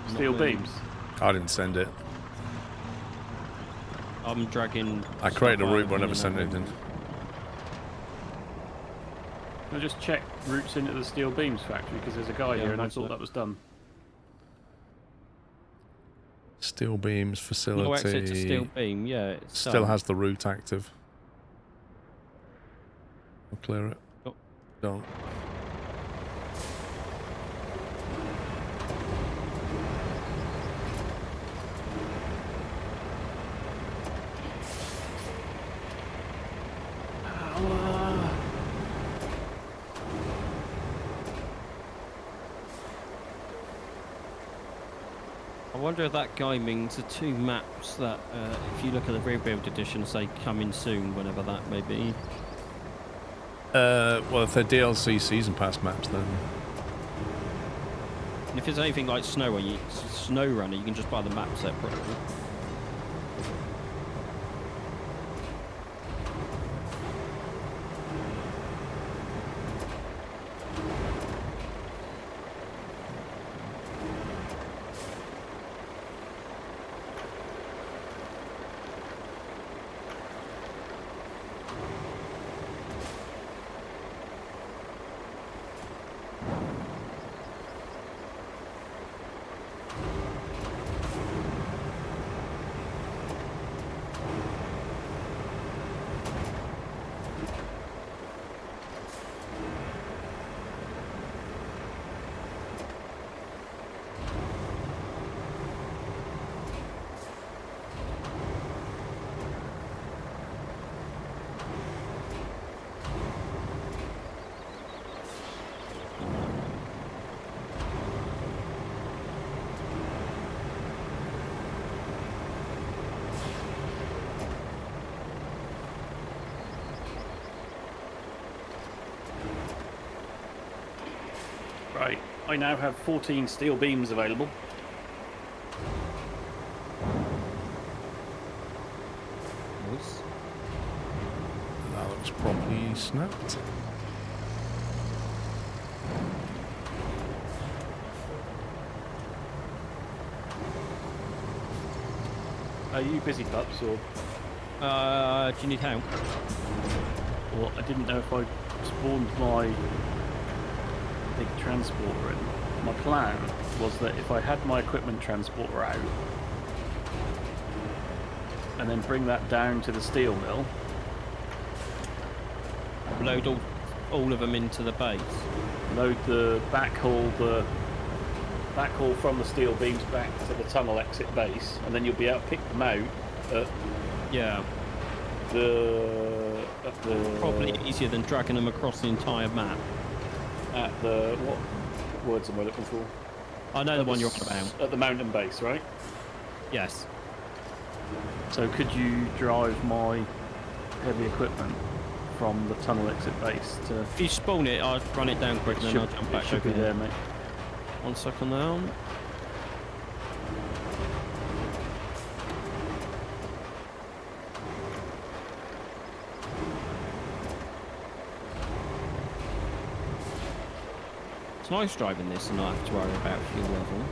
steel Not me. beams. I didn't send it. I'm dragging. I created a stuff route, out but I of never the sent middle. anything. I'll just check routes into the steel beams factory because there's a guy Yeah, here and I one thought sec. that was done. Steel beams facility. No exit to steel beam. Yeah, it's Still done. has the route active. I'll clear it. Oh. Don't. I wonder if that guy means the 2 maps that, if you look at the rebuild edition, say coming soon, whenever that may be. Well, if they're DLC season pass maps, then And if it's anything like Snow Runner, you can just buy the map separately. Right, I now have 14 steel beams available. Nice. that looks properly snapped. Are you busy, pups, or Do you need help? well, I didn't know if I spawned my big transporter in. My plan was that if I had my equipment transporter out and then bring that down to the steel mill, Load all of them into the base. load the backhaul from the steel beams back to the tunnel exit base, and then you'll be able to pick them out at Yeah. the Probably easier than dragging them across the entire map. at the what words am I looking for? I know the one you're on about. At the mountain base, right? Yes. So could you drive my heavy equipment from the tunnel exit base to? If you spawn it, I'll run it down quick and then I'll jump It back should over be here. there, mate. 1 second now. It's nice driving this and not have to worry about fuel levels.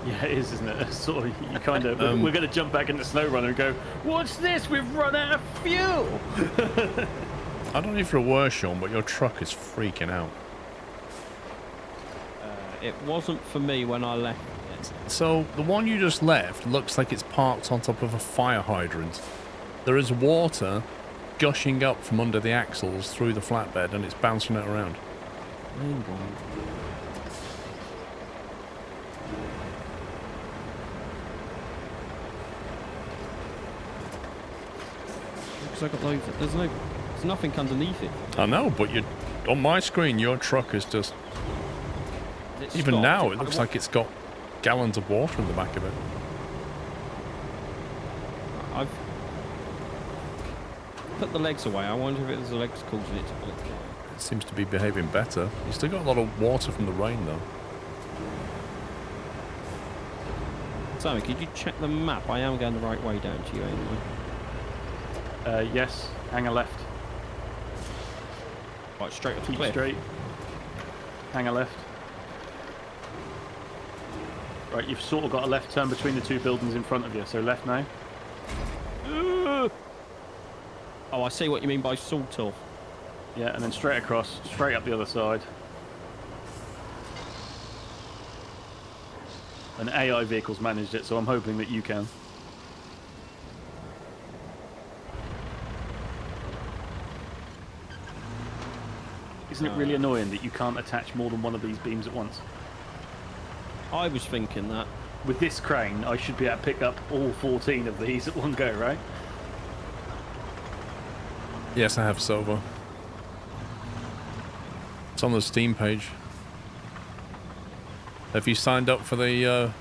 Yeah, it is, isn't it? Sort of. You kind of. We're going to jump back into SnowRunner and go, "What's this? We've run out of fuel." I don't know if you're aware, Sean, but your truck is freaking out. It wasn't for me when I left it. So the one you just left looks like it's parked on top of a fire hydrant. There is water gushing up from under the axles through the flatbed, and it's bouncing it around. Hang on. Because I got loads. There's nothing underneath it. I know, but you, on my screen, your truck is just. Is it Even stopped? now, it looks like it's got gallons of water in the back of it. I've put the legs away. I wonder if it was the legs causing it to click. It seems to be behaving better. You still got a lot of water from the rain, though. Sammy, could you check the map? I am going the right way down to you anyway. Yes. Hang a left. Right, straight up the Keep cliff. straight. Hang a left. Right, you've sort of got a left turn between the two buildings in front of you, so left now. Oh, I see what you mean by sort of. Yeah, and then straight across, straight up the other side. An AI vehicle's managed it, so I'm hoping that you can. Isn't it really annoying that you can't attach more than one of these beams at once? I was thinking that. With this crane, I should be able to pick up all 14 of these at one go, right? Yes, I have silver. It's on the Steam page. Have you signed up for the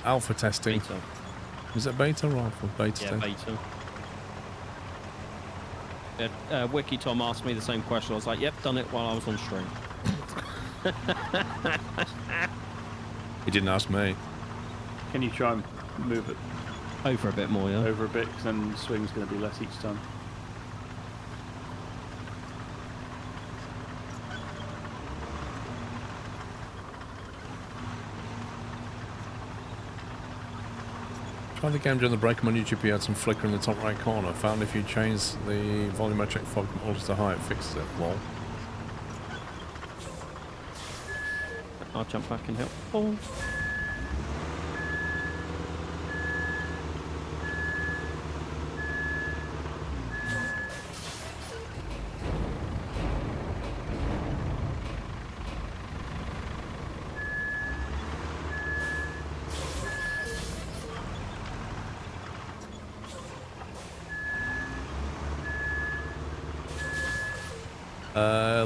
alpha testing? Beta. Is it beta or alpha? Beta. Yeah, testing? beta. Yeah, Wiki Tom asked me the same question. I was like, yep, done it while I was on stream. He didn't ask me. Can you try and move it Over a bit more, yeah. over a bit, because then the swing's going to be less each time. Tried the game during the break on YouTube. You had some flicker in the top right corner. Found if you change the volumetric fog from ultra to high, it fixes it. Lol. I'll jump back and help. Oh.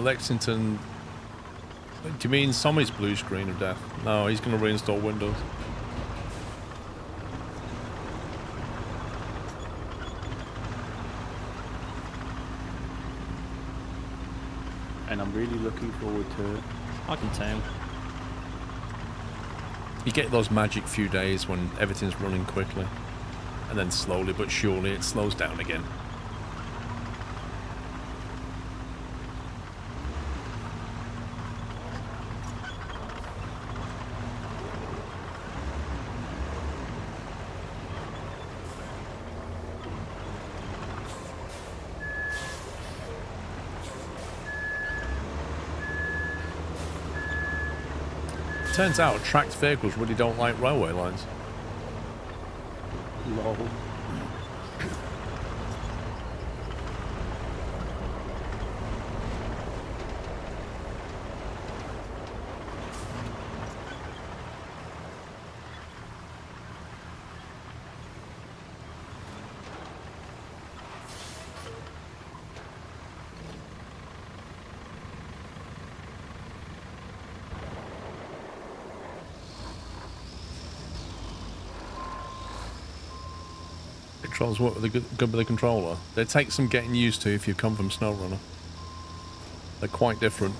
Lexington. Do you mean Sommy's blue screen of death? No, he's going to reinstall Windows. And I'm really looking forward to it. I can tell. You get those magic few days when everything's running quickly, and then slowly but surely it slows down again. Turns out tracked vehicles really don't like railway lines. Lol. Controls work with good with the controller. They take some getting used to if you come from SnowRunner. They're quite different.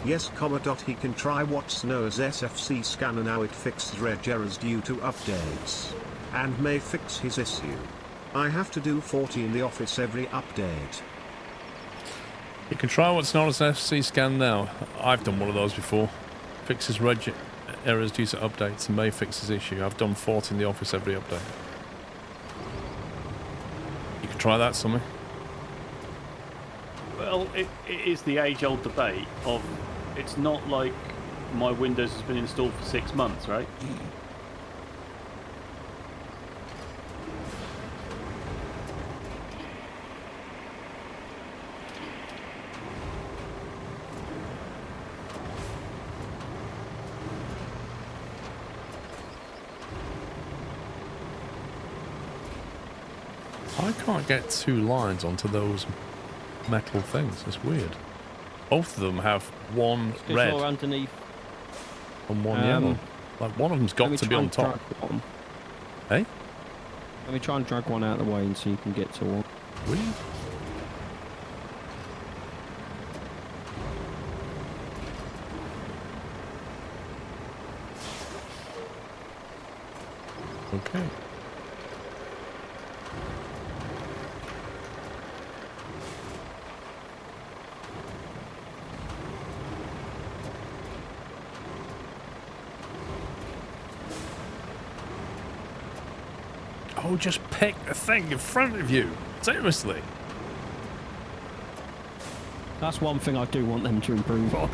Yes, he can try what's known as SFC scanner now. It fixes reg errors due to updates, and may fix his issue. I have to do 40 in the office every update. You can try what's known as FC scan now. I've done one of those before. Fixes reg errors due to updates and may fix his issue. I've done 40 in the office every update. You can try that, Summer. Well, it is the age-old debate of it's not like my Windows has been installed for 6 months, right? I can't get 2 lines onto those metal things. It's weird. Both of them have one red You're underneath. and one yellow. Like one of them's got to be on top. Hey? Let me try and drag one out of the way and so you can get to one. Weird. Okay. Oh, just pick a thing in front of you. Seriously. That's one thing I do want them to improve on.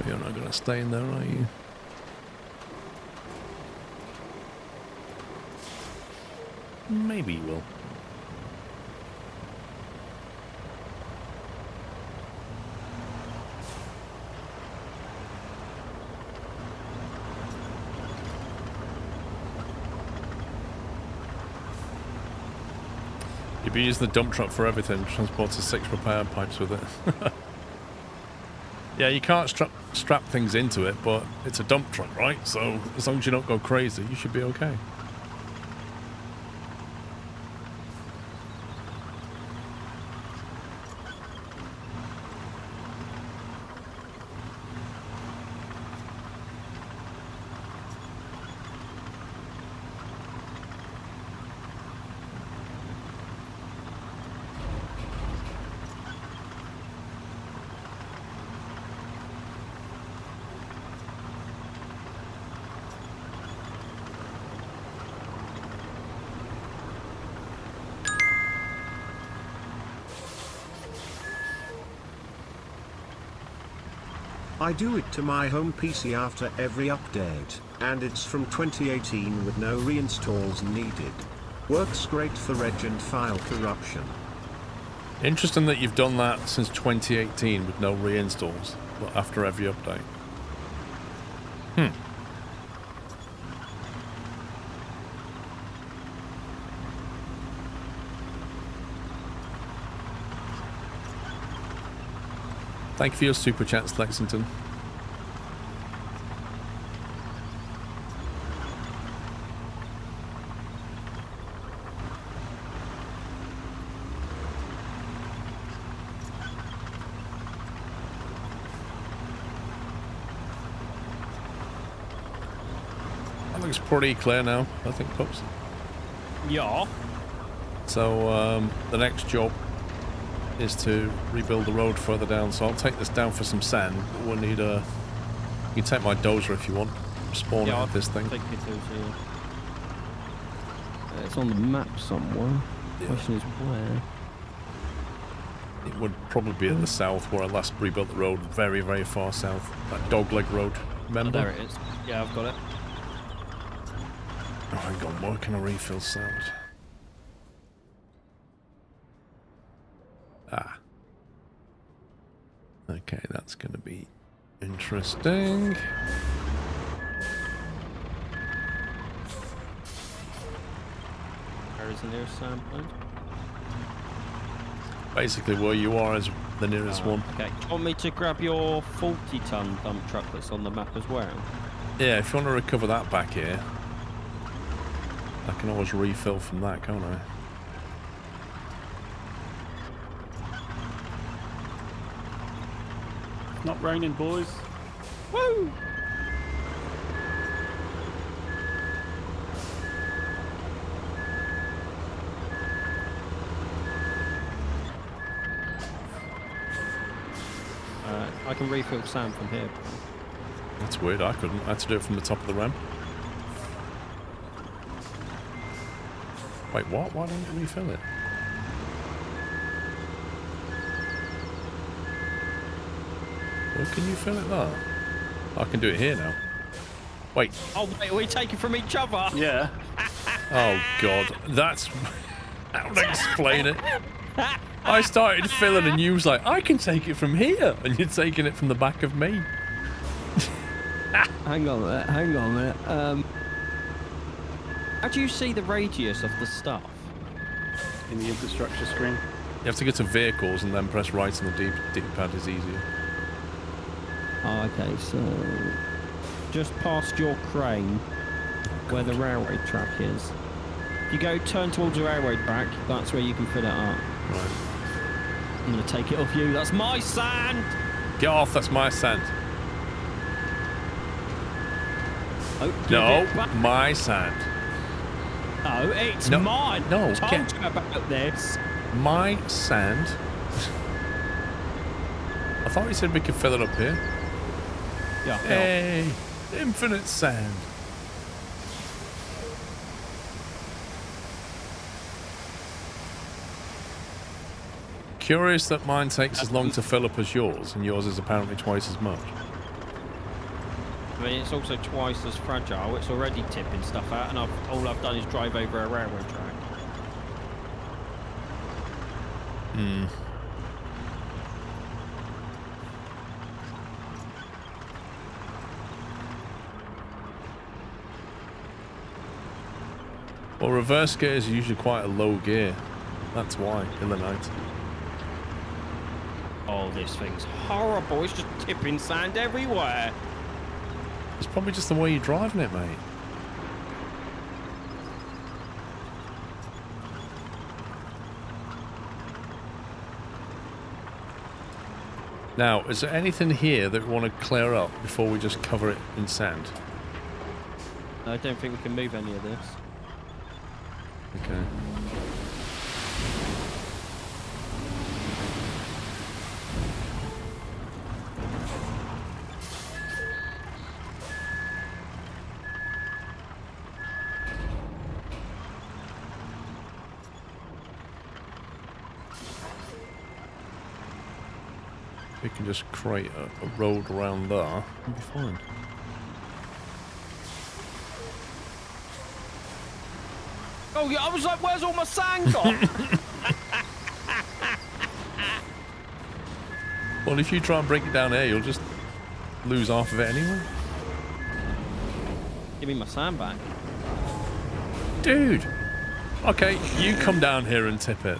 You're not going to stay in there, are you? Maybe you will. You'd be using the dump truck for everything. Transports 6 repair pipes with it. Yeah, you can't strap things into it, but it's a dump truck, right? So as long as you don't go crazy, you should be okay. I do it to my home PC after every update, and it's from 2018 with no reinstalls needed. Works great for reg and file corruption. Interesting that you've done that since 2018 with no reinstalls, but after every update. Thank you for your super chats, Lexington. That looks pretty clear now, I think, Pups. Yeah. So the next job is to rebuild the road further down, so I'll take this down for some sand. We'll need a... You can take my dozer if you want. Spawn it at this thing. Take it to it's on the map somewhere. The question is where? It would probably be at the south where I last rebuilt the road, very, very far south. That Dogleg Road, remember? Oh, there it is. Yeah, I've got it. Oh, hang on, where can I refill sand? Ah. Okay, that's going to be interesting. Where is the nearest sand point? Basically, where you are is the nearest one. Okay. Do you want me to grab your 40-ton dump truck that's on the map as well? Yeah, if you want to recover that back here. I can always refill from that, can't I? It's not raining, boys. Woo! I can refill sand from here. That's weird. I couldn't. I had to do it from the top of the ramp. Wait, what? Why don't you refill it? Where can you fill it there? I can do it here now. Wait. Oh, wait, are we taking from each other? Yeah. Oh, God. That's... How to explain it? I started filling and you was like, I can take it from here. And you're taking it from the back of me. Hang on a minute. How do you see the radius of the stuff? In the infrastructure screen. You have to go to vehicles and then press right on the D-pad is easier. Oh, okay, so just past your crane, where the railway track is. If you go turn towards the railway track, that's where you can fill it up. Right. I'm gonna take it off you. That's my sand. Get off, that's my sand. Oh, No, my sand. No, it's No, mine. no, Told get- you about this. My sand. I thought you said we could fill it up here. Yeah. Hey, infinite sand. Curious that mine takes as long to fill up as yours, and yours is apparently twice as much. I mean, it's also twice as fragile. It's already tipping stuff out, and all I've done is drive over a railway track. Hmm. Well, reverse gear is usually quite a low gear. That's why, in the night. Oh, this thing's horrible. It's just tipping sand everywhere. It's probably just the way you're driving it, mate. Now, is there anything here that we want to clear up before we just cover it in sand? I don't think we can move any of this. Okay. We can just create a road around there and be fine. Oh, yeah, I was like, where's all my sand gone? Well, if you try and break it down here, you'll just lose half of it anyway. Give me my sand back. Dude! Okay, you come down here and tip it.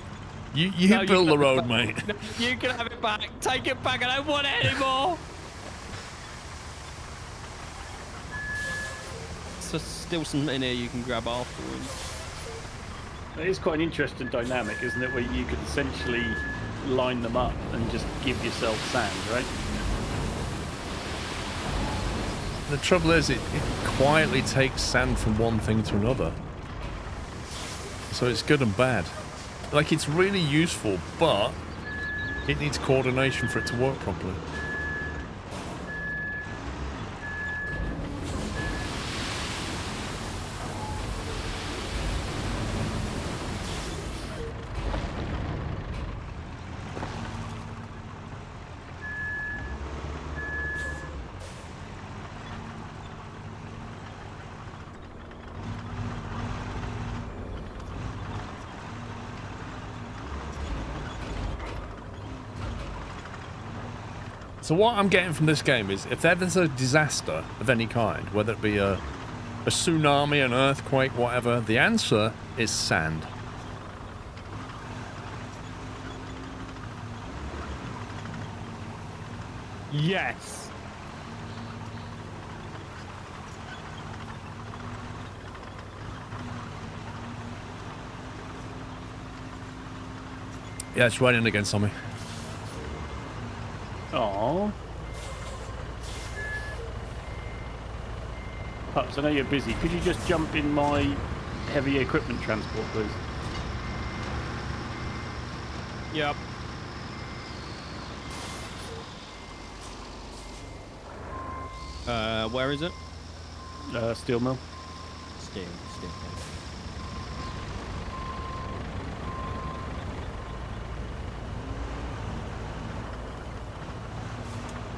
You No, you build the can road, have mate. it back. No, you can have it back. Take it back. I don't want it anymore. There's still some in here you can grab afterwards. It is quite an interesting dynamic, isn't it, where you could essentially line them up and just give yourself sand, right? The trouble is, it quietly takes sand from one thing to another. So it's good and bad. Like, it's really useful, but it needs coordination for it to work properly. So what I'm getting from this game is, if there's a disaster of any kind, whether it be a tsunami, an earthquake, whatever, the answer is sand. Yes. Yeah, it's raining against on me. Aww. Pups, I know you're busy. Could you just jump in my heavy equipment transport, please? Yep. Where is it? Steel mill. Steel.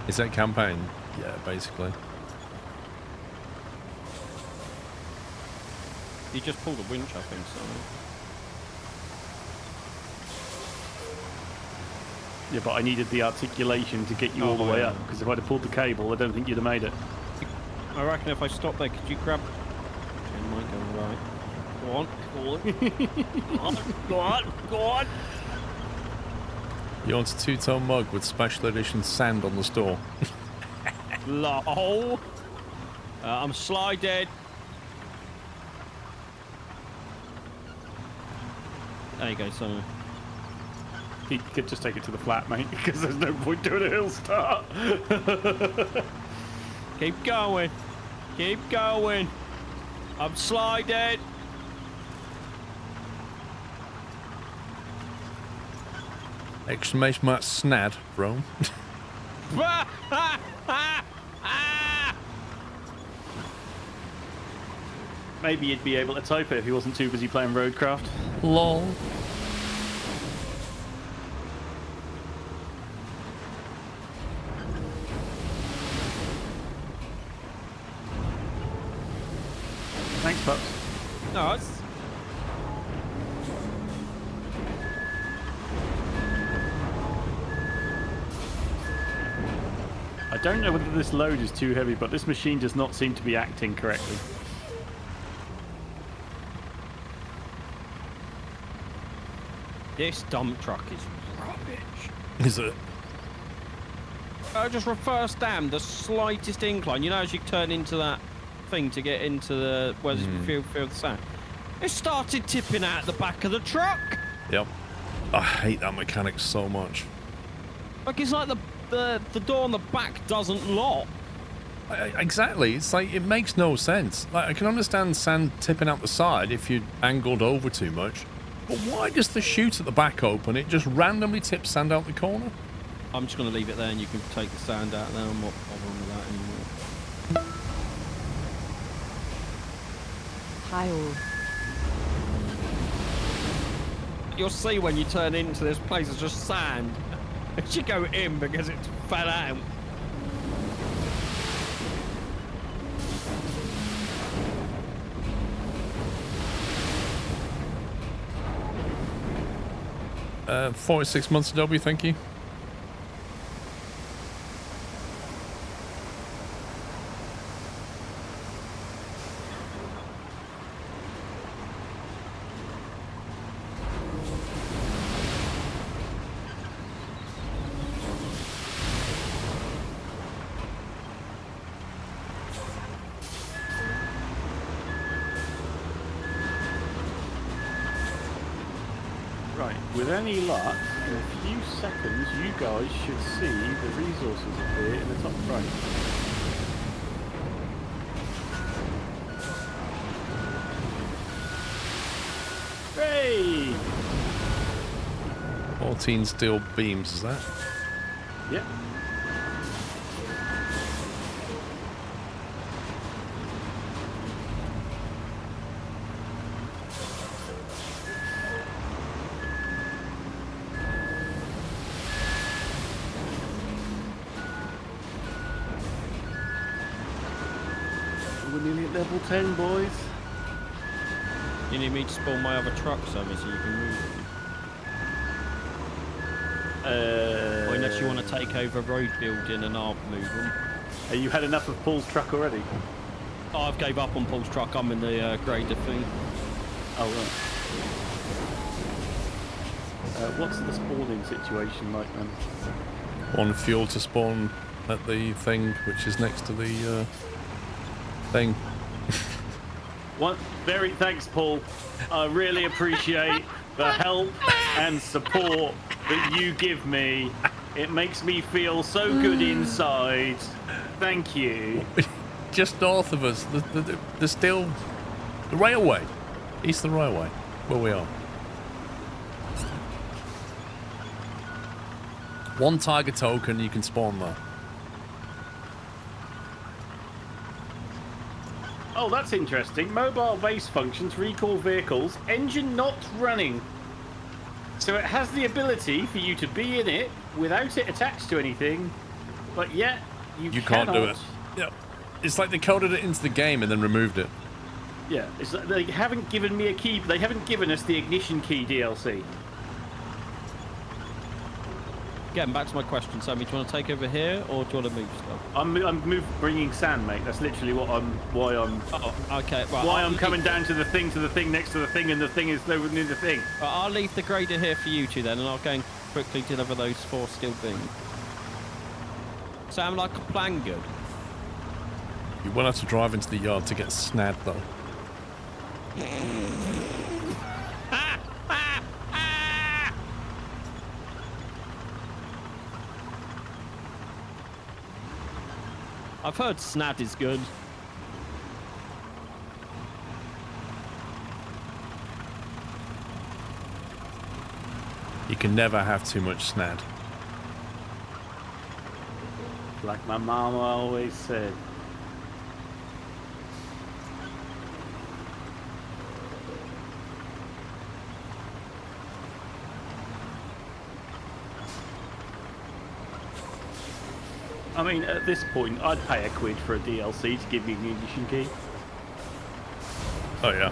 Is that campaign? Yeah, basically. You just pulled a winch, I think, so. Yeah, but I needed the articulation to get you all the way up, because if I'd have pulled the cable, I don't think you'd have made it. I reckon if I stop there, could you grab... It might go right. Go on. Go on. You want a 2-tone mug with special edition sand on the store? Lol. I'm sliding. There you go, Simon. You could just take it to the flat, mate, because there's no point doing a hill start. Keep going. Keep going. I'm sliding. Exclamation mark snad, bro. Maybe you'd be able to type it if he wasn't too busy playing Roadcraft. Lol. Thanks, Pups. No, it's... I don't know whether this load is too heavy, but this machine does not seem to be acting correctly. This dump truck is rubbish. Is it? Just reverse down the slightest incline. You know, as you turn into that thing to get into the where the field the sand. It started tipping out the back of the truck. Yep. I hate that mechanic so much. Like it's like the door on the back doesn't lock. Exactly. It's like it makes no sense. Like I can understand sand tipping out the side if you angled over too much, but why does the chute at the back open? It just randomly tips sand out the corner. I'm just going to leave it there, and you can take the sand out there. I'm not bothering with that anymore. Hi all. You'll see when you turn into this place, it's just sand. It should go in because it's fell out. Uh, 46 months Adobe, thank you. Right, with any luck, in a few seconds you guys should see the resources appear in the top right. Hey! 14 steel beams, is that? Yep. We're nearly at level 10, boys. You need me to spawn my other truck, Sammy, so you can move them. Or unless you want to take over road building and I'll move them. Have you had enough of Paul's truck already? Oh, I've gave up on Paul's truck. I'm in the grader thing. Oh, right. What's the spawning situation like then? One fuel to spawn at the thing, which is next to the thing. What? Very thanks, Paul. I really appreciate the help and support that you give me. It makes me feel so good inside. Thank you. Just north of us, there's still the railway. Eastern Railway, where we are. One tiger token, you can spawn there. Oh, that's interesting. Mobile base functions, recall vehicles, engine not running. So it has the ability for you to be in it without it attached to anything, but yet you can't do it. Yeah, it's like they coded it into the game and then removed it. Yeah, it's like they haven't given me a key. They haven't given us the ignition key DLC. Getting back to my question, Sammy, do you want to take over here or do you want to move stuff? I'm bringing sand, mate. That's literally why I'm. Oh, okay. Right, why I'm coming down to the thing next to the thing, and the thing is nowhere near the thing. Right, I'll leave the grader here for you two then, and I'll go and quickly deliver those 4 steel beams. Sound like a plan good? You will have to drive into the yard to get snagged, though. I've heard snad is good. You can never have too much snad. Like my mama always said. I mean, at this point, I'd pay a quid for a DLC to give me an ignition key. Oh, yeah.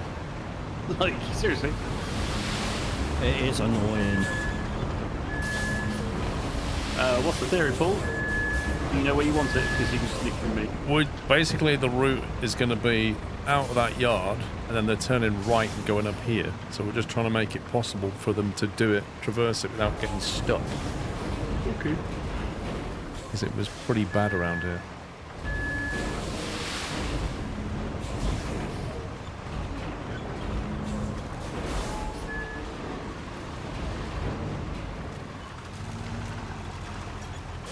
Like, seriously. It is annoying. What's the theory, Paul? You know where you want it, because you can sneak from me. Basically, the route is going to be out of that yard, and then they're turning right and going up here. So we're just trying to make it possible for them to do it, traverse it without getting stuck. Okay. Because it was pretty bad around here.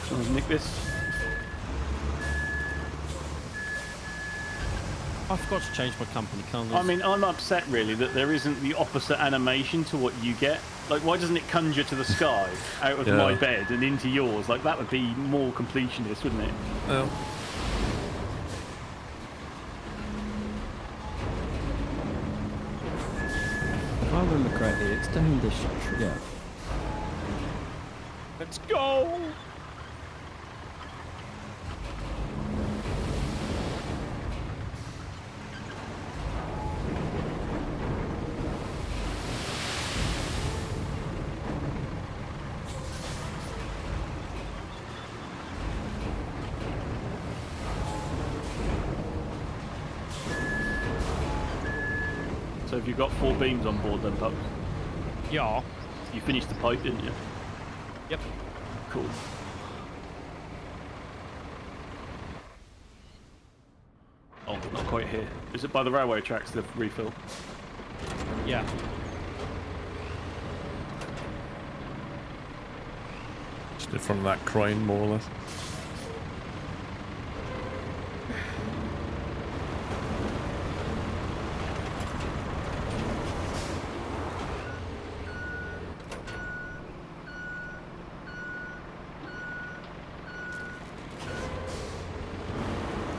Someone nick this. I forgot to change my company colours. I mean, I'm upset really that there isn't the opposite animation to what you get. Like, why doesn't it conjure to the sky out of my bed and into yours? Like, that would be more completionist, wouldn't it? Well. If I remember correctly, it's down this street. Yeah. Let's go! So have you got 4 beams on board then, Pups? Yeah. You finished the pipe, didn't you? Yep. Cool. Oh, not quite here. Is it by the railway tracks, the refill? Yeah. Just in front of that crane, more or less.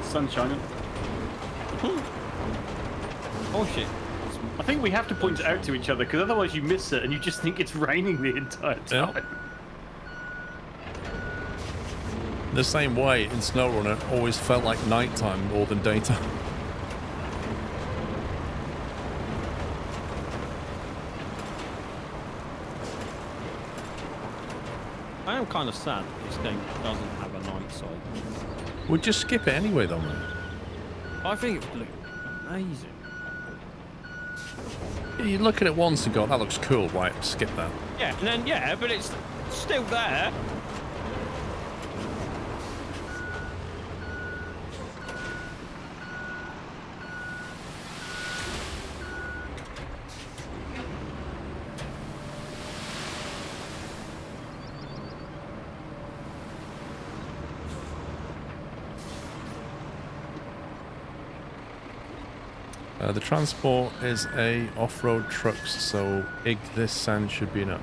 Sun shining. Oh shit. I think we have to point it out to each other, because otherwise you miss it and you just think it's raining the entire time. Yeah. The same way in SnowRunner, it always felt like nighttime more than daytime. I am kind of sad this game doesn't have a night side. We'll just skip it anyway, though, man. I think it would look amazing. You look at it once and go, that looks cool, right, skip that. Yeah, and then, yeah, but it's still there. The transport is a off-road trucks, so this sand should be enough.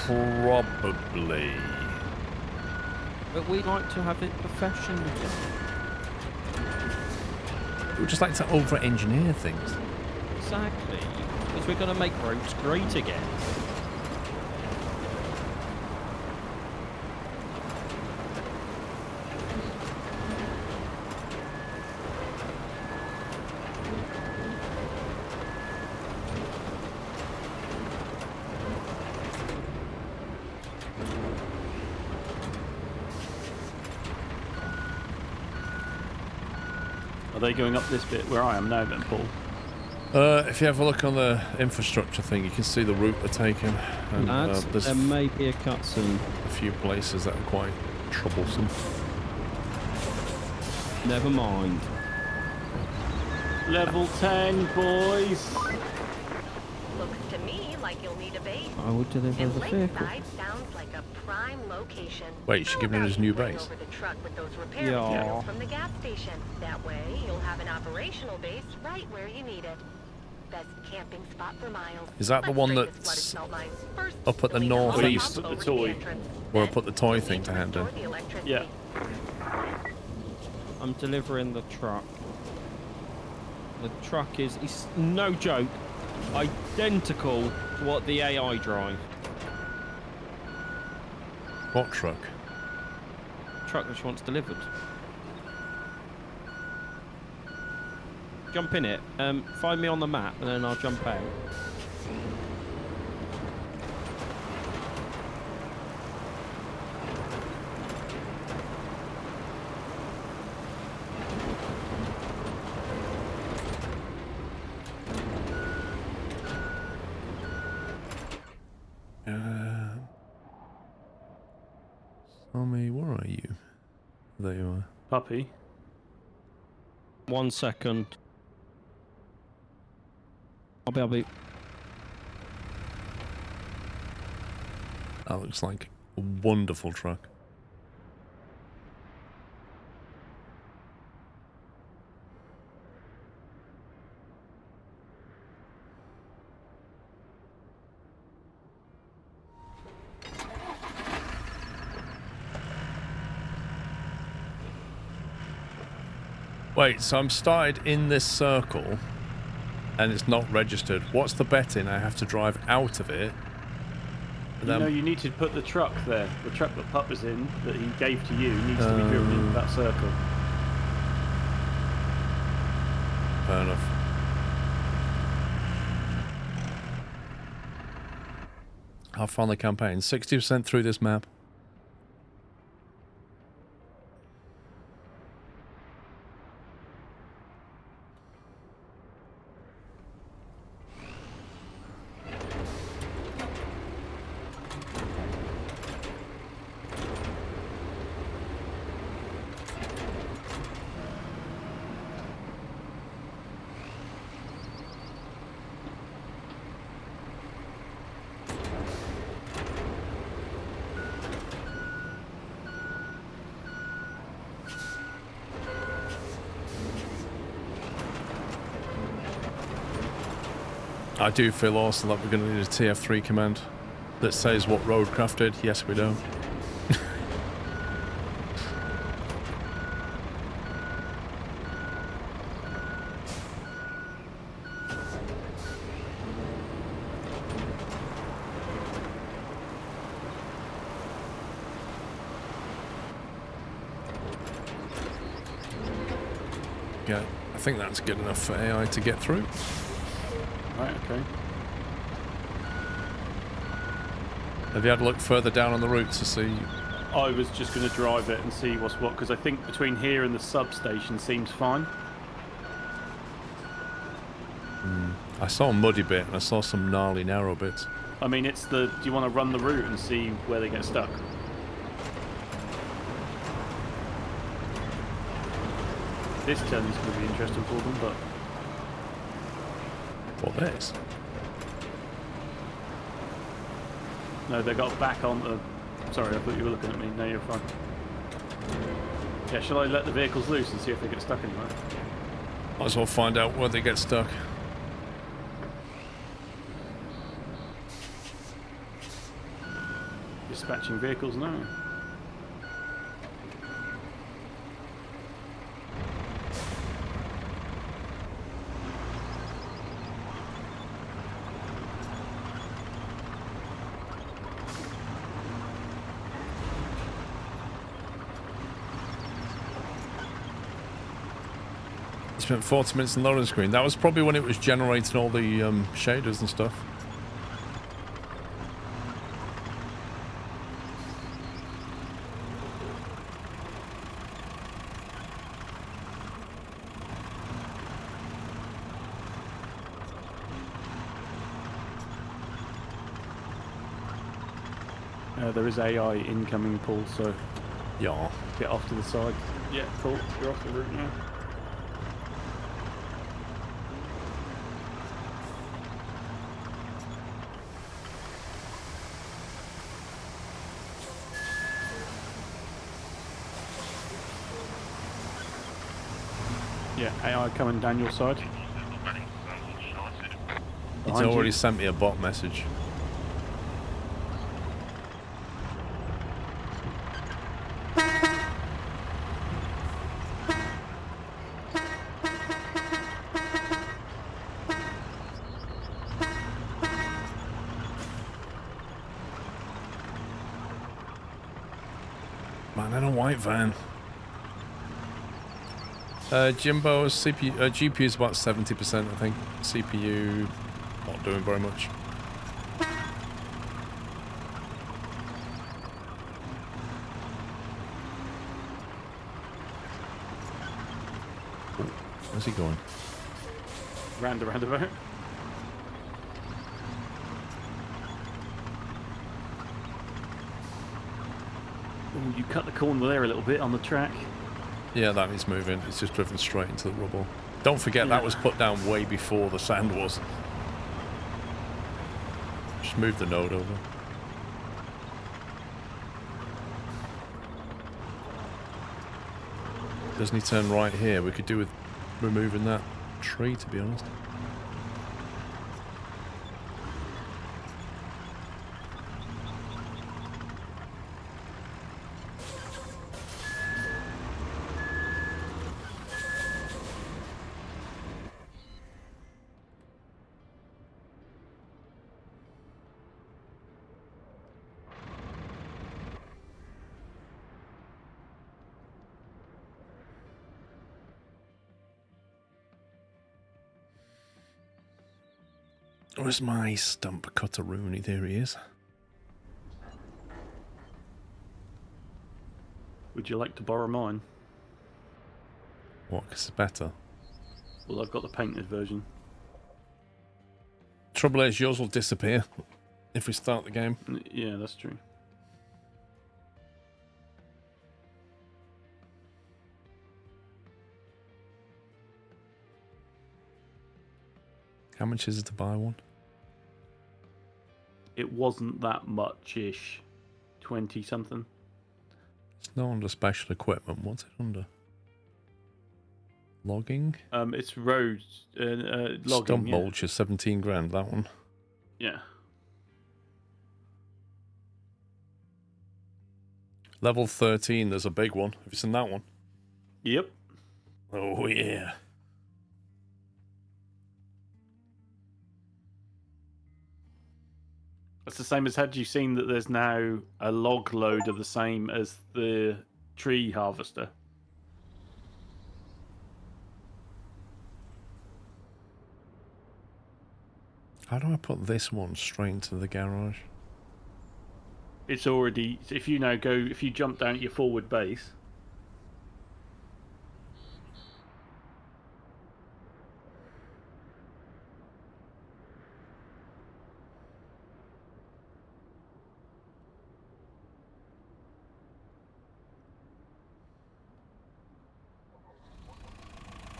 Probably. But we like to have it professional. We just like to over-engineer things. Exactly. Because we're going to make roads great again. Are they going up this bit where I am now then, Paul? If you have a look on the infrastructure thing, you can see the route they're taking. And there's there may be a cutscene. a few places that are quite troublesome. Never mind. Level 10, boys. Looks to me like you'll need a base. I would deliver And the vehicle. Lakeside sounds like a prime location. Wait, she's giving him his new base? Over the truck with those repair Yeah. materials from the gas station. That way, you'll have an operational base right where you need it. Best camping spot for miles. Is that the Let's one break this that's flooded salt line. First, up at the you'll need to haul northeast? up The over toy. entrance. Where I Then put the toy you'll thing need to hand in? restore the electricity. Yeah. I'm delivering the truck. The truck is no joke, identical to what the AI drive. What truck? Truck that she wants delivered. Jump in it. Find me on the map, and then I'll jump out. Tommy, where are you? There you are. Puppy. 1 second. I'll be. That looks like a wonderful truck. Wait, so I'm started in this circle and it's not registered. What's the betting? I have to drive out of it. No, you need to put the truck there. The truck that Pup was in, that he gave to you, needs to be driven into that circle. Fair enough. How far on the campaign? 60% through this map. I do feel also that we're going to need a TF3 command that says what Roadcraft did. Yes, we do. Yeah, I think that's good enough for AI to get through. Right, okay. Have you had a look further down on the route to see? I was just going to drive it and see what's what, because I think between here and the substation seems fine. I saw a muddy bit and I saw some gnarly narrow bits. I mean, it's the... Do you want to run the route and see where they get stuck? This turn is going to be interesting for them, but... What this? No, they got back on the... Sorry, I thought you were looking at me. No, you're fine. Yeah, shall I let the vehicles loose and see if they get stuck anywhere? Might as well find out where they get stuck. Dispatching vehicles now. Spent 40 minutes in loading screen. That was probably when it was generating all the shaders and stuff. There is AI incoming, Paul, so Yeah. get off to the side. Yeah, cool. You're off the route now. Yeah, AI coming down your side. He's Behind already you. sent me a bot message. Man in a white van. Jimbo's CPU, GPU is about 70%, I think. CPU not doing very much. Ooh, where's he going? Round the roundabout. Oh, you cut the corner there a little bit on the track. Yeah, that is moving. It's just driven straight into the rubble. Don't forget that was put down way before the sand was. Just move the node over. Doesn't he turn right here? We could do with removing that tree, to be honest. Where's my stump cutter Rooney? There he is. Would you like to borrow mine? What? 'Cause it's better. Well, I've got the painted version. Trouble is, yours will disappear if we start the game. Yeah, that's true. How much is it to buy one? It wasn't that much-ish. 20 something. It's not under special equipment. What's it under? Logging? It's road logging. Stump Yeah. mulcher, 17 grand, that one. Yeah. Level 13, there's a big one. Have you seen that one? Yep. Oh, yeah. That's the same as, had you seen that there's now a log loader the same as the tree harvester? How do I put this one straight into the garage? It's already, if you now go, if you jump down at your forward base.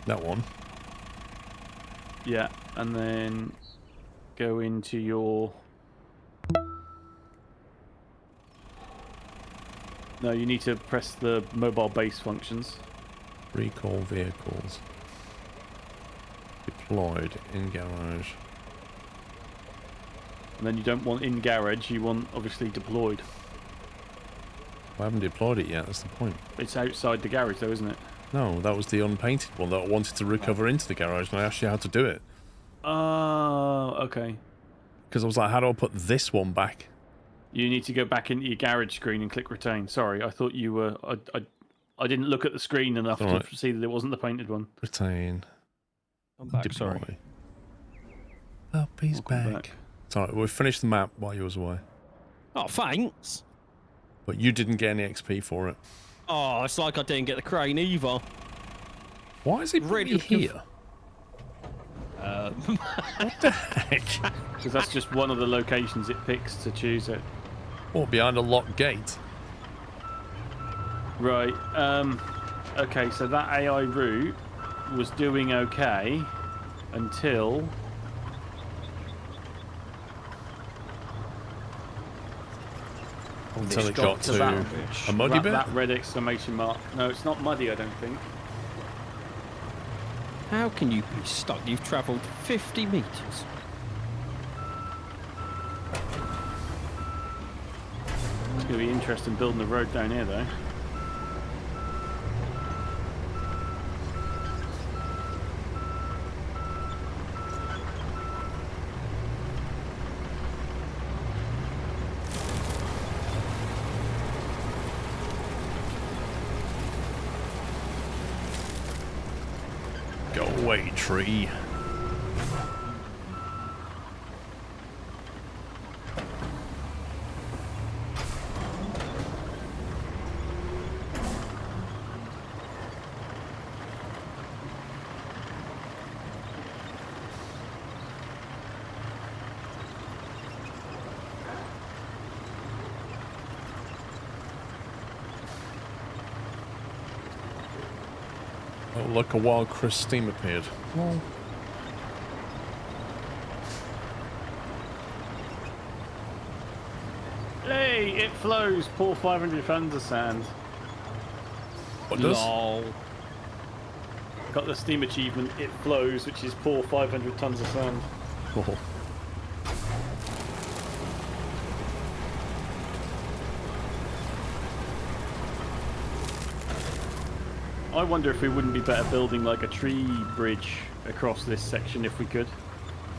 That one. Yeah, and then go into your No, you need to press the mobile base functions. Recall vehicles. Deployed in garage. And then you don't want in garage, you want obviously deployed. I haven't deployed it yet, that's the point. It's outside the garage though, isn't it? No, that was the unpainted one that I wanted to recover into the garage, and I asked you how to do it. Oh, okay. Because I was like, how do I put this one back? You need to go back into your garage screen and click retain. Sorry, I thought you were... I didn't look at the screen enough to see that it wasn't the painted one. Retain. I'm back, Deploy. sorry. Oh, he's Welcome back. It's alright, we finished the map while you was away. Oh, thanks. But you didn't get any XP for it. Oh, it's like I didn't get the crane either. Why is it really here? What the heck? Because that's just one of the locations it picks to choose it. Or behind a locked gate. Right. Okay, so that AI route was doing okay until... Until it got to that, a muddy bit? That red exclamation mark. No, it's not muddy, I don't think. How can you be stuck? You've travelled 50 metres. It's going to be interesting building the road down here, though. Go away, tree. Oh, look, a wild Chris steam appeared. Oh. Hey, it flows. Pour 500 tons of sand. What does? Lol. Got the steam achievement. It flows, which is pour 500 tons of sand. Oh. I wonder if we wouldn't be better building like a tree bridge across this section if we could.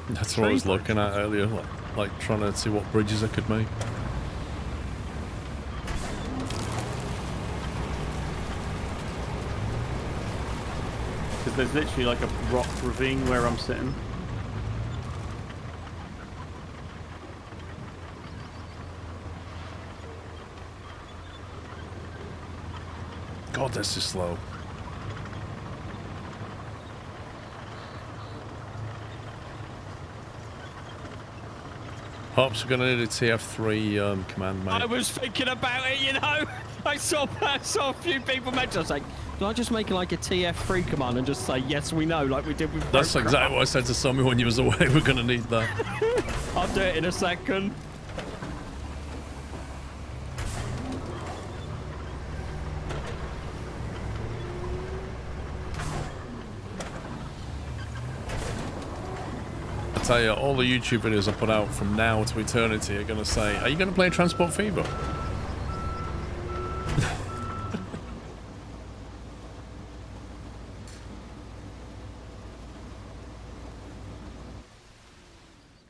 That's what I was looking at earlier, like trying to see what bridges I could make. Because there's literally like a rock ravine where I'm sitting. God, this is slow. Perhaps we're going to need a TF3 command, mate. I was thinking about it, you know. I saw a few people mention. I was like, do I just make like a TF3 command and just say yes, we know, like we did with? That's Roadcraft? exactly what I said to Sammy when you was away. We're going to need that. I'll do it in a second. I tell you, all the YouTube videos I put out from now to eternity are going to say, are you going to play Transport Fever?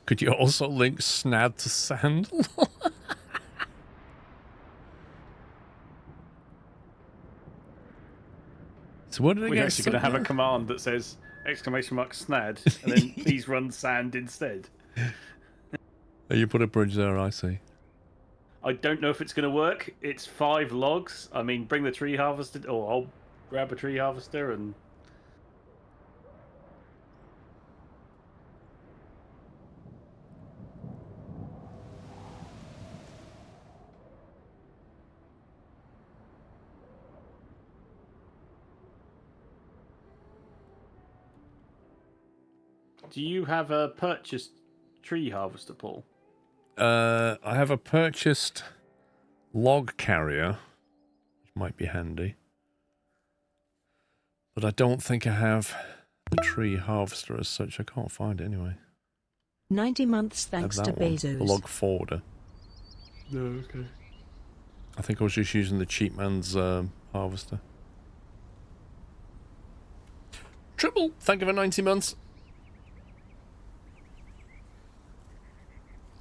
Could you also link Snad to Sand? So what did I We're get? actually going to have a command that says exclamation mark snad and then please run sand instead. Oh, you put a bridge there, I see. I don't know if it's going to work. It's 5 logs. I mean, bring the tree harvester, or I'll grab a tree harvester and... Do you have a purchased tree harvester, Paul? I have a purchased log carrier, Might be handy. But I don't think I have the tree harvester as such. I can't find it anyway. 90 months thanks to Bezos. The log forwarder. No, okay. I think I was just using the cheap man's harvester. Triple, thank you for 90 months.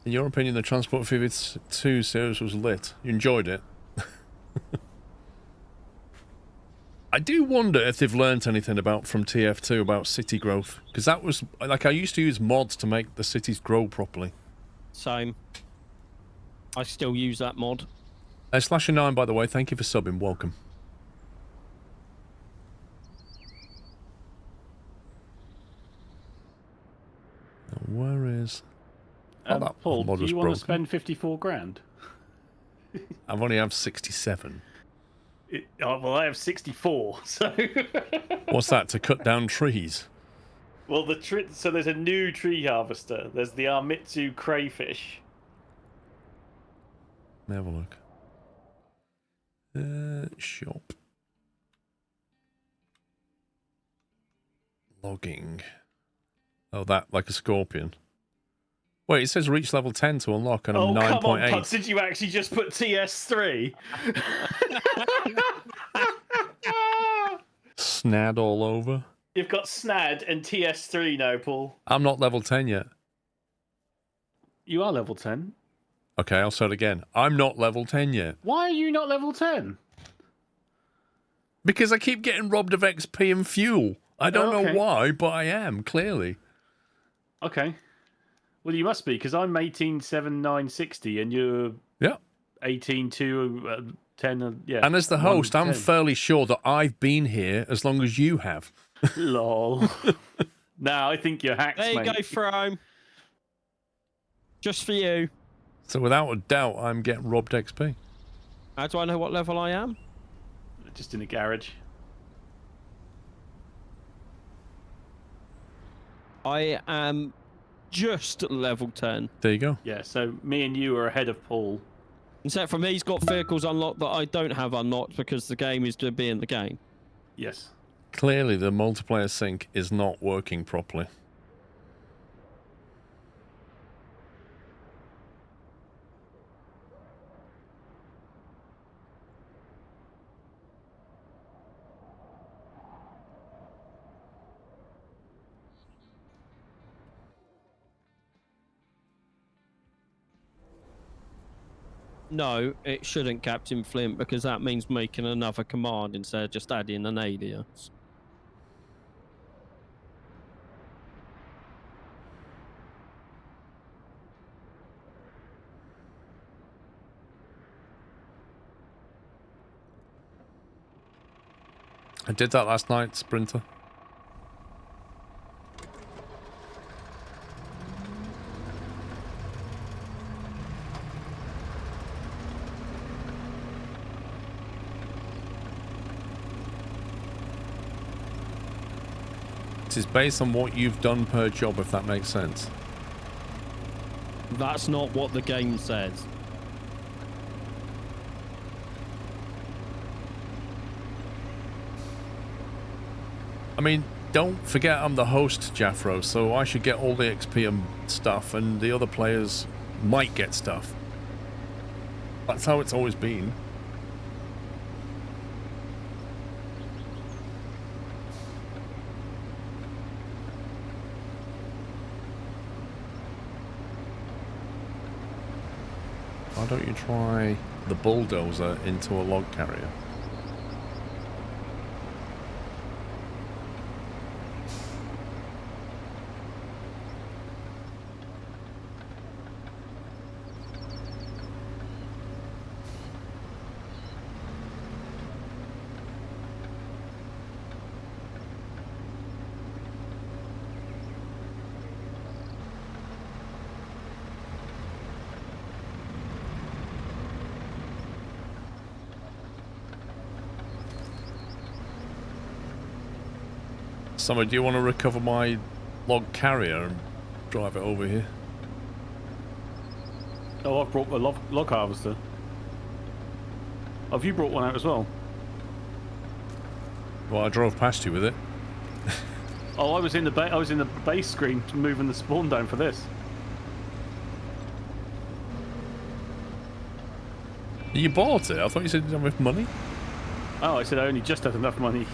In your opinion, the Transport Fever 2 series was lit. You enjoyed it? I do wonder if they've learnt anything from TF2 about city growth. Because that was... Like, I used to use mods to make the cities grow properly. Same. I still use that mod. Slasher9, by the way, thank you for subbing. Welcome. Now, where is... Paul, mod do was you want broken. to spend 54 grand? I've only have 67. Well, I have 64, so... What's that, to cut down trees? Well, so there's a new tree harvester. There's the Armitsu crayfish. Let me have a look. Shop. Logging. Oh, that, like a scorpion. Wait, it says reach level 10 to unlock, and I'm 9.8. Come on, Puds, did you actually just put TS3? Snad all over. You've got Snad and TS3 now, Paul. I'm not level 10 yet. You are level 10. Okay, I'll say it again. I'm not level 10 yet. Why are you not level 10? Because I keep getting robbed of XP and fuel. I don't know Okay. why, but I am, clearly. Okay. Well, you must be, because I'm 18,790 and you're 18,210. Yeah. And as the host, I'm 110. fairly sure that I've been here as long as you have. Lol. No, I think you're hacked, There you mate. go, Throne. Just for you. So without a doubt, I'm getting robbed XP. How do I know what level I am? Just in a garage. I am just level 10. There you go. Yeah, so me and you are ahead of Paul. Except for me, he's got vehicles unlocked that I don't have unlocked because the game is to be in the game. Yes. Clearly, the multiplayer sync is not working properly. No, it shouldn't, Captain Flint, because that means making another command instead of just adding an alias. I did that last night, Sprinter. It is based on what you've done per job, if that makes sense. That's not what the game says. I mean, don't forget I'm the host, Jaffro, so I should get all the XP and stuff, and the other players might get stuff. That's how it's always been. Why don't you try the bulldozer into a log carrier? Somebody, do you want to recover my log carrier and drive it over here? Oh, I've brought the log harvester. Oh, have you brought one out as well? Well, I drove past you with it. Oh, I was in the base screen moving the spawn down for this. You bought it? I thought you said you didn't have enough money. Oh, I said I only just had enough money.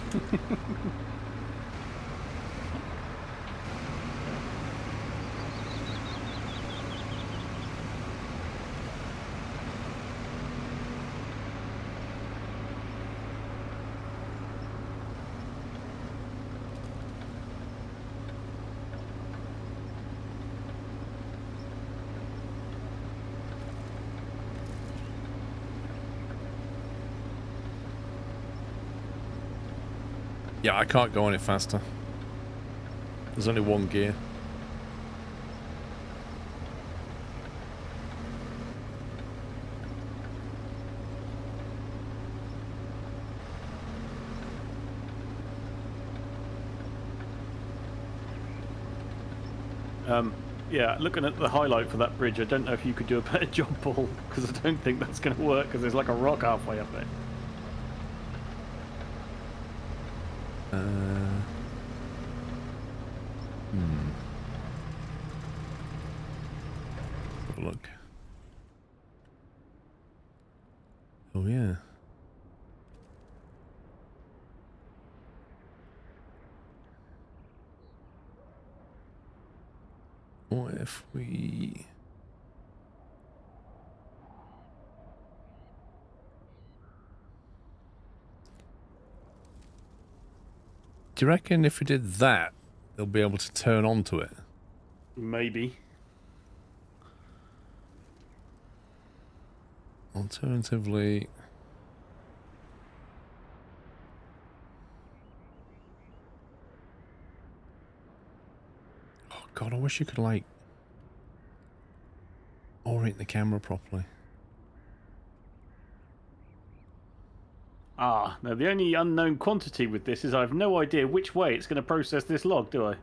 Yeah, I can't go any faster. There's only one gear. Yeah, looking at the highlight for that bridge, I don't know if you could do a better job, Paul, because I don't think that's going to work, because there's like a rock halfway up there. Have a look. Oh yeah. What if we... Do you reckon if we did that, they'll be able to turn onto it? Maybe. Alternatively... Oh god, I wish you could, like, orient the camera properly. Ah, now the only unknown quantity with this is I have no idea which way it's going to process this log, do I?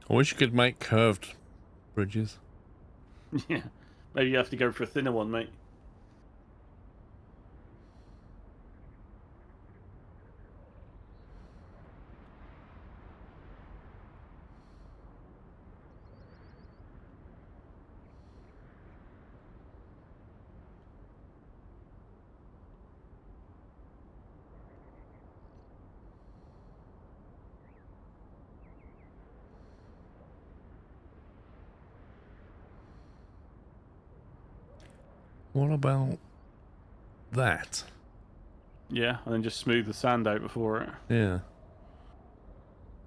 I wish you could make curved bridges. Yeah, maybe you have to go for a thinner one, mate. What about that? Yeah, and then just smooth the sand out before it. Yeah.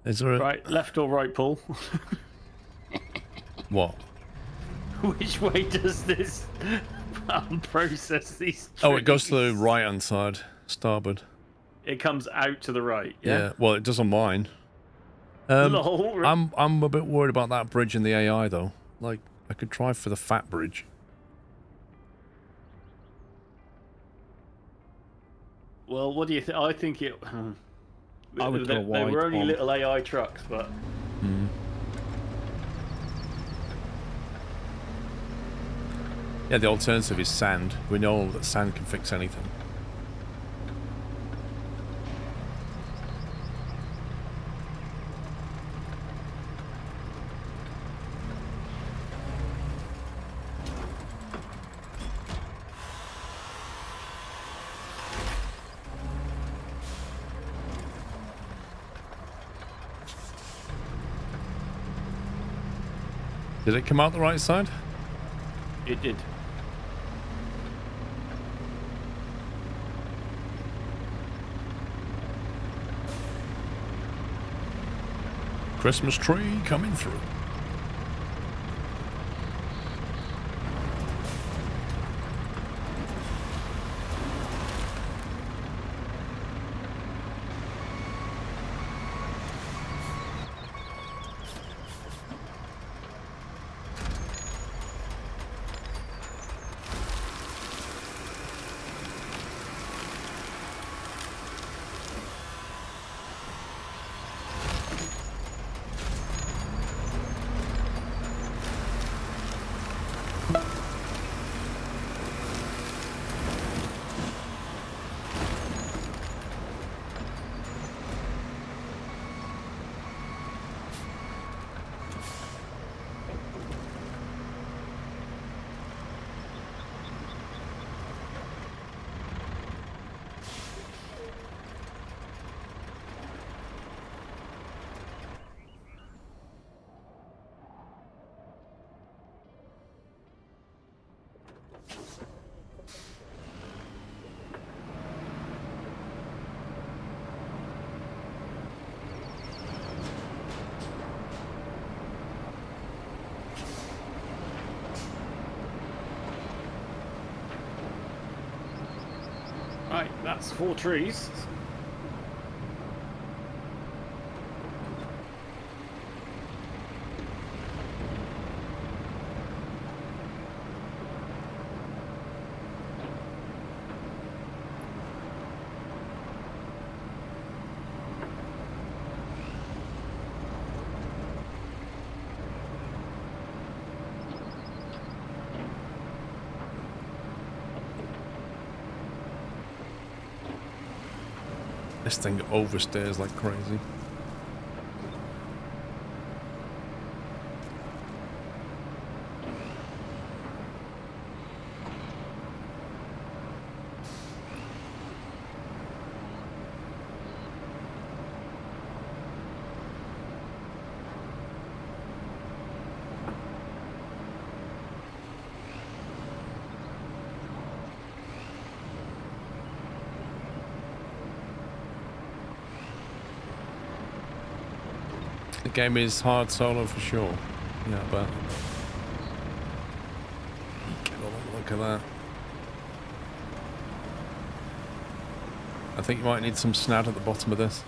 Is there a... Right, left or right, Paul? What? Which way does this process these trees? Oh, it goes to the right-hand side, starboard. It comes out to the right, yeah? Well, it does on mine. Lol. I'm a bit worried about that bridge in the AI, though. Like, I could try for the fat bridge. Well, what do you think? I think it... I would go they wide were only one. little AI trucks, but... Yeah, the alternative is sand. We know that sand can fix anything. Did it come out the right side? It did. Christmas tree coming through. That's 4 trees. This thing oversteers like crazy. The game is hard solo for sure. Yeah, but look at that. I think you might need some snad at the bottom of this.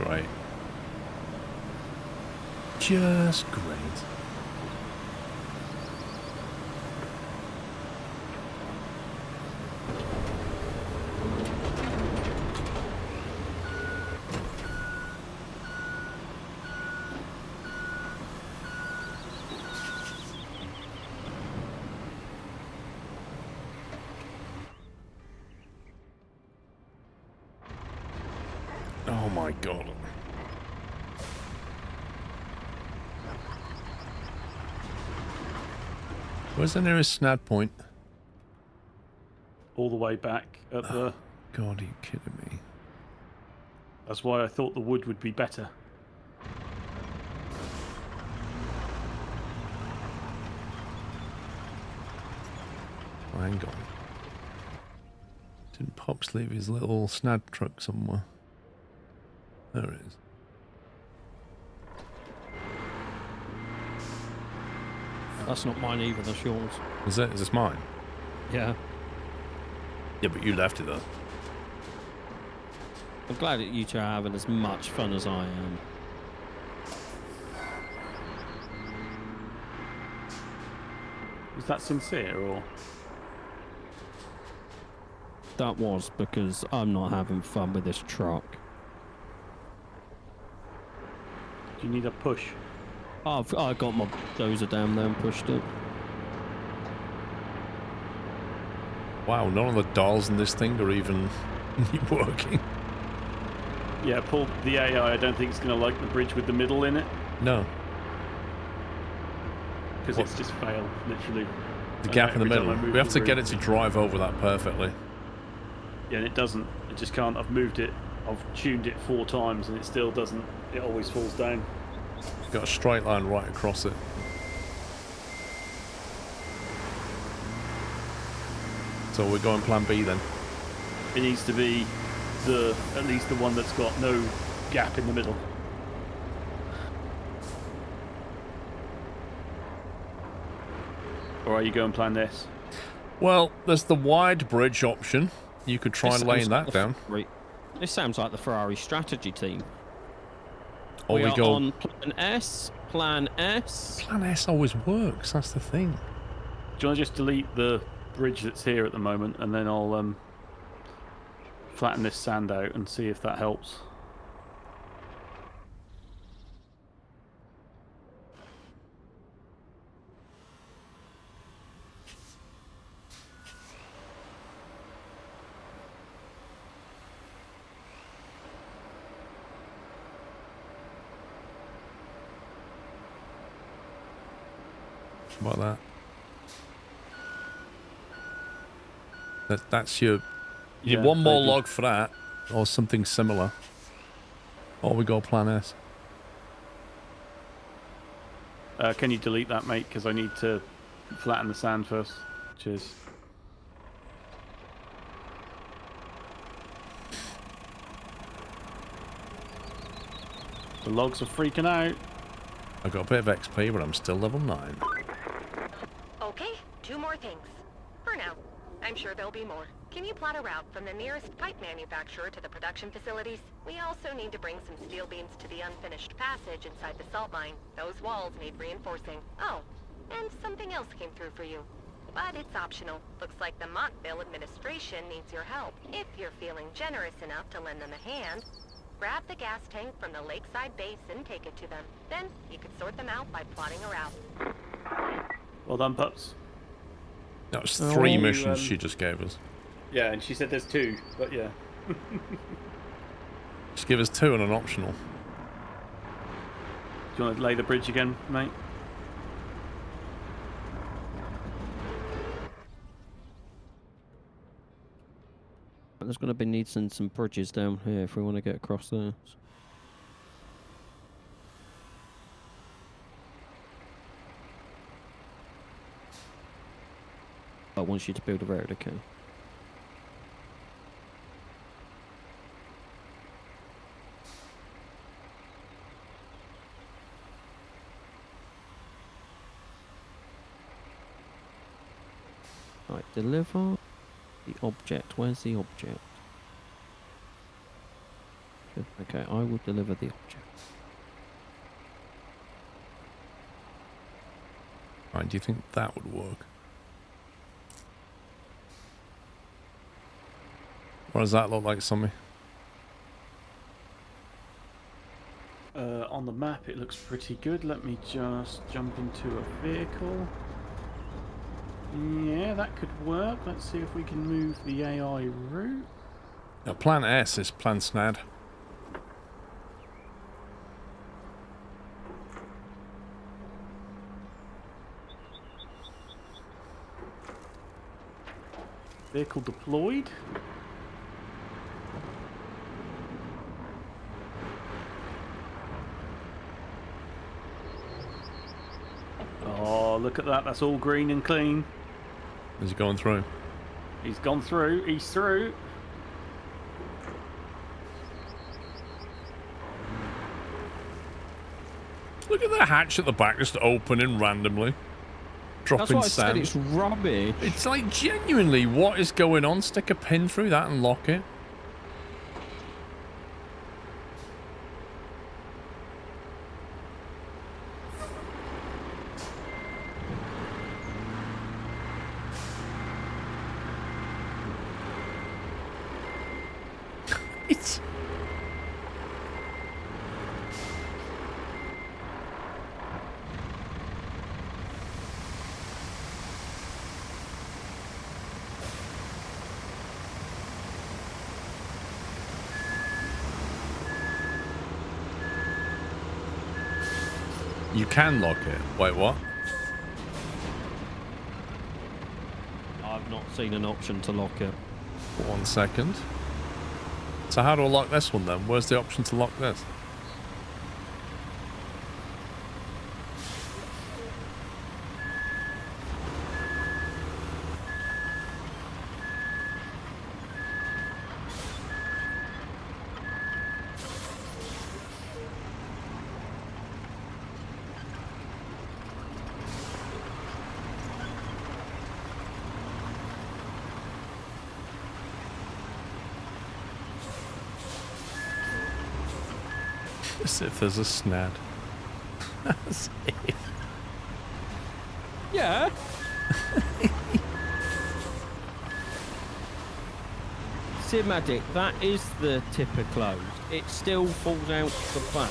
Right. Just great. Oh my god. Where's the nearest snad point? All the way back at the... God, are you kidding me? That's why I thought the wood would be better. Oh, hang on. Didn't Pops leave his little snad truck somewhere? There it is. That's not mine either, that's yours. Is it? Is this mine? Yeah. Yeah, but you left it though. I'm glad that you two are having as much fun as I am. Was that sincere, or...? That was because I'm not having fun with this truck. Do you need a push? I got my dozer down there and pushed it. Wow, none of the dials in this thing are even working. Yeah, Paul, the AI, I don't think it's going to like the bridge with the middle in it. No. Because it's just failed, literally. The gap in the Every time middle. I move We have the to get it route. to drive over that perfectly. Yeah, and it doesn't. It just can't. I've moved it. I've tuned it 4 times and it still doesn't. It always falls down. Got a straight line right across it. So we're going plan B then. It needs to be at least the one that's got no gap in the middle. Or are you going plan this? Well, there's the wide bridge option. You could try laying that down. This sounds like the Ferrari strategy team. Or we are go on plan S. Plan S. Plan S always works, that's the thing. Do you want to just delete the bridge that's here at the moment, and then I'll flatten this sand out and see if that helps. How about that? That's your... You Yeah, need one more maybe. log for that, or something similar. Or we go plan S. Can you delete that, mate? Because I need to flatten the sand first. Cheers. The logs are freaking out. I got a bit of XP, but I'm still level 9. Okay, 2 more things. For now. I'm sure there'll be more. Can you plot a route from the nearest pipe manufacturer to the production facilities? We also need to bring some steel beams to the unfinished passage inside the salt mine. Those walls need reinforcing. Oh, and something else came through for you. But it's optional. Looks like the Montville administration needs your help. If you're feeling generous enough to lend them a hand, grab the gas tank from the lakeside base and take it to them. Then you could sort them out by plotting a route. Well done, pups. That was 3 missions she just gave us. Yeah, and she said there's 2, but yeah. Just give us 2 and an optional. Do you want to lay the bridge again, mate? There's going to be needing some bridges down here if we want to get across there. I want you to build a road, okay? Right, deliver the object. Where's the object? Good. Okay, I will deliver the object. Right, do you think that would work? What does that look like, Sammy? On the map, it looks pretty good. Let me just jump into a vehicle. Yeah, that could work. Let's see if we can move the AI route. Now, plan S is plan SNAD. Vehicle deployed. Oh, look at that. That's all green and clean. Is he going through? He's gone through. He's through. Look at the hatch at the back just opening randomly. Dropping That's why I sand. said it's rubbish. It's like, genuinely, what is going on? Stick a pin through that and lock it. It's... You can lock it. Wait, what? I've not seen an option to lock it. 1 second. So how do I lock this one then? Where's the option to lock this? As if there's a SNAD. As if. Yeah. Simatic, that is the tipper closed. It still falls out the back.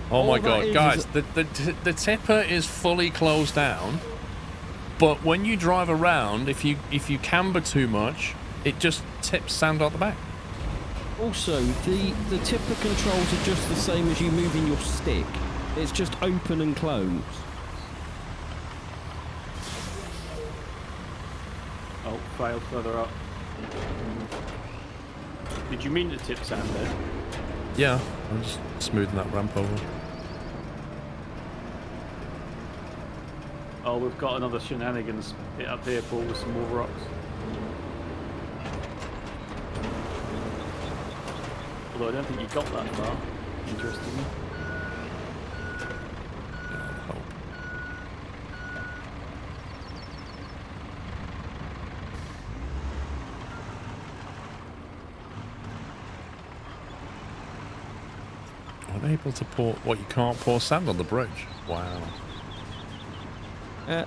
Oh All my that god, is guys, the tipper is fully closed down, but when you drive around, if you camber too much, it just tips sand out the back. Also, the tipper controls are just the same as you moving your stick. It's just open and close. Oh, failed further up. Did you mean to tip sand there? Yeah, I'm just smoothing that ramp over. Oh, we've got another shenanigans bit up here, Paul, with some more rocks. Although I don't think you got that far, interestingly. Yeah, I hope. Unable to pour what you can't pour sand on the bridge. Wow.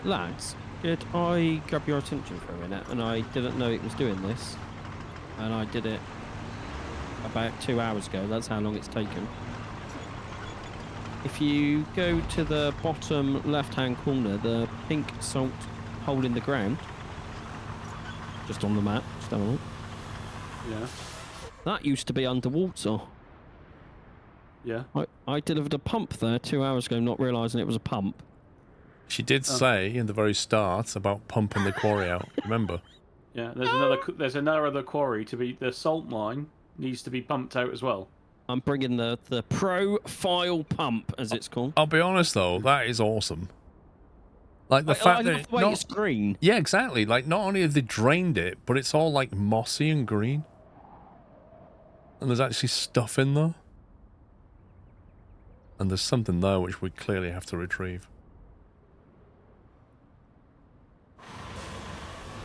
Lads, did I grab your attention for a minute? And I didn't know it was doing this. And I did it about 2 hours ago. That's how long it's taken. If you go to the bottom left-hand corner, the pink salt hole in the ground, just on the map, just have a look. Yeah. That used to be underwater. Yeah. I delivered a pump there 2 hours ago, not realising it was a pump. She did say in the very start about pumping the quarry out. Remember? Yeah. There's another quarry to be. The salt mine needs to be pumped out as well. I'm bringing the profile pump, as it's called. I'll be honest though, that is awesome. Like the fact that the way it's green. Yeah, exactly. Like not only have they drained it, but it's all like mossy and green, and there's actually stuff in there, and there's something there which we clearly have to retrieve.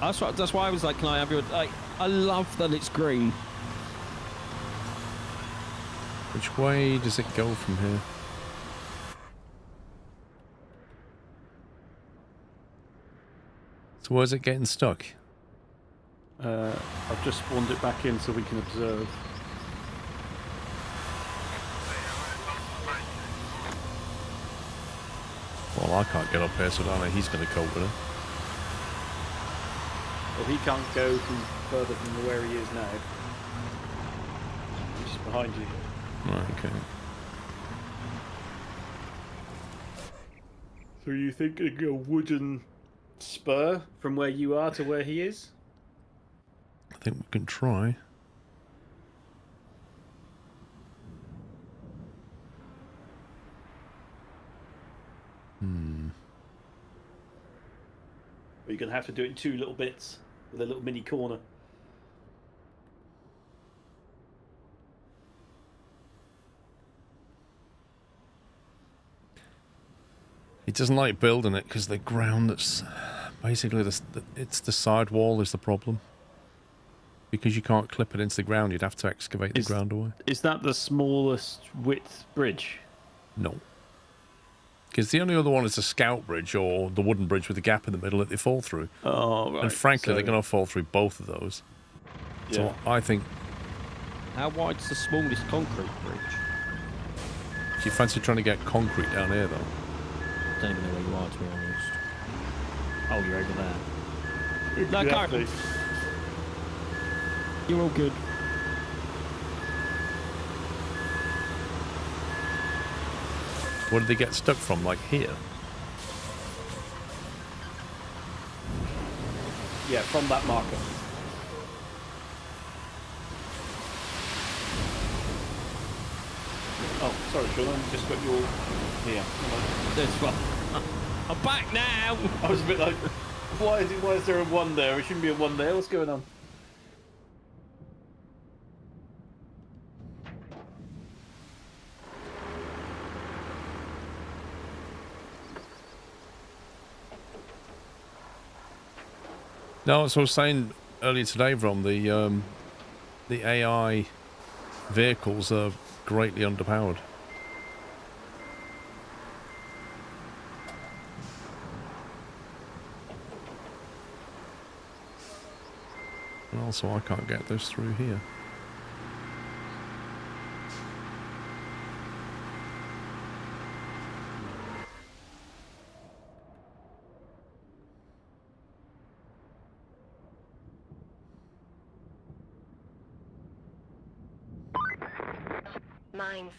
That's why I was like, can I have your... I love that it's green. Which way does it go from here? So where's it getting stuck? I've just spawned it back in so we can observe. Well, I can't get up here, so I don't know he's going to cope with it. Well, he can't go further than where he is now. He's just behind you. Right, okay. So you think a wooden spur from where you are to where he is? I think we can try. Or you're going to have to do it in 2 little bits with a little mini corner. He doesn't like building it because the ground that's basically it's the side wall is the problem. Because you can't clip it into the ground, you'd have to excavate the ground away. Is that the smallest width bridge? No. Because the only other one is the scout bridge or the wooden bridge with the gap in the middle that they fall through. Oh, right. And frankly, they're going to fall through both of those. Yeah. So I think... How wide's the smallest concrete bridge? Do you fancy trying to get concrete down here, though? I don't even know where you are, to be honest. Oh, you're over there. No, Exactly. You're all good. Where did they get stuck from? Like here? Yeah, from that marker. Oh, sorry, Sean, I just got your... Here. This one. I'm back now! I was a bit like, why is there a 1 there? It shouldn't be a 1 there. What's going on? No, as I was saying earlier today, Rom, the AI vehicles are greatly underpowered. And also, I can't get this through here. Mines.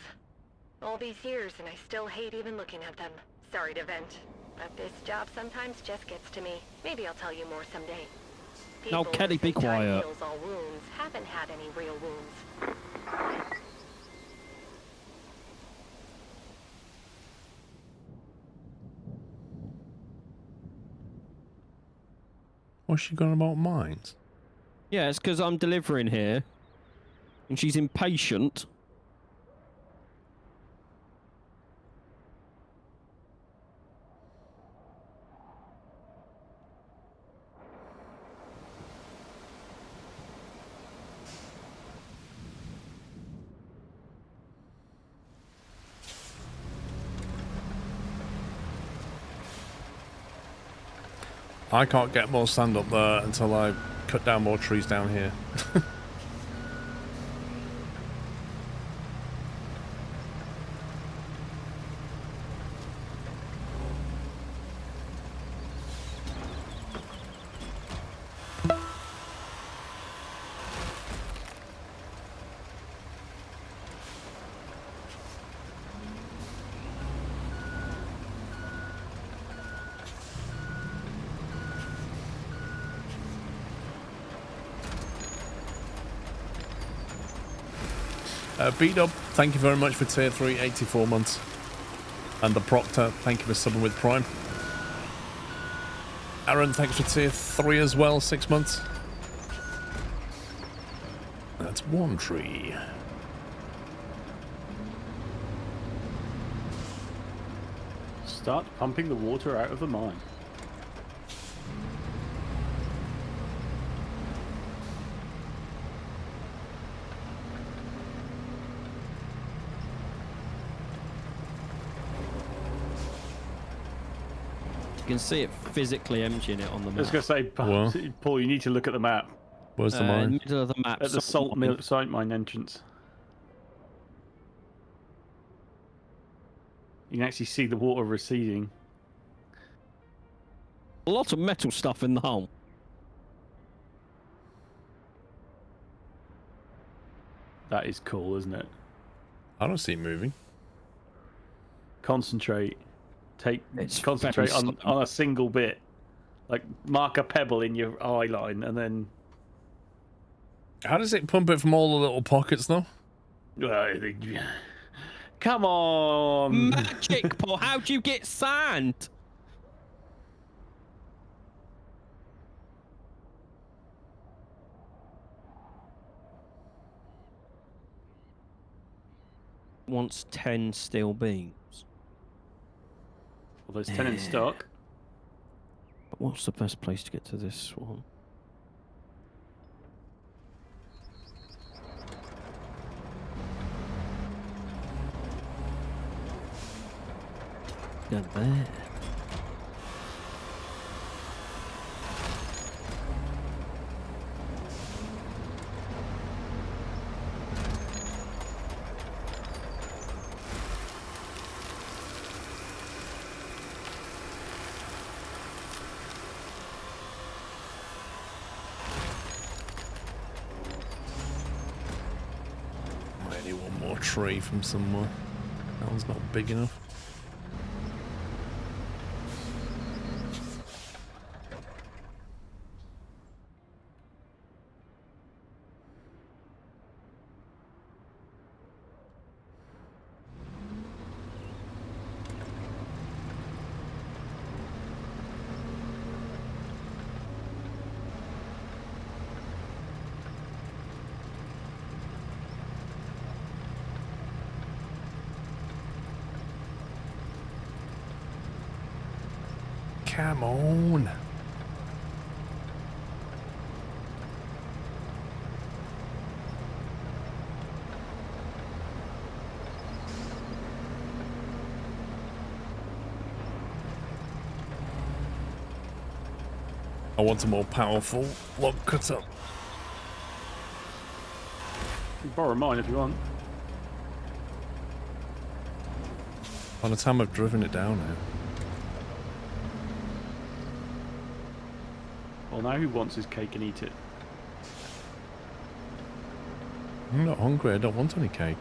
All these years and I still hate even looking at them. Sorry to vent, but this job sometimes just gets to me. Maybe I'll tell you more someday. No, Kelly, be quiet. Heals all wounds haven't had any real wounds. What's she going about mines? Yeah, it's because I'm delivering here, and she's impatient, I can't get more sand up there until I cut down more trees down here. B-Dub, thank you very much for tier 3, 84 months. And the Proctor, thank you for subbing with Prime. Aaron, thanks for tier 3 as well, 6 months. That's one tree. Start pumping the water out of the mine. You can see it physically emptying it on the map. I was going to say, Paul, you need to look at the map. Where's the mine? Middle of the map. At the salt mine entrance. You can actually see the water receding. A lot of metal stuff in the hole. That is cool, isn't it? I don't see it moving. Concentrate. It's Concentrate very on a single bit. Like, mark a pebble in your eye line and then... How does it pump it from all the little pockets, though? Come on! Magic, Paul. How do you get sand? Wants 10 steel beams. Well, there's 10 in stock. But what's the best place to get to this one? Go there. I need one more tree from somewhere. That one's not big enough. Come on. I want a more powerful log cutter. You can borrow mine if you want. By the time I've driven it down now. Well, now who wants his cake and eat it? I'm not hungry, I don't want any cake.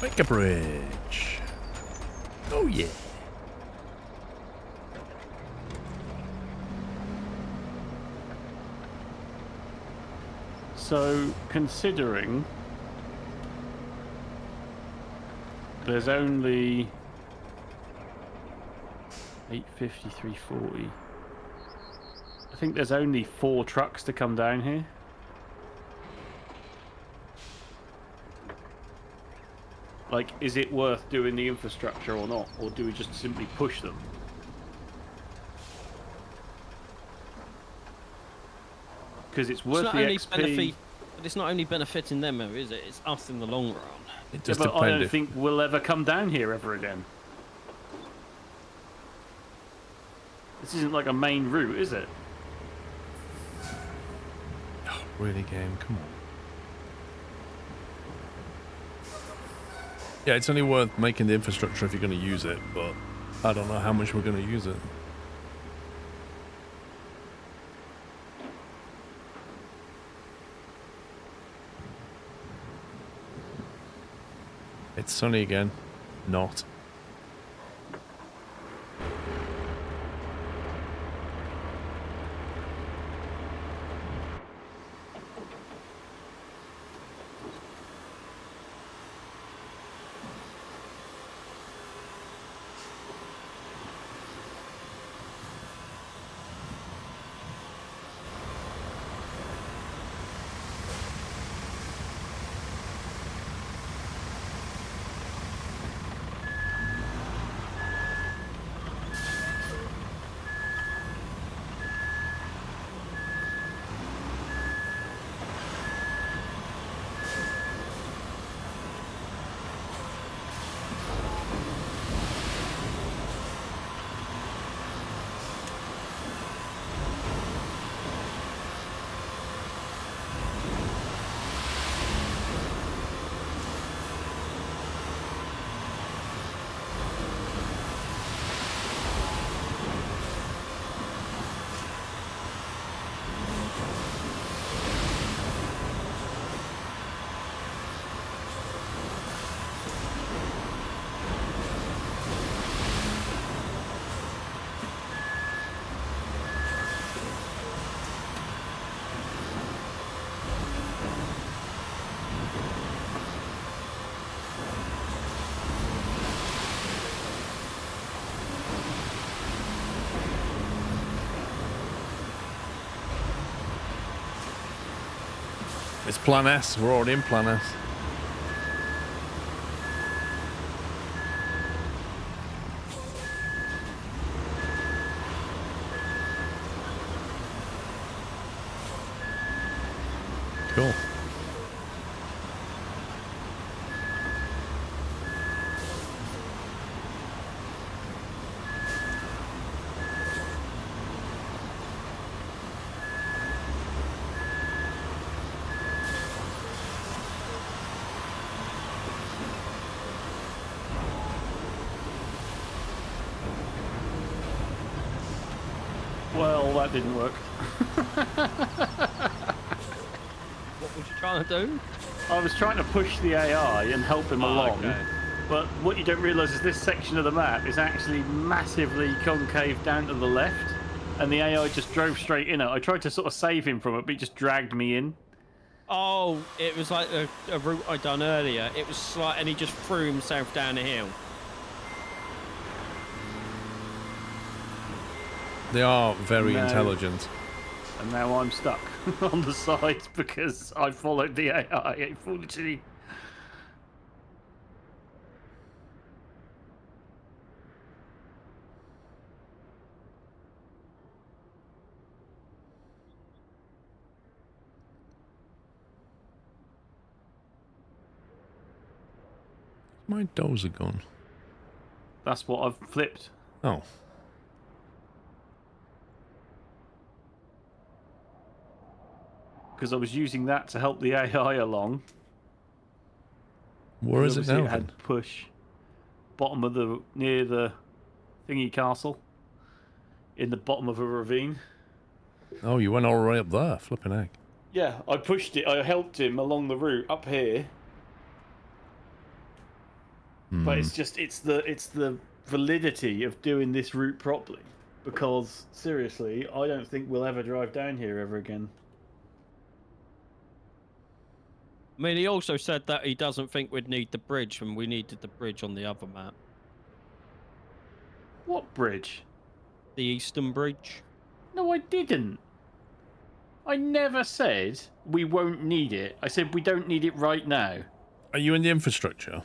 Make a bridge. Oh yeah. So, considering there's only 850, 340. I think there's only 4 trucks to come down here. Like, is it worth doing the infrastructure or not? Or do we just simply push them? because it's It's worth not the only XP. but it's not only benefiting them, though, is it? It's us in the long run. It Yeah, just but I don't depends. think we'll ever come down here ever again. This isn't like a main route, is it? Oh, really, game? Come on. Yeah, it's only worth making the infrastructure if you're going to use it, but I don't know how much we're going to use it. It's sunny again. Not. It's Plan S. We're already in Plan S. Cool. Well, that didn't work. What was you trying to do? I was trying to push the AI and help him along, okay. but what you don't realise is this section of the map is actually massively concave down to the left, and the AI just drove straight in it. I tried to sort of save him from it, but he just dragged me in. Oh, it was like a route I done earlier. It was slight, and he just threw himself down the hill. They are very No. intelligent. And now I'm stuck on the side because I followed the AI foolishly. My dozer gone. That's what I've flipped. Oh. Because I was using that to help the AI along. Where is it Obviously now? It had push bottom of the near the thingy castle in the bottom of a ravine. Oh, you went all the way up there. Flipping egg. Yeah, I pushed it. I helped him along the route up here. But it's just it's the validity of doing this route properly. Because seriously, I don't think we'll ever drive down here ever again. I mean, he also said that he doesn't think we'd need the bridge when we needed the bridge on the other map. What bridge? The Eastern Bridge. No, I didn't. I never said we won't need it. I said we don't need it right now. Are you in the infrastructure?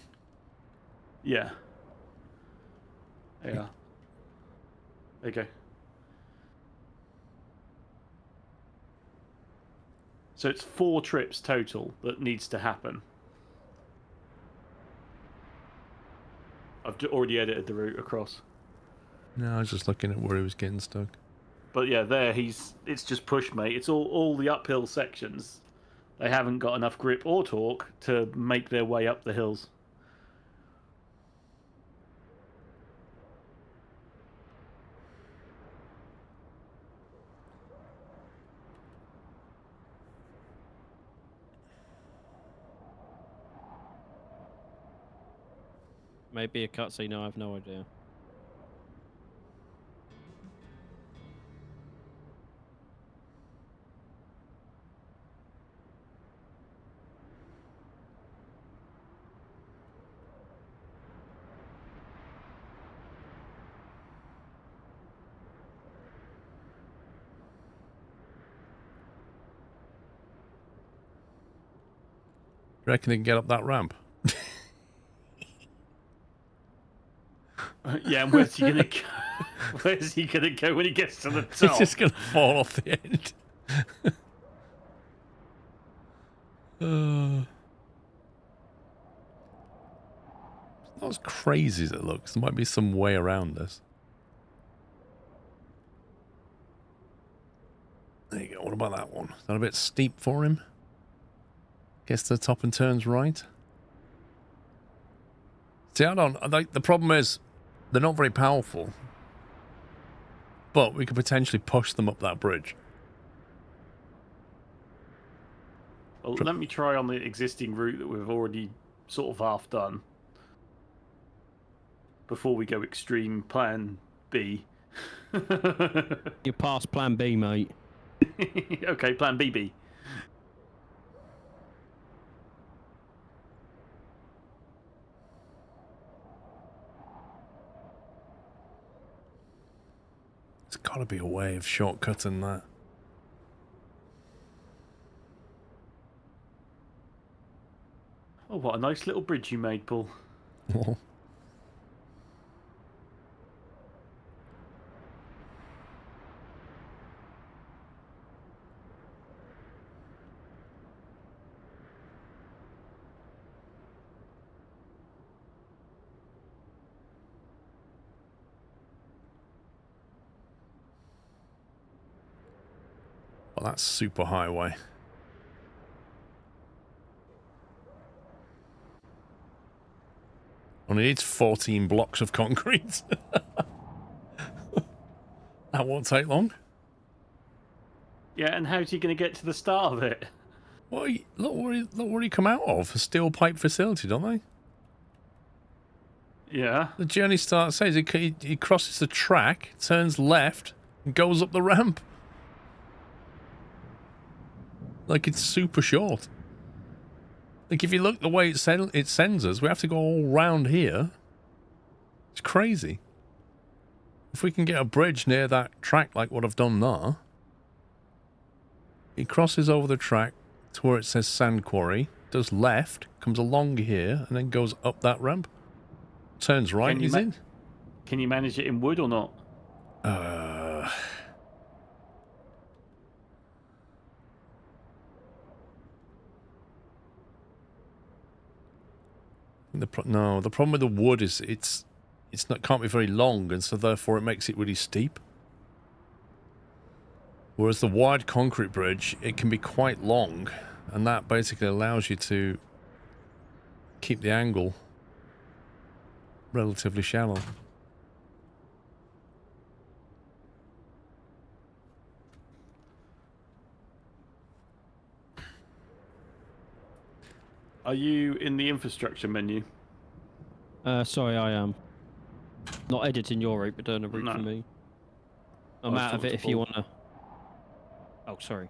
Yeah. Yeah. There you go. So it's 4 trips total that needs to happen. I've already edited the route across. No, I was just looking at where he was getting stuck. But yeah, there it's just push, mate. It's all the uphill sections. They haven't got enough grip or torque to make their way up the hills. Maybe a cutscene, I have no idea. Reckon they can get up that ramp? Yeah, and where's he gonna go? Where's he gonna go when he gets to the top? He's just gonna fall off the end. Not as crazy as it looks. There might be some way around this. There you go. What about that one? Is that a bit steep for him? Gets to the top and turns right. See, I don't like. The problem is they're not very powerful, but we could potentially push them up that bridge. Well, let me try on the existing route that we've already sort of half done before we go extreme plan B. You're past plan B, mate. Okay, plan BB. There's got to be a way of shortcutting that. Oh, what a nice little bridge you made, Paul. Well, that's super highway. Only needs 14 blocks of concrete. That won't take long. Yeah, and how's he going to get to the start of it? Well, look where he come out of. A steel pipe facility, don't they? Yeah. The journey start says he crosses the track, turns left, and goes up the ramp. Like, it's super short. Like, if you look the way it sends us, we have to go all round here. It's crazy. If we can get a bridge near that track like what I've done there, he crosses over the track to where it says Sand Quarry, does left, comes along here, and then goes up that ramp. Turns right, he's in. Can you manage it in wood or not? No, the problem with the wood is it's not can't be very long, and so therefore it makes it really steep. Whereas the wide concrete bridge, it can be quite long, and that basically allows you to keep the angle relatively shallow. Are you in the infrastructure menu? Sorry, I am. Not editing your route, but doing a route No. for me. I'm out of it if you want to... Oh, sorry.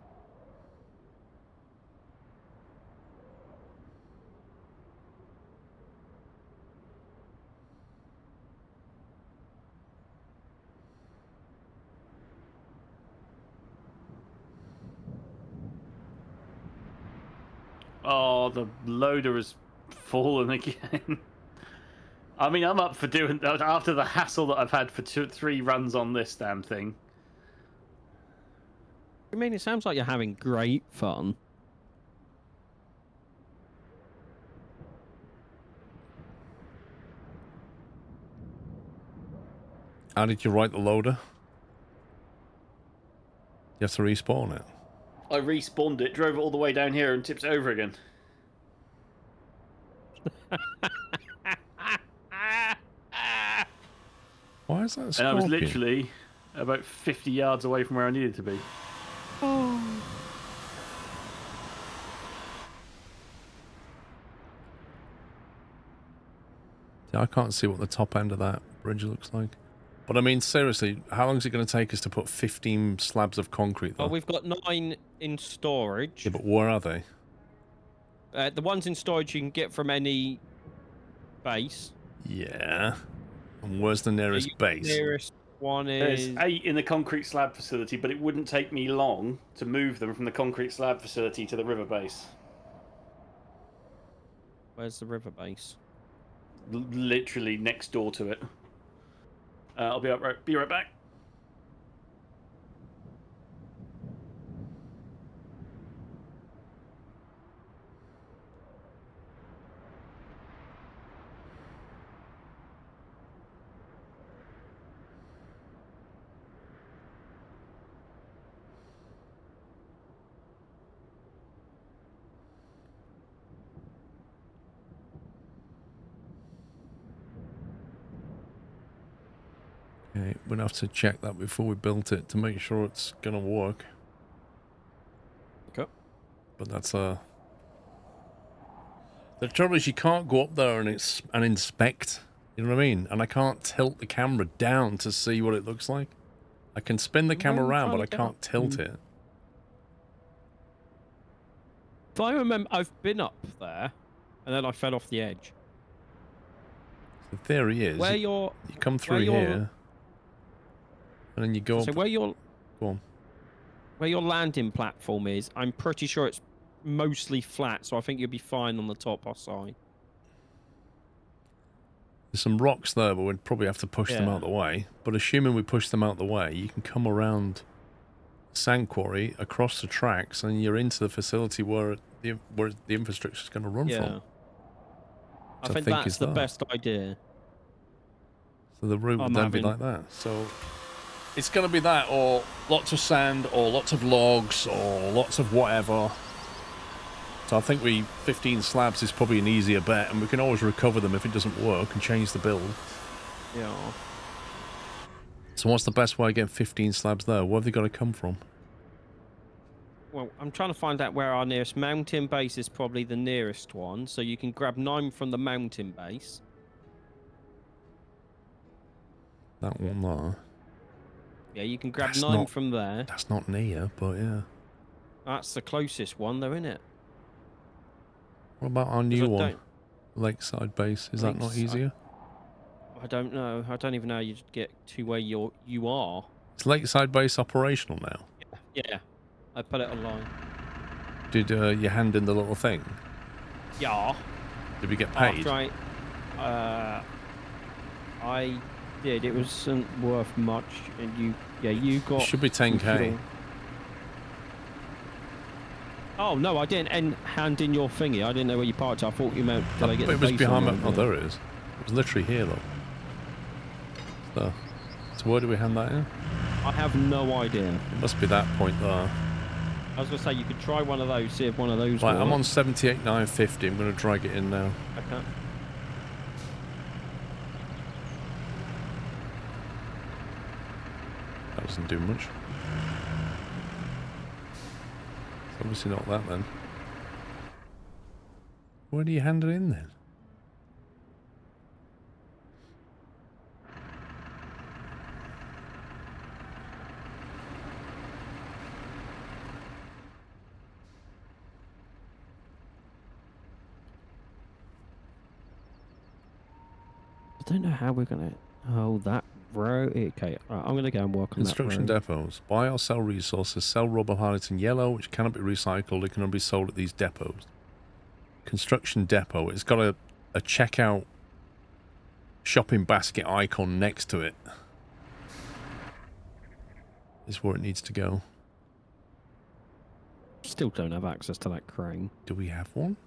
Oh, the loader has fallen again. I mean, I'm up for doing that after the hassle that I've had for 3 runs on this damn thing. I mean, it sounds like you're having great fun. How did you write the loader? You have to respawn it. I respawned it, drove it all the way down here, and tipped it over again. Why is that a And scorpion? I was literally about 50 yards away from where I needed to be. I can't see what the top end of that bridge looks like. But I mean, seriously, how long is it going to take us to put 15 slabs of concrete there? Well, we've got 9 in storage. Yeah, but where are they? The ones in storage you can get from any base. Yeah. And where's the nearest base? The nearest one is... There's 8 in the concrete slab facility, but it wouldn't take me long to move them from the concrete slab facility to the river base. Where's the river base? Literally next door to it. I'll be right back. Okay, we'd have to check that before we built it to make sure it's going to work. Okay. But that's the trouble is you can't go up there and inspect. You know what I mean? And I can't tilt the camera down to see what it looks like. I can spin the camera around, but I can't tilt it. If I remember, I've been up there, and then I fell off the edge. The theory is Where you come through here, and then you go so up. where your Go on. where your landing platform is, I'm pretty sure it's mostly flat, so I think you'll be fine on the top or side. There's some rocks there, but we'd probably have to push them Yeah. out of the way. But assuming we push them out of the way, you can come around Sand Quarry, across the tracks, and you're into the facility where the infrastructure is going to run from. I So think is that's the that. best idea. So the route would then be like that. So it's going to be that, or lots of sand, or lots of logs, or lots of whatever. So I think 15 slabs is probably an easier bet, and we can always recover them if it doesn't work and change the build. Yeah. So what's the best way of getting 15 slabs there? Where have they got to come from? Well, I'm trying to find out where our nearest mountain base is, probably the nearest one. So you can grab 9 from the mountain base. That one there. Yeah, you can grab That's 9 not- from there. That's not near, but yeah. That's the closest one, though, isn't it? What about our 'Cause new I one? don't- Lakeside base. Is that not Lakeside- easier? I don't know. I don't even know how you get to where you are. Is Lakeside base operational now? Yeah, I put it online. Did you hand in the little thing? Yeah. Did we get paid? After I did. It wasn't worth much, and you got. It should be 10k. Oh no, I didn't hand in your thingy. I didn't know where you parked. I thought you meant. Did I get It the was base behind my... online? Oh, there it is. It was literally here, though. So where do we hand that in? I have no idea. It must be that point there. I was gonna say you could try one of those. See if one of those. Right, I'm on works. 78,950. I'm going to drag it in now. Okay. That doesn't do much. It's obviously not that then. Where do you hand it in then? I don't know how we're gonna. Oh, that row. Okay, right, I'm gonna go and work on Construction that row. depots. Buy or sell resources. Sell rubber highlighted in yellow, which cannot be recycled. It can only be sold at these depots. Construction depot. It's got a checkout shopping basket icon next to it. Is where it needs to go. Still don't have access to that crane. Do we have one?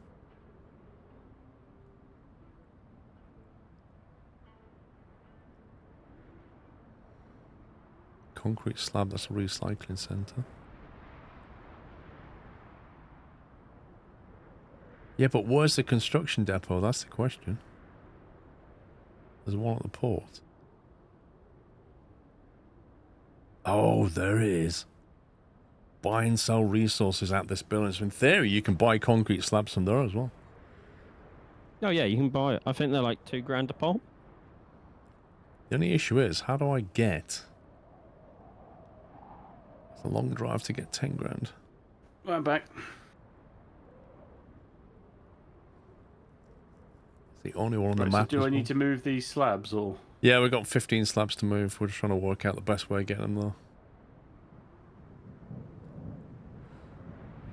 concrete slab. That's a recycling centre. Yeah, but where's the construction depot? That's the question. There's one at the port. Oh, there it is. Buy and sell resources at this building. So in theory, you can buy concrete slabs from there as well. Oh yeah, you can buy it. I think they're like $2 a pop. The only issue is, how do I get... It's a long drive to get 10 grand. Right, I'm back. It's the only one on the Right, map. so do I as need well. to move these slabs or? Yeah, we've got 15 slabs to move. We're just trying to work out the best way of getting them there.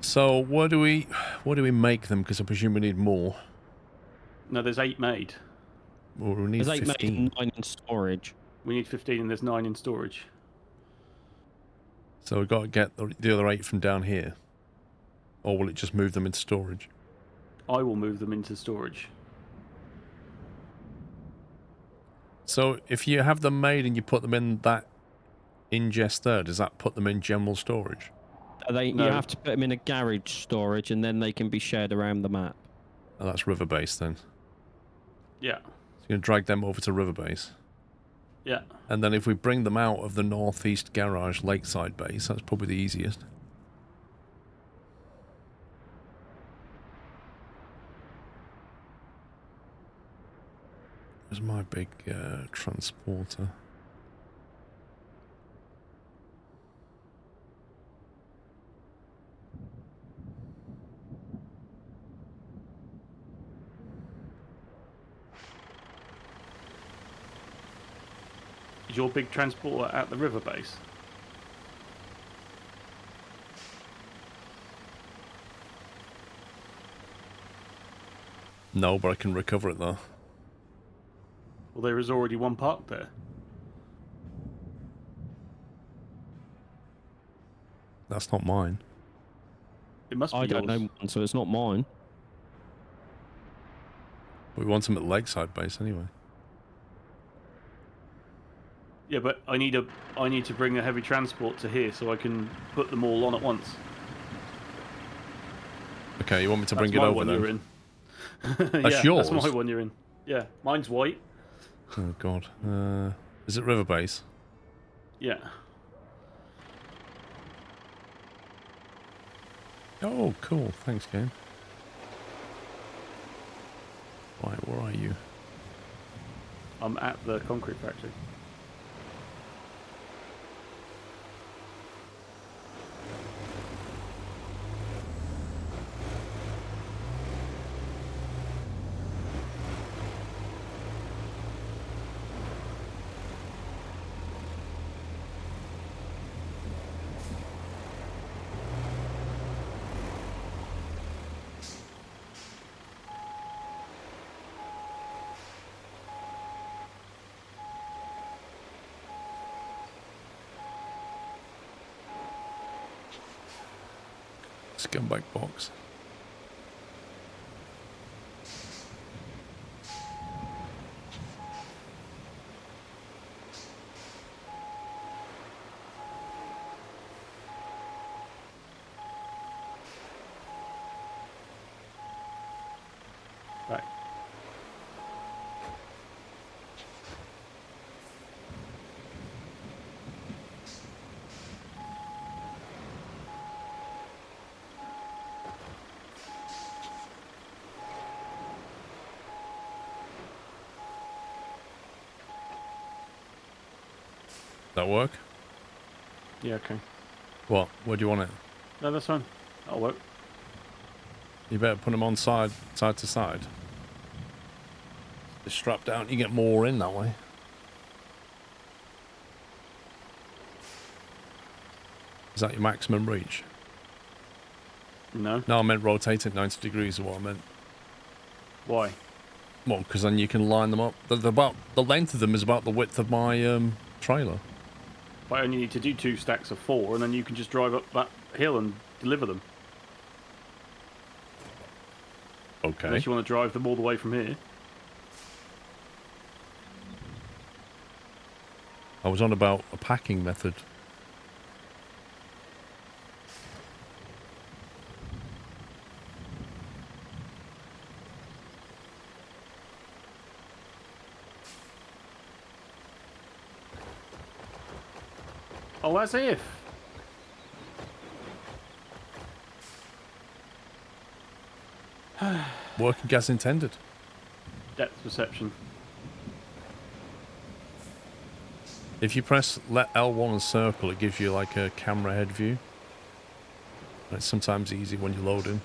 So, where do we make them? Because I presume we need more. No, there's 8 made. Well, we need There's 8 15. made and 9 in storage. We need 15 and there's 9 in storage. So we've got to get the other 8 from down here. Or will it just move them into storage? I will move them into storage. So if you have them made and you put them in that ingest there, does that put them in general storage? No. No. You have to put them in a garage storage and then they can be shared around the map. Oh, that's river base then. Yeah. So you're going to drag them over to river base. Yeah. And then if we bring them out of the northeast garage lakeside base, that's probably the easiest. There's my big transporter. Is your big transporter at the river base? No, but I can recover it though. Well, there is already one parked there. That's not mine. It must be I don't yours. know one, so it's not mine. We want them at lakeside base anyway. Yeah, but I need to bring a heavy transport to here so I can put them all on at once. Okay, you want me to bring That's it my over one then? you're in. That's Yeah, yours? That's my one you're in. Yeah, mine's white. Oh god. Is it river base? Yeah. Oh, cool. Thanks, game. Right, where are you? I'm at the concrete factory. Scumbag box. Right. That work? Yeah, okay. What? Where do you want it? No, that's fine. That'll work. You better put them on side to side. They're strapped down. You get more in that way. Is that your maximum reach? No. No, I meant rotate it 90 degrees is what I meant. Why? Well, because then you can line them up. The length of them is about the width of my trailer. I only need to do 2 stacks of 4, and then you can just drive up that hill and deliver them. Okay. Unless you want to drive them all the way from here. I was on about a packing method. Oh, as if. Working as intended. Depth perception. If you press let L1 and circle, it gives you like a camera head view. It's sometimes easy when you load in.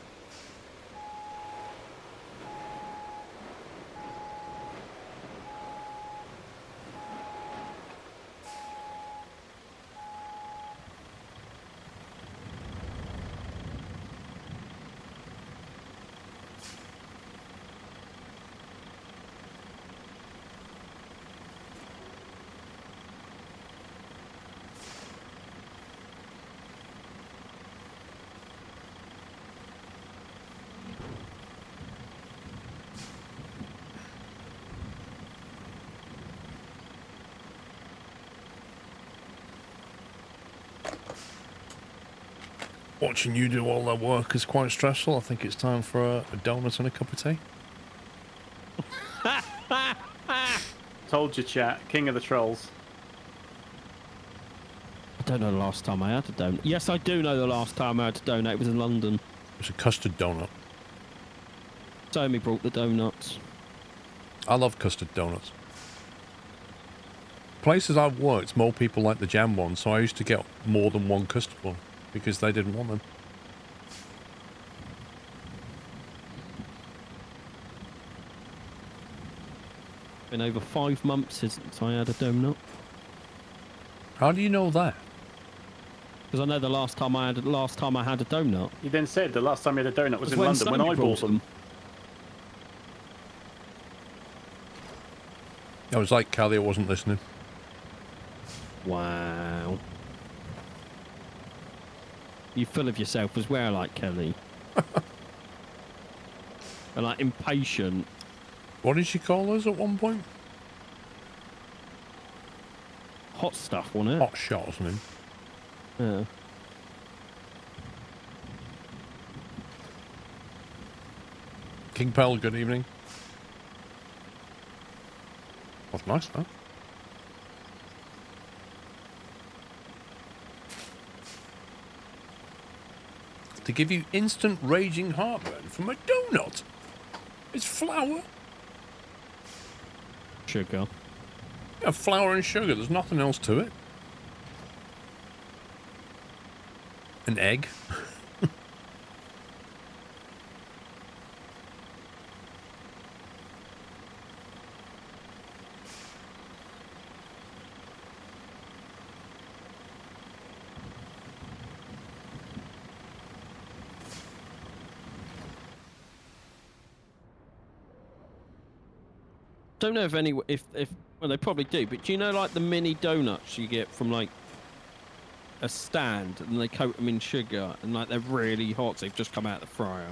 Watching you do all that work is quite stressful. I think it's time for a donut and a cup of tea. Told you, chat. King of the trolls. I don't know the last time I had a donut. Yes, I do know the last time I had a donut. It was in London. It's a custard donut. Tommy brought the donuts. I love custard donuts. Places I've worked, more people like the jam one, so I used to get more than one custard one because they didn't want them. Been over 5 months since I had a donut. How do you know that? Because I know the last time I had a donut. You then said the last time you had a donut was in when London when Stoney I bought them. I was like Callie, I wasn't listening. Wow. You full of yourself as well, like Kelly. And like impatient. What did she call us at one point? Hot stuff, wasn't it? Hot shot or something. Yeah. King Pearl, good evening. That's nice, though. To give you instant raging heartburn from a donut. It's flour. Sugar. Yeah, flour and sugar. There's nothing else to it. An egg. Don't know if well, they probably do, but do you know like the mini donuts you get from like a stand and they coat them in sugar and like they're really hot, so they've just come out of the fryer.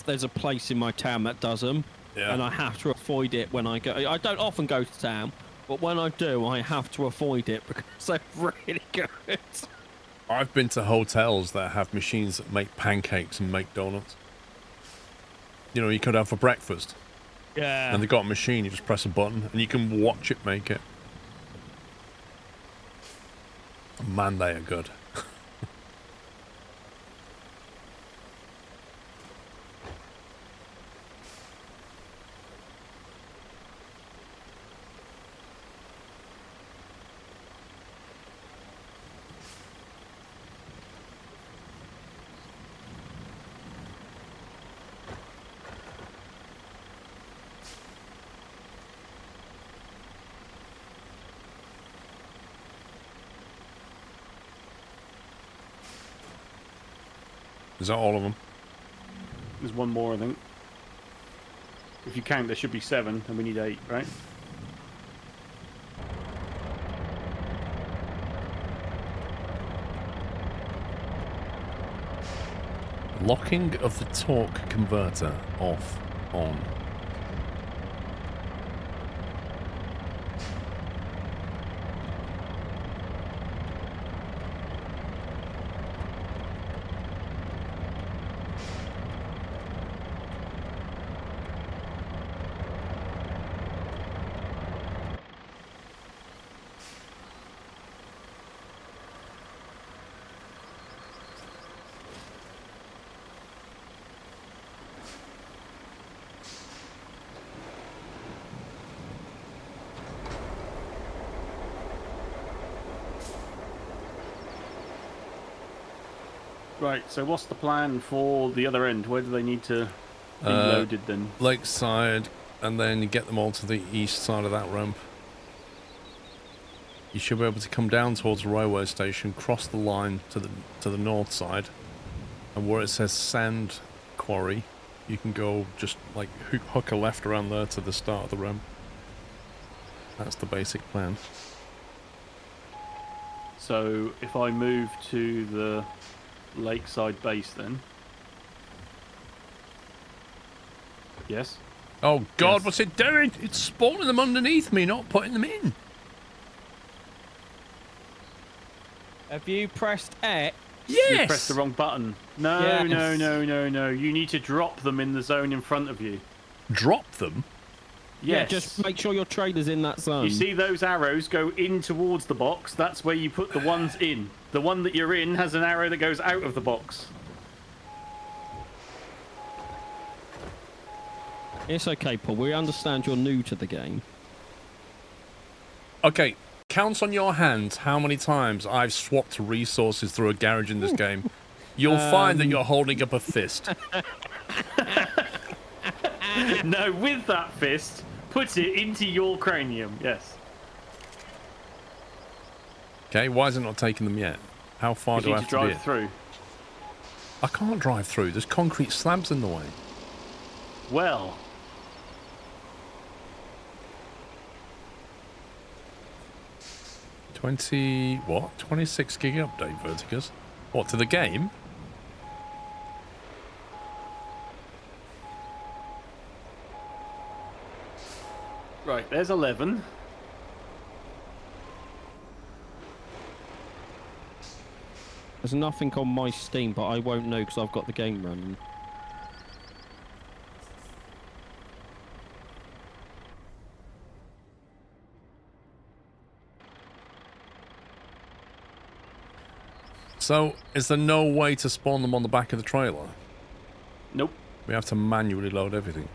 There's a place in my town that does them, and I have to avoid it when I go. I don't often go to town, but when I do, I have to avoid it because they're really good. I've been to hotels that have machines that make pancakes and make donuts. You know, you could have for breakfast. Yeah. And they've got a machine, you just press a button and you can watch it make it. Man, they are good. Is that all of them? There's one more, I think. If you count, there should be 7, and we need 8, right? Locking of the torque converter off, on. Right, so what's the plan for the other end? Where do they need to be loaded then? Lakeside, and then you get them all to the east side of that ramp. You should be able to come down towards the railway station, cross the line to the north side, and where it says Sand Quarry, you can go just like hook a left around there to the start of the ramp. That's the basic plan. So if I move to the lakeside base then. Yes? Oh God, Yes. what's it doing? It's spawning them underneath me, not putting them in. Have you pressed X? Yes! You pressed the wrong button. No, Yes. no. You need to drop them in the zone in front of you. Drop them? Yeah, Yes. just make sure your trailer's in that zone. You see those arrows go in towards the box? That's where you put the ones in. The one that you're in has an arrow that goes out of the box. It's okay, Paul. We understand you're new to the game. Okay, count on your hands how many times I've swapped resources through a garage in this game. You'll find that you're holding up a fist. No, with that fist, put it into your cranium. Yes. Okay, why is it not taking them yet? How far You do I need have to to be? drive through. I can't drive through. There's concrete slabs in the way. Well, 26 gig update, Vertigus. What, to the game? right, there's 11. There's nothing on my Steam, but I won't know because I've got the game running. So, is there no way to spawn them on the back of the trailer? Nope. We have to manually load everything.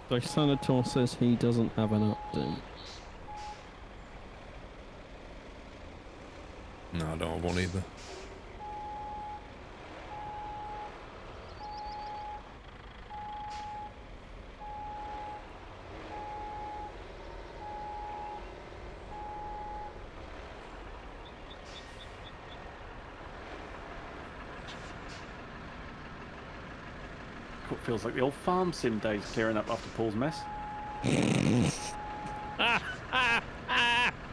So Senator says he doesn't have an update. No, I don't have one either. It feels like the old farm sim days clearing up after Paul's mess. I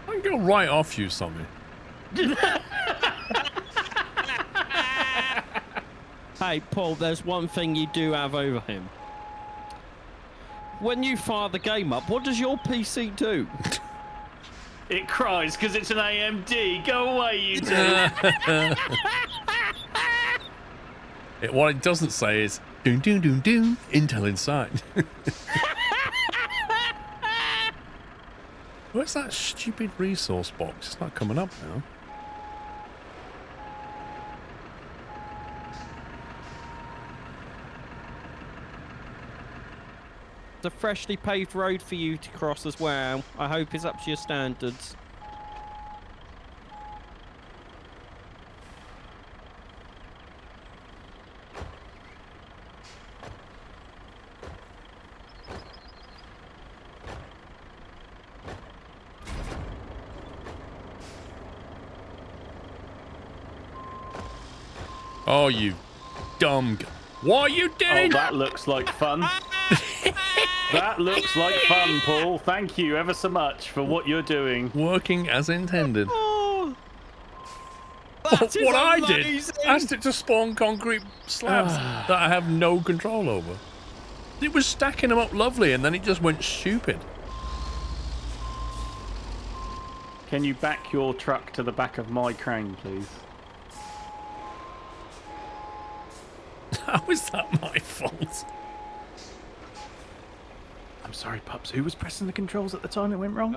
can go right off you, Sommy. Hey, Paul, there's one thing you do have over him. When you fire the game up, what does your PC do? It cries because it's an AMD. Go away, you two. What it doesn't say is, doom, doom, doom, doom, Intel inside. Where's that stupid resource box? It's not coming up now. It's a freshly paved road for you to cross as well. I hope it's up to your standards. Oh, you dumb... What are you Oh, doing? that looks like fun. That looks like fun, Paul. Thank you ever so much for what you're doing. Working as intended. Oh, that is What I did, amazing. asked it to spawn concrete slabs that I have no control over. It was stacking them up lovely, and then it just went stupid. Can you back your truck to the back of my crane, please? How is that my fault? I'm sorry, Pups. Who was pressing the controls at the time it went wrong?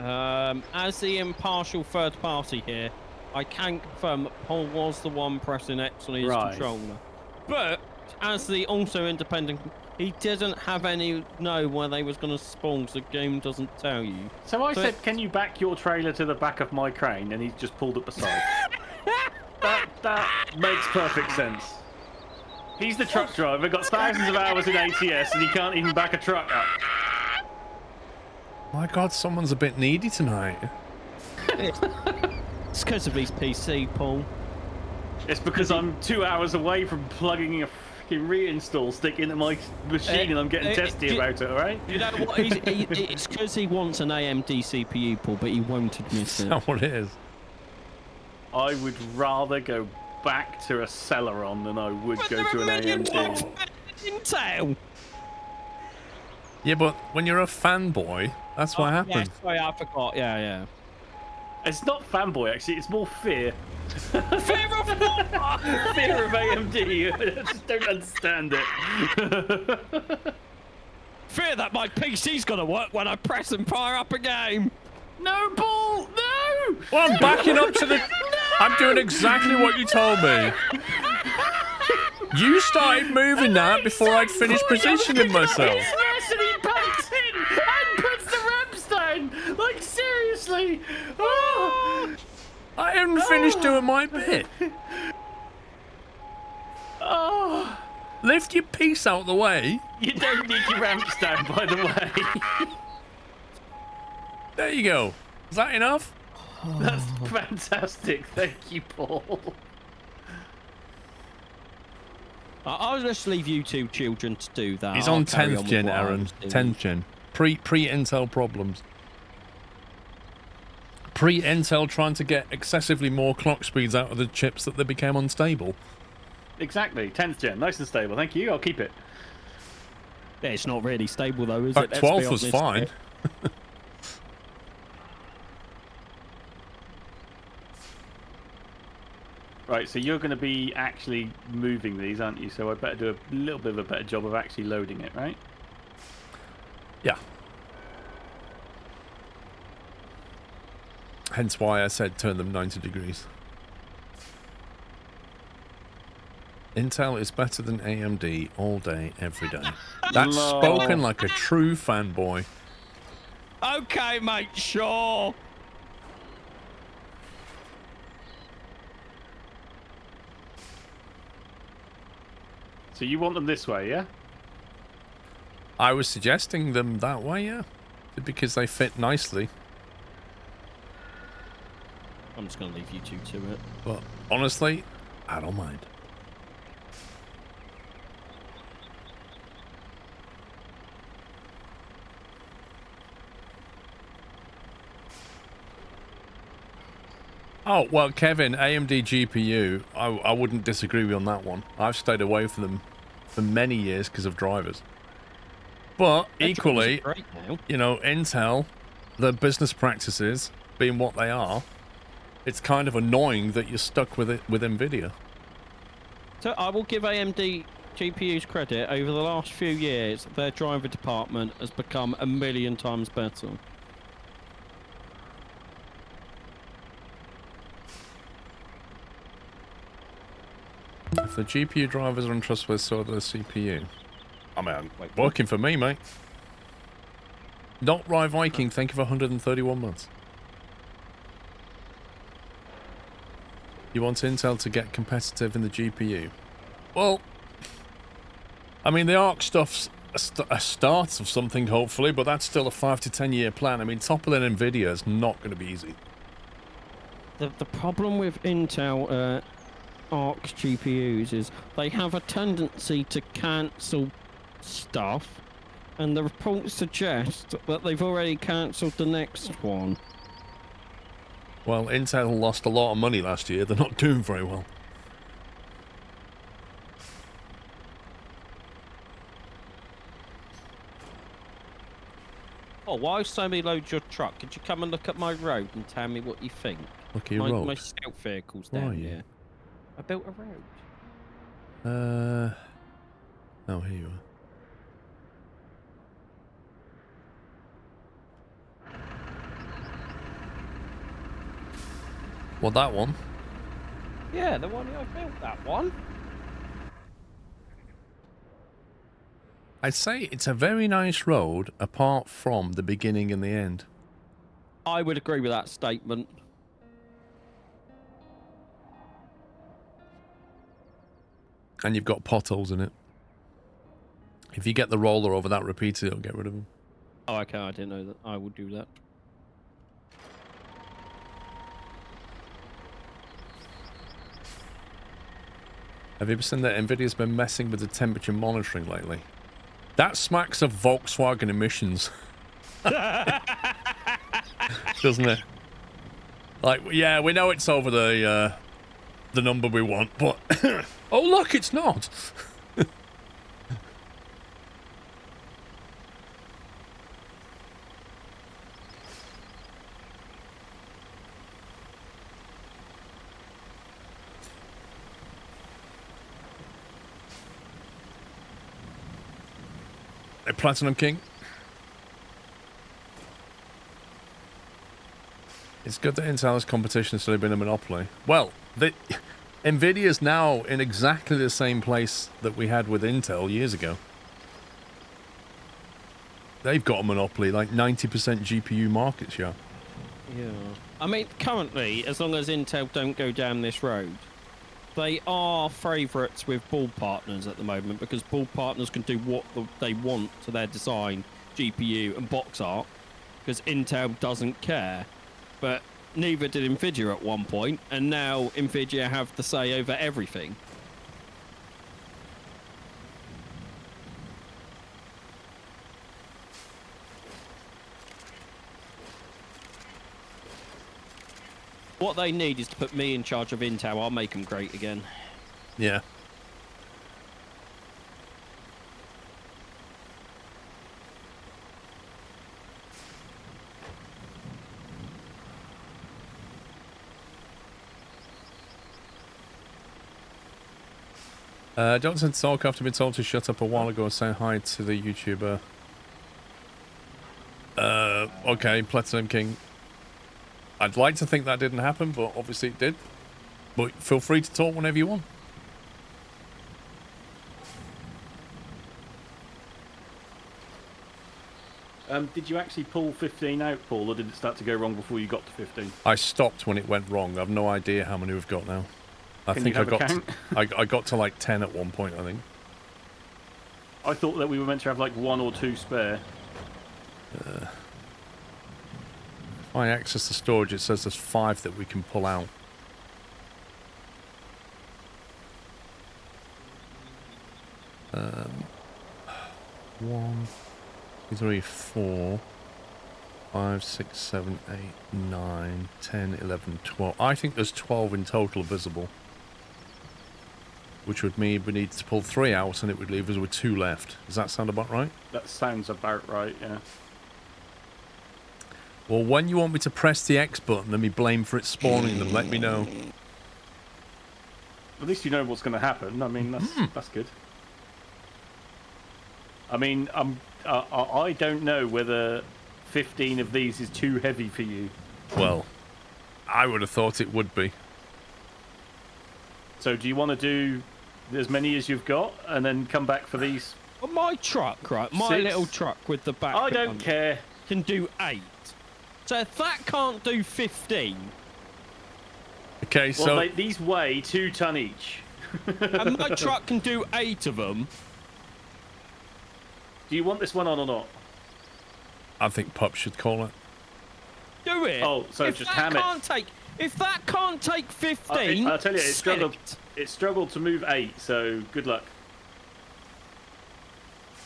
As the impartial third party here, I can confirm that Paul was the one pressing X on his controller. But as the also independent, he didn't have any know where they was going to spawn, so the game doesn't tell you. So I said, can you back your trailer to the back of my crane? And he's just pulled it beside. that makes perfect sense. He's the truck driver, got thousands of hours in ATS, and he can't even back a truck up. My God, someone's a bit needy tonight. It's because of his PC, Paul. It's because I'm 2 hours away from plugging a freaking reinstall stick into my machine, and I'm getting testy about it, alright? You know what? It's because he wants an AMD CPU, Paul, but he won't admit it. That's not what it is. I would rather go back to a Celeron than I would go to an AMD. Intel. Yeah, but when you're a fanboy, that's what happens. Yeah, sorry, I forgot. Yeah. It's not fanboy, actually. It's more fear. Fear of what? Fear of AMD. I just don't understand it. Fear that my PC's gonna work when I press and fire up a game. No, Paul! No! Well, I'm backing up to the... I'm doing exactly what you told me. You started moving that before I'd finished positioning myself. And he backs in and puts the ramps down. Like, seriously. Oh. I haven't finished doing my bit. Oh. Lift your piece out the way. You don't need your ramps down, by the way. There you go. Is that enough? That's fantastic. Thank you, Paul. I'll just leave you two children to do that. He's on 10th gen, Aaron. 10th gen. Pre-Intel problems. Pre-Intel trying to get excessively more clock speeds out of the chips that they became unstable. Exactly. 10th gen. Nice and stable. Thank you. I'll keep it. Yeah, it's not really stable, though, is In it? fact, 12th was fine. Right, so you're going to be actually moving these, aren't you? So I better do a little bit of a better job of actually loading it, right? Yeah. Hence why I said turn them 90 degrees. Intel is better than AMD all day, every day. That's spoken like a true fanboy. Okay, mate, sure. So you want them this way, yeah? I was suggesting them that way, yeah. Because they fit nicely. I'm just going to leave you two to it. But honestly, I don't mind. Oh, well, Kevin, AMD GPU, I wouldn't disagree with you on that one. I've stayed away from them for many years because of drivers. But equally, you know, Intel, the business practices being what they are, it's kind of annoying that you're stuck with it with NVIDIA. So I will give AMD GPUs credit. Over the last few years, their driver department has become a million times better. If the GPU drivers are untrustworthy, so are the CPU. I mean, working for me, mate. Not Rye Viking, thank you for 131 months. You want Intel to get competitive in the GPU? Well, I mean, the ARC stuff's a start of something, hopefully, but that's still a 5 to 10 year plan. I mean, toppling NVIDIA is not going to be easy. The problem with Intel ARC GPUs is they have a tendency to cancel stuff, and the reports suggest that they've already cancelled the next one. Well, Intel lost a lot of money last year. They're not doing very well. Oh, while somebody loads your truck, could you come and look at my road and tell me what you think? Look at your road? My scout vehicle's down here. I built a road. Oh, here you are. Well, that one. Yeah, the one I built, that one. I'd say it's a very nice road, apart from the beginning and the end. I would agree with that statement. And you've got potholes in it. If you get the roller over that repeater, it'll get rid of them. Oh, okay, I didn't know that. I would do that. Have you ever seen that Nvidia's been messing with the temperature monitoring lately? That smacks of Volkswagen emissions. Doesn't it? Like, yeah, we know it's over the number we want, but... oh, look, it's not! A Platinum King. It's good that Intel's competition has still been a monopoly. Well, Nvidia's now in exactly the same place that we had with Intel years ago. They've got a monopoly, like 90% GPU market share. Yeah. I mean, currently, as long as Intel don't go down this road, they are favourites with Ball Partners at the moment, because Ball Partners can do what they want to their design, GPU and box art, because Intel doesn't care. But neither did Nvidia at one point, and now Nvidia have the say over everything. What they need is to put me in charge of Intel. I'll make them great again. Yeah. Johnson Talk, after being told to shut up a while ago, say hi to the YouTuber. Okay, Platinum King. I'd like to think that didn't happen, but obviously it did. But feel free to talk whenever you want. Did you actually pull 15 out, Paul, or did it start to go wrong before you got to 15? I stopped when it went wrong. I've no idea how many we've got now. I think I got to like 10 at one point, I think. I thought that we were meant to have like 1 or 2 spare. If I access the storage, it says there's 5 that we can pull out. One, 2, 3, 4, 5, 6, 7, 8, 9, 10, 11, 12. I think there's 12 in total visible. Which would mean we need to pull 3 out and it would leave us with 2 left. Does that sound about right? That sounds about right, yeah. Well, when you want me to press the X button and be blamed for it spawning them, let me know. At least you know what's going to happen. I mean, that's good. I mean, I don't know whether 15 of these is too heavy for you. Well, I would have thought it would be. So do you want to do as many as you've got and then come back for these? On my truck, right? My 6? little truck with the back. I don't care. Can do 8. So if that can't do 15. Okay, so well, these weigh 2 ton each. And my truck can do 8 of them. Do you want this one on or not? I think Pup should call it. Do it. Oh, so if just that ham can't it. Take, if that can't take 15, I'll tell you, sell it struggled to move 8, so good luck.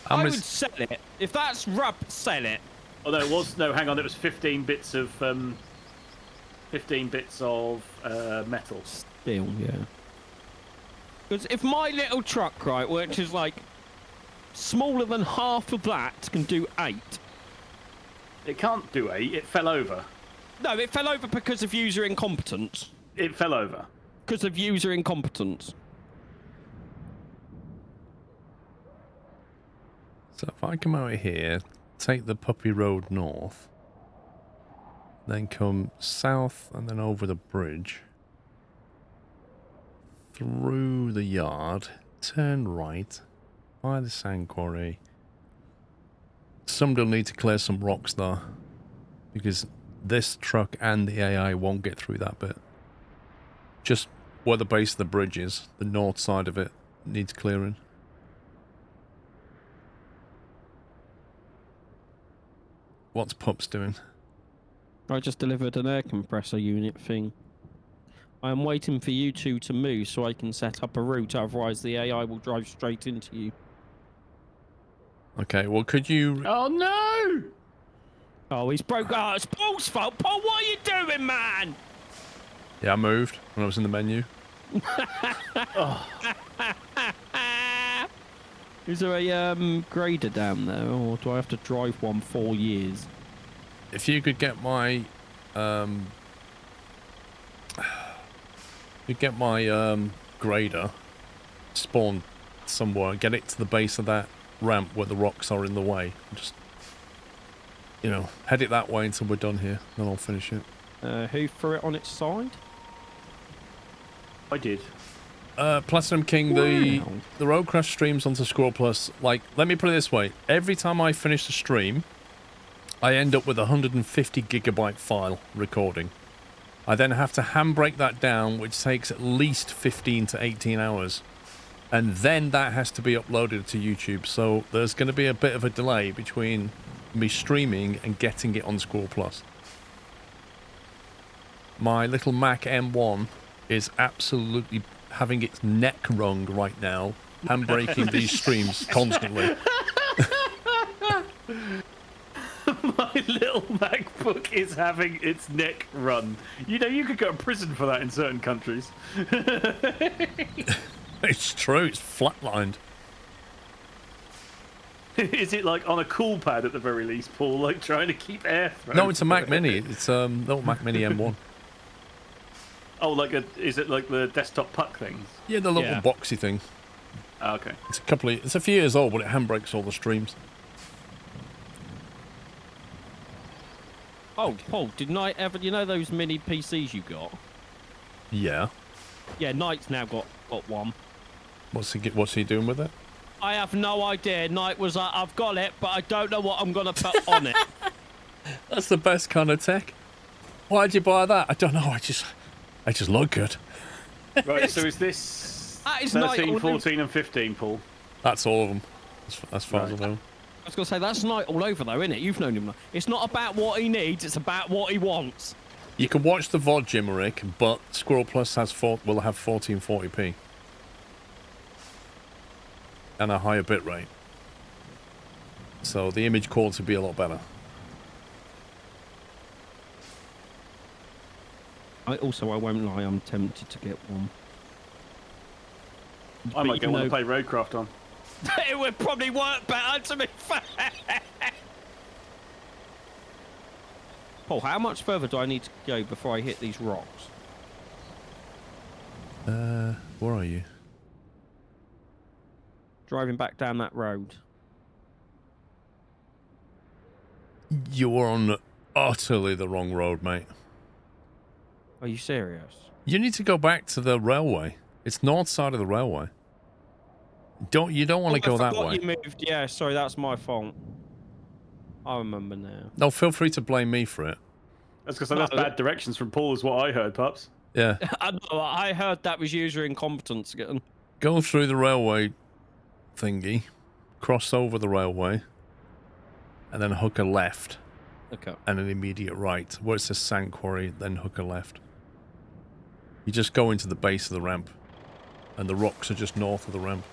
I would sell it. If that's rub, sell it. Oh no, it was hang on, it was 15 bits of metal. Steel, yeah. Because if my little truck, right, which is like smaller than half of that, can do 8. It can't do 8, it fell over. No, it fell over because of user incompetence. It fell over. Because of user incompetence. So if I come out here, take the Puppy Road north, then come south and then over the bridge. through the yard, turn right, by the sand quarry. Somebody will need to clear some rocks there, because this truck and the AI won't get through that bit. Just where the base of the bridge is, the north side of it needs clearing. What's Pups doing? I just delivered an air compressor unit thing. I am waiting for you two to move so I can set up a route, otherwise the AI will drive straight into you. Okay, well, could you... Oh no! Oh, he's broke. Oh, it's Paul's fault. Paul, what are you doing, man? Yeah, I moved when I was in the menu. Is there a grader down there, or do I have to drive one 4 years? If you could get my grader spawned somewhere, get it to the base of that ramp where the rocks are in the way, just, you know, head it that way until we're done here, then I'll finish it. Who threw it on its side? I did. Platinum King, the Roadcraft streams onto SquirrelPlus. Like, let me put it this way: every time I finish the stream, I end up with a 150 gigabyte file recording. I then have to handbrake that down, which takes at least 15 to 18 hours. And then that has to be uploaded to YouTube. So there's going to be a bit of a delay between me streaming and getting it on SquirrelPlus. My little Mac M1 is absolutely having its neck wrung right now, handbraking these streams constantly. My little MacBook is having its neck run. You know, you could go to prison for that in certain countries. It's true, it's flatlined. Is it like on a cool pad at the very least, Paul? Like trying to keep air thrown? No, it's a Mac Mini. It's little Mac Mini M1. Oh, is it like the desktop puck things? Yeah, the little boxy thing. Oh, okay. It's a few years old, but it handbrakes all the streams. Oh, Paul, did Knight ever... You know those mini PCs you got? Yeah. Yeah, Knight's now got one. What's he doing with it? I have no idea. Knight was like, I've got it, but I don't know what I'm going to put on it. That's the best kind of tech. Why'd you buy that? I don't know. I just look good. Right, so is this That is 13, Knight 14 and 15, Paul? That's all of them, as far as I know. I was going to say, that's Knight all over, though, isn't it? You've known him. It's not about what he needs, it's about what he wants. You can watch the VOD, Jimerick, but SquirrelPlus will have 1440p. And a higher bitrate. So the image quality will be a lot better. I won't lie, I'm tempted to get one. I might get one to play Roadcraft on. It would probably work better, to be fair. Paul, how much further do I need to go before I hit these rocks? Where are you? Driving back down that road. You're on utterly the wrong road, mate. Are you serious? You need to go back to the railway. It's north side of the railway. You don't want to go that way. You moved. Yeah, sorry, that's my fault. I remember now. No, feel free to blame me for it. That's because that's bad directions from Paul, is what I heard, Pups. Yeah. I heard that was user incompetence again. Go through the railway thingy, cross over the railway, and then hook a left. Okay. And an immediate right. Where it says sand quarry, then hook a left. You just go into the base of the ramp, and the rocks are just north of the ramp.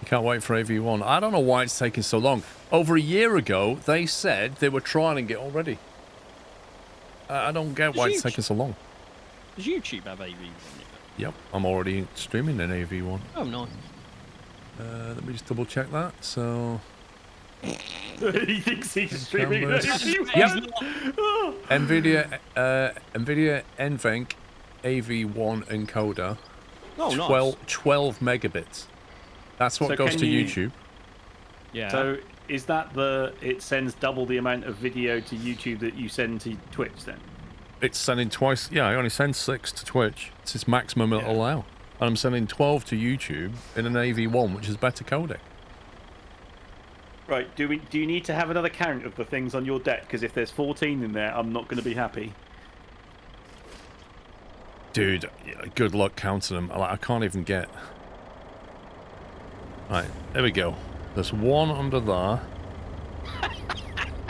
You can't wait for AV1. I don't know why it's taking so long. Over a year ago, they said they were trialing it already. I don't get why it's taking so long. Does YouTube have AV1? Yep, I'm already streaming an AV1. Oh, nice. Let me just double check that. So, He thinks he's streaming Cameras. AV1. NVIDIA NVENC AV1 encoder. Oh, nice. 12 megabits. That's what So goes can to you- YouTube. Yeah. So is that it sends double the amount of video to YouTube that you send to Twitch then? it's sending twice. Yeah, I only send 6 to Twitch. It's its maximum it'll allow. And I'm sending 12 to YouTube in an AV1, which is better codec. Right, do you need to have another count of the things on your deck? Because if there's 14 in there, I'm not going to be happy. Dude, good luck counting them. I can't even get... Right, there we go. There's 1 under there.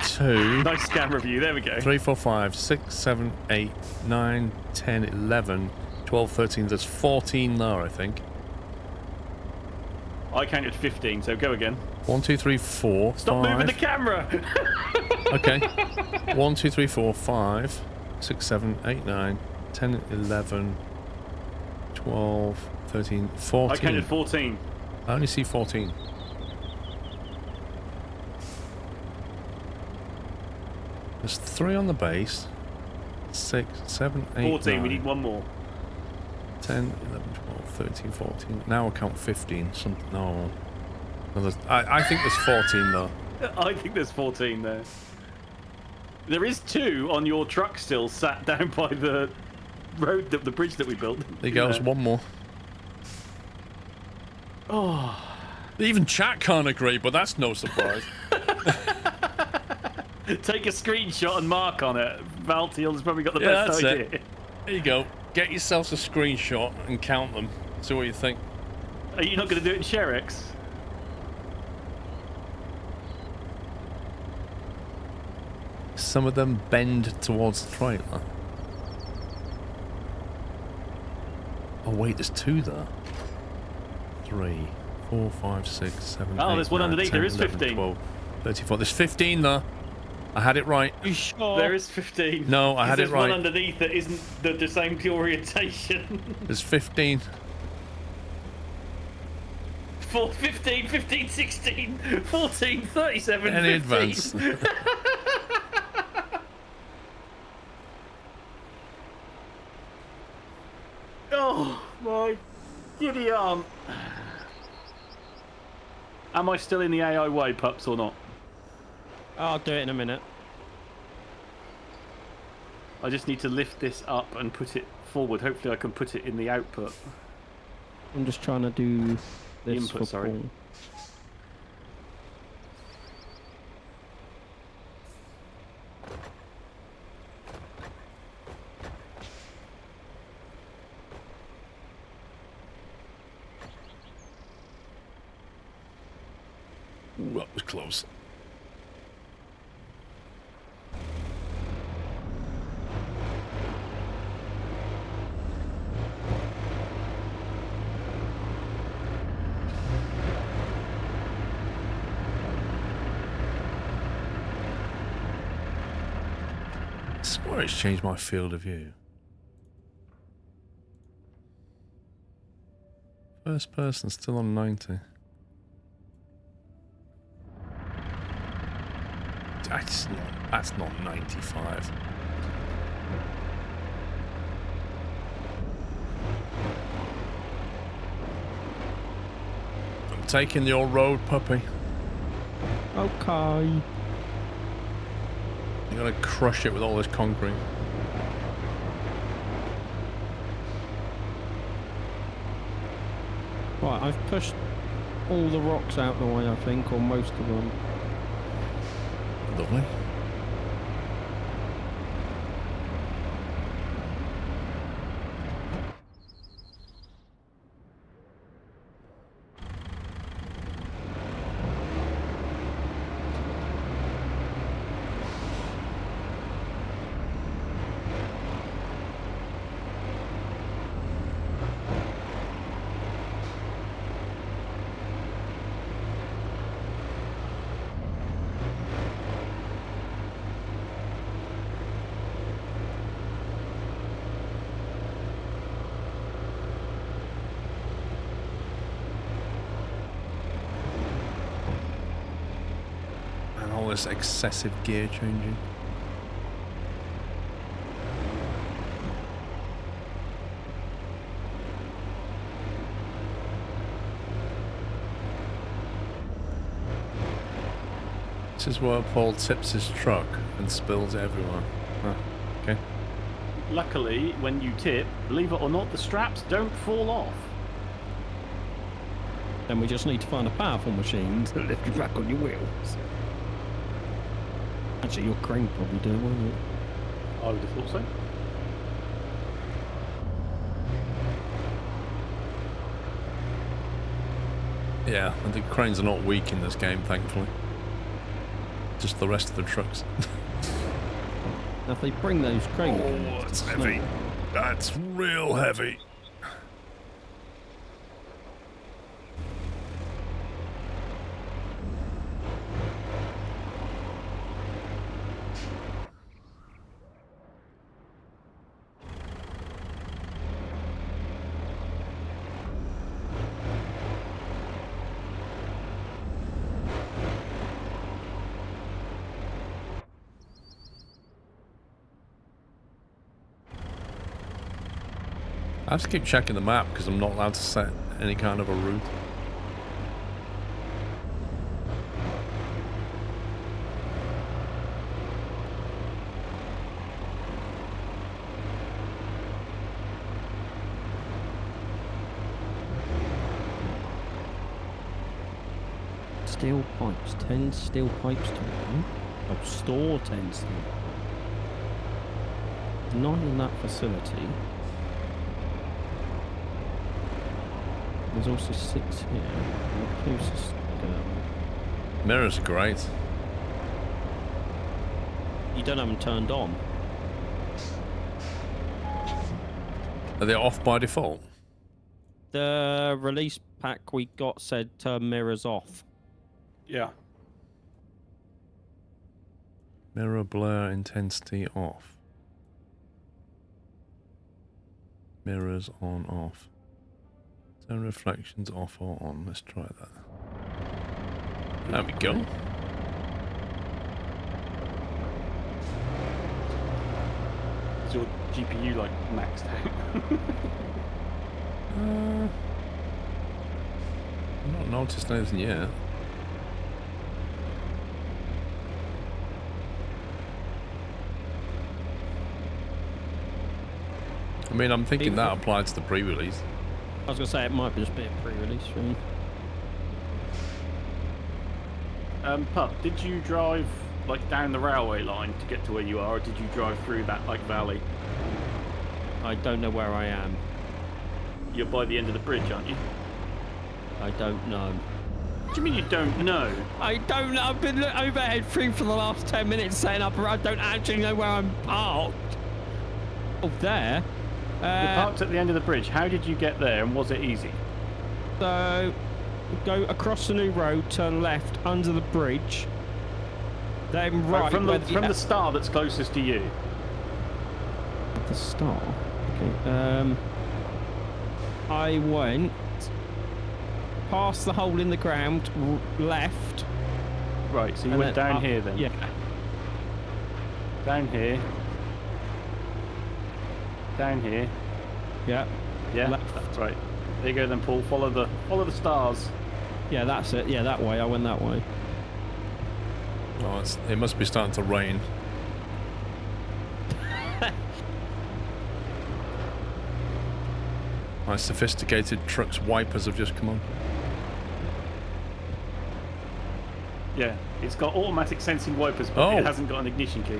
2... Nice scam review, there we go. 3, 4, 5, 6, 7, 8, 9, 10, 11, 12, 13. There's 14 there, I think. I counted 15, so go again. 1, 2, 3, 4, Stop 5. moving the camera! Okay. 1, 2, 3, 4, 5, 6, 7, 8, 9, 10, 11, 12, 13, 14. I counted 14. I only see 14. There's 3 on the base. 6, 7, 8, 14, 9, we need 1 more. 10, 11, 12, 13, 14. Now I count 15. No. I think there's 14 though. I think there's 14 there. There is 2 on your truck still sat down by the road, the bridge that we built. There you go, there's 1 more. Oh. Even chat can't agree, but that's no surprise. Take a screenshot and mark on it. Valtiel's probably got the best idea. It. There you go. Get yourself a screenshot and count them. See what you think. Are you not going to do it in ShareX? Some of them bend towards the trailer. Oh wait, there's 2 there. 3, 4, 5, 6, 7, Oh, 8, there's 1 9, underneath. 10, There is 11, 15. 12, 34. There's 15 there. I had it right. You sure? There is 15. No, I had it right. There's 1 underneath that isn't the same orientation. There's 15. 4, 15, 15, 16, 14, 37, Any 15. advance. Oh, my giddy aunt. Am I still in the AI way, pups, or not? I'll do it in a minute. I just need to lift this up and put it forward. Hopefully I can put it in the output. I'm just trying to do The this input, for sorry. Paul. Ooh, that was close. I swear it's changed my field of view. First person still on 90. That's not 95. I'm taking the old road, puppy. Okay. You're gonna crush it with all this concrete. Right, I've pushed all the rocks out the way, I think, or most of them. Lovely. This excessive gear changing. This is where Paul tips his truck and spills it everywhere. Ah, okay. luckily, when you tip, believe it or not, the straps don't fall off. Then we just need to find a powerful machine to lift you back on your wheels. Actually, your crane probably do it, won't it? I would have thought so. Yeah, and the cranes are not weak in this game, thankfully. Just the rest of the trucks. Now, if they bring those cranes... Oh, that's heavy. That's real heavy. I have to keep checking the map because I'm not allowed to set any kind of a route. Steel pipes. 10 steel pipes to open. Oh, store 10 steel. 9 in that facility. There's also 6 here. The closest Mirrors are great. You don't have them turned on. Are they off by default? The release pack we got said turn mirrors off. Yeah. Mirror blur intensity off. Mirrors on off. Turn reflections off or on. Let's try that. There we go. Is your GPU like maxed out? I've not noticed anything yet. I mean, I'm thinking that applied to the pre-release. I was going to say it might just be a pre-release thing. Pup, did you drive like down the railway line to get to where you are, or did you drive through that like valley? I don't know where I am. You're by the end of the bridge, aren't you? I don't know. What do you mean you don't know? I don't know. I've been overhead through for the last 10 minutes setting up. I don't actually know where I'm parked. Oh, there. You're parked at the end of the bridge. How did you get there, and was it easy? So, go across the new road, turn left under the bridge, then right. From the star that's closest to you. The star. Okay. I went past the hole in the ground, left. Right. So you went down here then. Yeah. Down here. Down here. Yeah. Yeah. Left. That's right. There you go then, Paul. Follow the stars. Yeah, that's it. Yeah, that way. I went that way. Oh, it must be starting to rain. My sophisticated truck's wipers have just come on. Yeah, it's got automatic sensing wipers, but it hasn't got an ignition key.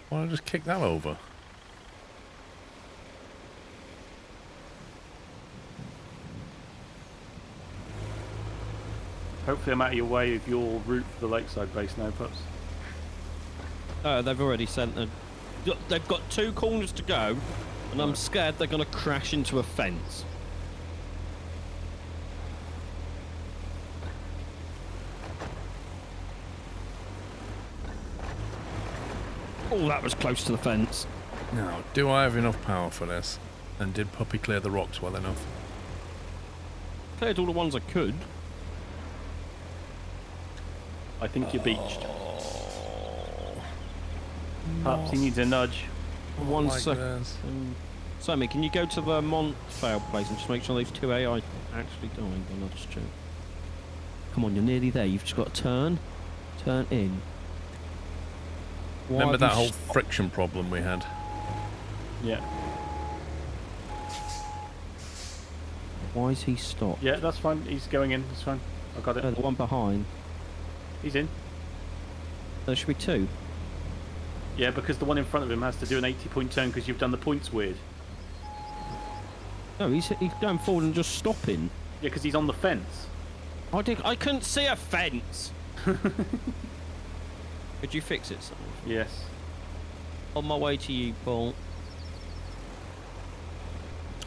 Why don't I just kick that over? Hopefully I'm out of your way of your route for the lakeside base now, Pups. They've already sent a... They've got 2 corners to go, and I'm scared they're going to crash into a fence. Oh, that was close to the fence. Now, do I have enough power for this? And did Puppy clear the rocks well enough? Cleared all the ones I could. I think you're beached. Pups, he needs a nudge. One second. Sammy, can you go to the fail place and just make sure those 2 AI actually dying? Then I'll just check. Come on, you're nearly there. You've just got to turn in. Remember that whole friction problem we had? Yeah. Why is he stopped? Yeah, that's fine. He's going in. That's fine. I got it. Oh, the one behind. He's in. There should be two. Yeah, because the one in front of him has to do an 80-point turn because you've done the points weird. No, he's going forward and just stopping. Yeah, because he's on the fence. I couldn't see a fence. Could you fix it, son? Yes. On my way to you, Paul.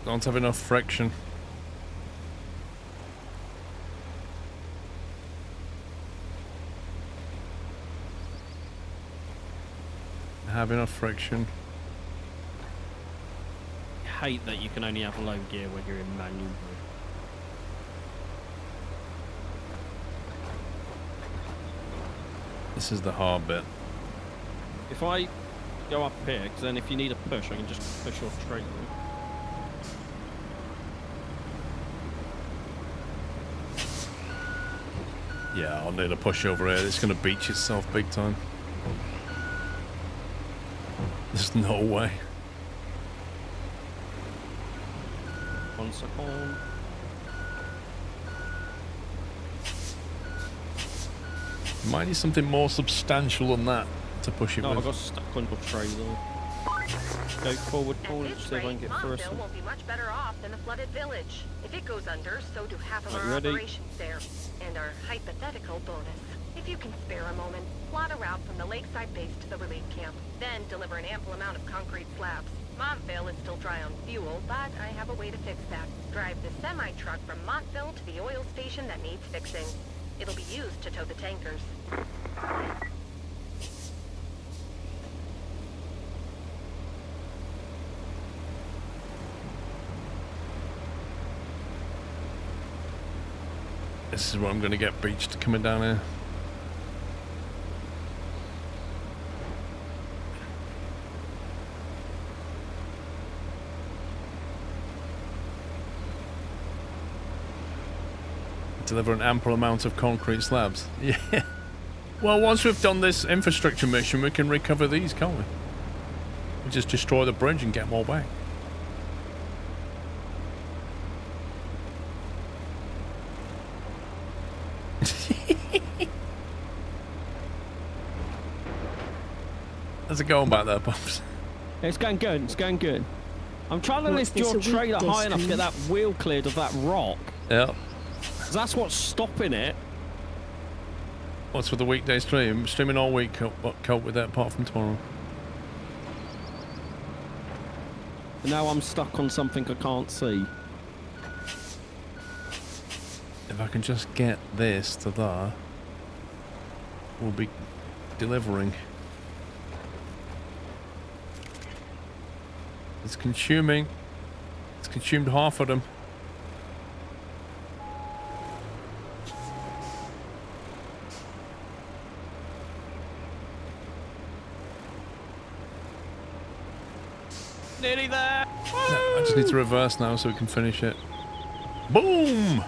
Don't have enough friction. Have enough friction. I hate that you can only have low gear when you're in manual mode. This is the hard bit. If I go up here, because then if you need a push, I can just push your trailer. Yeah, I'll need a push over here. It's going to beach itself big time. There's no way. 1 second. Might need something more substantial than that to push it No, I with. got stuck on the trailer. Go forward, Paul, At just this see if I can rate, get first. Montville won't be much better off than the flooded village. If it goes under, so do half of Right, our ready? operations there. And our hypothetical bonus. If you can spare a moment, plot a route from the lakeside base to the relief camp. Then deliver an ample amount of concrete slabs. Montville is still dry on fuel, but I have a way to fix that. Drive the semi-truck from Montville to the oil station that needs fixing. It'll be used to tow the tankers. This is where I'm going to get beached coming down here. Deliver an ample amount of concrete slabs. Yeah. Well, once we've done this infrastructure mission, we can recover these, can't we? We just destroy the bridge and get more back. How's it going back there, Pops? It's going good, it's going good. I'm trying to What's lift this, your a trailer weekday high enough to get stream? that wheel cleared of that rock. Yeah. 'Cause that's what's stopping it. What's with the weekday stream? Streaming all week, cope with that apart from tomorrow. And now I'm stuck on something I can't see. If I can just get this to there, we'll be delivering. It's consuming. It's consumed half of them. Nearly there. I just need to reverse now so we can finish it. Boom!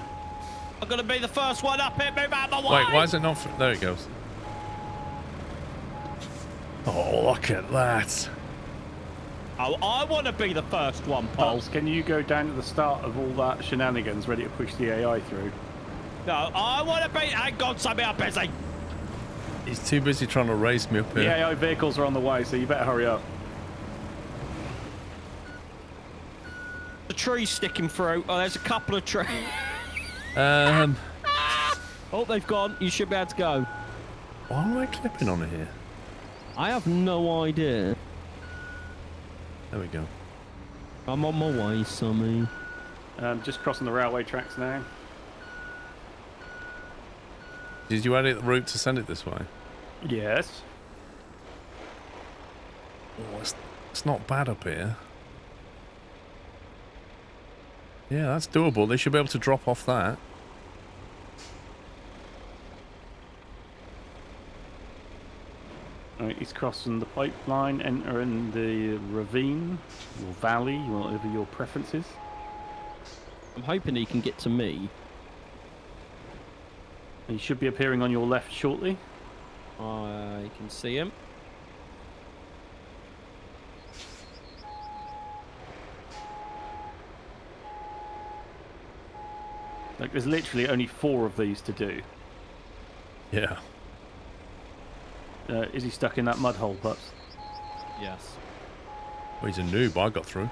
I'm gonna be the first one up here. Move out of the way. Wait, why is it not? There it goes. Oh, look at that. Oh, I want to be the first one, Paul. Pops, can you go down to the start of all that shenanigans ready to push the AI through? No, I want to be. Hang on, something I'm busy. He's too busy trying to race me up The here. AI vehicles are on the way, so you better hurry up. The tree's sticking through. Oh, there's a couple of trees. Oh, they've gone. You should be able to go. Why am I clipping on it here? I have no idea. There we go. I'm on my way, Sammy. Just crossing the railway tracks now. Did you edit the route to send it this way? Yes. Oh, it's not bad up here. Yeah, that's doable. They should be able to drop off that. Right, he's crossing the pipeline, entering the ravine, or valley, whatever your preference is. I'm hoping he can get to me. He should be appearing on your left shortly. I can see him. Like, there's literally only 4 of these to do. Yeah. Is he stuck in that mud hole, Pups? Yes. Well, he's a noob. I got through.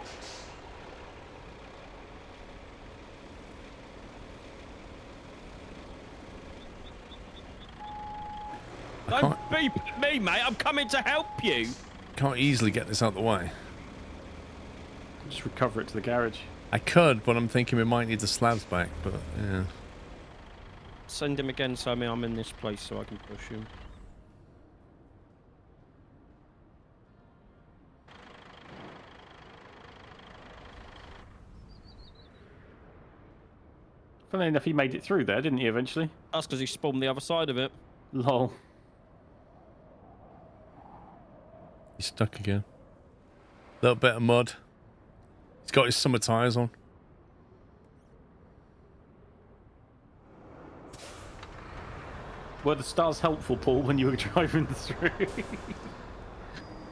Don't beep at me, mate. I'm coming to help you. Can't easily get this out of the way. Just recover it to the garage. I could, but I'm thinking we might need the slabs back, but yeah. Send him again, Sammy. I'm in this place so I can push him. Funny enough, he made it through there, didn't he, eventually? That's because he spawned the other side of it. Lol. He's stuck again. Little bit of mud. He's got his summer tyres on. Were the stars helpful, Paul, when you were driving through?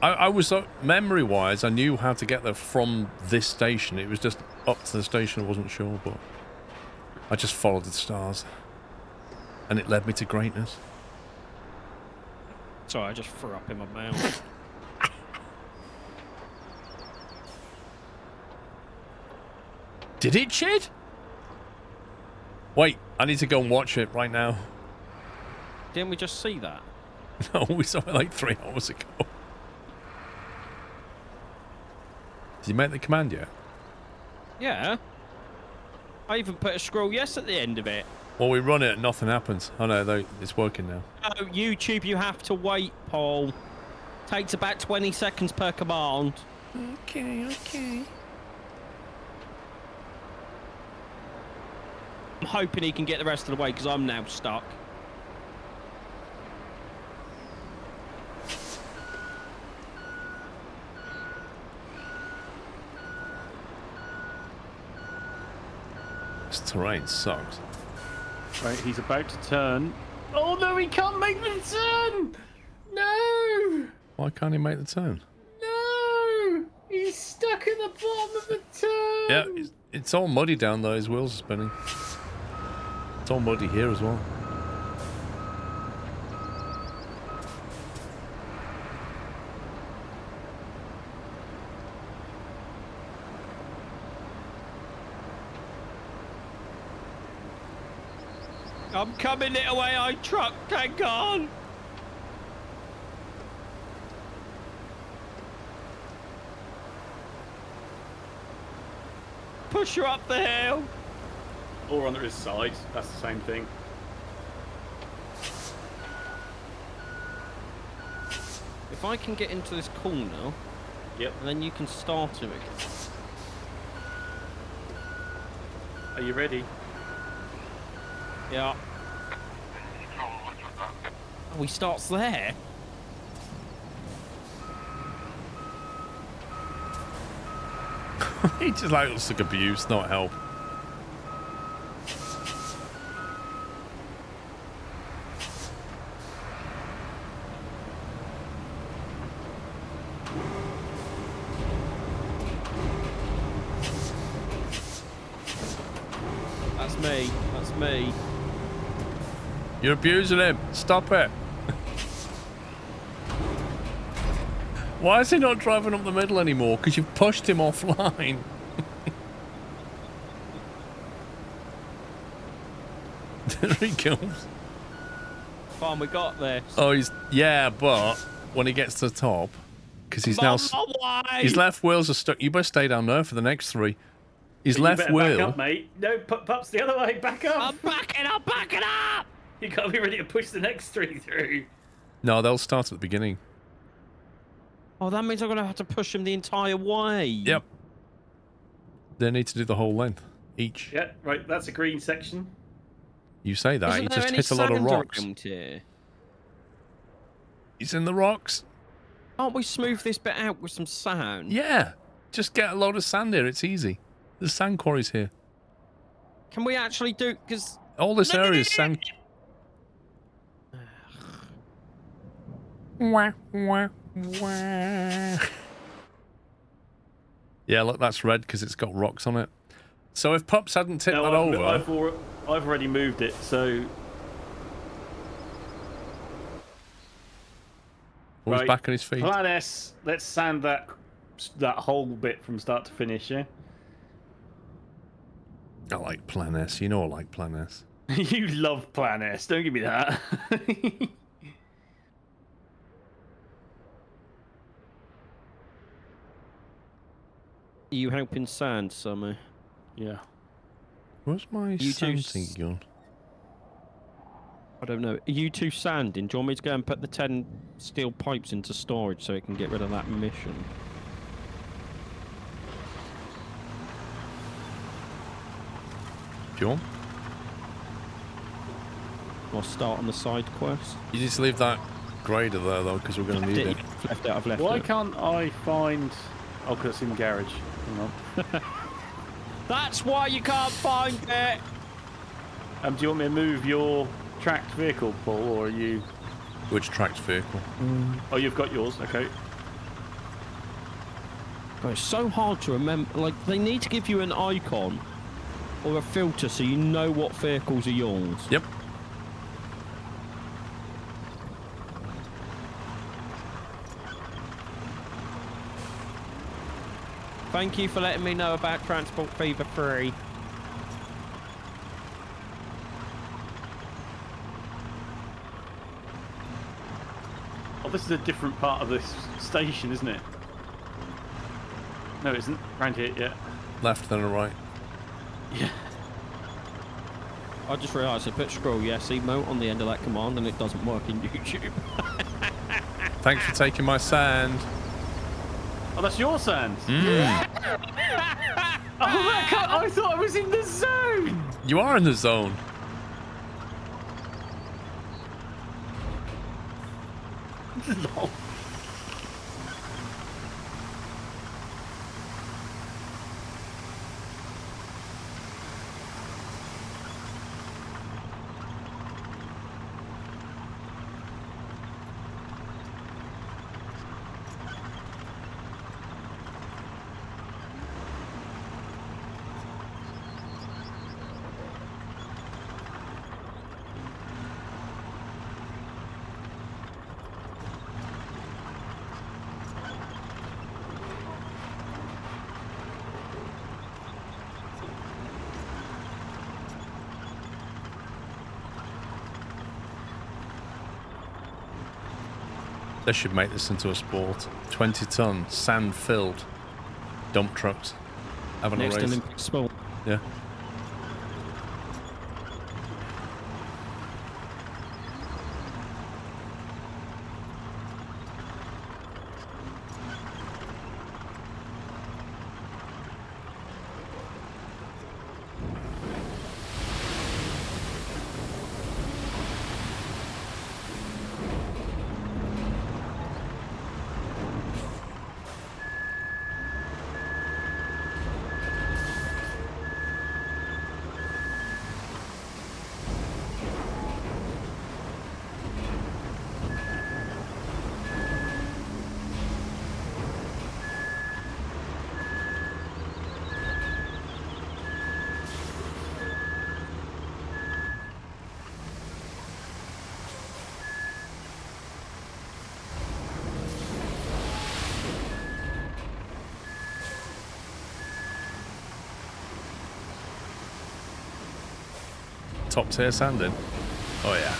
I was, memory-wise, I knew how to get there from this station. It was just up to the station, I wasn't sure, but I just followed the stars. And it led me to greatness. Sorry, I just threw up in my mouth. Did it, Chid? Wait, I need to go and watch it right now. Didn't we just see that? No, we saw it like 3 hours ago. Did you make the command yet? Yeah. I even put a scroll yes at the end of it. Well, we run it and nothing happens. Oh no, it's working now. Oh, YouTube, you have to wait, Paul. Takes about 20 seconds per command. Okay. I'm hoping he can get the rest of the way because I'm now stuck. This terrain sucks. Right, he's about to turn. Oh no, he can't make the turn! No! Why can't he make the turn? No! He's stuck at the bottom of the turn! Yeah, it's all muddy down there. His wheels are spinning. It's all muddy here as well. I'm coming it away, I truck, hang on. Push her up the hill. Or on his side, that's the same thing. If I can get into this corner, yep, and then you can start him again. Are you ready? Yeah. Oh, he starts there. He just like looks like abuse, not help. That's me. That's me. You're abusing him. Stop it. Why is he not driving up the middle anymore? Because you've pushed him offline. There he comes. Fine, we got this. Oh, yeah, but when he gets to the top, because he's now his left wheels are stuck. You better stay down there for the next 3. His left wheel. Back up, mate. No, Pups the other way. Back up. I'm backing up, backing up. You gotta be ready to push the next 3 through. No, they'll start at the beginning. Oh, that means I'm gonna have to push him the entire way. Yep. They need to do the whole length each. Yeah, right. That's a green section. You say that, Isn't he there just any hit a lot of sand rocks. around here? He's in the rocks. Can't we smooth this bit out with some sand? Yeah. Just get a load of sand here. It's easy. There's sand quarries here. Can we actually do? Because all this area is sand. Wah, wah, wah. Yeah, look, that's red because it's got rocks on it. So if Pups hadn't tipped that over... I've already moved it, so... Oh, he's back on his feet. Plan S, let's sand that whole bit from start to finish, yeah? I like Plan S. You know I like Plan S. You love Plan S, don't give me that. Are you helping sand, Summer? Yeah. Where's my You two sand thing gone? I don't know. Are you two sanding? Do you want me to go and put the 10 steel pipes into storage so it can get rid of that mission? Do you want? Or start on the side quest? You just leave that grader there, though, because we're going to need it. I've left Why it. can't I find... Oh, because it's in the garage. Hang on. That's why you can't find it! Do you want me to move your tracked vehicle, Paul, or are you... Which tracked vehicle? Oh, you've got yours, okay. God, it's so hard to remember. Like, they need to give you an icon or a filter so you know what vehicles are yours. Yep. Thank you for letting me know about Transport Fever 3. Oh, this is a different part of this station, isn't it? No, it isn't. Round here, yeah. Left, then a right. Yeah. I just realised I put scroll yes emote on the end of that command and it doesn't work in YouTube. Thanks for taking my sand. Oh, that's your sand. Mm. I thought I was in the zone. You are in the zone. Lol. They should make this into a sport. 20 ton, sand filled dump trucks. Having Next a race. Olympic sport. Yeah. Top tier sanding. Oh yeah.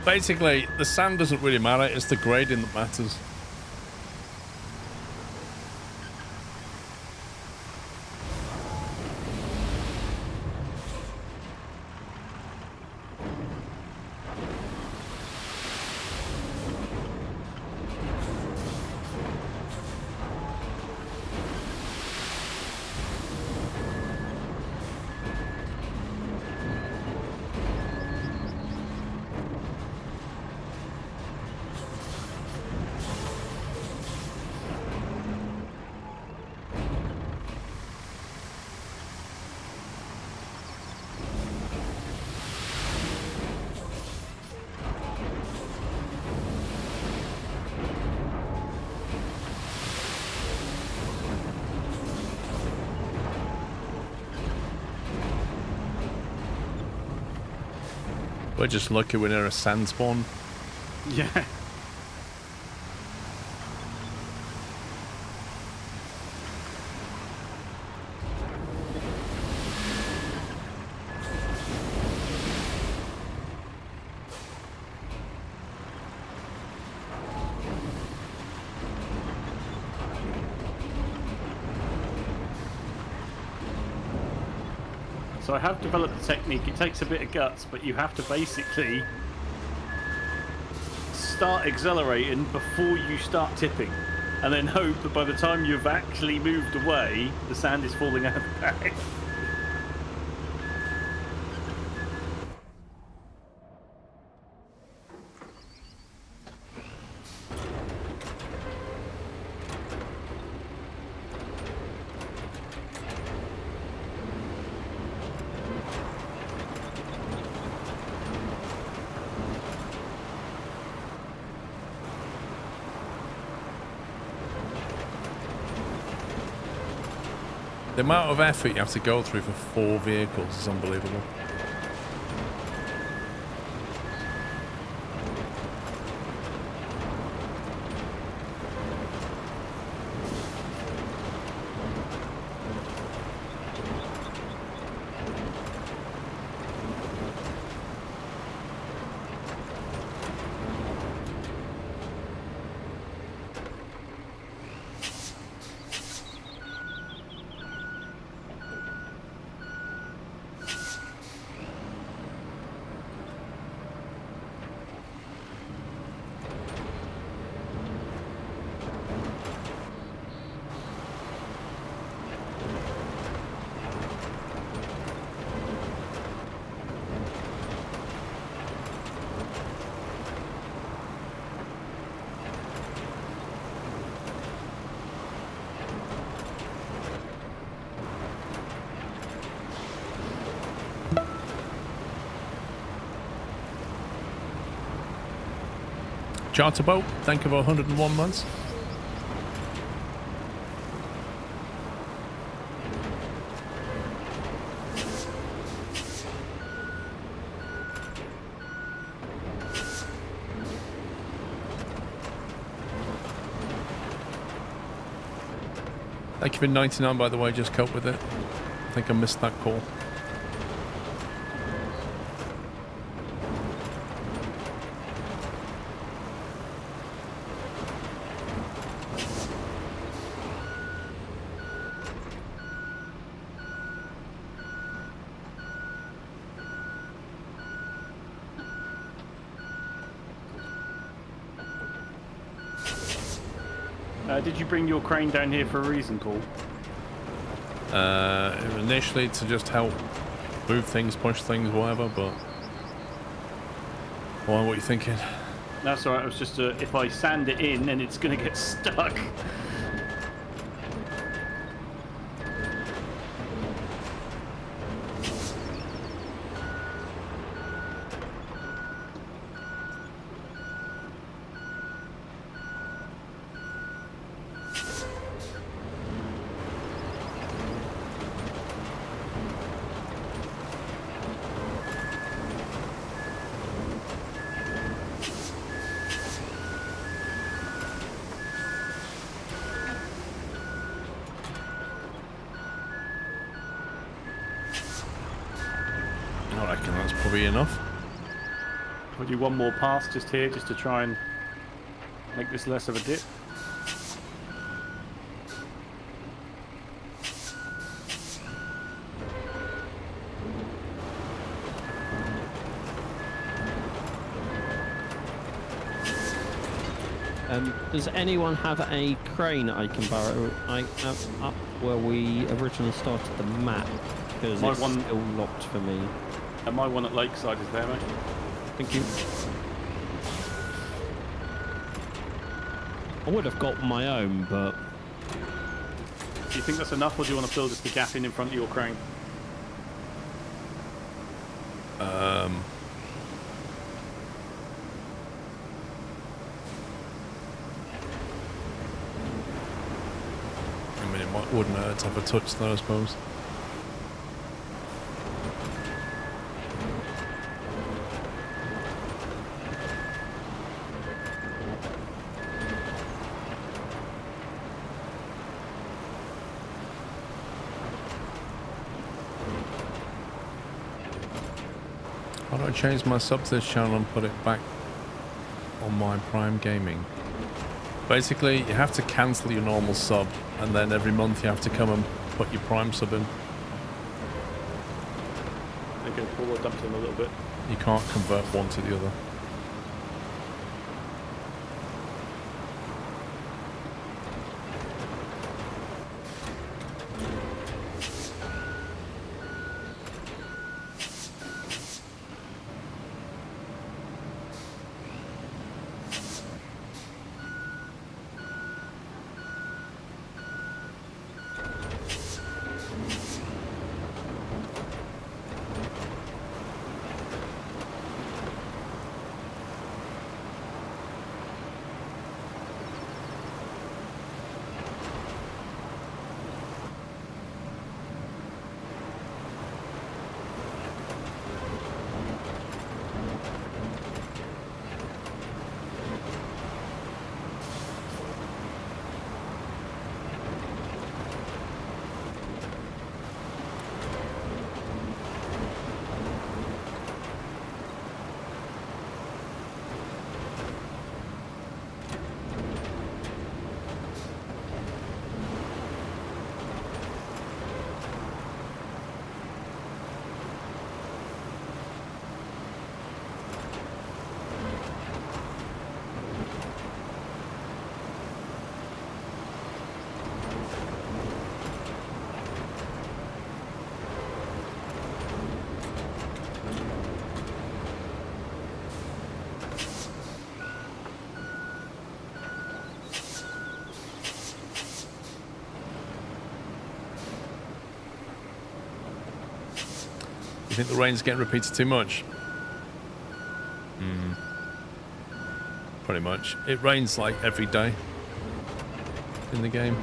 Basically, the sand doesn't really matter, it's the grading that matters. We're just lucky we're near a sand spawn. Yeah. So I have developed a technique. It takes a bit of guts, but you have to basically start accelerating before you start tipping, and then hope that by the time you've actually moved away, the sand is falling out of the bag. The amount of effort you have to go through for 4 vehicles is unbelievable. Charter boat, thank you for 101 months. Thank you for 99, by the way, just cope with it. I think I missed that call. Did you bring your crane down here for a reason, Paul? Initially to just help move things, push things, whatever, but... Why, what are you thinking? That's alright, it was just if I sand it in, then it's going to get stuck. Enough. I'll do one more pass just here, just to try and make this less of a dip. Does anyone have a crane I can borrow? I am up where we originally started the map, because it's still locked for me. And my one at Lakeside is there, mate. Thank you. I would have got my own, but... Do you think that's enough, or do you want to fill just the gap in front of your crane? I mean, it wouldn't hurt to have a touch there, I suppose. I change my sub to this channel and put it back on my Prime Gaming. Basically, you have to cancel your normal sub, and then every month you have to come and put your Prime sub in. They're going to pull or dump him a little bit. You can't convert one to the other. You think the rain's getting repeated too much? Pretty much. It rains like every day in the game.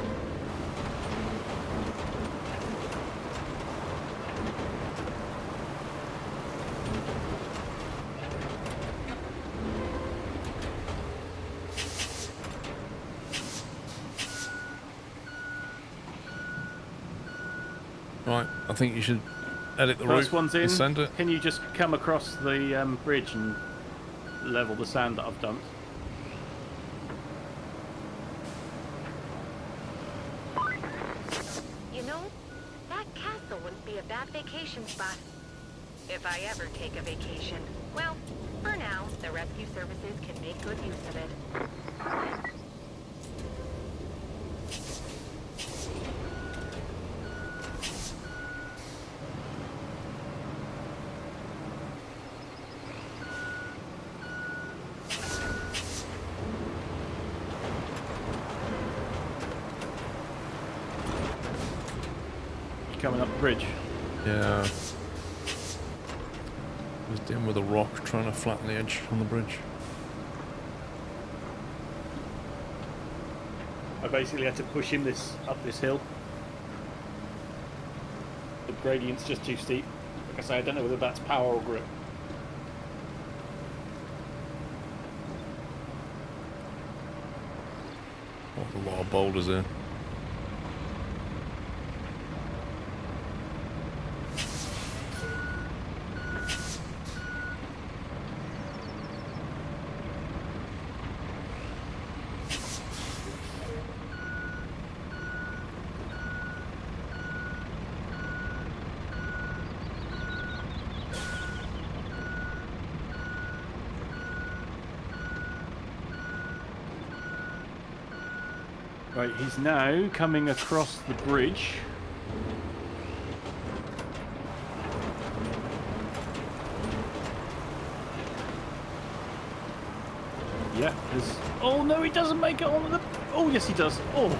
Right, I think you should edit the First route one's in. and send it. Can you just come across the bridge and level the sand that I've dumped? You know, that castle wouldn't be a bad vacation spot. If I ever take a vacation. Well, for now, the rescue services can make good use of it. Coming up the bridge. Yeah. Was dealing with a rock trying to flatten the edge on the bridge. I basically had to push him up this hill. The gradient's just too steep. Like I say, I don't know whether that's power or grip. Oh, a lot of boulders here. Right, he's now coming across the bridge. Yeah, there's... Oh no, he doesn't make it on the... Oh yes he does. Oh.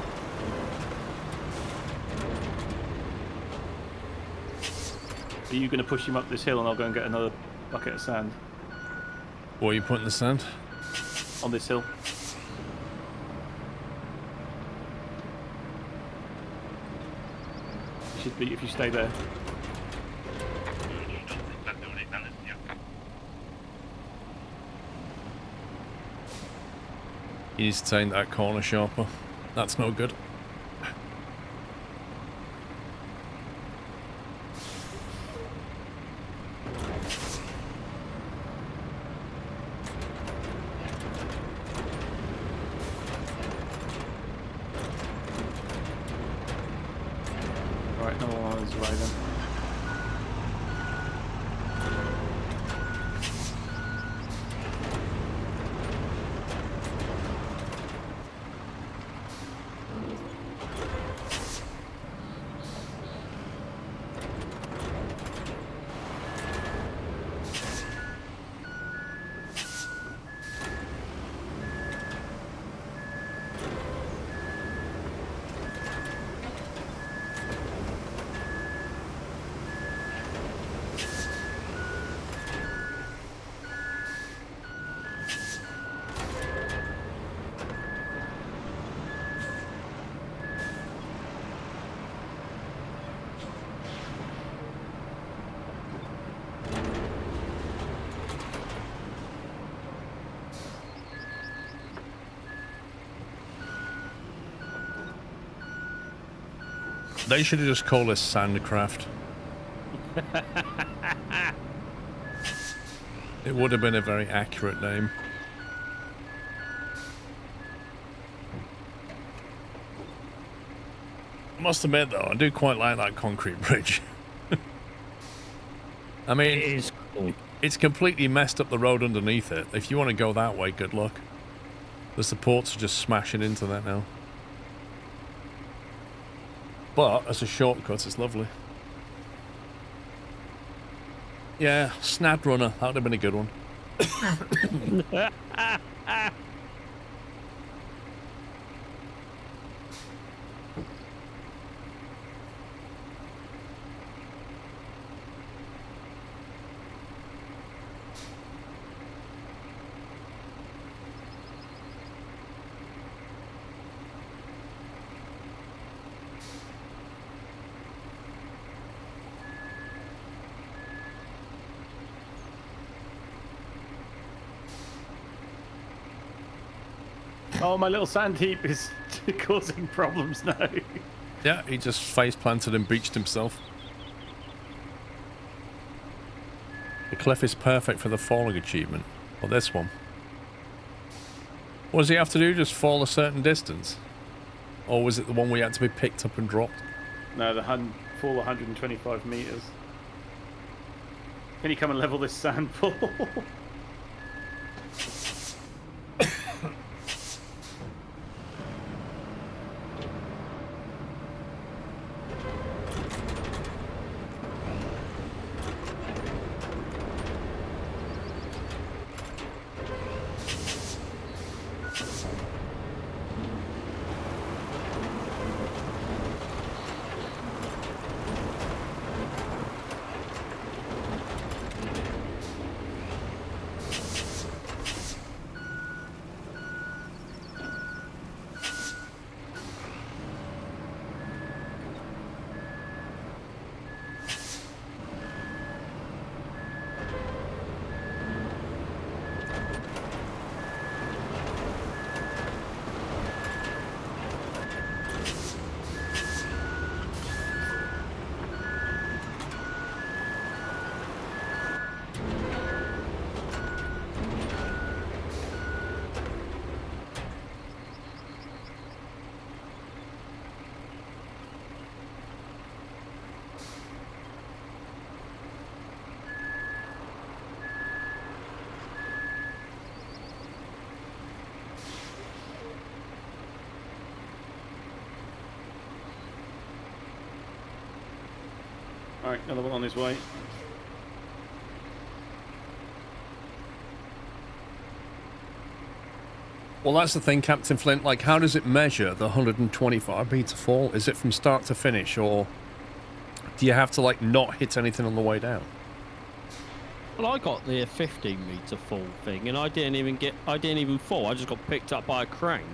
Are you going to push him up this hill and I'll go and get another bucket of sand? Where are you putting the sand? On this hill. Should be if you stay there. You need to take that corner sharper. That's no good. kilometres away then. They should have just called this Sandcraft. It would have been a very accurate name. I must admit though, I do quite like that concrete bridge. I mean, It is cool. it's completely messed up the road underneath it. If you want to go that way, good luck. The supports are just smashing into that now. But as a shortcut, it's lovely. Yeah, Snad Runner. That would have been a good one. Oh, my little sand heap is causing problems now. Yeah, he just face planted and beached himself. The cliff is perfect for the falling achievement. Or this one. What does he have to do? Just fall a certain distance? Or was it the one where you had to be picked up and dropped? No, the fall 125 metres. Can you come and level this sand pool? Alright, another one on his way. Well, that's the thing, Captain Flint. Like, how does it measure the 125 meter fall? Is it from start to finish, or do you have to, like, not hit anything on the way down? Well, I got the 15-meter fall thing, and I didn't even fall. I just got picked up by a crane.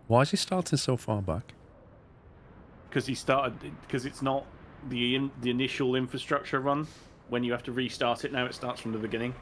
Why is he starting so far back? Because it's not the initial infrastructure run. When you have to restart it now, it starts from the beginning.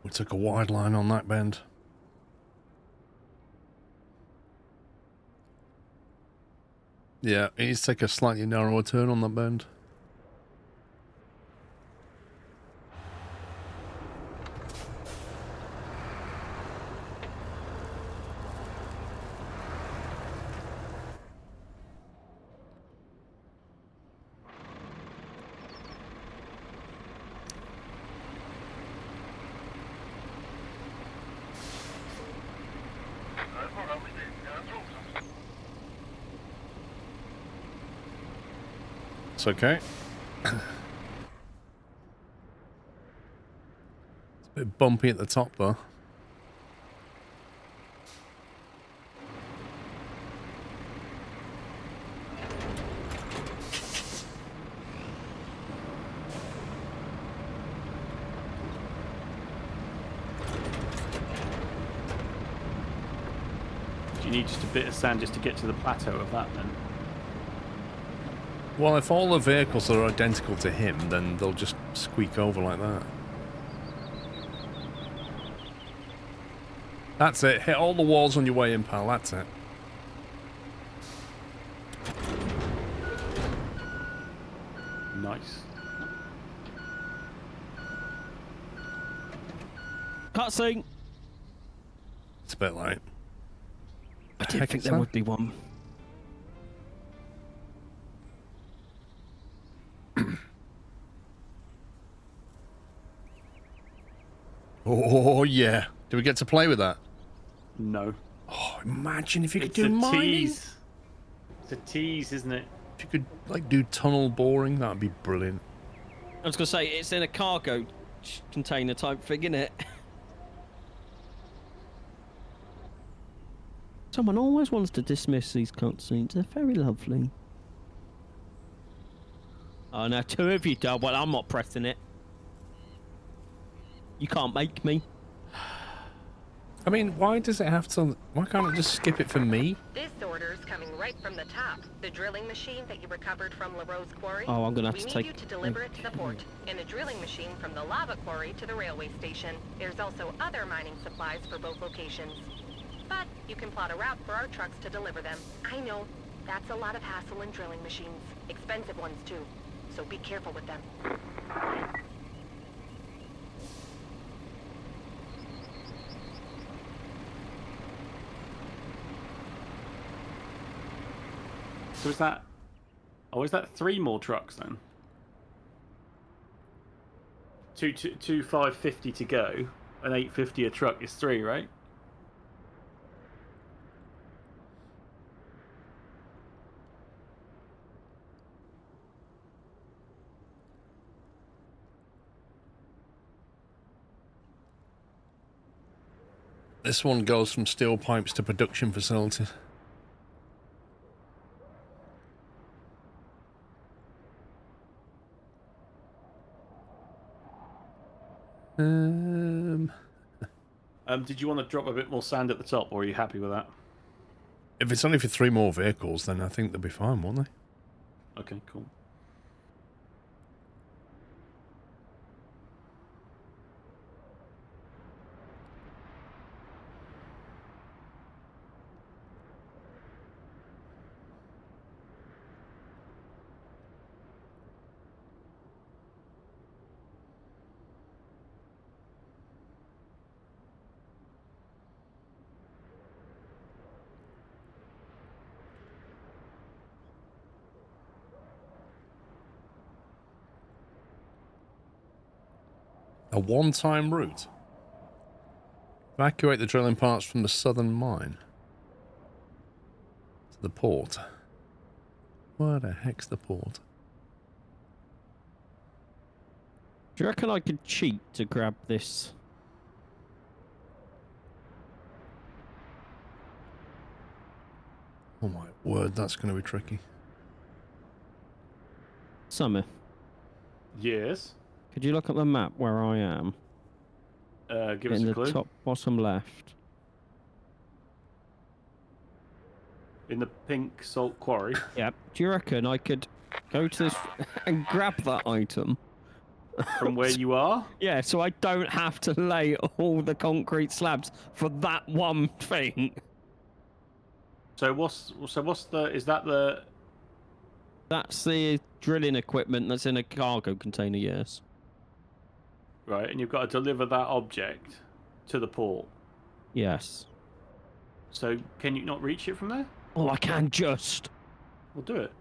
We took a wide line on that bend. Yeah, it needs to take a slightly narrower turn on that bend. It's okay. It's a bit bumpy at the top though. Do you need just a bit of sand just to get to the plateau of that then? Well, if all the vehicles are identical to him, then they'll just squeak over like that. That's it. Hit all the walls on your way in, pal. That's it. Nice. Cutscene. It's a bit late. I didn't think there would be one. Oh, yeah. Do we get to play with that? No. Oh, imagine if you could It's do a mining. tease. It's a tease, isn't it? If you could, like, do tunnel boring, that'd be brilliant. I was going to say, it's in a cargo container type thing, isn't it? Someone always wants to dismiss these cutscenes. They're very lovely. Oh, now 2 of you do. Well, I'm not pressing it. You can't make me. I mean, why does it have to... Why can't it just skip it for me? This order's coming right from the top. The drilling machine that you recovered from LaRoe's quarry. Oh, I'm gonna have we to need take... you to deliver it to the port. And a drilling machine from the lava quarry to the railway station. There's also other mining supplies for both locations. But you can plot a route for our trucks to deliver them. I know, that's a lot of hassle in drilling machines. Expensive ones too. So be careful with them. So is that... Oh, is that 3 more trucks then? Two 550 to go, and 850 a truck is 3, right? This one goes from steel pipes to production facilities. Did you want to drop a bit more sand at the top, or are you happy with that? If it's only for 3 more vehicles, then I think they'll be fine, won't they? Okay, cool. A one-time route. Evacuate the drilling parts from the southern mine to the port. Where the heck's the port? Do you reckon I could cheat to grab this? Oh my word, that's going to be tricky. Summer, Yes. could you look at the map where I am? Give us In a the clue. top bottom left. In the pink salt quarry. Yep. Do you reckon I could go to this and grab that item From where you are? Yeah, so I don't have to lay all the concrete slabs for that one thing. So what's the is that the That's the drilling equipment that's in a cargo container, yes. right? And you've got to deliver that object to the port. Yes. So can you not reach it from there? Oh, I can just. We'll do it.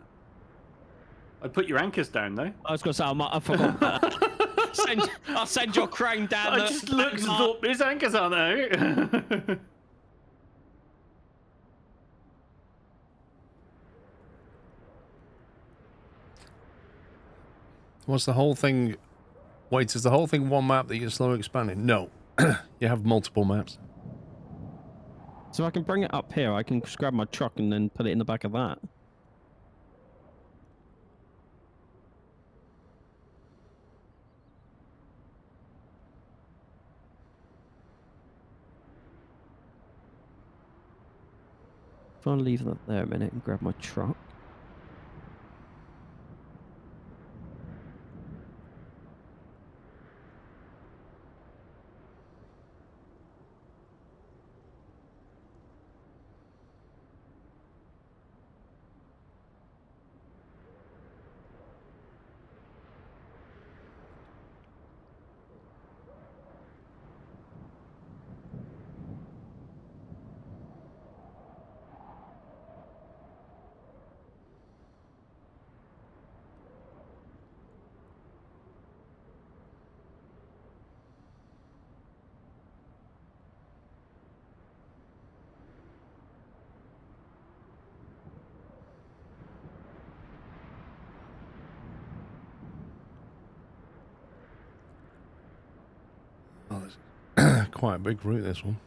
I'd put your anchors down though. I was going to say, I forgot that. I'll send your crane down I just looked and thought, his anchors aren't out. What's the whole thing? Wait, is the whole thing one map that you're slowly expanding? No. You have multiple maps. So I can bring it up here. I can just grab my truck and then put it in the back of that. If I leave that there a minute and grab my truck. Oh, there's quite a big route, this one.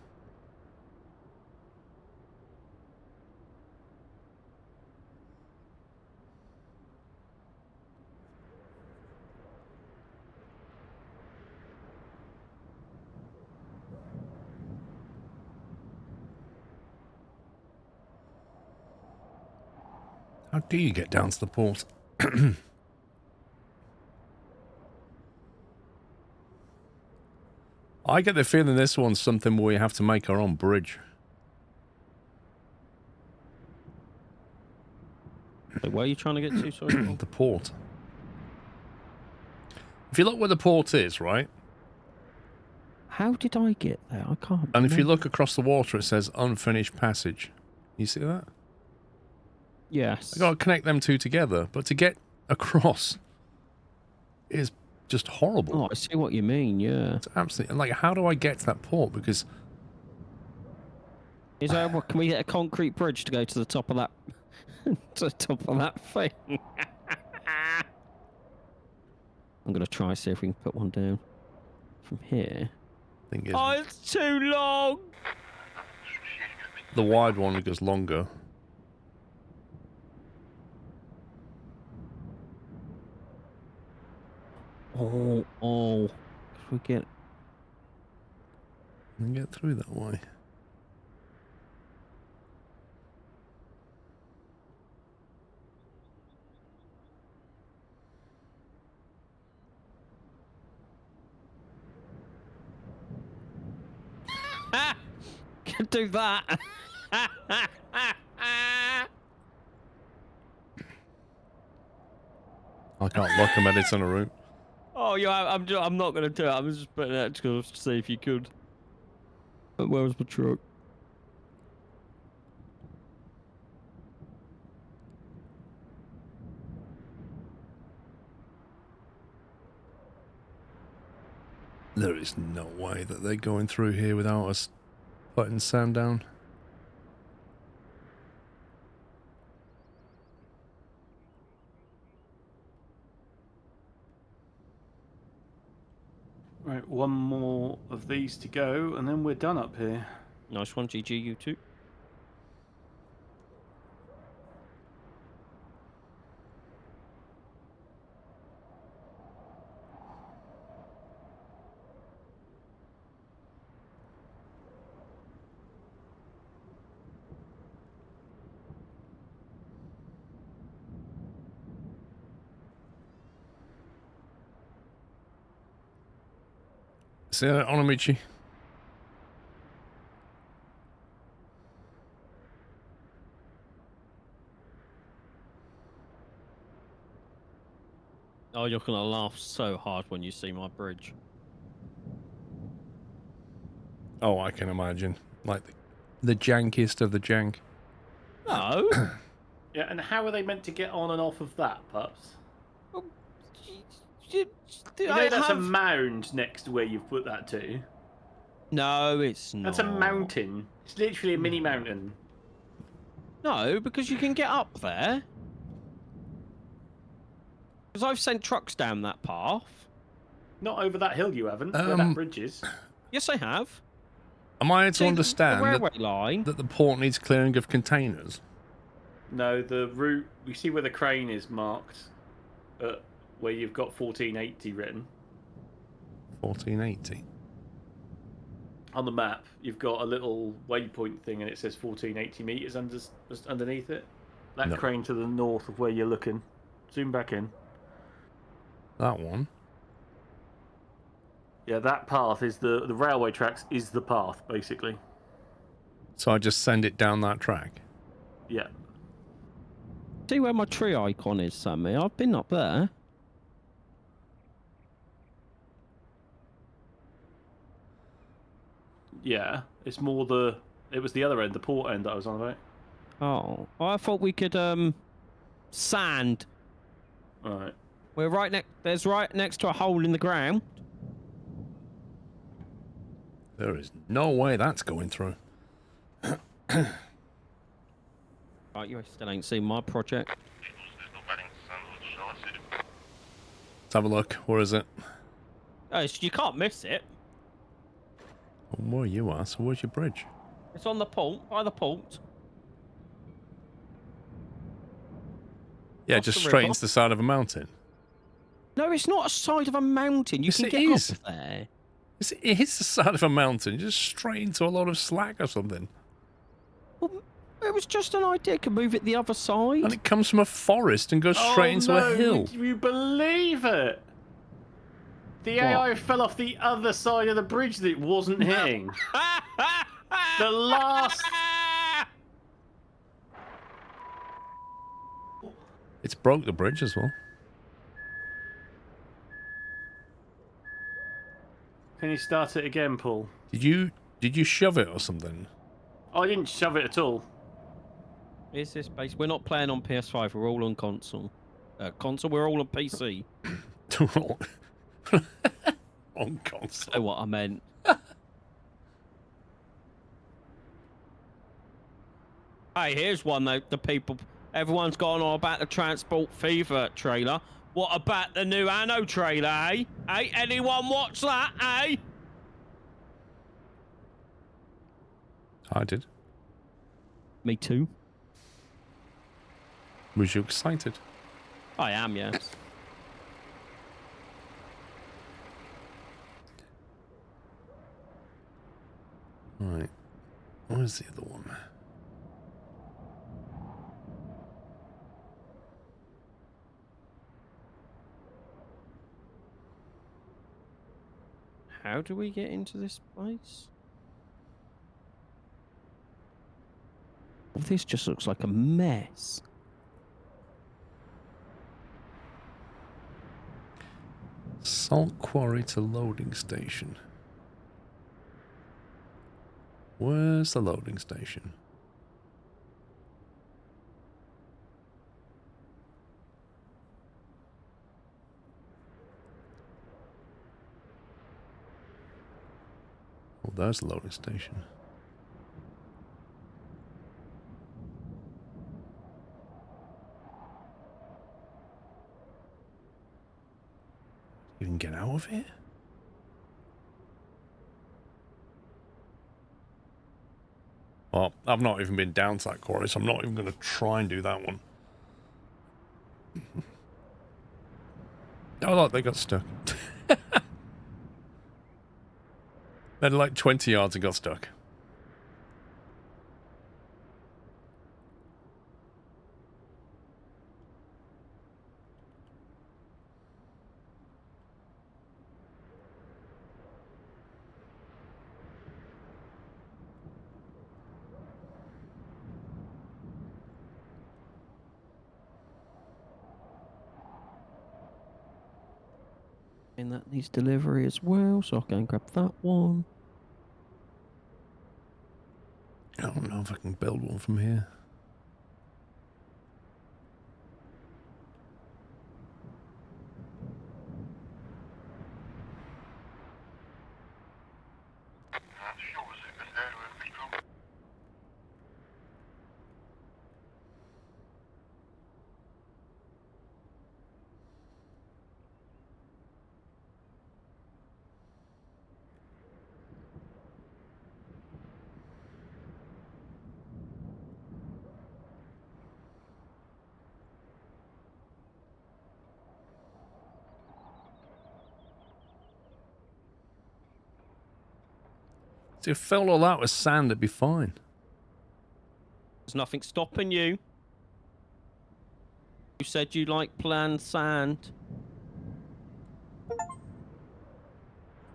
How do you get down to the port? I get the feeling this one's something where we have to make our own bridge. Wait, where are you trying to get to? Sorry, Paul? The port. If you look where the port is, right? How did I get there? I can't. And if you remember. look across the water, it says unfinished passage. You see that? Yes. I got to connect them two together, but to get across is just horrible. Oh, I see what you mean. Yeah. It's absolutely. And like, how do I get to that port? Because Is there? What, can we get a concrete bridge to go to the top of that? To the top of that thing. I'm gonna try see if we can put one down from here. thing is, Oh, it's too long. the wide one goes longer. Oh. Can we get? And get through that way. Can do that. I can't look. I'm editing a route. Oh, yeah. I'm not gonna do it. I'm just putting it to see if you could. But where was my truck? There is no way that they're going through here without us putting sand down. Right, one more of these to go, and then we're done up here. Nice one, GG, you two. See you, Onamichi. Oh, you're gonna laugh so hard when you see my bridge. Oh, I can imagine. Like the jankiest of the jank. No. Yeah, and how are they meant to get on and off of that, pups? You know that's a mound next to where you've put that to. No, it's not. That's a mountain. It's literally a mini mountain. No, because you can get up there. Because I've sent trucks down that path. Not over that hill, you haven't. Where that bridge is. Yes, I have. Am I to See, understand the railway line. that the port needs clearing of containers? No, the route. We see where the crane is marked. Where you've got 1480 written. 1480. On the map, you've got a little waypoint thing, and it says 1480 meters underneath it. That crane to the north of where you're looking. Zoom back in. That one. Yeah, that path is the railway tracks is the path basically. So I just send it down that track. Yeah. See where my tree icon is, Sammy? I've been up there. Yeah, it's more it was the other end, the port end that I was on about. Oh, I thought we could sand. Alright. We're there's right next to a hole in the ground. There is no way that's going through. Right, you still ain't seen my project. Let's have a look. Where is it? Oh, you can't miss it. Where you are, so where's your bridge? It's on the port, by the port. Yeah, Across just the straight river. into the side of a mountain. No, it's not a side of a mountain. You Yes, can it get is. up there. It is the side of a mountain, just straight into a lot of slack or something. Well, it was just an idea. You could move it the other side. And it comes from a forest and goes straight into a hill. Would you believe it? The AI fell off the other side of the bridge that it wasn't hitting. The last... It's broke the bridge as well. Can you start it again, Paul? Did you shove it or something? I didn't shove it at all. Is this base? We're not playing on PS5. We're all on console. Console. We're all on PC. On console. Know what I meant. Hey, here's one though. The people, everyone's gone on about the Transport Fever trailer. What about the new Anno trailer, eh? Hey, anyone watch that, eh? I did. Me too. Was you excited? I am, yes. Right. Where's the other one? How do we get into this place? Oh, this just looks like a mess. Salt quarry to loading station. Where's the loading station? Oh, there's the loading station. You can get out of here? Well, I've not even been down to that quarry, so I'm not even going to try and do that one. Oh, look, they got stuck. They're like 20 yards and got stuck. And that needs delivery as well, so I'll go and grab that one. I don't know if I can build one from here. So if you filled all that with sand, it'd be fine. There's nothing stopping you. You said you like planned sand.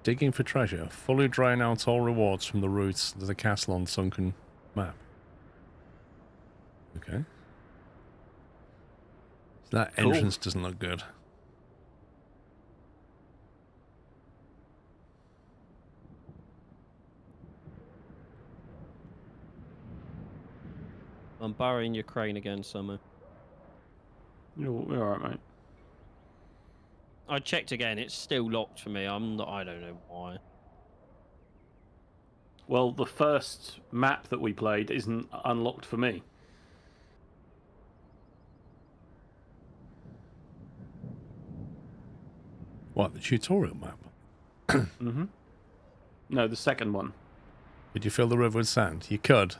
Digging for treasure. Fully drain out all rewards from the routes to the castle on sunken map. Okay. So that Cool. entrance doesn't look good. I'm borrowing your crane again, Summer. You're alright, mate. I checked again. It's still locked for me. I don't know why. Well, the first map that we played isn't unlocked for me. What, the tutorial map? Mm-hmm. No, the second one. Did you fill the river with sand? You could,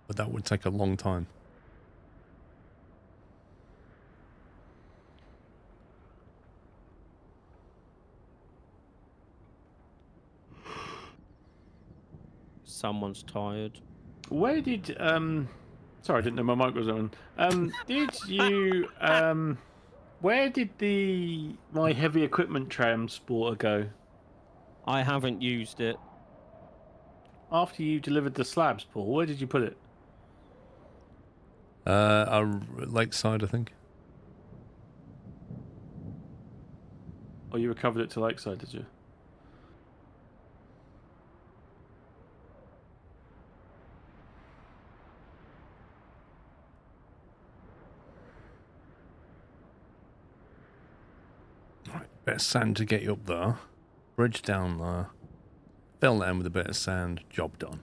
but that would take a long time. Someone's tired. Where did sorry, I didn't know my mic was on. Did you where did my heavy equipment transporter go? I haven't used it. After you delivered the slabs, Paul, where did you put it? Our lakeside, I think. Oh, you recovered it to Lakeside, did you? Right, bit of sand to get you up there. Bridge down there. Fill them with a bit of sand. Job done.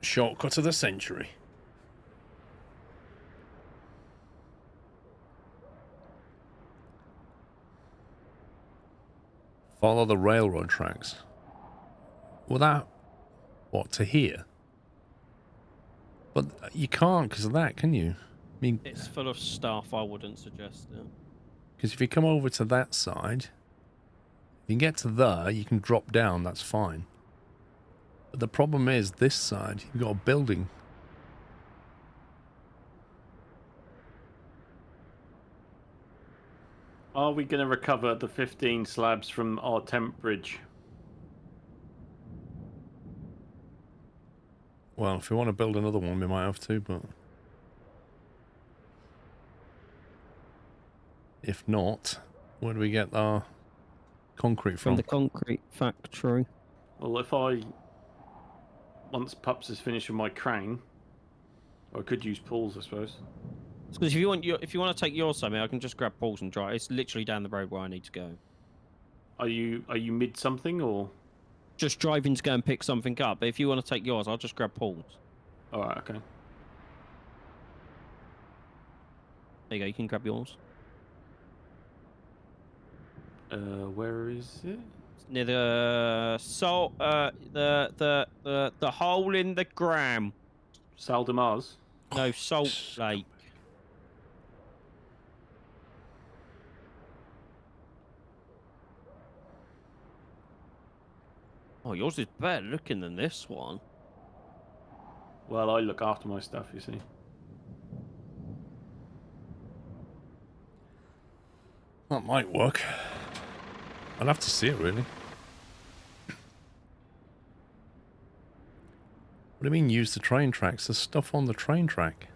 Shortcut of the century. Follow the railroad tracks. Without what, to here? But you can't because of that, can you? I mean, It's full of stuff. I wouldn't suggest it. because if you come over to that side, you can get to there, you can drop down, that's fine. But the problem is, this side, you've got a building. Are we going to recover the 15 slabs from our temp bridge? Well, if we want to build another one, we might have to, but... if not, where do we get our concrete From from? the concrete factory. Well, once Pups is finished with my crane, or I could use Paul's, I suppose. Because if you want to take yours somewhere, I can just grab Paul's and drive. It's literally down the road where I need to go. Are you mid something or? Just driving to go and pick something up. But if you want to take yours, I'll just grab Paul's. All right, okay. There you go. You can grab yours. Where is it? Near the salt, the hole in the gram. Sal de Mars. No, Salt Lake. Oh, yours is better looking than this one. Well, I look after my stuff, you see. That might work. I'd have to see it, really. What do you mean, use the train tracks? There's stuff on the train track.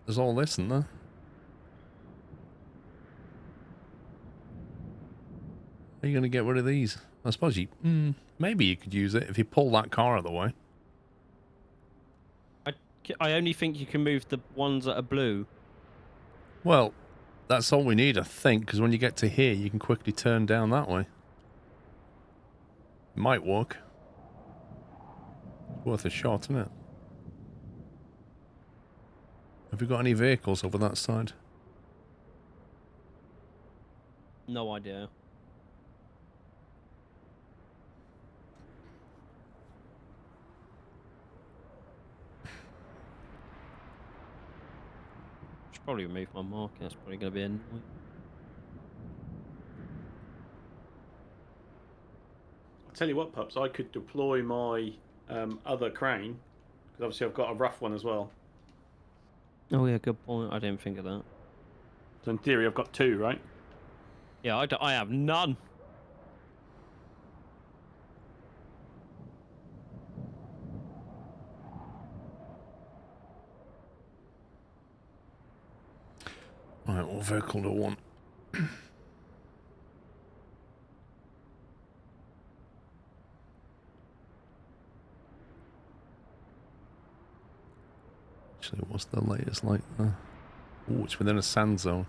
there's all this in there. How are you going to get rid of these? I suppose you... maybe you could use it if you pull that car out of the way. I only think you can move the ones that are blue. Well, that's all we need, I think, because when you get to here, you can quickly turn down that way. It might work. It's worth a shot, isn't it? Have we got any vehicles over that side? No idea. Should probably remove my marker. That's probably going to be annoying. I'll tell you what, Pups, I could deploy my other crane, because obviously I've got a rough one as well. Oh yeah, good point. I didn't think of that. So in theory I've got 2, right? Yeah, I have none. Right, what vehicle do I want? Actually, what's the latest like there? Oh, it's within a sand zone.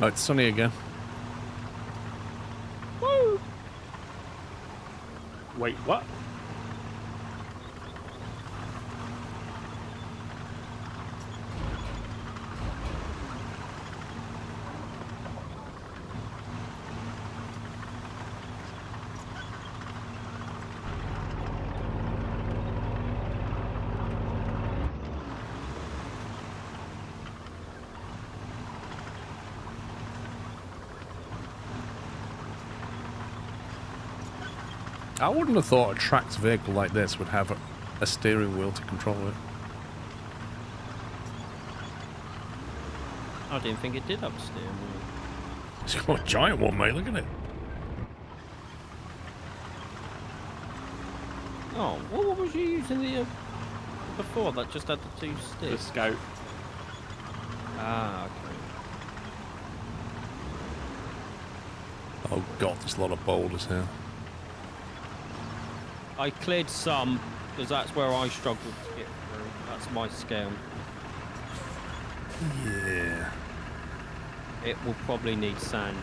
Oh, it's sunny again. Woo! Wait, what? I wouldn't have thought a tracked vehicle like this would have a steering wheel to control it. I didn't think it did have a steering wheel. It's got a giant one, mate. Look at it. Oh, what was you using the before that just had the 2 The sticks? Scout. Ah, okay. Oh god, there's a lot of boulders here. I cleared some because that's where I struggled to get through. That's my scale. Yeah. It will probably need sanding.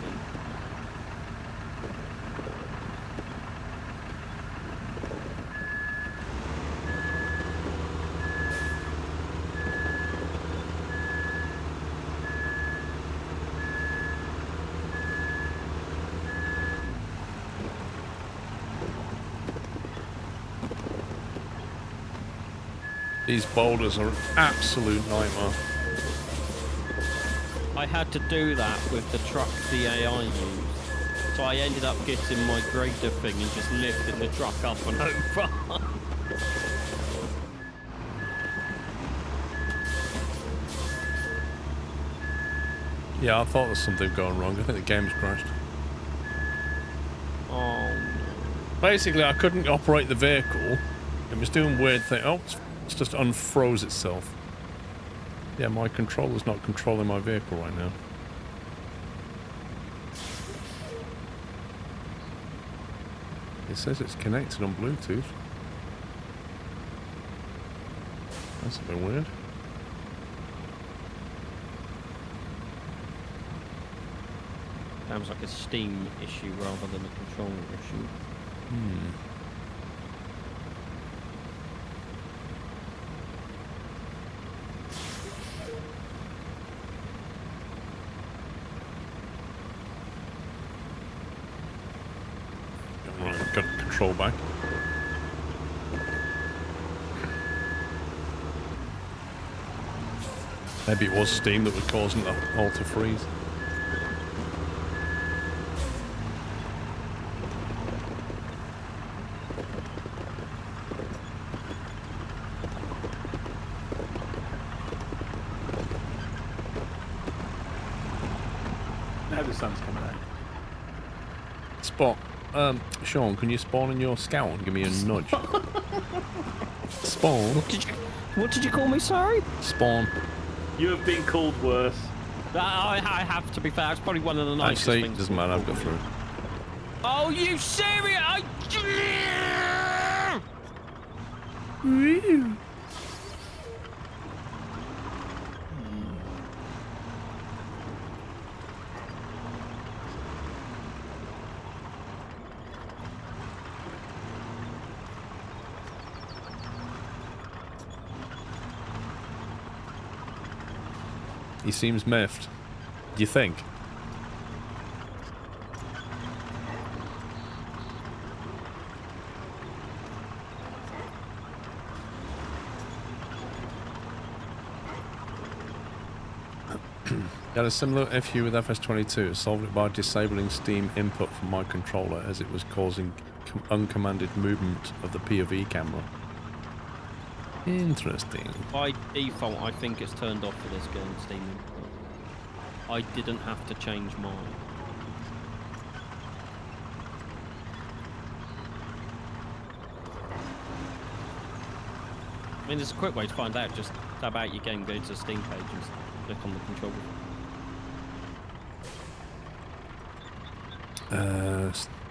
These boulders are an absolute nightmare. I had to do that with the truck the AI used. So I ended up getting my grader thing and just lifting the truck up and over. Yeah, I thought there was something going wrong. I think the game's crashed. Oh no. Basically, I couldn't operate the vehicle. It was doing weird things. Oh, it's just unfroze itself. Yeah, my controller's not controlling my vehicle right now. It says it's connected on Bluetooth. That's a bit weird. Sounds like a Steam issue rather than a controller issue. Right, got control back. Maybe it was steam that was causing the hull to freeze. Now the sun's coming out. Spot. Sean, can you spawn in your scout and give me a nudge? Spawn. What did you call me, sorry? Spawn. You have been called worse. I have to be fair. It's probably one of the nicest Actually, things. doesn't matter. I've got through. Oh, you serious? He seems miffed. Do you think? Got a similar issue with FS22. Solved it by disabling Steam input from my controller as it was causing uncommanded movement of the POV camera. Interesting. By default, I think it's turned off for this game, Steam input. I didn't have to change mine. I mean, there's a quick way to find out. Just tab out your game, go to the Steam page and click on the controller.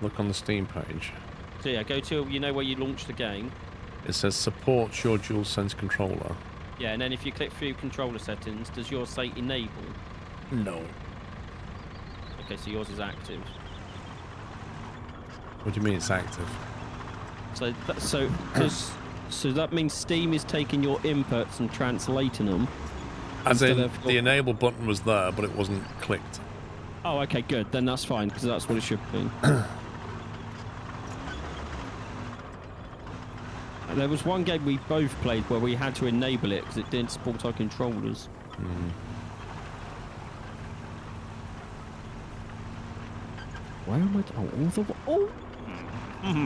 Look on the Steam page. So yeah, go to, you know where you launch the game? It says support your DualSense controller. Yeah, and then if you click through controller settings, does yours say enable? No. Okay, so yours is active. What do you mean it's active? So that means Steam is taking your inputs and translating them. As instead in, of the enable button was there, but it wasn't clicked. Oh, okay, good. Then that's fine, because that's what it should be. There was one game we both played where we had to enable it because it didn't support our controllers. Where am I?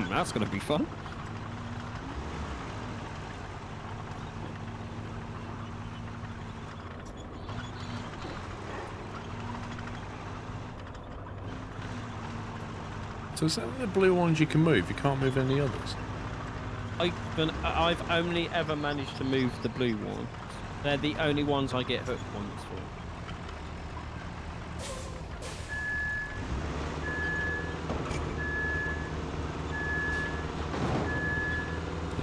That's going to be fun. So is that the blue ones you can move? You can't move any others? I've only ever managed to move the blue ones. They're the only ones I get hook points for.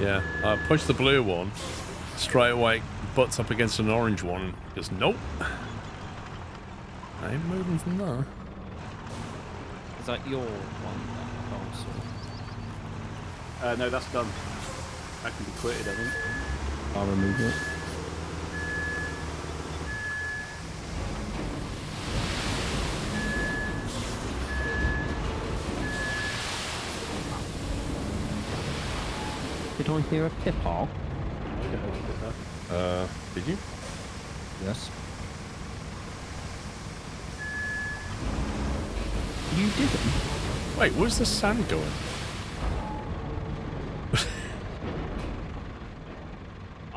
Yeah, I push the blue one, straight away butts up against an orange one, and goes, nope. I ain't moving from there. Is that your one? No, that's done. That can be quitted, I think. I'll remove it. Did I hear a pip-hole? I don't know what that. Did you? Yes. You didn't? Wait, where's the sand going?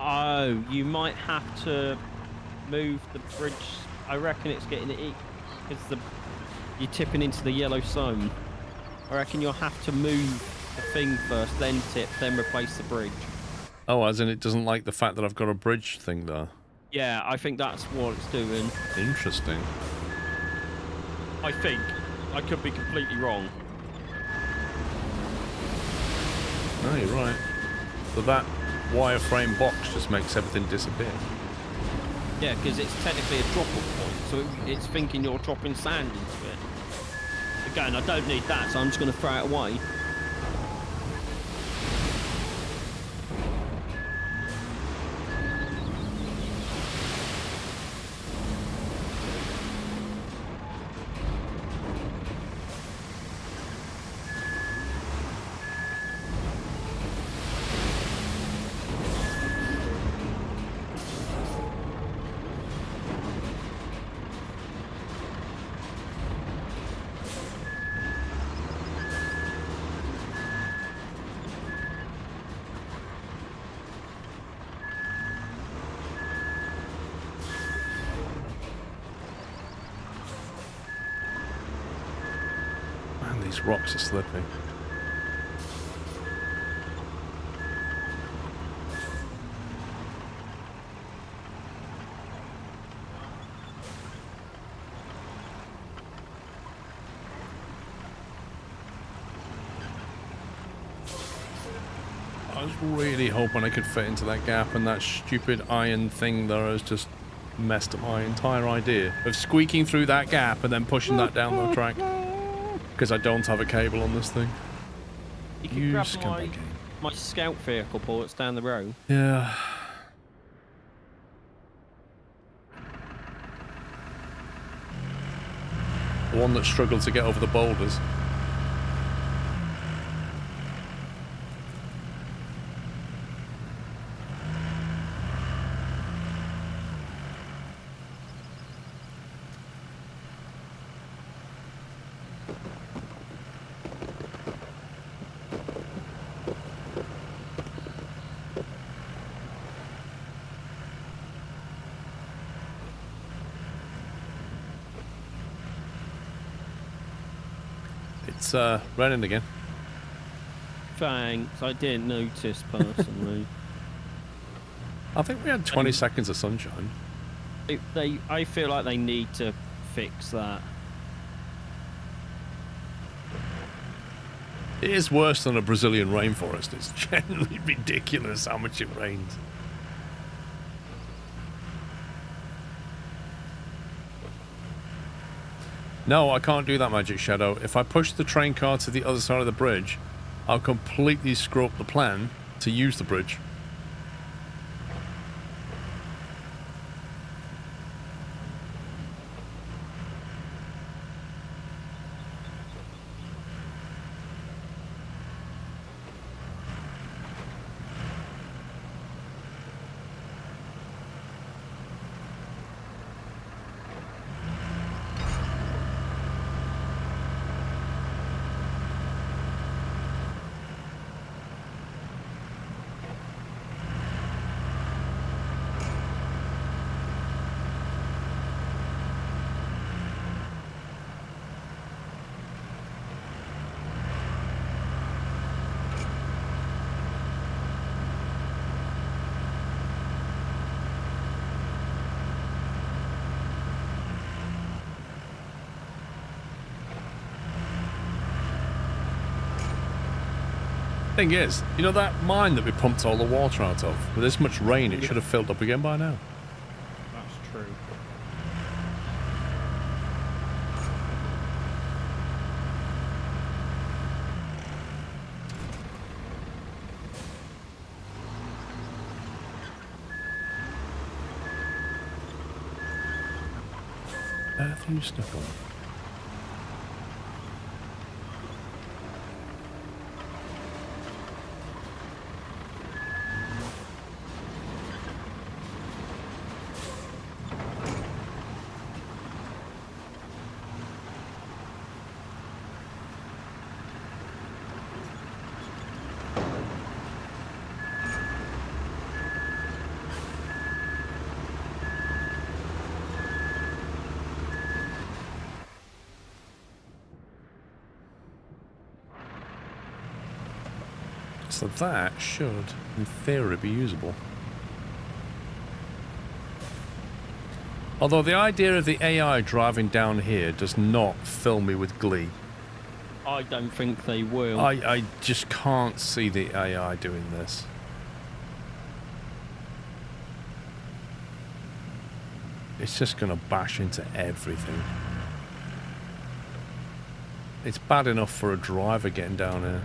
Oh, you might have to move the bridge. I reckon it's getting it because you're tipping into the yellow zone. I reckon you'll have to move the thing first, then tip, then replace the bridge. Oh, as in it doesn't like the fact that I've got a bridge thing there. Yeah, I think that's what it's doing. Interesting. I think. I could be completely wrong. No, you're right. So that wireframe box just makes everything disappear. Yeah, because it's technically a drop-off point, so it's thinking you're dropping sand into it. Again, I don't need that, so I'm just going to throw it away. these rocks are slipping. I was really hoping I could fit into that gap, and that stupid iron thing there has just messed up my entire idea of squeaking through that gap and then pushing that down the track. Because I don't have a cable on this thing. You can grab my scout vehicle, Paul. It's down the road. Yeah. The one that struggled to get over the boulders. It's raining again. Thanks, I didn't notice personally. I think we had 20 seconds of sunshine. I feel like they need to fix that. It is worse than a Brazilian rainforest. It's genuinely ridiculous how much it rains. No, I can't do that, Magic Shadow. If I push the train car to the other side of the bridge, I'll completely screw up the plan to use the bridge. Thing is, you know that mine that we pumped all the water out of? With this much rain, it should have filled up again by now. That's true. Earth you stuck on. So that should, in theory, be usable. Although the idea of the AI driving down here does not fill me with glee. I don't think they will. I just can't see the AI doing this. It's just going to bash into everything. It's bad enough for a driver getting down here.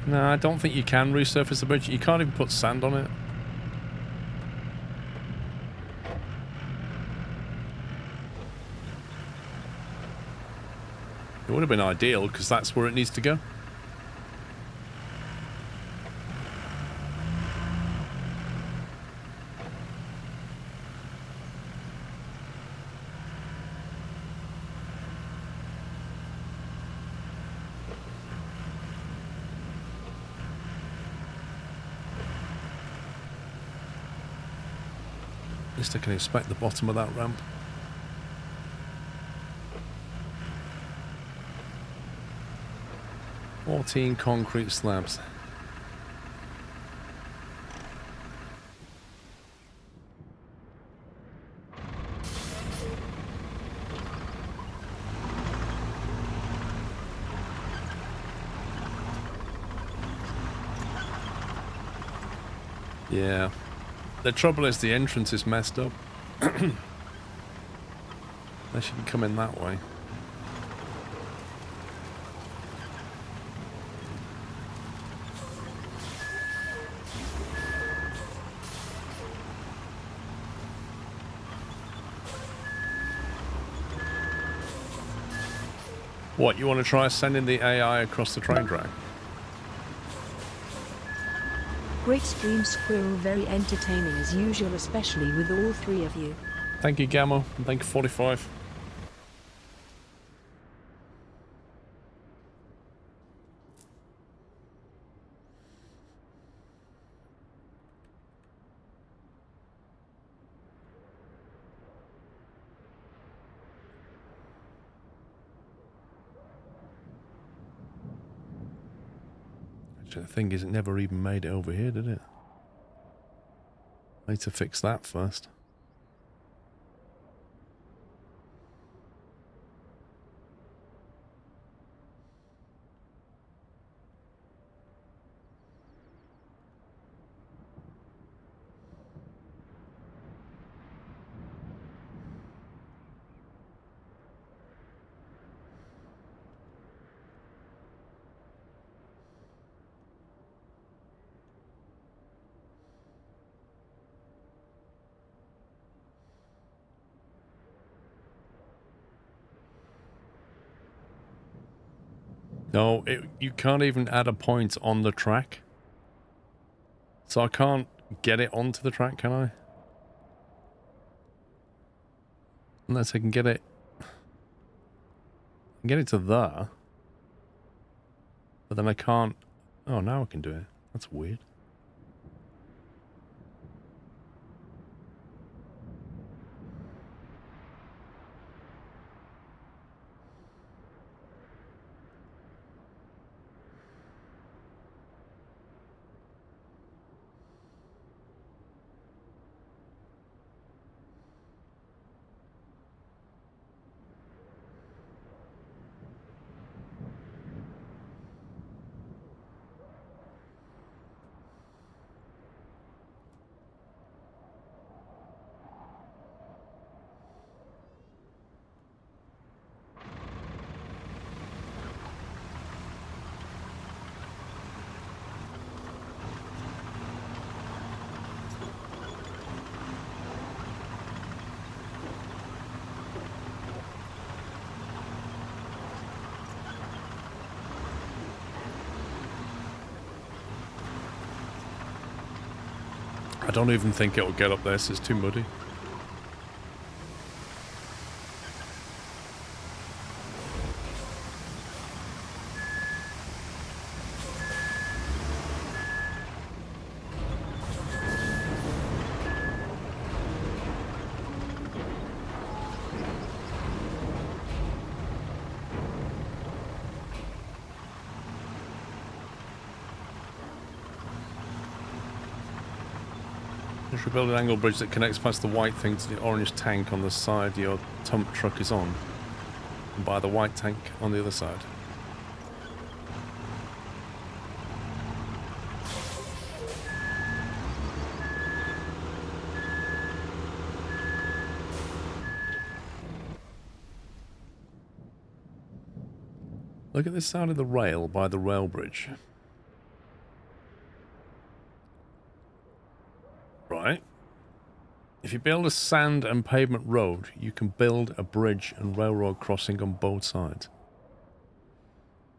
No, I don't think you can resurface the bridge. You can't even put sand on it. It would have been ideal, because that's where it needs to go. least I can inspect the bottom of that ramp. "14 concrete slabs." Yeah. The trouble is the entrance is messed up. They shouldn't come in that way. What, you want to try sending the AI across the train track? Great stream, Squirrel. Very entertaining as usual, especially with all three of you. Thank you, Gamma, and thank you, 45. Actually, the thing is, it never even made it over here, did it? I need to fix that first. No, you can't even add a point on the track. So I can't get it onto the track, can I? Unless I can get it... get it to there. But then I can't... Oh, now I can do it. That's weird. I don't even think it'll get up there, so it's too muddy. Just rebuild an angle bridge that connects past the white thing to the orange tank on the side your dump truck is on. And by the white tank on the other side. Look at this side of the rail by the rail bridge. Right. If you build a sand and pavement road, you can build a bridge and railroad crossing on both sides.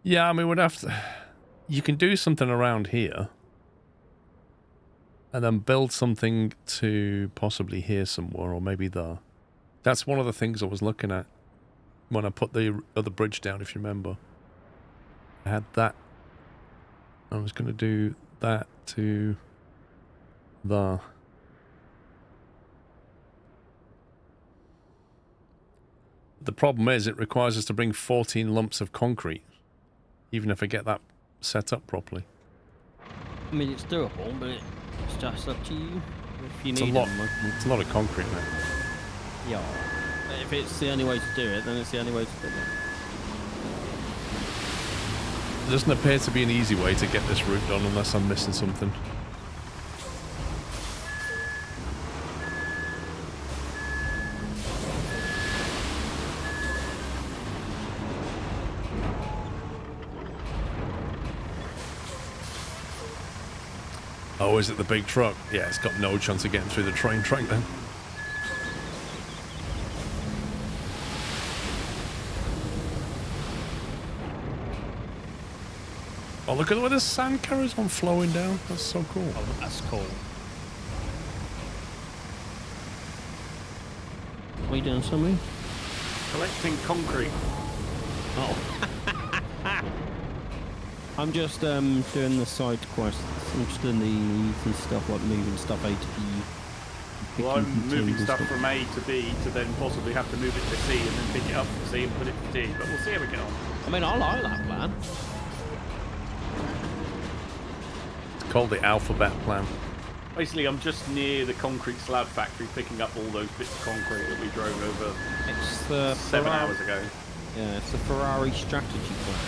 Yeah, I mean, we'd have to... You can do something around here. And then build something to possibly here somewhere, or maybe there. That's one of the things I was looking at when I put the other bridge down, if you remember. I had that. I was going to do that to there. The problem is it requires us to bring 14 lumps of concrete, even if I get that set up properly. I mean, it's doable, but it's just up to you. If you It's need a lot. them, It's a lot of concrete, mate. yeah. But if it's the only way to do it, then it's the only way to do it. There doesn't appear to be an easy way to get this route done unless I'm missing something. Oh, is it the big truck? Yeah, it's got no chance of getting through the train track then. Oh, look at the way the sand carries on flowing down. That's so cool. Oh, that's cool. What are you doing, something? Collecting concrete. Oh. I'm just doing the side quests. I'm just doing the easy stuff like moving stuff A to B. Well, I'm picking moving containers stuff from A to B to then possibly have to move it to C and then pick it up from C and put it to D. But we'll see how we get on. I mean, I like that plan. It's called the alphabet plan. Basically, I'm just near the concrete slab factory picking up all those bits of concrete that we drove over It's the 7 Ferrari- hours ago. Yeah, it's the Ferrari strategy plan.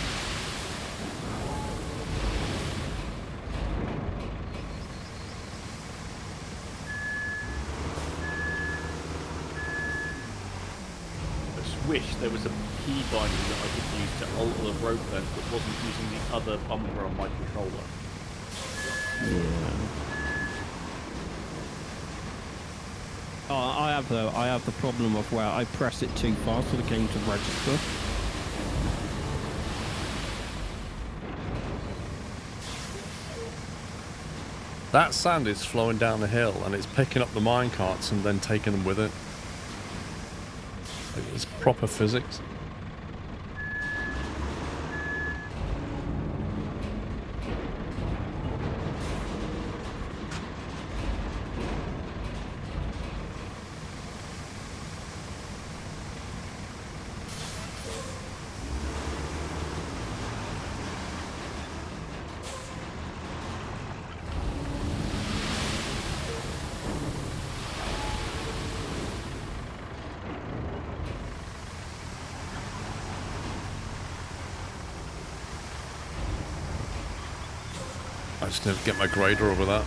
I just wish there was a key binding that I could use to alter the road length that wasn't using the other bumper on my controller. Yeah. Oh, I have the problem of where I press it too fast for the game to register. That sand is flowing down the hill and it's picking up the mine carts and then taking them with it. It's proper physics. I just need to get my grader over that.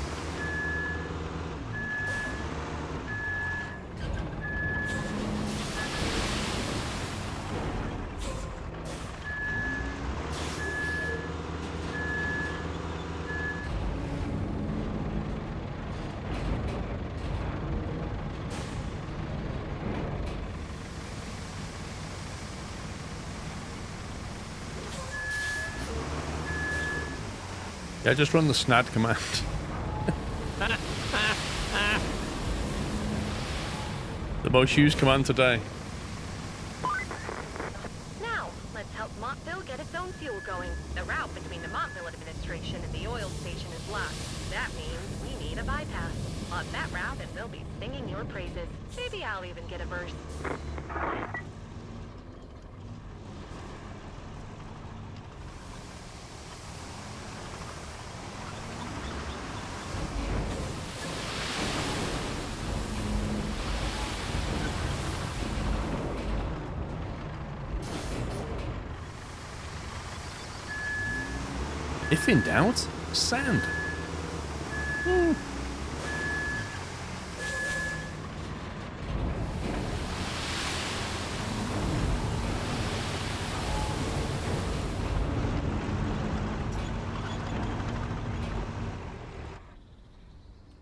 Yeah, just run the snad command. The most used command today. Now, let's help Montville get its own fuel going. The route between the Montville administration and the oil station is blocked. That means we need a bypass. On that route, and they'll be singing your praises. Maybe I'll even get a verse. If in doubt, sand.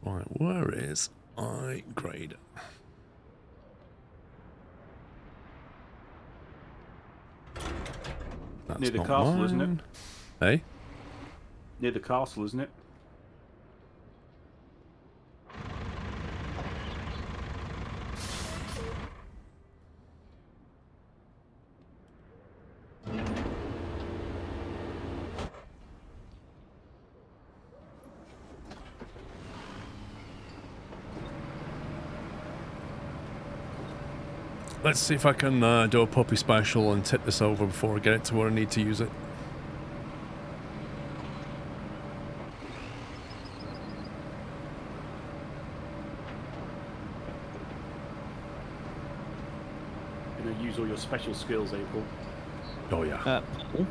Right, where is I grade? That's Near the not castle, isn't it? mine. Hey? Near the castle, isn't it? let's see if I can do a puppy special and tip this over before I get it to where I need to use it. You're gonna use all your special skills, April. Oh yeah. Paul,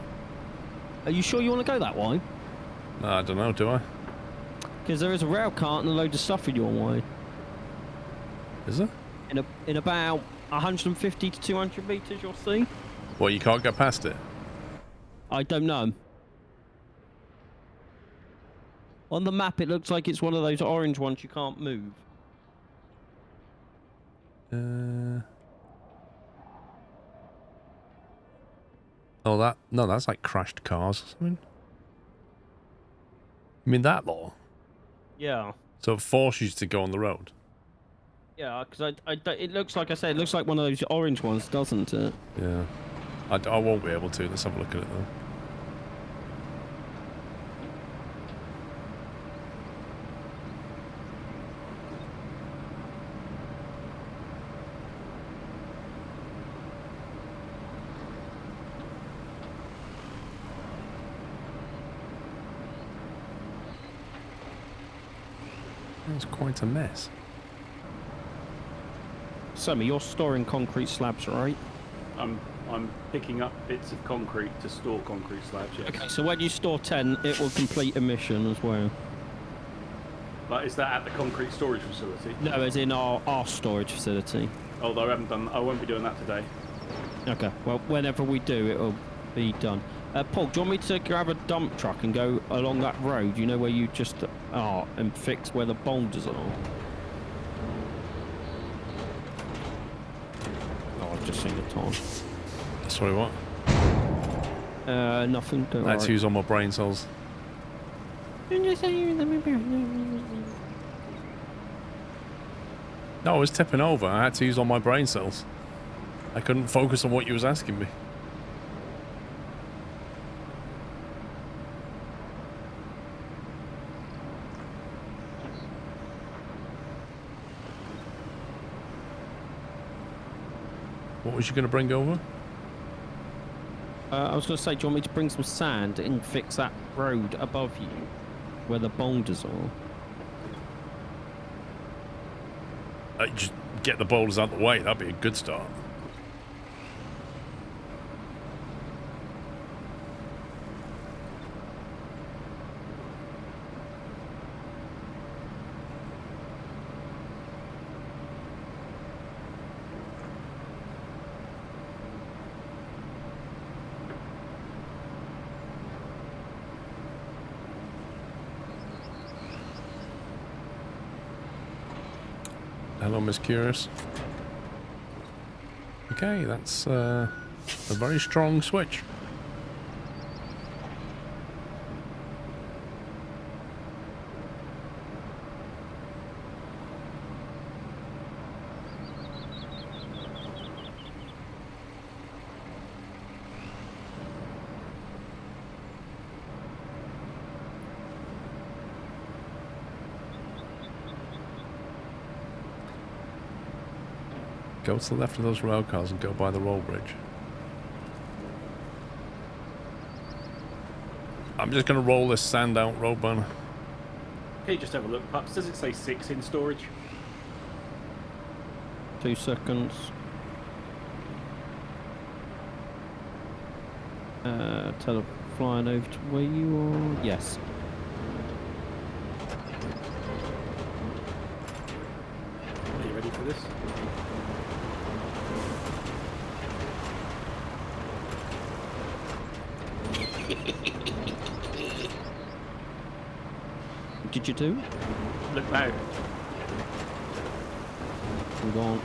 are you sure you want to go that way? I don't know, do I? Because there is a rail cart and a load of stuff in your way. Is there? In about 150 to 200 meters, you'll see. Well, you can't get past it. I don't know. On the map, it looks like it's one of those orange ones you can't move. Oh, that's like crashed cars or something. You mean that law? Yeah. So it forces you to go on the road? Yeah, because it looks like I said, it looks like one of those orange ones, doesn't it? Yeah. I won't be able to. Let's have a look at it though. It's quite a mess. Sammy, you're storing concrete slabs, right? I'm picking up bits of concrete to store concrete slabs. Yes. Okay, so when you store 10, it will complete a mission as well. But is that at the concrete storage facility? No, as in our storage facility. Although I won't be doing that today. Okay, well, whenever we do, it'll be done. Paul, do you want me to grab a dump truck and go along that road? You know where you just are and fix where the boulders are? Oh, I've just seen the time. Sorry, what? Nothing. Don't Let's worry. use all my brain cells. No, I was tipping over. I had to use all my brain cells. I couldn't focus on what you was asking me. What was you going to bring over? I was going to say, do you want me to bring some sand and fix that road above you, where the boulders are? Just get the boulders out of the way. That'd be a good start. Hello, Miss Curious. Okay, that's a very strong switch. Go to the left of those rail cars and go by the roll bridge. I'm just going to roll this sand out, road banner. Okay, just have a look. Pups, does it say 6 in storage? 2 seconds. Tell her flying over to where you are. Yes. Are you ready for this? What did you do? Look now. Hold on.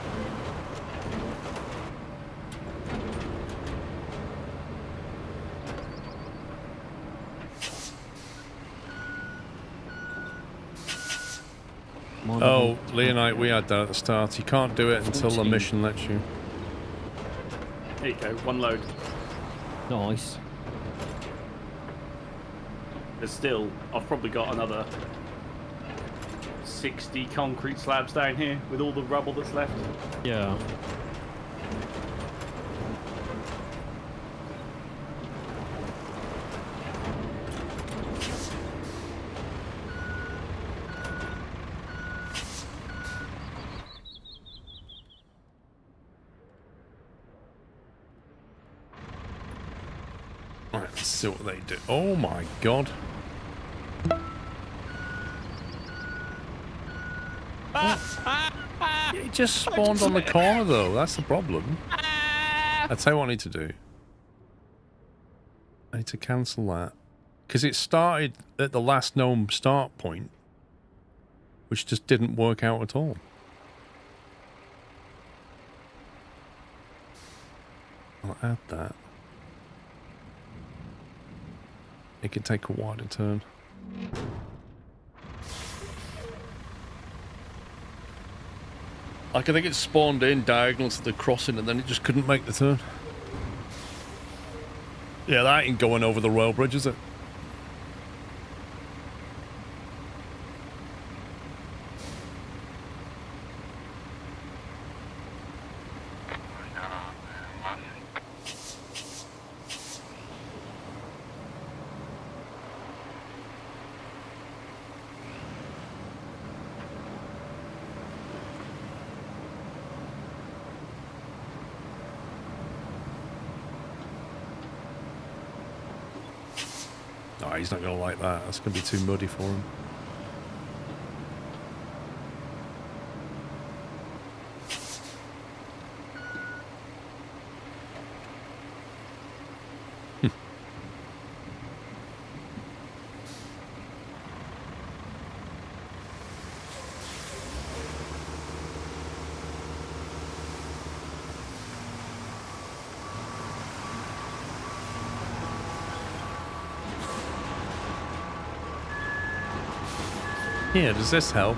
Oh, Leonite, we had that at the start. You can't do it until the 14. mission lets you. There you go, 1 load. Nice. There's still, I've probably got another 60 concrete slabs down here with all the rubble that's left. Yeah. Right, let's see what they do. Oh my god. It just spawned on the corner though, that's the problem. I'll tell you what I need to do. I need to cancel that. Because it started at the last known start point, which just didn't work out at all. I'll add that. It can take a while to turn. Like, I think it spawned in diagonal to the crossing and then it just couldn't make the turn. Yeah, that ain't going over the rail bridge, is it? He's not going to like that. That's going to be too muddy for him. Here, does this help?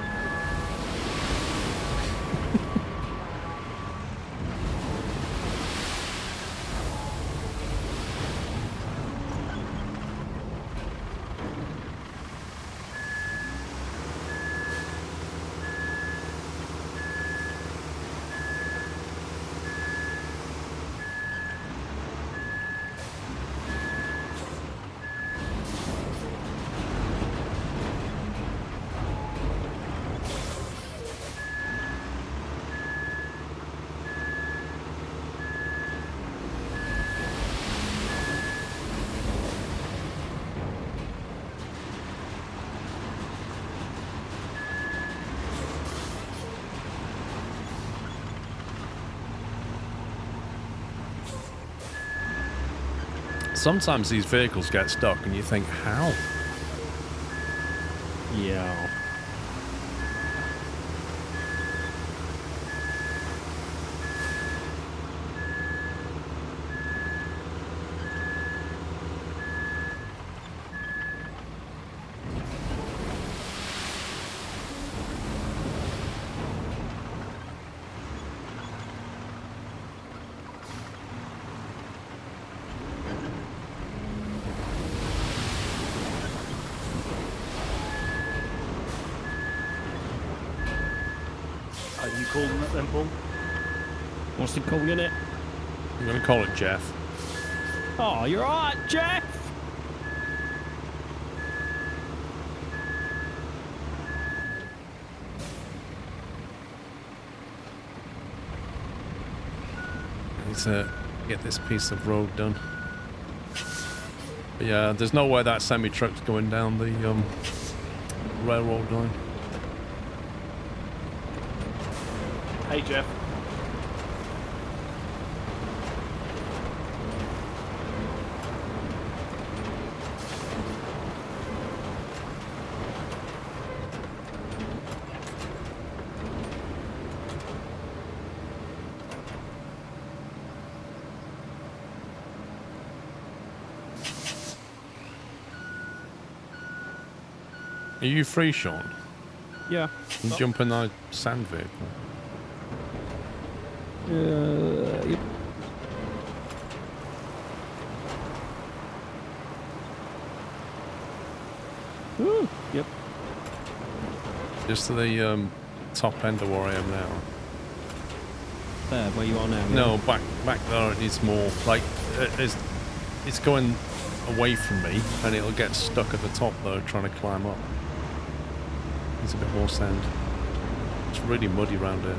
Sometimes these vehicles get stuck and you think, how? Yeah. Are you calling it then, Paul? What's he calling it? I'm going to call it Jeff. Oh, you're alright, Jeff! I need to get this piece of road done. But yeah, there's no way that semi-truck's going down the railroad line. Hey, Jeff. Are you free, Sean? Yeah. You jump in that sand vehicle. Yep. Woo, yep. Just to the top end of where I am now. There, where you are now. No, back there it needs more. Like, it's going away from me, and it'll get stuck at the top though, trying to climb up. Needs a bit more sand. It's really muddy around here.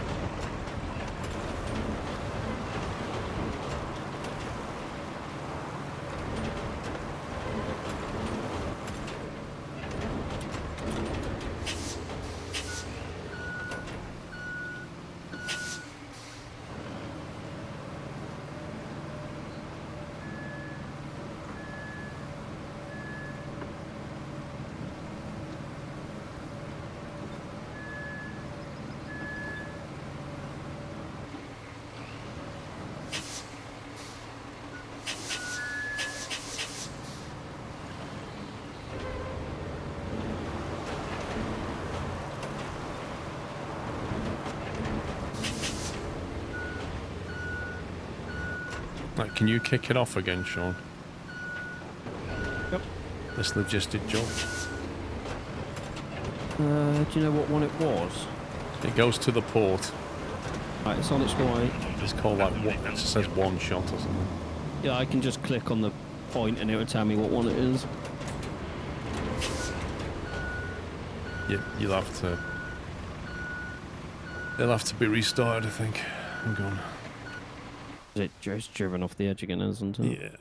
Right, can you kick it off again, Sean? Yep. This logistic job. Do you know what one it was? It goes to the port. Right, it's on its way. It's called like, what, it says one shot or something. Yeah, I can just click on the point and it will tell me what one it is. You'll have to... They'll have to be restarted, I think. I'm gone. It just driven off the edge again, isn't it? Yeah.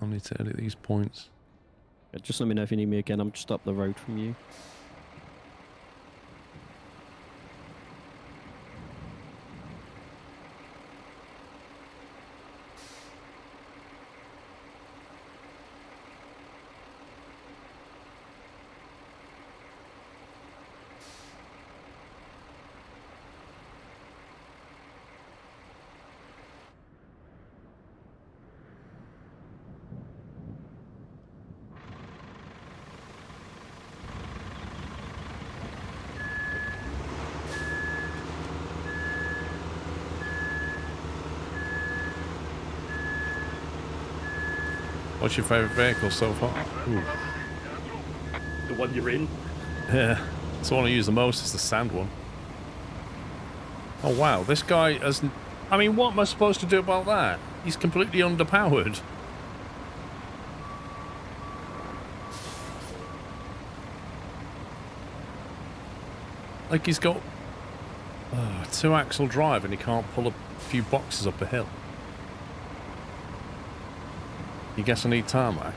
I need to edit these points. Yeah, just let me know if you need me again. I'm just up the road from you. What's your favourite vehicle so far? Ooh. The one you're in. Yeah. It's the one I use the most, is the sand one. Oh wow, this guy hasn't... I mean, what am I supposed to do about that? He's completely underpowered. Like he's got 2-axle drive and he can't pull a few boxes up a hill. You guess I need tarmac?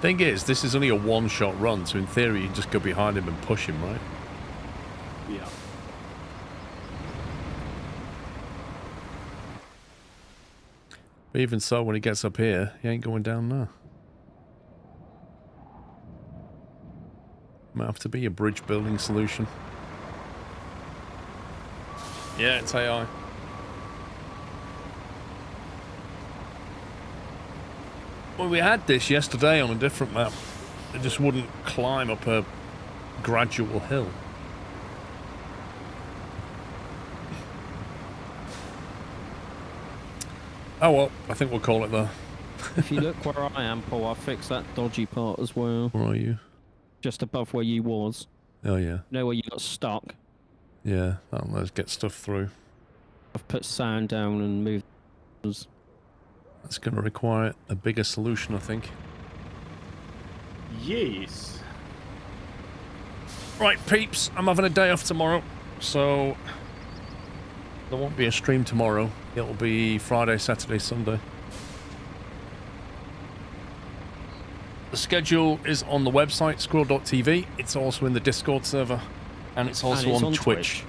Thing is, this is only a one-shot run, so in theory you can just go behind him and push him, right? Yeah. But even so, when he gets up here, he ain't going down there. Might have to be a bridge building solution. Yeah, it's AI. Well, we had this yesterday on a different map. It just wouldn't climb up a gradual hill. Oh well, I think we'll call it there. If you look where I am, Paul, I fixed that dodgy part as well. Where are you? Just above where you was. Oh yeah. You know where you got stuck? Yeah, that'll let us get stuff through. I've put sand down and moved. That's going to require a bigger solution, I think. Yes. Right, peeps, I'm having a day off tomorrow, so there won't be a stream tomorrow. It'll be Friday, Saturday, Sunday. The schedule is on the website, squirrel.tv. It's also in the Discord server, and it's also on Twitch.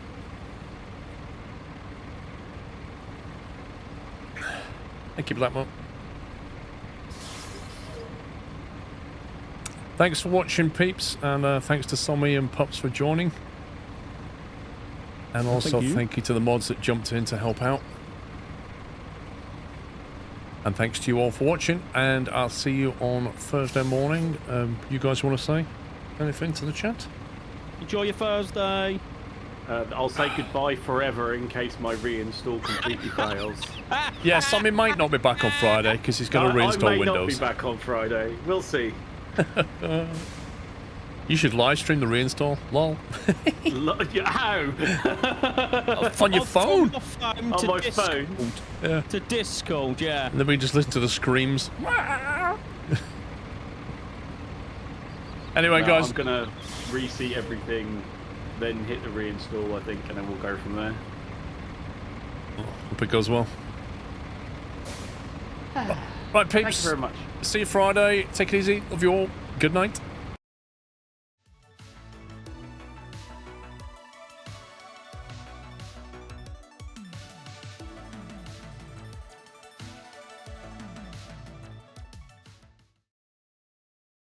Thank you, Blackmore. Thanks for watching, peeps, and thanks to Sommy and Pups for joining. And also thank you to the mods that jumped in to help out. And thanks to you all for watching, and I'll see you on Thursday morning. You guys want to say anything to the chat? Enjoy your Thursday. I'll say goodbye forever in case my reinstall completely fails. Yeah, Sommy might not be back on Friday because he's going to reinstall I may Windows. not be back on Friday. We'll see. You should live stream the reinstall. Lol. How? On your phone? On my phone? Yeah. To Discord, yeah. And then we just listen to the screams. Anyway, guys. I'm going to reseat everything, then hit the reinstall, I think, and then we'll go from there. Hope it goes well. Right, peeps. Thank you very much. See you Friday. Take it easy. Love you all. Good night.